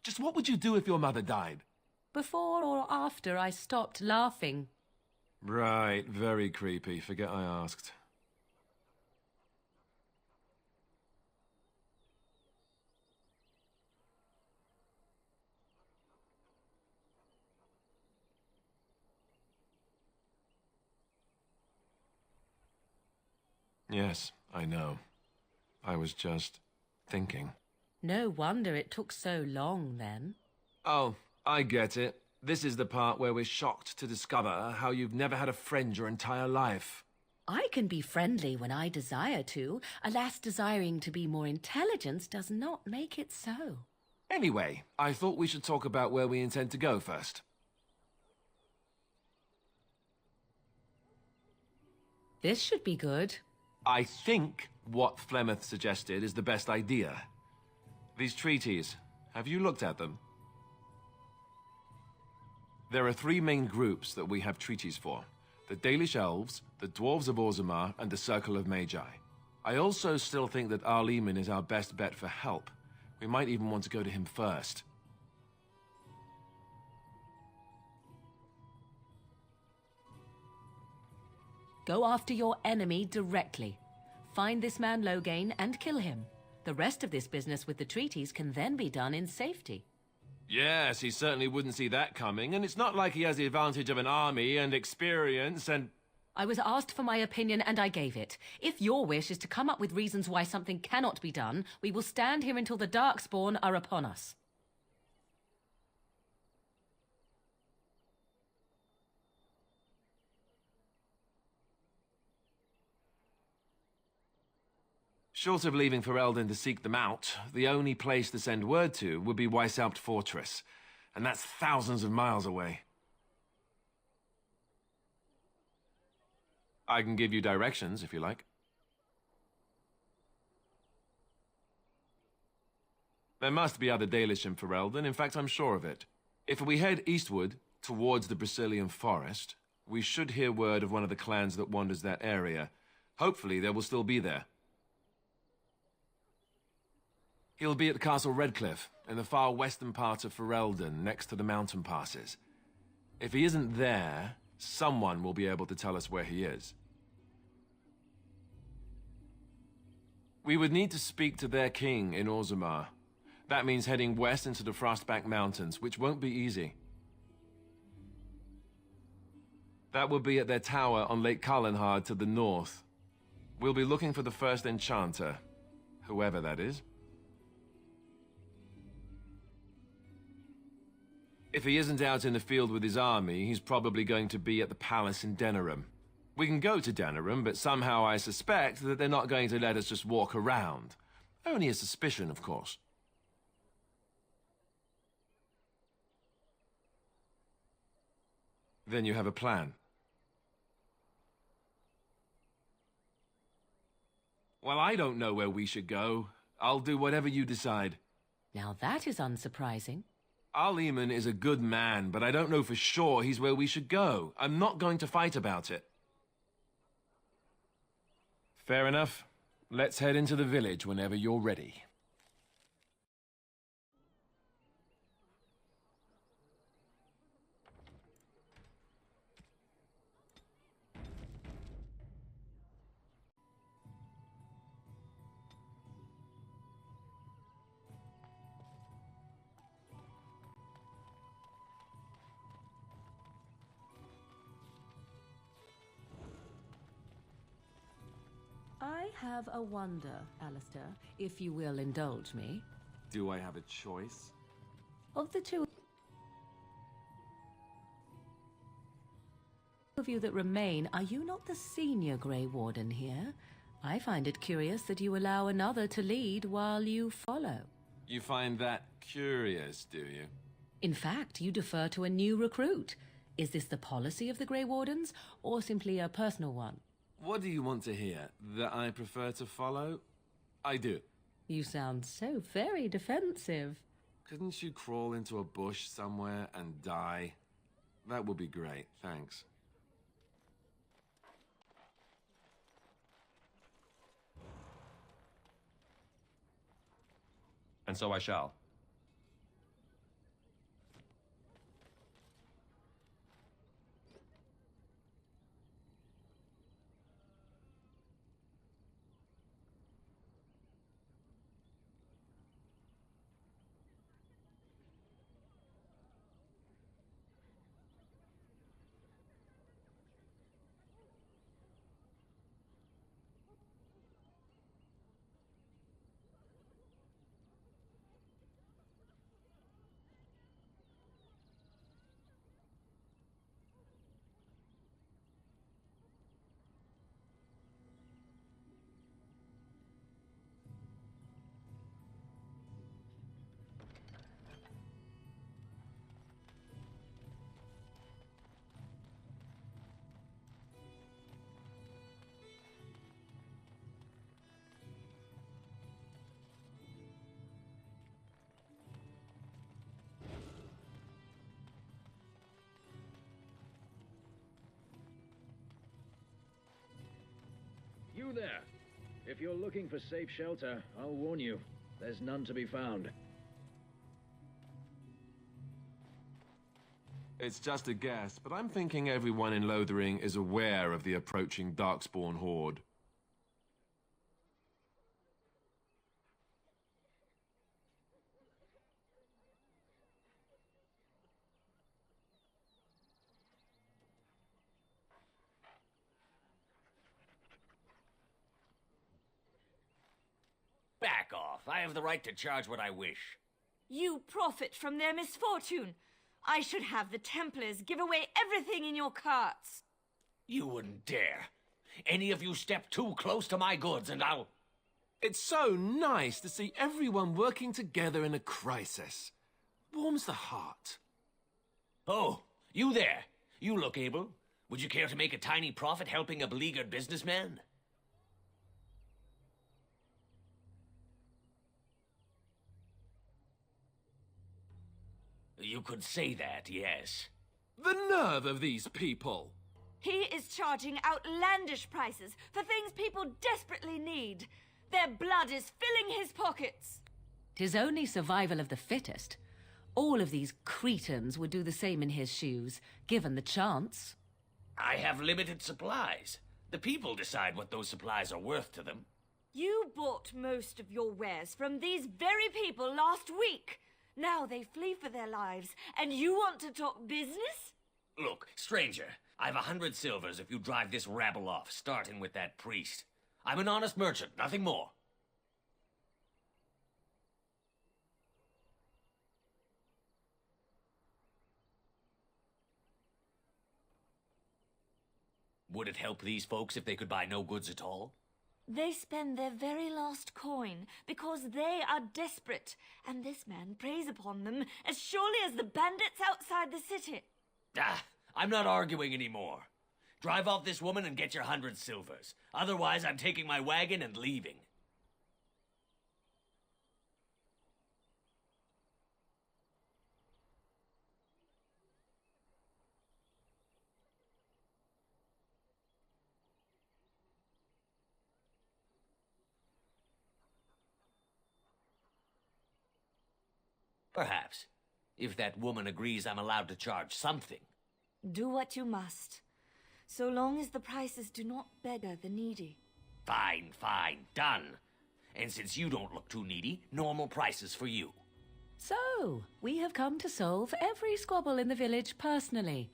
[SPEAKER 8] Just what would you do if your mother died?
[SPEAKER 4] Before or after I stopped laughing.
[SPEAKER 8] Right, very creepy. Forget I asked. Yes, I know. I was just thinking.
[SPEAKER 4] No wonder it took so long, then.
[SPEAKER 8] Oh, I get it. This is the part where we're shocked to discover how you've never had a friend your entire life.
[SPEAKER 4] I can be friendly when I desire to. Alas, desiring to be more intelligent does not make it so.
[SPEAKER 8] Anyway, I thought we should talk about where we intend to go first.
[SPEAKER 4] This should be good.
[SPEAKER 8] I think what Flemeth suggested is the best idea. These treaties, have you looked at them? There are 3 main groups that we have treaties for. The Dalish Elves, the Dwarves of Orzammar, and the Circle of Magi. I also still think that Arleman is our best bet for help. We might even want to go to him first.
[SPEAKER 4] Go after your enemy directly. Find this man Loghain and kill him. The rest of this business with the treaties can then be done in safety.
[SPEAKER 8] Yes, he certainly wouldn't see that coming, and it's not like he has the advantage of an army and experience and...
[SPEAKER 4] I was asked for my opinion and I gave it. If your wish is to come up with reasons why something cannot be done, we will stand here until the Darkspawn are upon us.
[SPEAKER 8] Short of leaving Ferelden to seek them out, the only place to send word to would be Weishaupt Fortress, and that's thousands of miles away. I can give you directions, if you like. There must be other Dalish in Ferelden, in fact, I'm sure of it. If we head eastward, towards the Brazilian forest, we should hear word of one of the clans that wanders that area. Hopefully, they will still be there. He'll be at Castle Redcliffe, in the far western part of Ferelden, next to the mountain passes. If he isn't there, someone will be able to tell us where he is. We would need to speak to their king in Orzammar. That means heading west into the Frostback Mountains, which won't be easy. That will be at their tower on Lake Kalenhard to the north. We'll be looking for the first enchanter, whoever that is. If he isn't out in the field with his army, he's probably going to be at the palace in Denerim. We can go to Denerim, but somehow I suspect that they're not going to let us just walk around. Only a suspicion, of course. Then you have a plan. Well, I don't know where we should go. I'll do whatever you decide.
[SPEAKER 4] Now that is unsurprising.
[SPEAKER 8] Al-Eman is a good man, but I don't know for sure he's where we should go. I'm not going to fight about it. Fair enough. Let's head into the village whenever you're ready.
[SPEAKER 4] I have a wonder, Alistair, if you will indulge me.
[SPEAKER 8] Do I have a choice?
[SPEAKER 4] Of the two of you that remain, are you not the senior Grey Warden here? I find it curious that you allow another to lead while you follow.
[SPEAKER 8] You find that curious, do you?
[SPEAKER 4] In fact, you defer to a new recruit. Is this the policy of the Grey Wardens, or simply a personal one?
[SPEAKER 8] What do you want to hear? That I prefer to follow? I do.
[SPEAKER 4] You sound so very defensive.
[SPEAKER 8] Couldn't you crawl into a bush somewhere and die? That would be great, thanks.
[SPEAKER 13] And so I shall.
[SPEAKER 6] You there! If you're looking for safe shelter, I'll warn you, there's none to be found.
[SPEAKER 8] It's just a guess, but I'm thinking everyone in Lothering is aware of the approaching Darkspawn horde.
[SPEAKER 16] Back off. I have the right to charge what I wish.
[SPEAKER 14] You profit from their misfortune. I should have the Templars give away everything in your carts.
[SPEAKER 16] You wouldn't dare. Any of you step too close to my goods and I'll...
[SPEAKER 8] It's so nice to see everyone working together in a crisis. Warms the heart.
[SPEAKER 16] Oh, you there. You look able. Would you care to make a tiny profit helping a beleaguered businessman? You could say that, yes.
[SPEAKER 8] The nerve of these people!
[SPEAKER 14] He is charging outlandish prices for things people desperately need. Their blood is filling his pockets.
[SPEAKER 4] 'Tis only survival of the fittest. All of these cretins would do the same in his shoes, given the chance.
[SPEAKER 16] I have limited supplies. The people decide what those supplies are worth to them.
[SPEAKER 14] You bought most of your wares from these very people last week. Now they flee for their lives, and you want to talk business?
[SPEAKER 16] Look, stranger, I've 100 silvers if you drive this rabble off, starting with that priest. I'm an honest merchant, nothing more. Would it help these folks if they could buy no goods at all?
[SPEAKER 14] They spend their very last coin because they are desperate, and this man preys upon them as surely as the bandits outside the city.
[SPEAKER 16] Ah, I'm not arguing anymore. Drive off this woman and get your 100 silvers. Otherwise, I'm taking my wagon and leaving. Perhaps. If that woman agrees I'm allowed to charge something.
[SPEAKER 14] Do what you must, so long as the prices do not beggar the needy.
[SPEAKER 16] Fine, fine, done. And since you don't look too needy, normal prices for you.
[SPEAKER 4] So, we have come to solve every squabble in the village personally.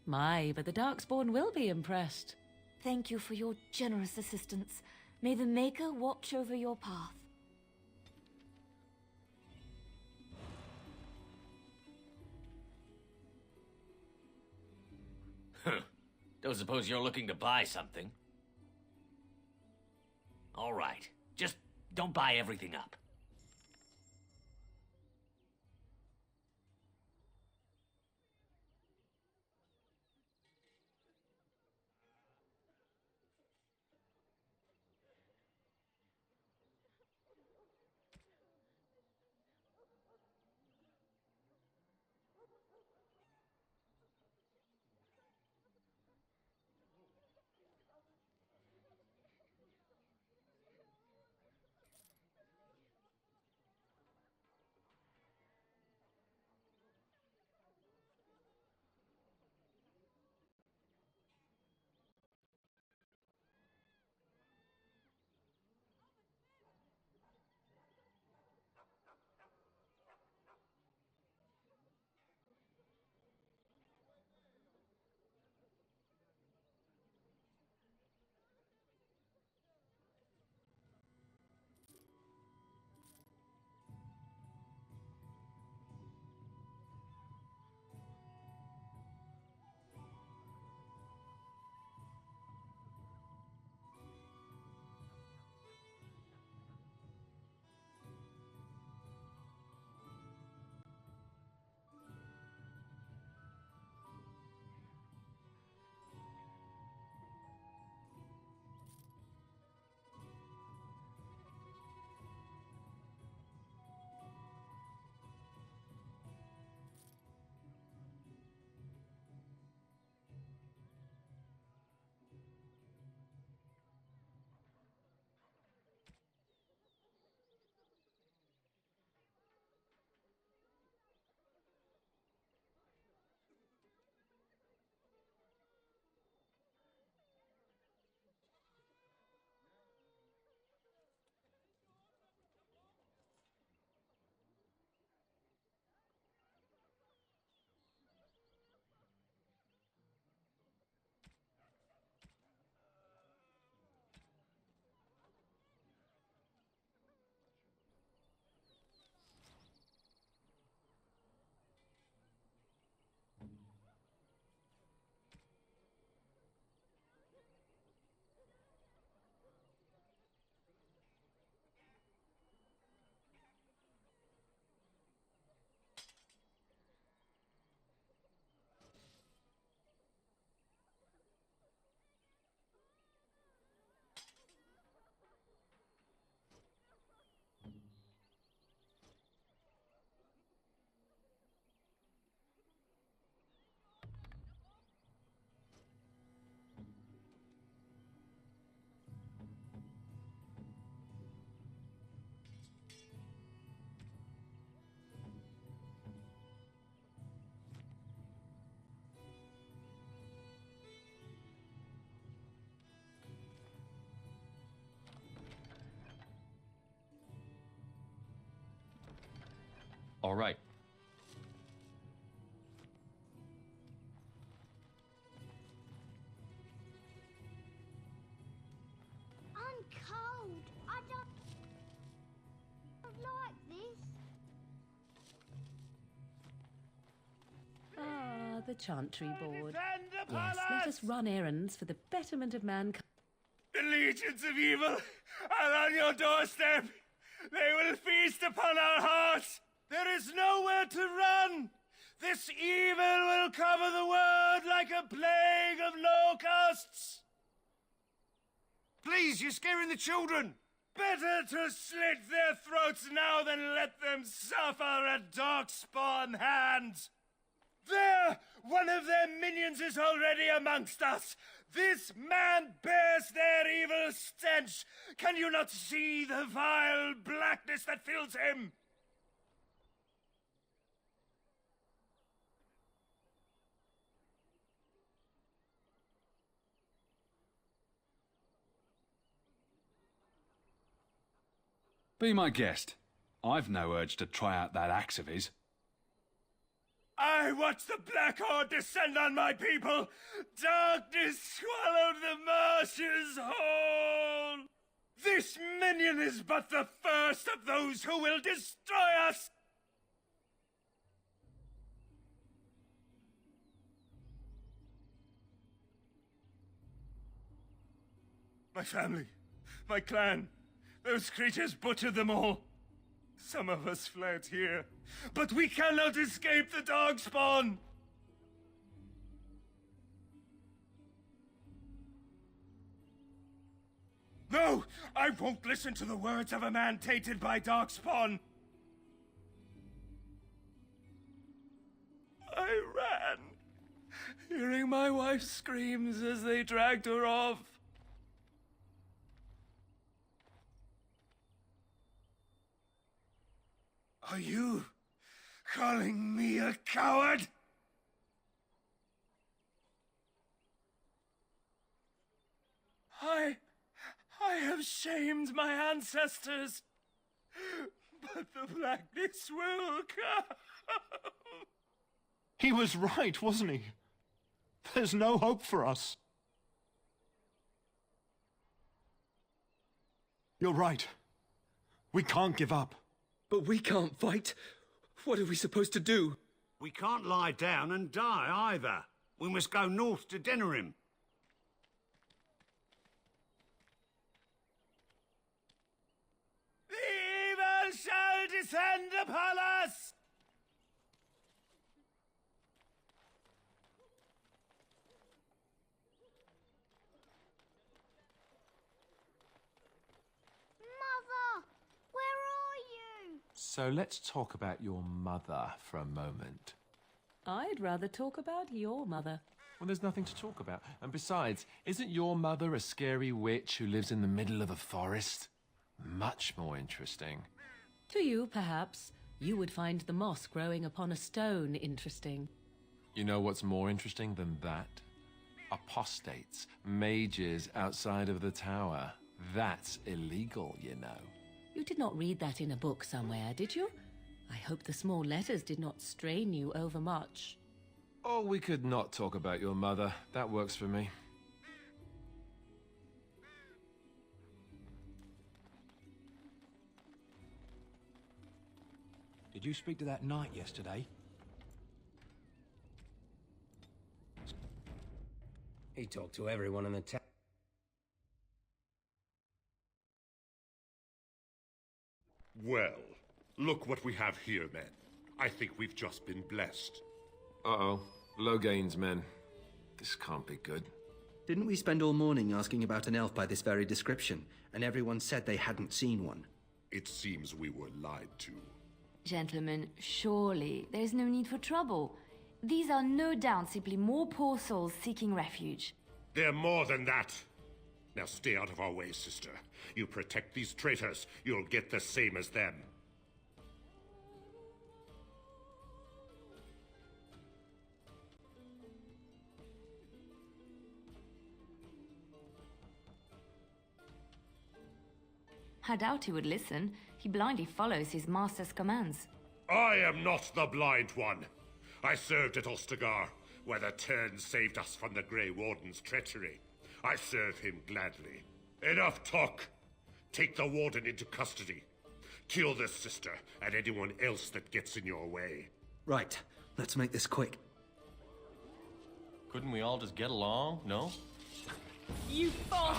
[SPEAKER 4] My, but the Darkspawn will be impressed.
[SPEAKER 14] Thank you for your generous assistance. May the Maker watch over your path.
[SPEAKER 16] Don't suppose you're looking to buy something? All right. Just don't buy everything up.
[SPEAKER 13] All right.
[SPEAKER 4] the chantry board. Yes, let us run errands for the betterment of mankind.
[SPEAKER 7] The legions of evil are on your doorstep. They will feast upon our hearts. There is nowhere to run. This evil will cover the world like a plague of locusts.
[SPEAKER 9] Please, you're scaring the children.
[SPEAKER 7] Better to slit their throats now than let them suffer at Darkspawn hands. There! One of their minions is already amongst us. This man bears their evil stench. Can you not see the vile blackness that fills him?
[SPEAKER 12] Be my guest. I've no urge to try out that axe of his.
[SPEAKER 7] I watch the Black Horde descend on my people. Darkness swallowed the marshes whole. This minion is but the first of those who will destroy us. My family, my clan, those creatures butchered them all. Some of us fled here, but we cannot escape the Darkspawn! No! I won't listen to the words of a man tainted by Darkspawn! I ran, hearing my wife's screams as they dragged her off. Are you calling me a coward? I have shamed my ancestors, but the blackness will come.
[SPEAKER 9] He was right, wasn't he? There's no hope for us. You're right. We can't give up.
[SPEAKER 18] But we can't fight. What are we supposed to do?
[SPEAKER 9] We can't lie down and die either. We must go north to Denerim.
[SPEAKER 7] The evil shall descend upon us!
[SPEAKER 23] Mother! Where are you?
[SPEAKER 8] So let's talk about your mother for a moment.
[SPEAKER 4] I'd rather talk about your mother.
[SPEAKER 8] Well, there's nothing to talk about. And besides, isn't your mother a scary witch who lives in the middle of a forest? Much more interesting.
[SPEAKER 4] To you, perhaps, you would find the moss growing upon a stone interesting.
[SPEAKER 8] You know what's more interesting than that? Apostates, mages outside of the tower. That's illegal, you know.
[SPEAKER 4] You did not read that in a book somewhere, did you? I hope the small letters did not strain you overmuch.
[SPEAKER 8] Oh, we could not talk about your mother. That works for me.
[SPEAKER 18] Did you speak to that knight yesterday?
[SPEAKER 24] He talked to everyone in the town.
[SPEAKER 25] Well, look what we have here, men. I think we've just been blessed.
[SPEAKER 8] Uh-oh. Logain's men. This can't be good.
[SPEAKER 18] Didn't we spend all morning asking about an elf by this very description, and everyone said they hadn't seen one?
[SPEAKER 25] It seems we were lied to.
[SPEAKER 14] Gentlemen, surely there's no need for trouble. These are no doubt simply more poor souls seeking refuge.
[SPEAKER 25] They're more than that. Now stay out of our way, sister. You protect these traitors, you'll get the same as them.
[SPEAKER 14] I doubt he would listen. He blindly follows his master's commands.
[SPEAKER 25] I am not the blind one. I served at Ostagar, where the Tern saved us from the Grey Warden's treachery. I serve him gladly. Enough talk! Take the Warden into custody. Kill this sister and anyone else that gets in your way.
[SPEAKER 18] Right, let's make this quick.
[SPEAKER 13] Couldn't we all just get along, no?
[SPEAKER 14] You false!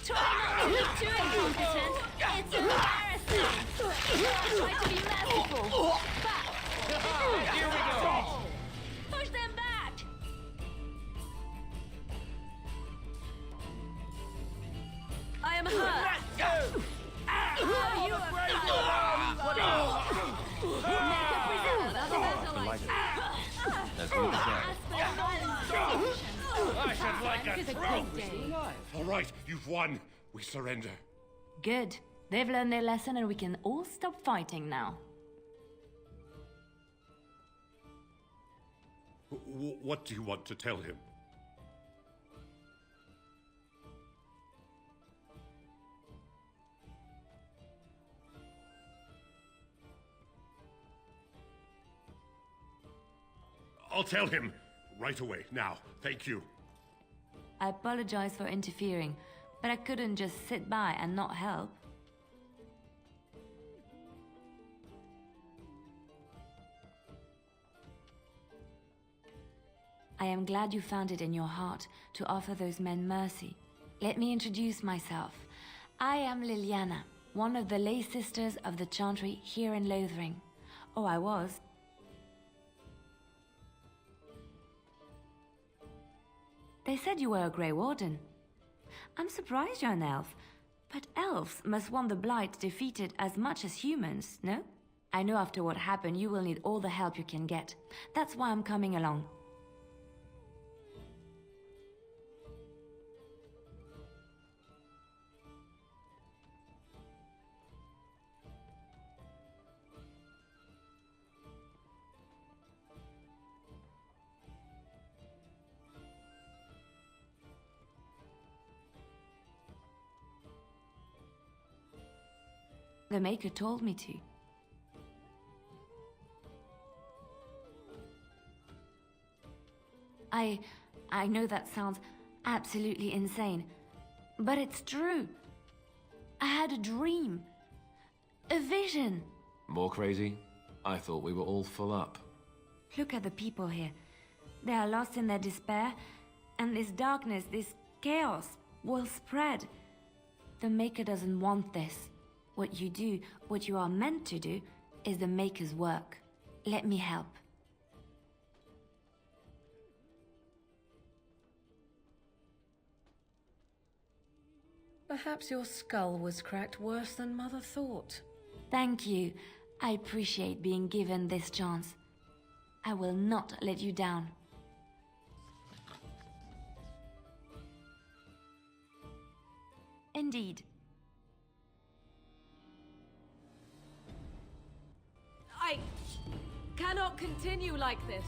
[SPEAKER 14] Try not to be too incompetent. It's embarrassing. Try to be merciful. Back.
[SPEAKER 13] Here we go.
[SPEAKER 14] Push them back. I am hurt. Are you
[SPEAKER 13] As good as that. I should like a trophy.
[SPEAKER 25] All right, you've won. We surrender.
[SPEAKER 14] Good. They've learned their lesson and we can all stop fighting now.
[SPEAKER 25] What do you want to tell him? I'll tell him right away, now. Thank you.
[SPEAKER 14] I apologize for interfering, but I couldn't just sit by and not help. I am glad you found it in your heart to offer those men mercy. Let me introduce myself. I am Liliana, one of the lay sisters of the Chantry here in Lothering. Oh, I was. They said you were a Grey Warden. I'm surprised you're an elf, but elves must want the Blight defeated as much as humans, no? I know after what happened you will need all the help you can get. That's why I'm coming along. The Maker told me to. I know that sounds absolutely insane, but it's true. I had a dream. A vision.
[SPEAKER 8] More crazy? I thought we were all full up.
[SPEAKER 14] Look at the people here. They are lost in their despair, and this darkness, this chaos, will spread. The Maker doesn't want this. What you do, what you are meant to do, is the Maker's work. Let me help.
[SPEAKER 4] Perhaps your skull was cracked worse than Mother thought.
[SPEAKER 14] Thank you. I appreciate being given this chance. I will not let you down. Indeed.
[SPEAKER 4] I cannot continue like this.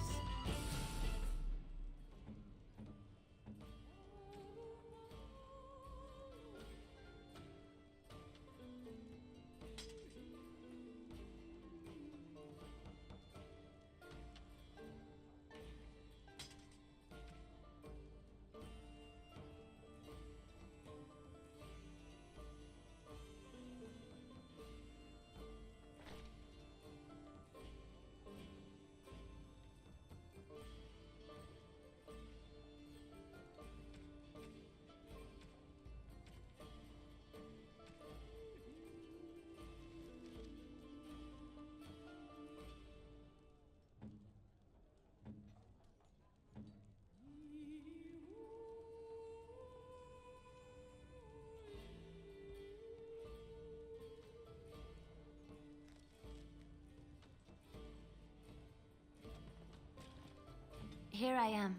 [SPEAKER 14] Here I am.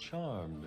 [SPEAKER 13] charmed.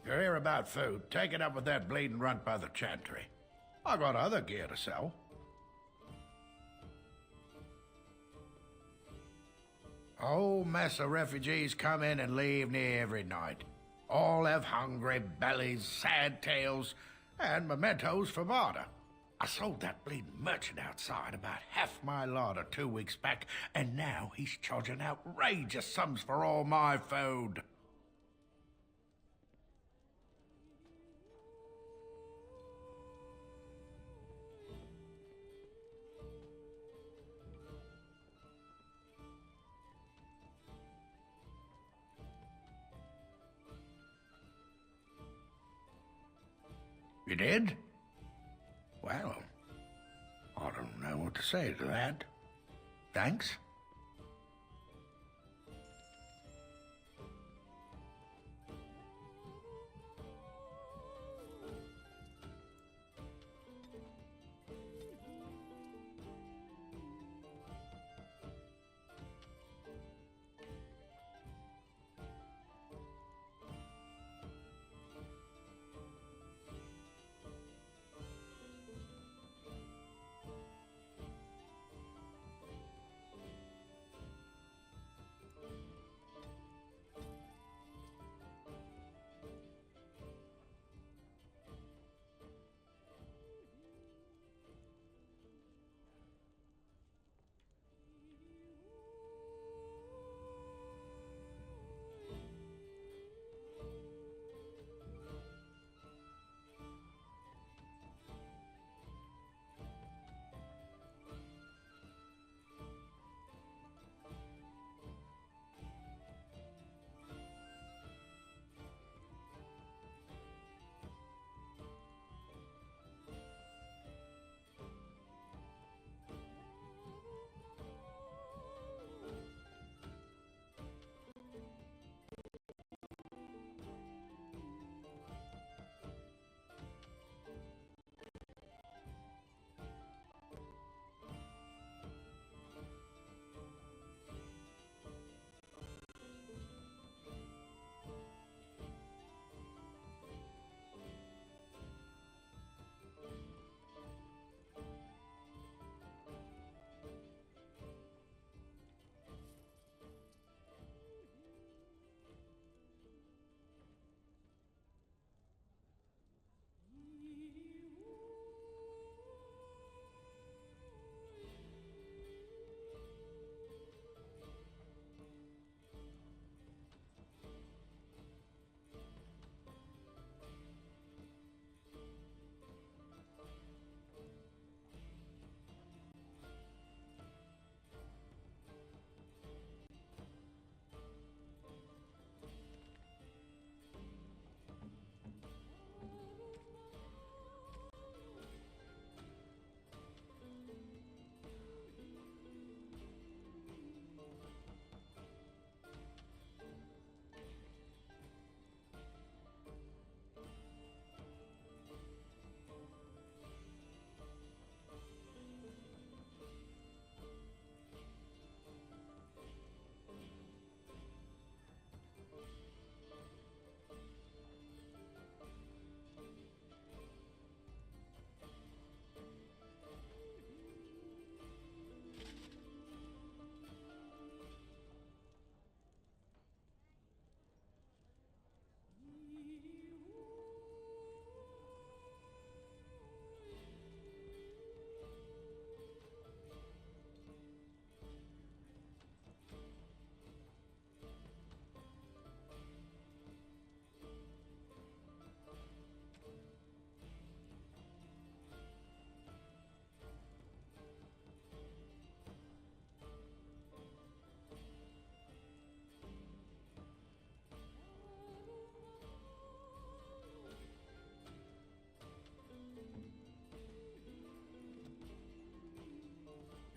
[SPEAKER 11] You hear about food, take it up with that bleeding runt by the chantry. I got other gear to sell. A whole mess of refugees come in and leave near every night. All have hungry bellies, sad tales, and mementos for barter. I sold that bleeding merchant outside about half my larder 2 weeks back, and now he's charging outrageous sums for all my food. You did? Well, I don't know what to say to that. Thanks.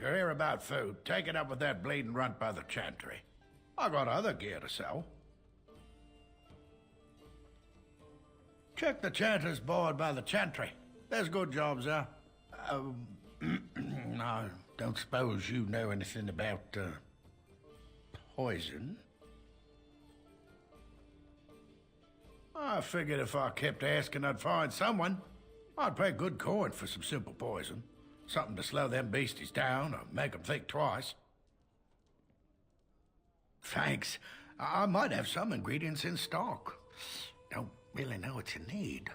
[SPEAKER 11] you're here about food, take it up with that bleeding runt by the chantry. I got other gear to sell. Check the chanter's board by the chantry. There's good jobs there. I don't suppose you know anything about, poison? I figured if I kept asking, I'd find someone. I'd pay good coin for some simple poison. Something to slow them beasties down or make them think twice. Thanks. I might have some ingredients in stock. Don't really know what you need.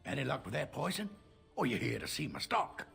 [SPEAKER 11] Any luck with that poison? Or you here to see my stock?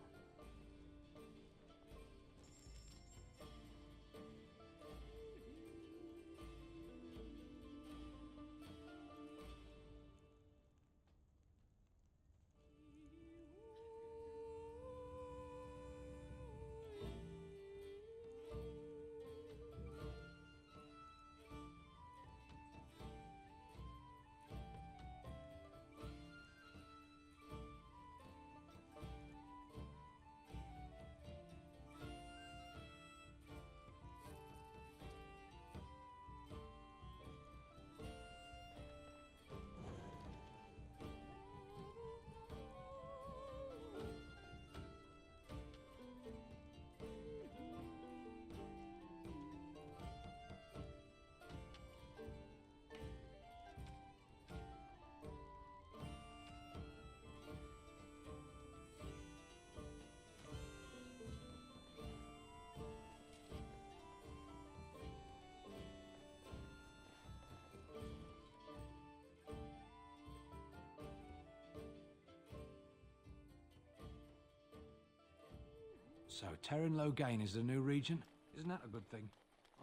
[SPEAKER 2] So, Terran Logain is the new regent? Isn't that a good thing?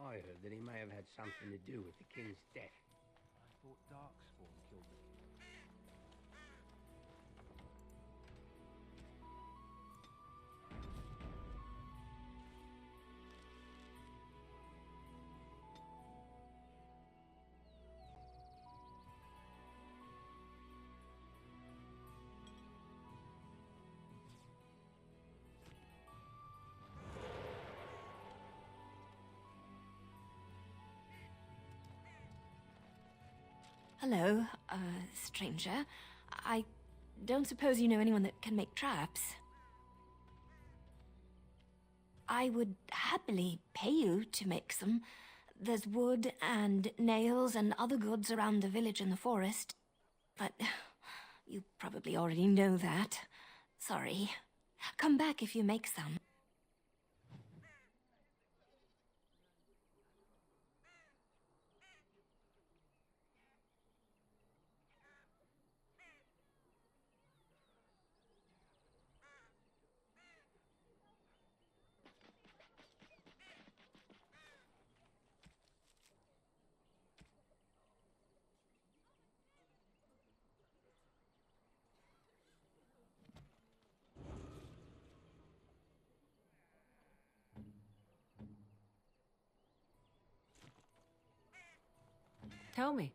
[SPEAKER 24] I heard that he may have had something to do with the king's death.
[SPEAKER 2] I thought Darkspawn killed the king.
[SPEAKER 14] Hello, stranger. I don't suppose you know anyone that can make traps. I would happily pay you to make some. There's wood and nails and other goods around the village and the forest. But you probably already know that. Sorry. Come back if you make some.
[SPEAKER 4] Tell me.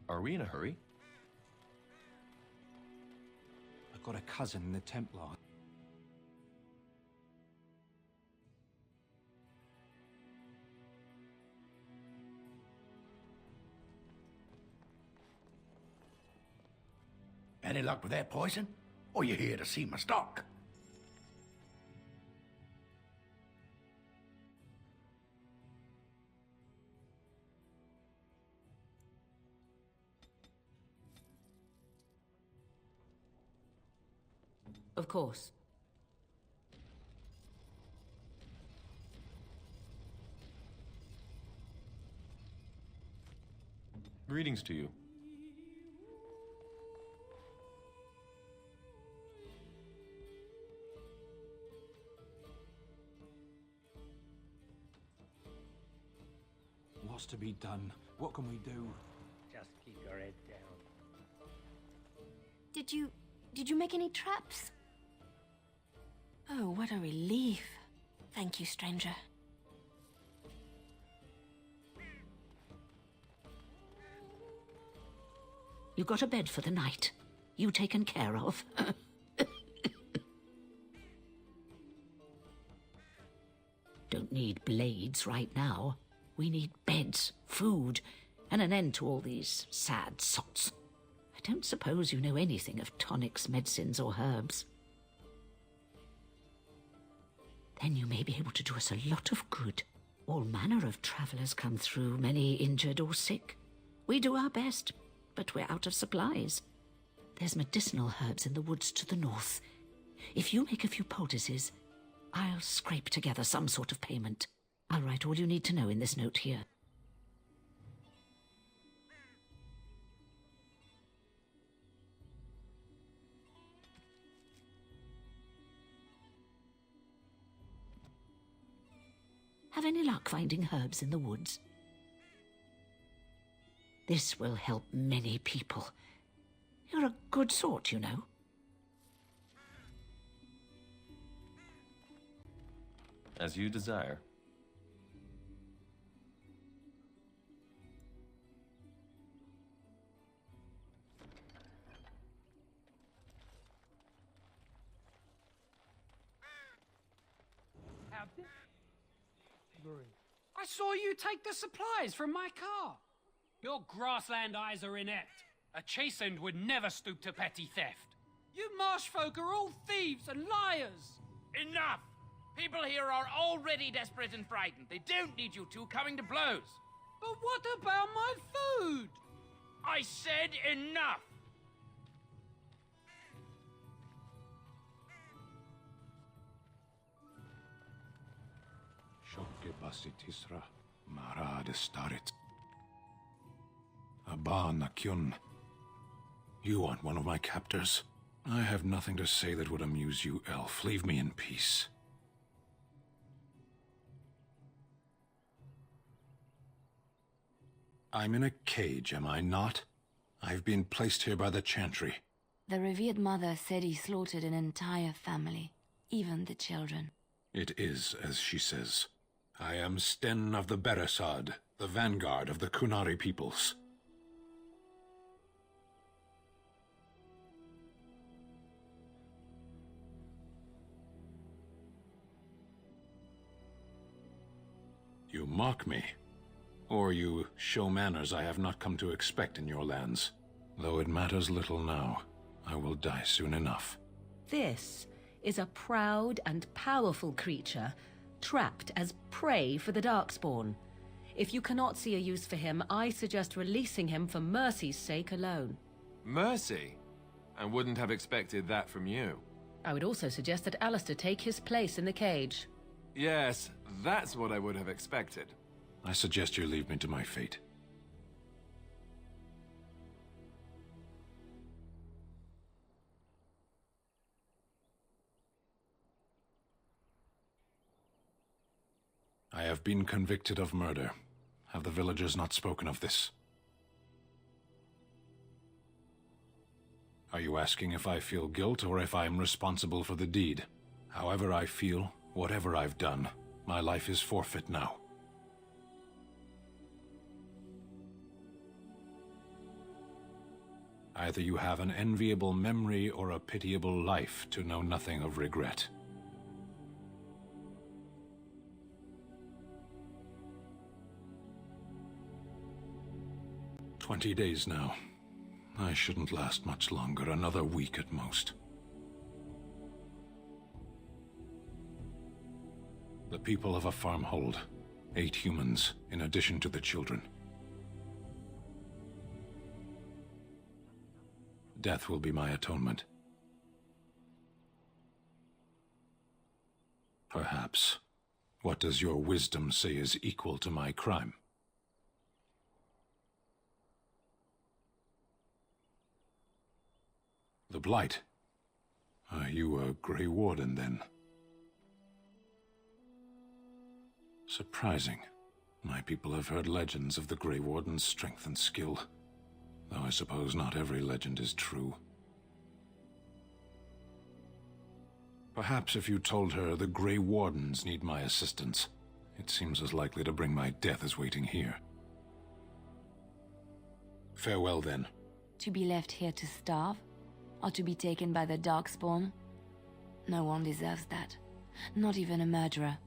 [SPEAKER 3] Are we in a hurry?
[SPEAKER 2] I've got a cousin in the Templar.
[SPEAKER 11] Any luck with that poison? Or you here to see my stock?
[SPEAKER 4] Of course.
[SPEAKER 3] Greetings to you.
[SPEAKER 2] What's to be done? What can we do?
[SPEAKER 24] Just keep your head down.
[SPEAKER 23] Did you make any traps? Oh, what a relief. Thank you, stranger.
[SPEAKER 5] You got a bed for the night. You taken care of. Don't need blades right now. We need beds, food, and an end to all these sad sots. I don't suppose you know anything of tonics, medicines, or herbs. Then you may be able to do us a lot of good. All manner of travelers come through, many injured or sick. We do our best, but we're out of supplies. There's medicinal herbs in the woods to the north. If you make a few poultices, I'll scrape together some sort of payment. I'll write all you need to know in this note here. Have any luck finding herbs in the woods? This will help many people. You're a good sort, you know.
[SPEAKER 3] As you desire.
[SPEAKER 15] I saw you take the supplies from my car. Your grassland eyes are inept. A chastened would never stoop to petty theft. You marsh folk are all thieves and liars.
[SPEAKER 10] Enough! People here are already desperate and frightened. They don't need you two coming to blows.
[SPEAKER 15] But what about my food?
[SPEAKER 10] I said enough!
[SPEAKER 1] Basitisra, Marad Starit. Abba Nakyun. You aren't one of my captors. I have nothing to say that would amuse you, elf. Leave me in peace. I'm in a cage, am I not? I've been placed here by the Chantry.
[SPEAKER 14] The revered mother said he slaughtered an entire family, even the children.
[SPEAKER 1] It is as she says. I am Sten of the Beresad, the vanguard of the Kunari peoples. You mock me, or you show manners I have not come to expect in your lands. Though it matters little now, I will die soon enough.
[SPEAKER 4] This is a proud and powerful creature, trapped as prey for the Darkspawn. If you cannot see a use for him, I suggest releasing him for mercy's sake alone.
[SPEAKER 8] Mercy? I wouldn't have expected that from you.
[SPEAKER 4] I would also suggest that Alistair take his place in the cage.
[SPEAKER 8] Yes, that's what I would have expected.
[SPEAKER 1] I suggest you leave me to my fate. I have been convicted of murder. Have the villagers not spoken of this? Are you asking if I feel guilt or if I am responsible for the deed? However I feel, whatever I've done, my life is forfeit now. Either you have an enviable memory or a pitiable life to know nothing of regret. "20 days now. I shouldn't last much longer, another week at most. The people of a farmhold, 8 humans, in addition to the children. Death will be my atonement. Perhaps. What does your wisdom say is equal to my crime? The Blight. Are you a Grey Warden, then? Surprising. My people have heard legends of the Grey Warden's strength and skill. Though I suppose not every legend is true. Perhaps if you told her the Grey Wardens need my assistance, it seems as likely to bring my death as waiting here. Farewell, then.
[SPEAKER 14] To be left here to starve? Or to be taken by the Darkspawn? No one deserves that. Not even a murderer.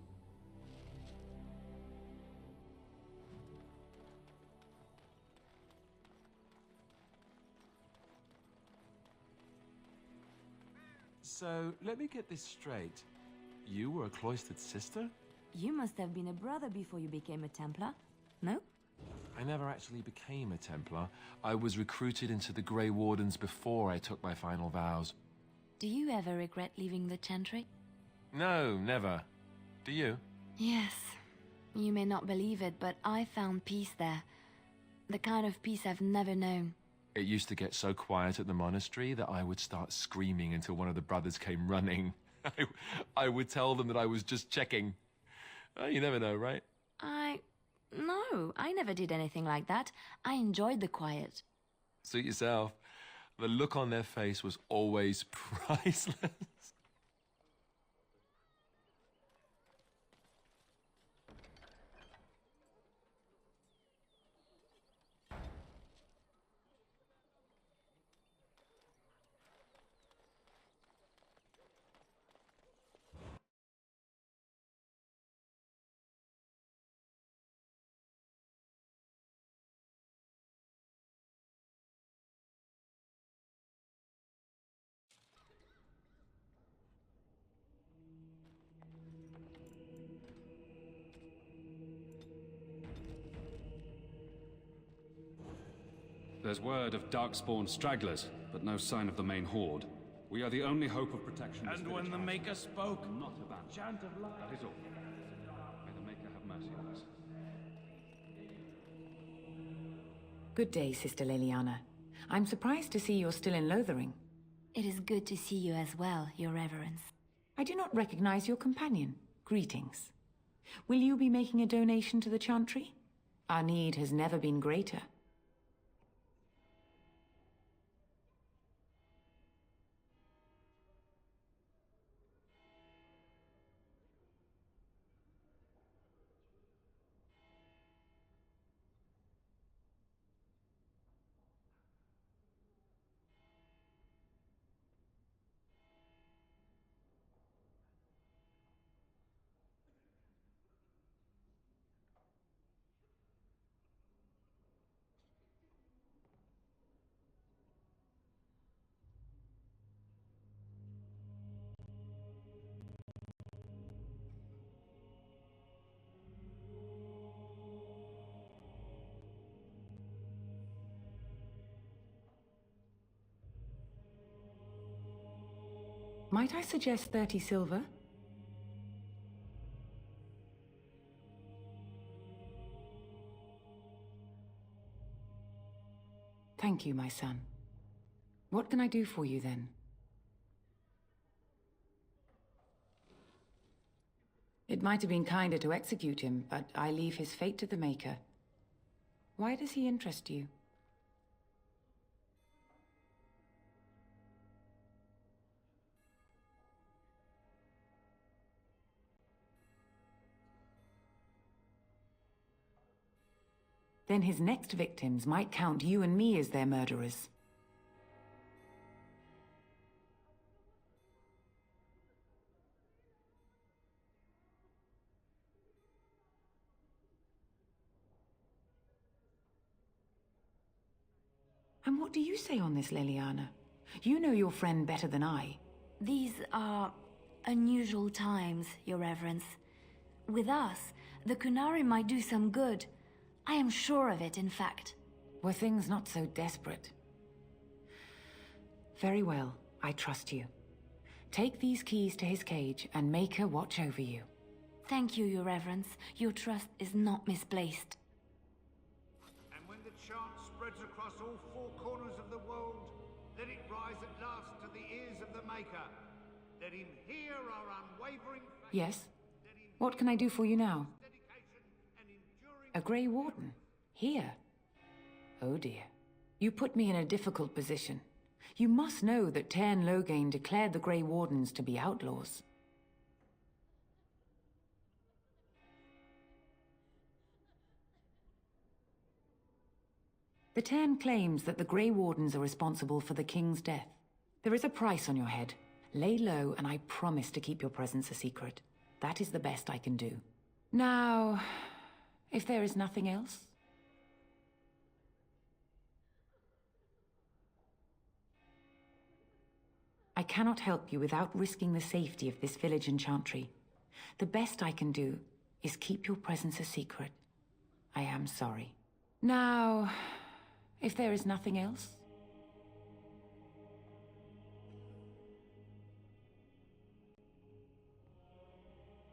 [SPEAKER 8] So, let me get this straight. You were a cloistered sister?
[SPEAKER 14] You must have been a brother before you became a Templar, no?
[SPEAKER 8] I never actually became a Templar. I was recruited into the Grey Wardens before I took my final vows.
[SPEAKER 14] Do you ever regret leaving the Chantry?
[SPEAKER 8] No, never. Do you?
[SPEAKER 14] Yes. You may not believe it, but I found peace there. The kind of peace I've never known.
[SPEAKER 8] It used to get so quiet at the monastery that I would start screaming until one of the brothers came running. I would tell them that I was just checking. You never know, right?
[SPEAKER 14] No, I never did anything like that. I enjoyed the quiet.
[SPEAKER 8] Suit yourself. The look on their face was always priceless.
[SPEAKER 12] There's word of Darkspawn stragglers, but no sign of the main horde. We are the only hope of protection.
[SPEAKER 7] And when the Maker spoke,
[SPEAKER 12] not abandoned.
[SPEAKER 7] Chant of life.
[SPEAKER 12] That is all. May the Maker have mercy on us.
[SPEAKER 17] Good day, Sister Leliana. I'm surprised to see you're still in Lothering.
[SPEAKER 14] It is good to see you as well, Your Reverence.
[SPEAKER 17] I do not recognize your companion. Greetings. Will you be making a donation to the Chantry? Our need has never been greater. Might I suggest 30 silver? Thank you, my son. What can I do for you, then? It might have been kinder to execute him, but I leave his fate to the Maker. Why does he interest you? Then his next victims might count you and me as their murderers. And what do you say on this, Leliana? You know your friend better than I.
[SPEAKER 14] These are unusual times, Your Reverence. With us, the Kunari might do some good. I am sure of it, in fact.
[SPEAKER 17] Were things not so desperate? Very well, I trust you. Take these keys to his cage and make her watch over you.
[SPEAKER 14] Thank you, Your Reverence. Your trust is not misplaced.
[SPEAKER 6] And when the chant spreads across all four corners of the world, let it rise at last to the ears of the Maker. Let him hear our unwavering faith.
[SPEAKER 17] Yes? What can I do for you now? A Grey Warden? Here? Oh dear. You put me in a difficult position. You must know that Tairn Loghain declared the Grey Wardens to be outlaws. The Tairn claims that the Grey Wardens are responsible for the King's death. There is a price on your head. Lay low, and I promise to keep your presence a secret. That is the best I can do. Now, if there is nothing else... I cannot help you without risking the safety of this village and chantry. The best I can do is keep your presence a secret. I am sorry. Now, if there is nothing else...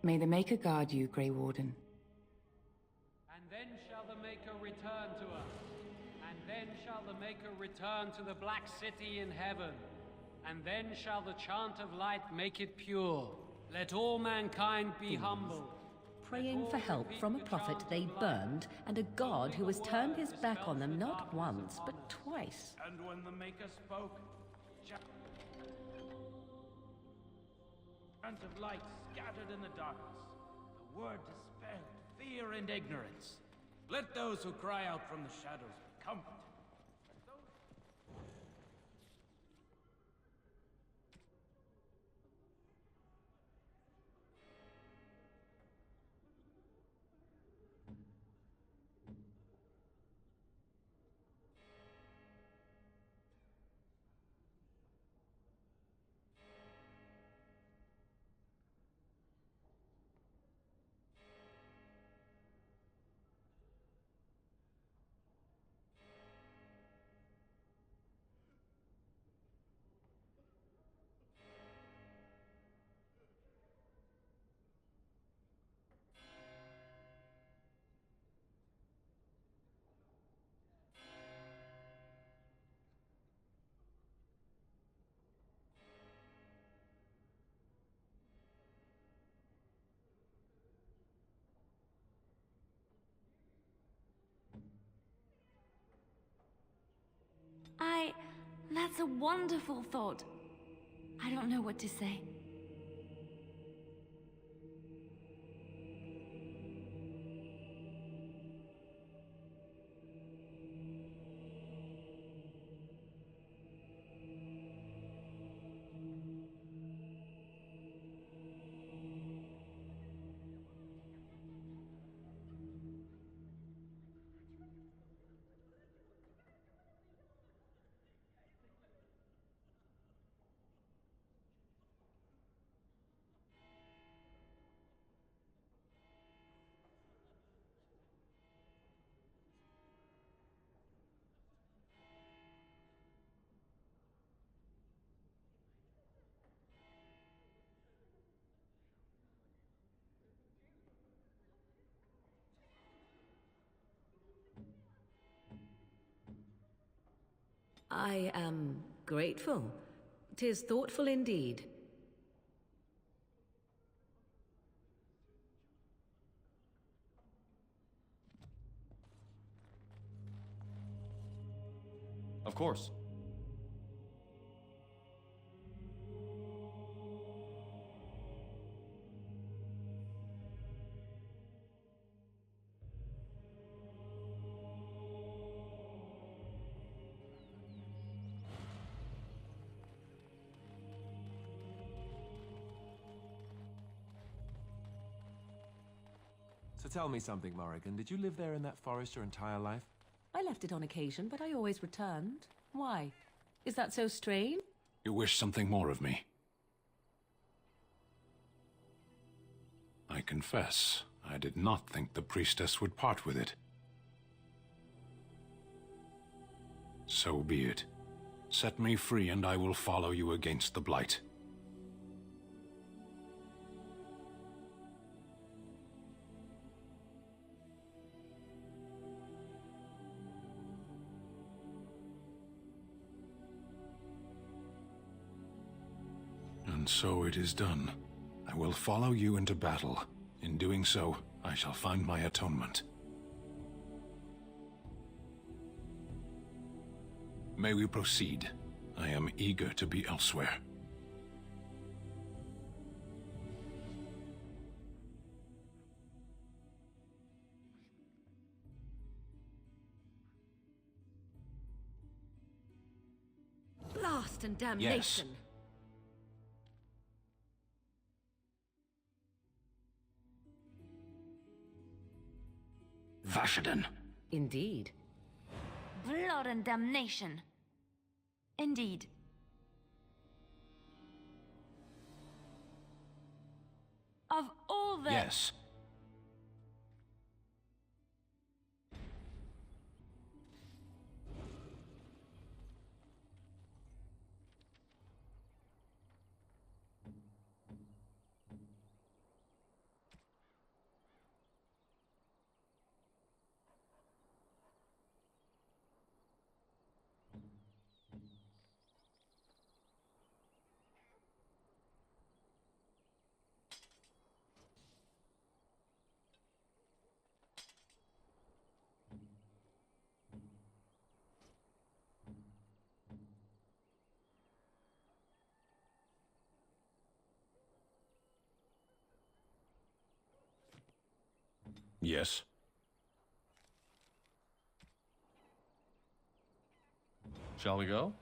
[SPEAKER 17] May the Maker guard you, Grey Warden.
[SPEAKER 15] And then shall the Maker return to us. And then shall the Maker return to the Black City in heaven. And then shall the chant of light make it pure. Let all mankind be humble.
[SPEAKER 4] Praying for help from a prophet they burned, and a god who has turned his back on them not once, but twice.
[SPEAKER 7] And when the Maker spoke, chant of light scattered in the darkness. The word dispelled fear and ignorance. Let those who cry out from the shadows be comforted.
[SPEAKER 14] That's a wonderful thought. I don't know what to say.
[SPEAKER 4] I am grateful. 'Tis thoughtful indeed.
[SPEAKER 13] Of course.
[SPEAKER 8] So tell me something, Morrigan. Did you live there in that forest your entire life?
[SPEAKER 4] I left it on occasion, but I always returned. Why? Is that so strange?
[SPEAKER 1] You wish something more of me? I confess, I did not think the priestess would part with it. So be it. Set me free and I will follow you against the Blight. And so it is done. I will follow you into battle. In doing so, I shall find my atonement. May we proceed? I am eager to be elsewhere.
[SPEAKER 4] Blast and damnation!
[SPEAKER 10] Vashaden.
[SPEAKER 4] Indeed.
[SPEAKER 14] Blood and damnation. Indeed. Of all the...
[SPEAKER 10] Yes.
[SPEAKER 1] Yes.
[SPEAKER 13] Shall we go?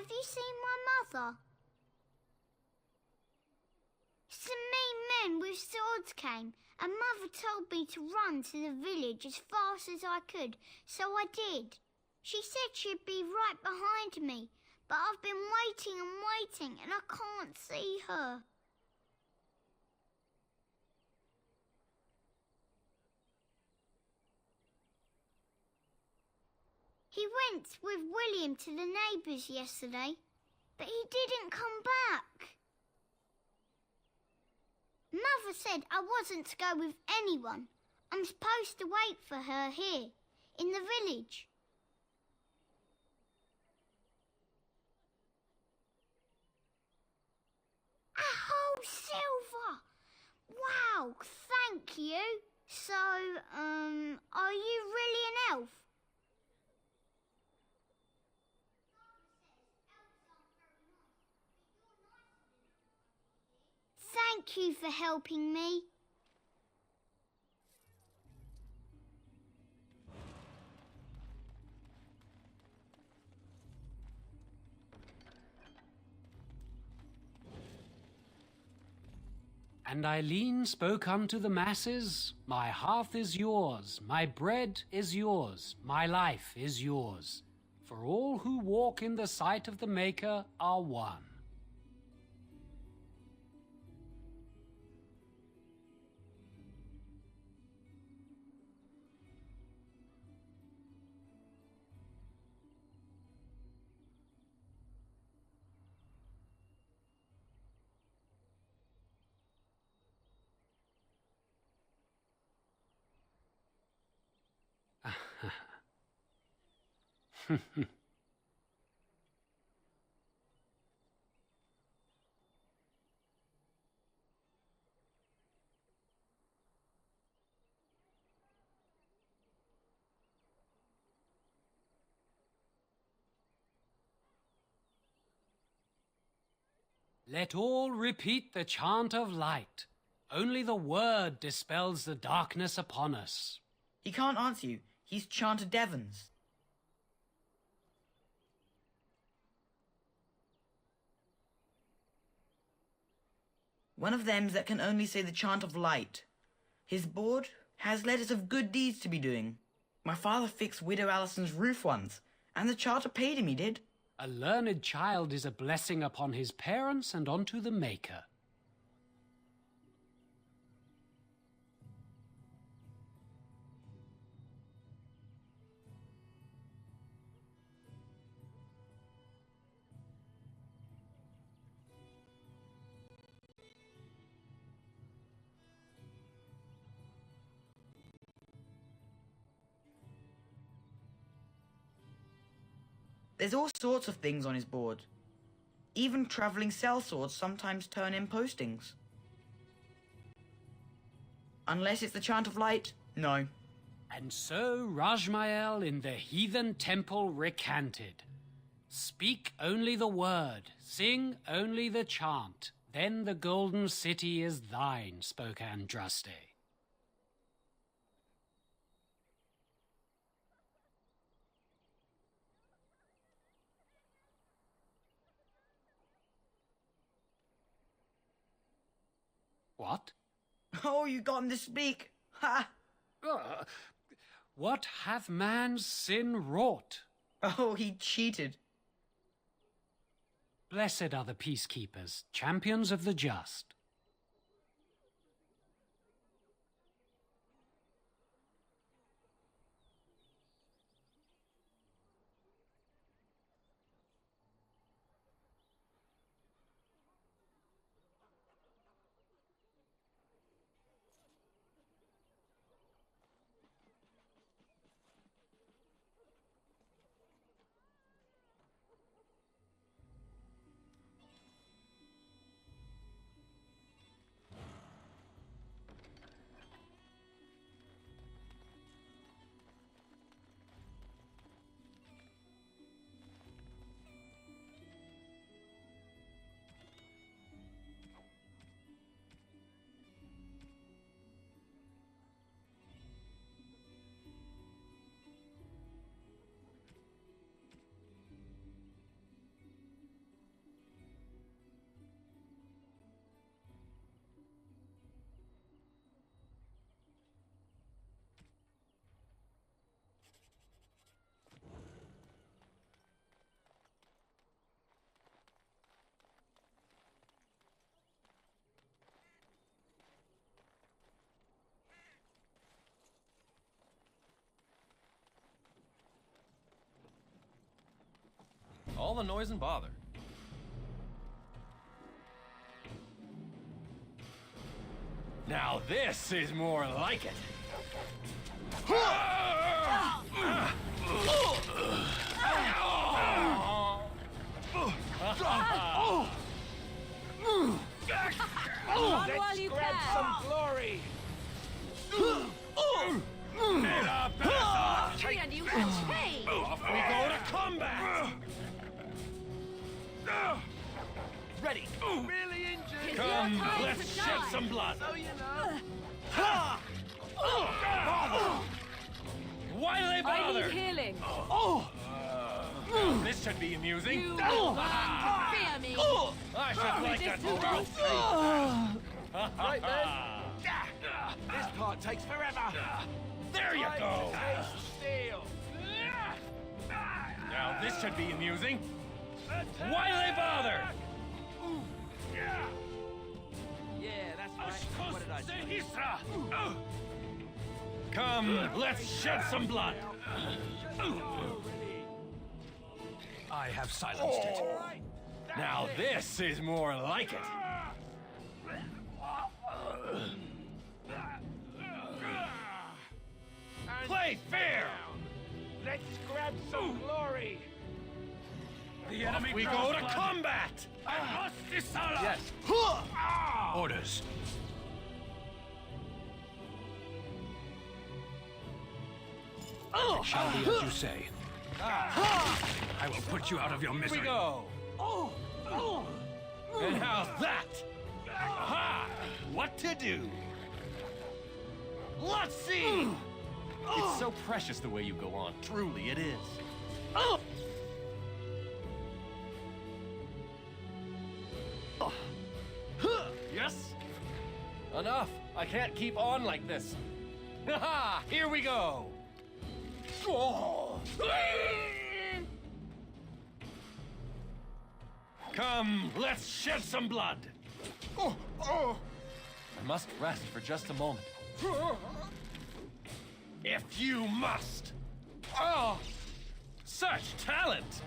[SPEAKER 16] Have you seen my mother? Some mean men with swords came, and Mother told me to run to the village as fast as I could, so I did. She said she'd be right behind me, but I've been waiting and waiting, and I can't see her. He went with William to the neighbours yesterday, but he didn't come back. Mother said I wasn't to go with anyone. I'm supposed to wait for her here, in the village. A whole silver! Wow, thank you. So, are you really an elf? Thank you for helping me.
[SPEAKER 15] And Eileen spoke unto the masses, My hearth is yours, my bread is yours, my life is yours. For all who walk in the sight of the Maker are one. Let all repeat the chant of light. Only the word dispels the darkness upon us.
[SPEAKER 19] He can't answer you. He's chanted Devons. One of them's that can only say the chant of light. His board has letters of good deeds to be doing. My father fixed Widow Allison's roof once, and the charter paid him, he did.
[SPEAKER 15] A learned child is a blessing upon his parents and unto the Maker.
[SPEAKER 19] There's all sorts of things on his board. Even travelling sellswords sometimes turn in postings. Unless it's the chant of light, no.
[SPEAKER 15] And so Rajmael in the heathen temple recanted. Speak only the word, sing only the chant, then the golden city is thine, spoke Andraste. What?
[SPEAKER 19] Oh, you got him to speak. Ha!
[SPEAKER 15] What hath man's sin wrought?
[SPEAKER 19] Oh, he cheated.
[SPEAKER 15] Blessed are the peacekeepers, champions of the just.
[SPEAKER 13] all the noise and bother? Now this is more like it.
[SPEAKER 7] Let's grab some glory!
[SPEAKER 4] And you can change!
[SPEAKER 13] Off we go to combat!
[SPEAKER 7] Ready! Really injured!
[SPEAKER 13] Come, let's shed some blood!
[SPEAKER 7] So you know.
[SPEAKER 13] Why do they
[SPEAKER 4] I
[SPEAKER 13] bother?
[SPEAKER 4] need healing.
[SPEAKER 13] This should be amusing.
[SPEAKER 4] You will learn to fear me.
[SPEAKER 13] I should like a trophy.
[SPEAKER 7] Right then. This part takes forever.
[SPEAKER 13] There you go.
[SPEAKER 7] Taste steel.
[SPEAKER 13] Now this should be amusing. Why do they bother?
[SPEAKER 7] Yeah, that's right. What did I say?
[SPEAKER 13] Come, let's shed some blood.
[SPEAKER 2] I have silenced it.
[SPEAKER 13] Now this is more like it. Play fair!
[SPEAKER 7] Let's grab some glory!
[SPEAKER 13] The enemy we go to combat!
[SPEAKER 2] Yes. Orders. It shall be as you say. I will put you out of your
[SPEAKER 13] Here
[SPEAKER 2] misery.
[SPEAKER 13] we go! And how's that? Aha! What to do? Let's see! It's so precious the way you go on. Truly, it is. Yes? Enough. I can't keep on like this. Haha! Here we go! Come, let's shed some blood. I must rest for just a moment. If you must. Oh, such talent.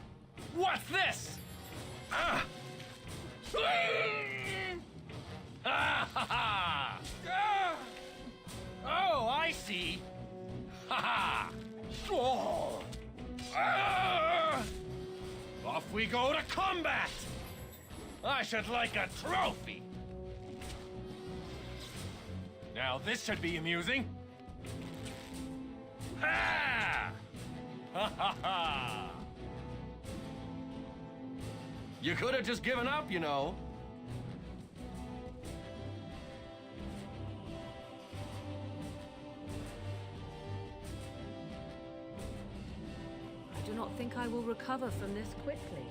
[SPEAKER 13] What's this? Ah. Ah, ha, ha. Ah. Oh, I see. Ha ha. Oh. Ah. Off we go to combat. I should like a trophy. Now this should be amusing. Ha! Ha ha ha! You could have just given up, you know.
[SPEAKER 4] I do not think I will recover from this quickly.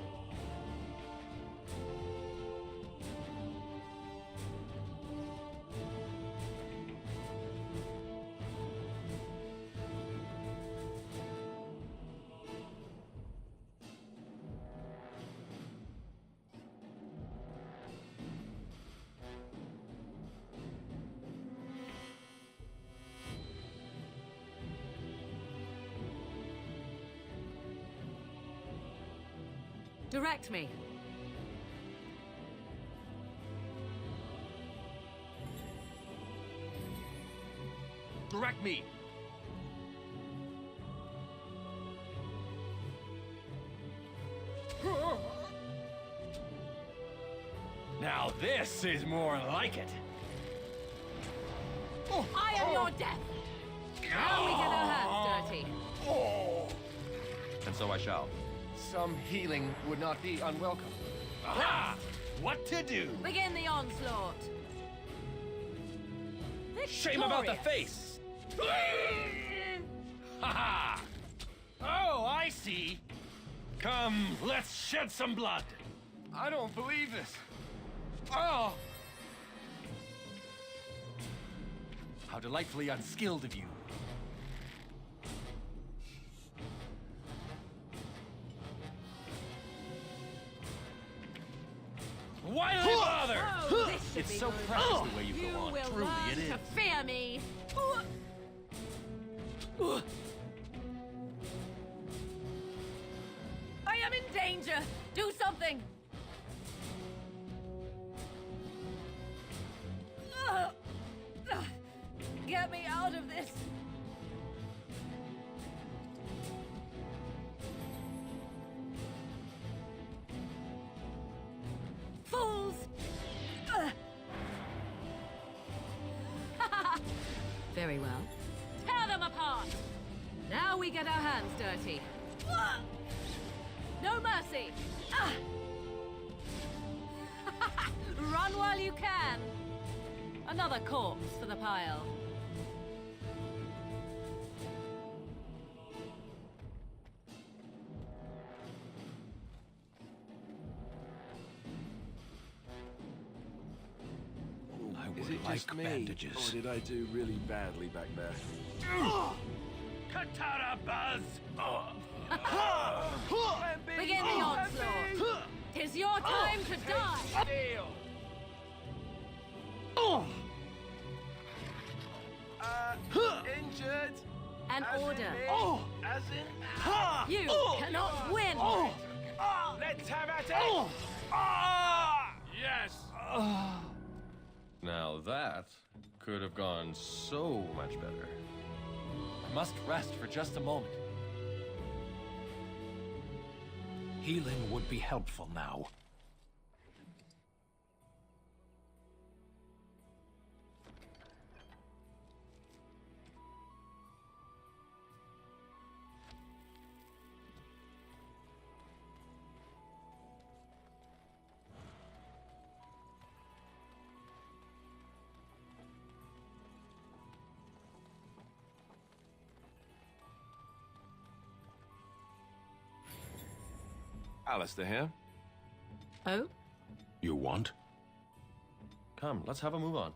[SPEAKER 4] Direct me.
[SPEAKER 13] Direct me. Now this is more like it.
[SPEAKER 4] I am your death. Now we get our hands dirty.
[SPEAKER 13] And so I shall. Some healing would not be unwelcome. Aha! What to do?
[SPEAKER 4] Begin the onslaught.
[SPEAKER 13] Shame about the face! Ha ha! Oh, I see. Come, let's shed some blood. I don't believe this. Oh! How delightfully unskilled of you. Why do they bother?
[SPEAKER 4] Oh, this should
[SPEAKER 13] It's
[SPEAKER 4] be
[SPEAKER 13] so
[SPEAKER 4] good.
[SPEAKER 13] precious the way you go on.
[SPEAKER 4] will
[SPEAKER 13] Truly,
[SPEAKER 4] learn
[SPEAKER 13] it is.
[SPEAKER 4] to fear me. I am in danger. Do something! Get me out of this! Fools! Very well. Tear them apart! Now we get our hands dirty. No mercy! Run while you can! Another corpse for the pile.
[SPEAKER 8] Is it just me, or did I do really badly back there?
[SPEAKER 7] Katana Buzz!
[SPEAKER 4] Begin the onslaught! 'Tis your time to die!
[SPEAKER 7] Deal! Injured?
[SPEAKER 4] An order.
[SPEAKER 7] As in...
[SPEAKER 4] You cannot win!
[SPEAKER 7] Let's have at it!
[SPEAKER 13] Yes! Now that could have gone so much better.
[SPEAKER 3] I must rest for just a moment.
[SPEAKER 2] Healing would be helpful now.
[SPEAKER 8] Alistair here.
[SPEAKER 4] Oh?
[SPEAKER 1] You want?
[SPEAKER 13] Come, let's have a move on.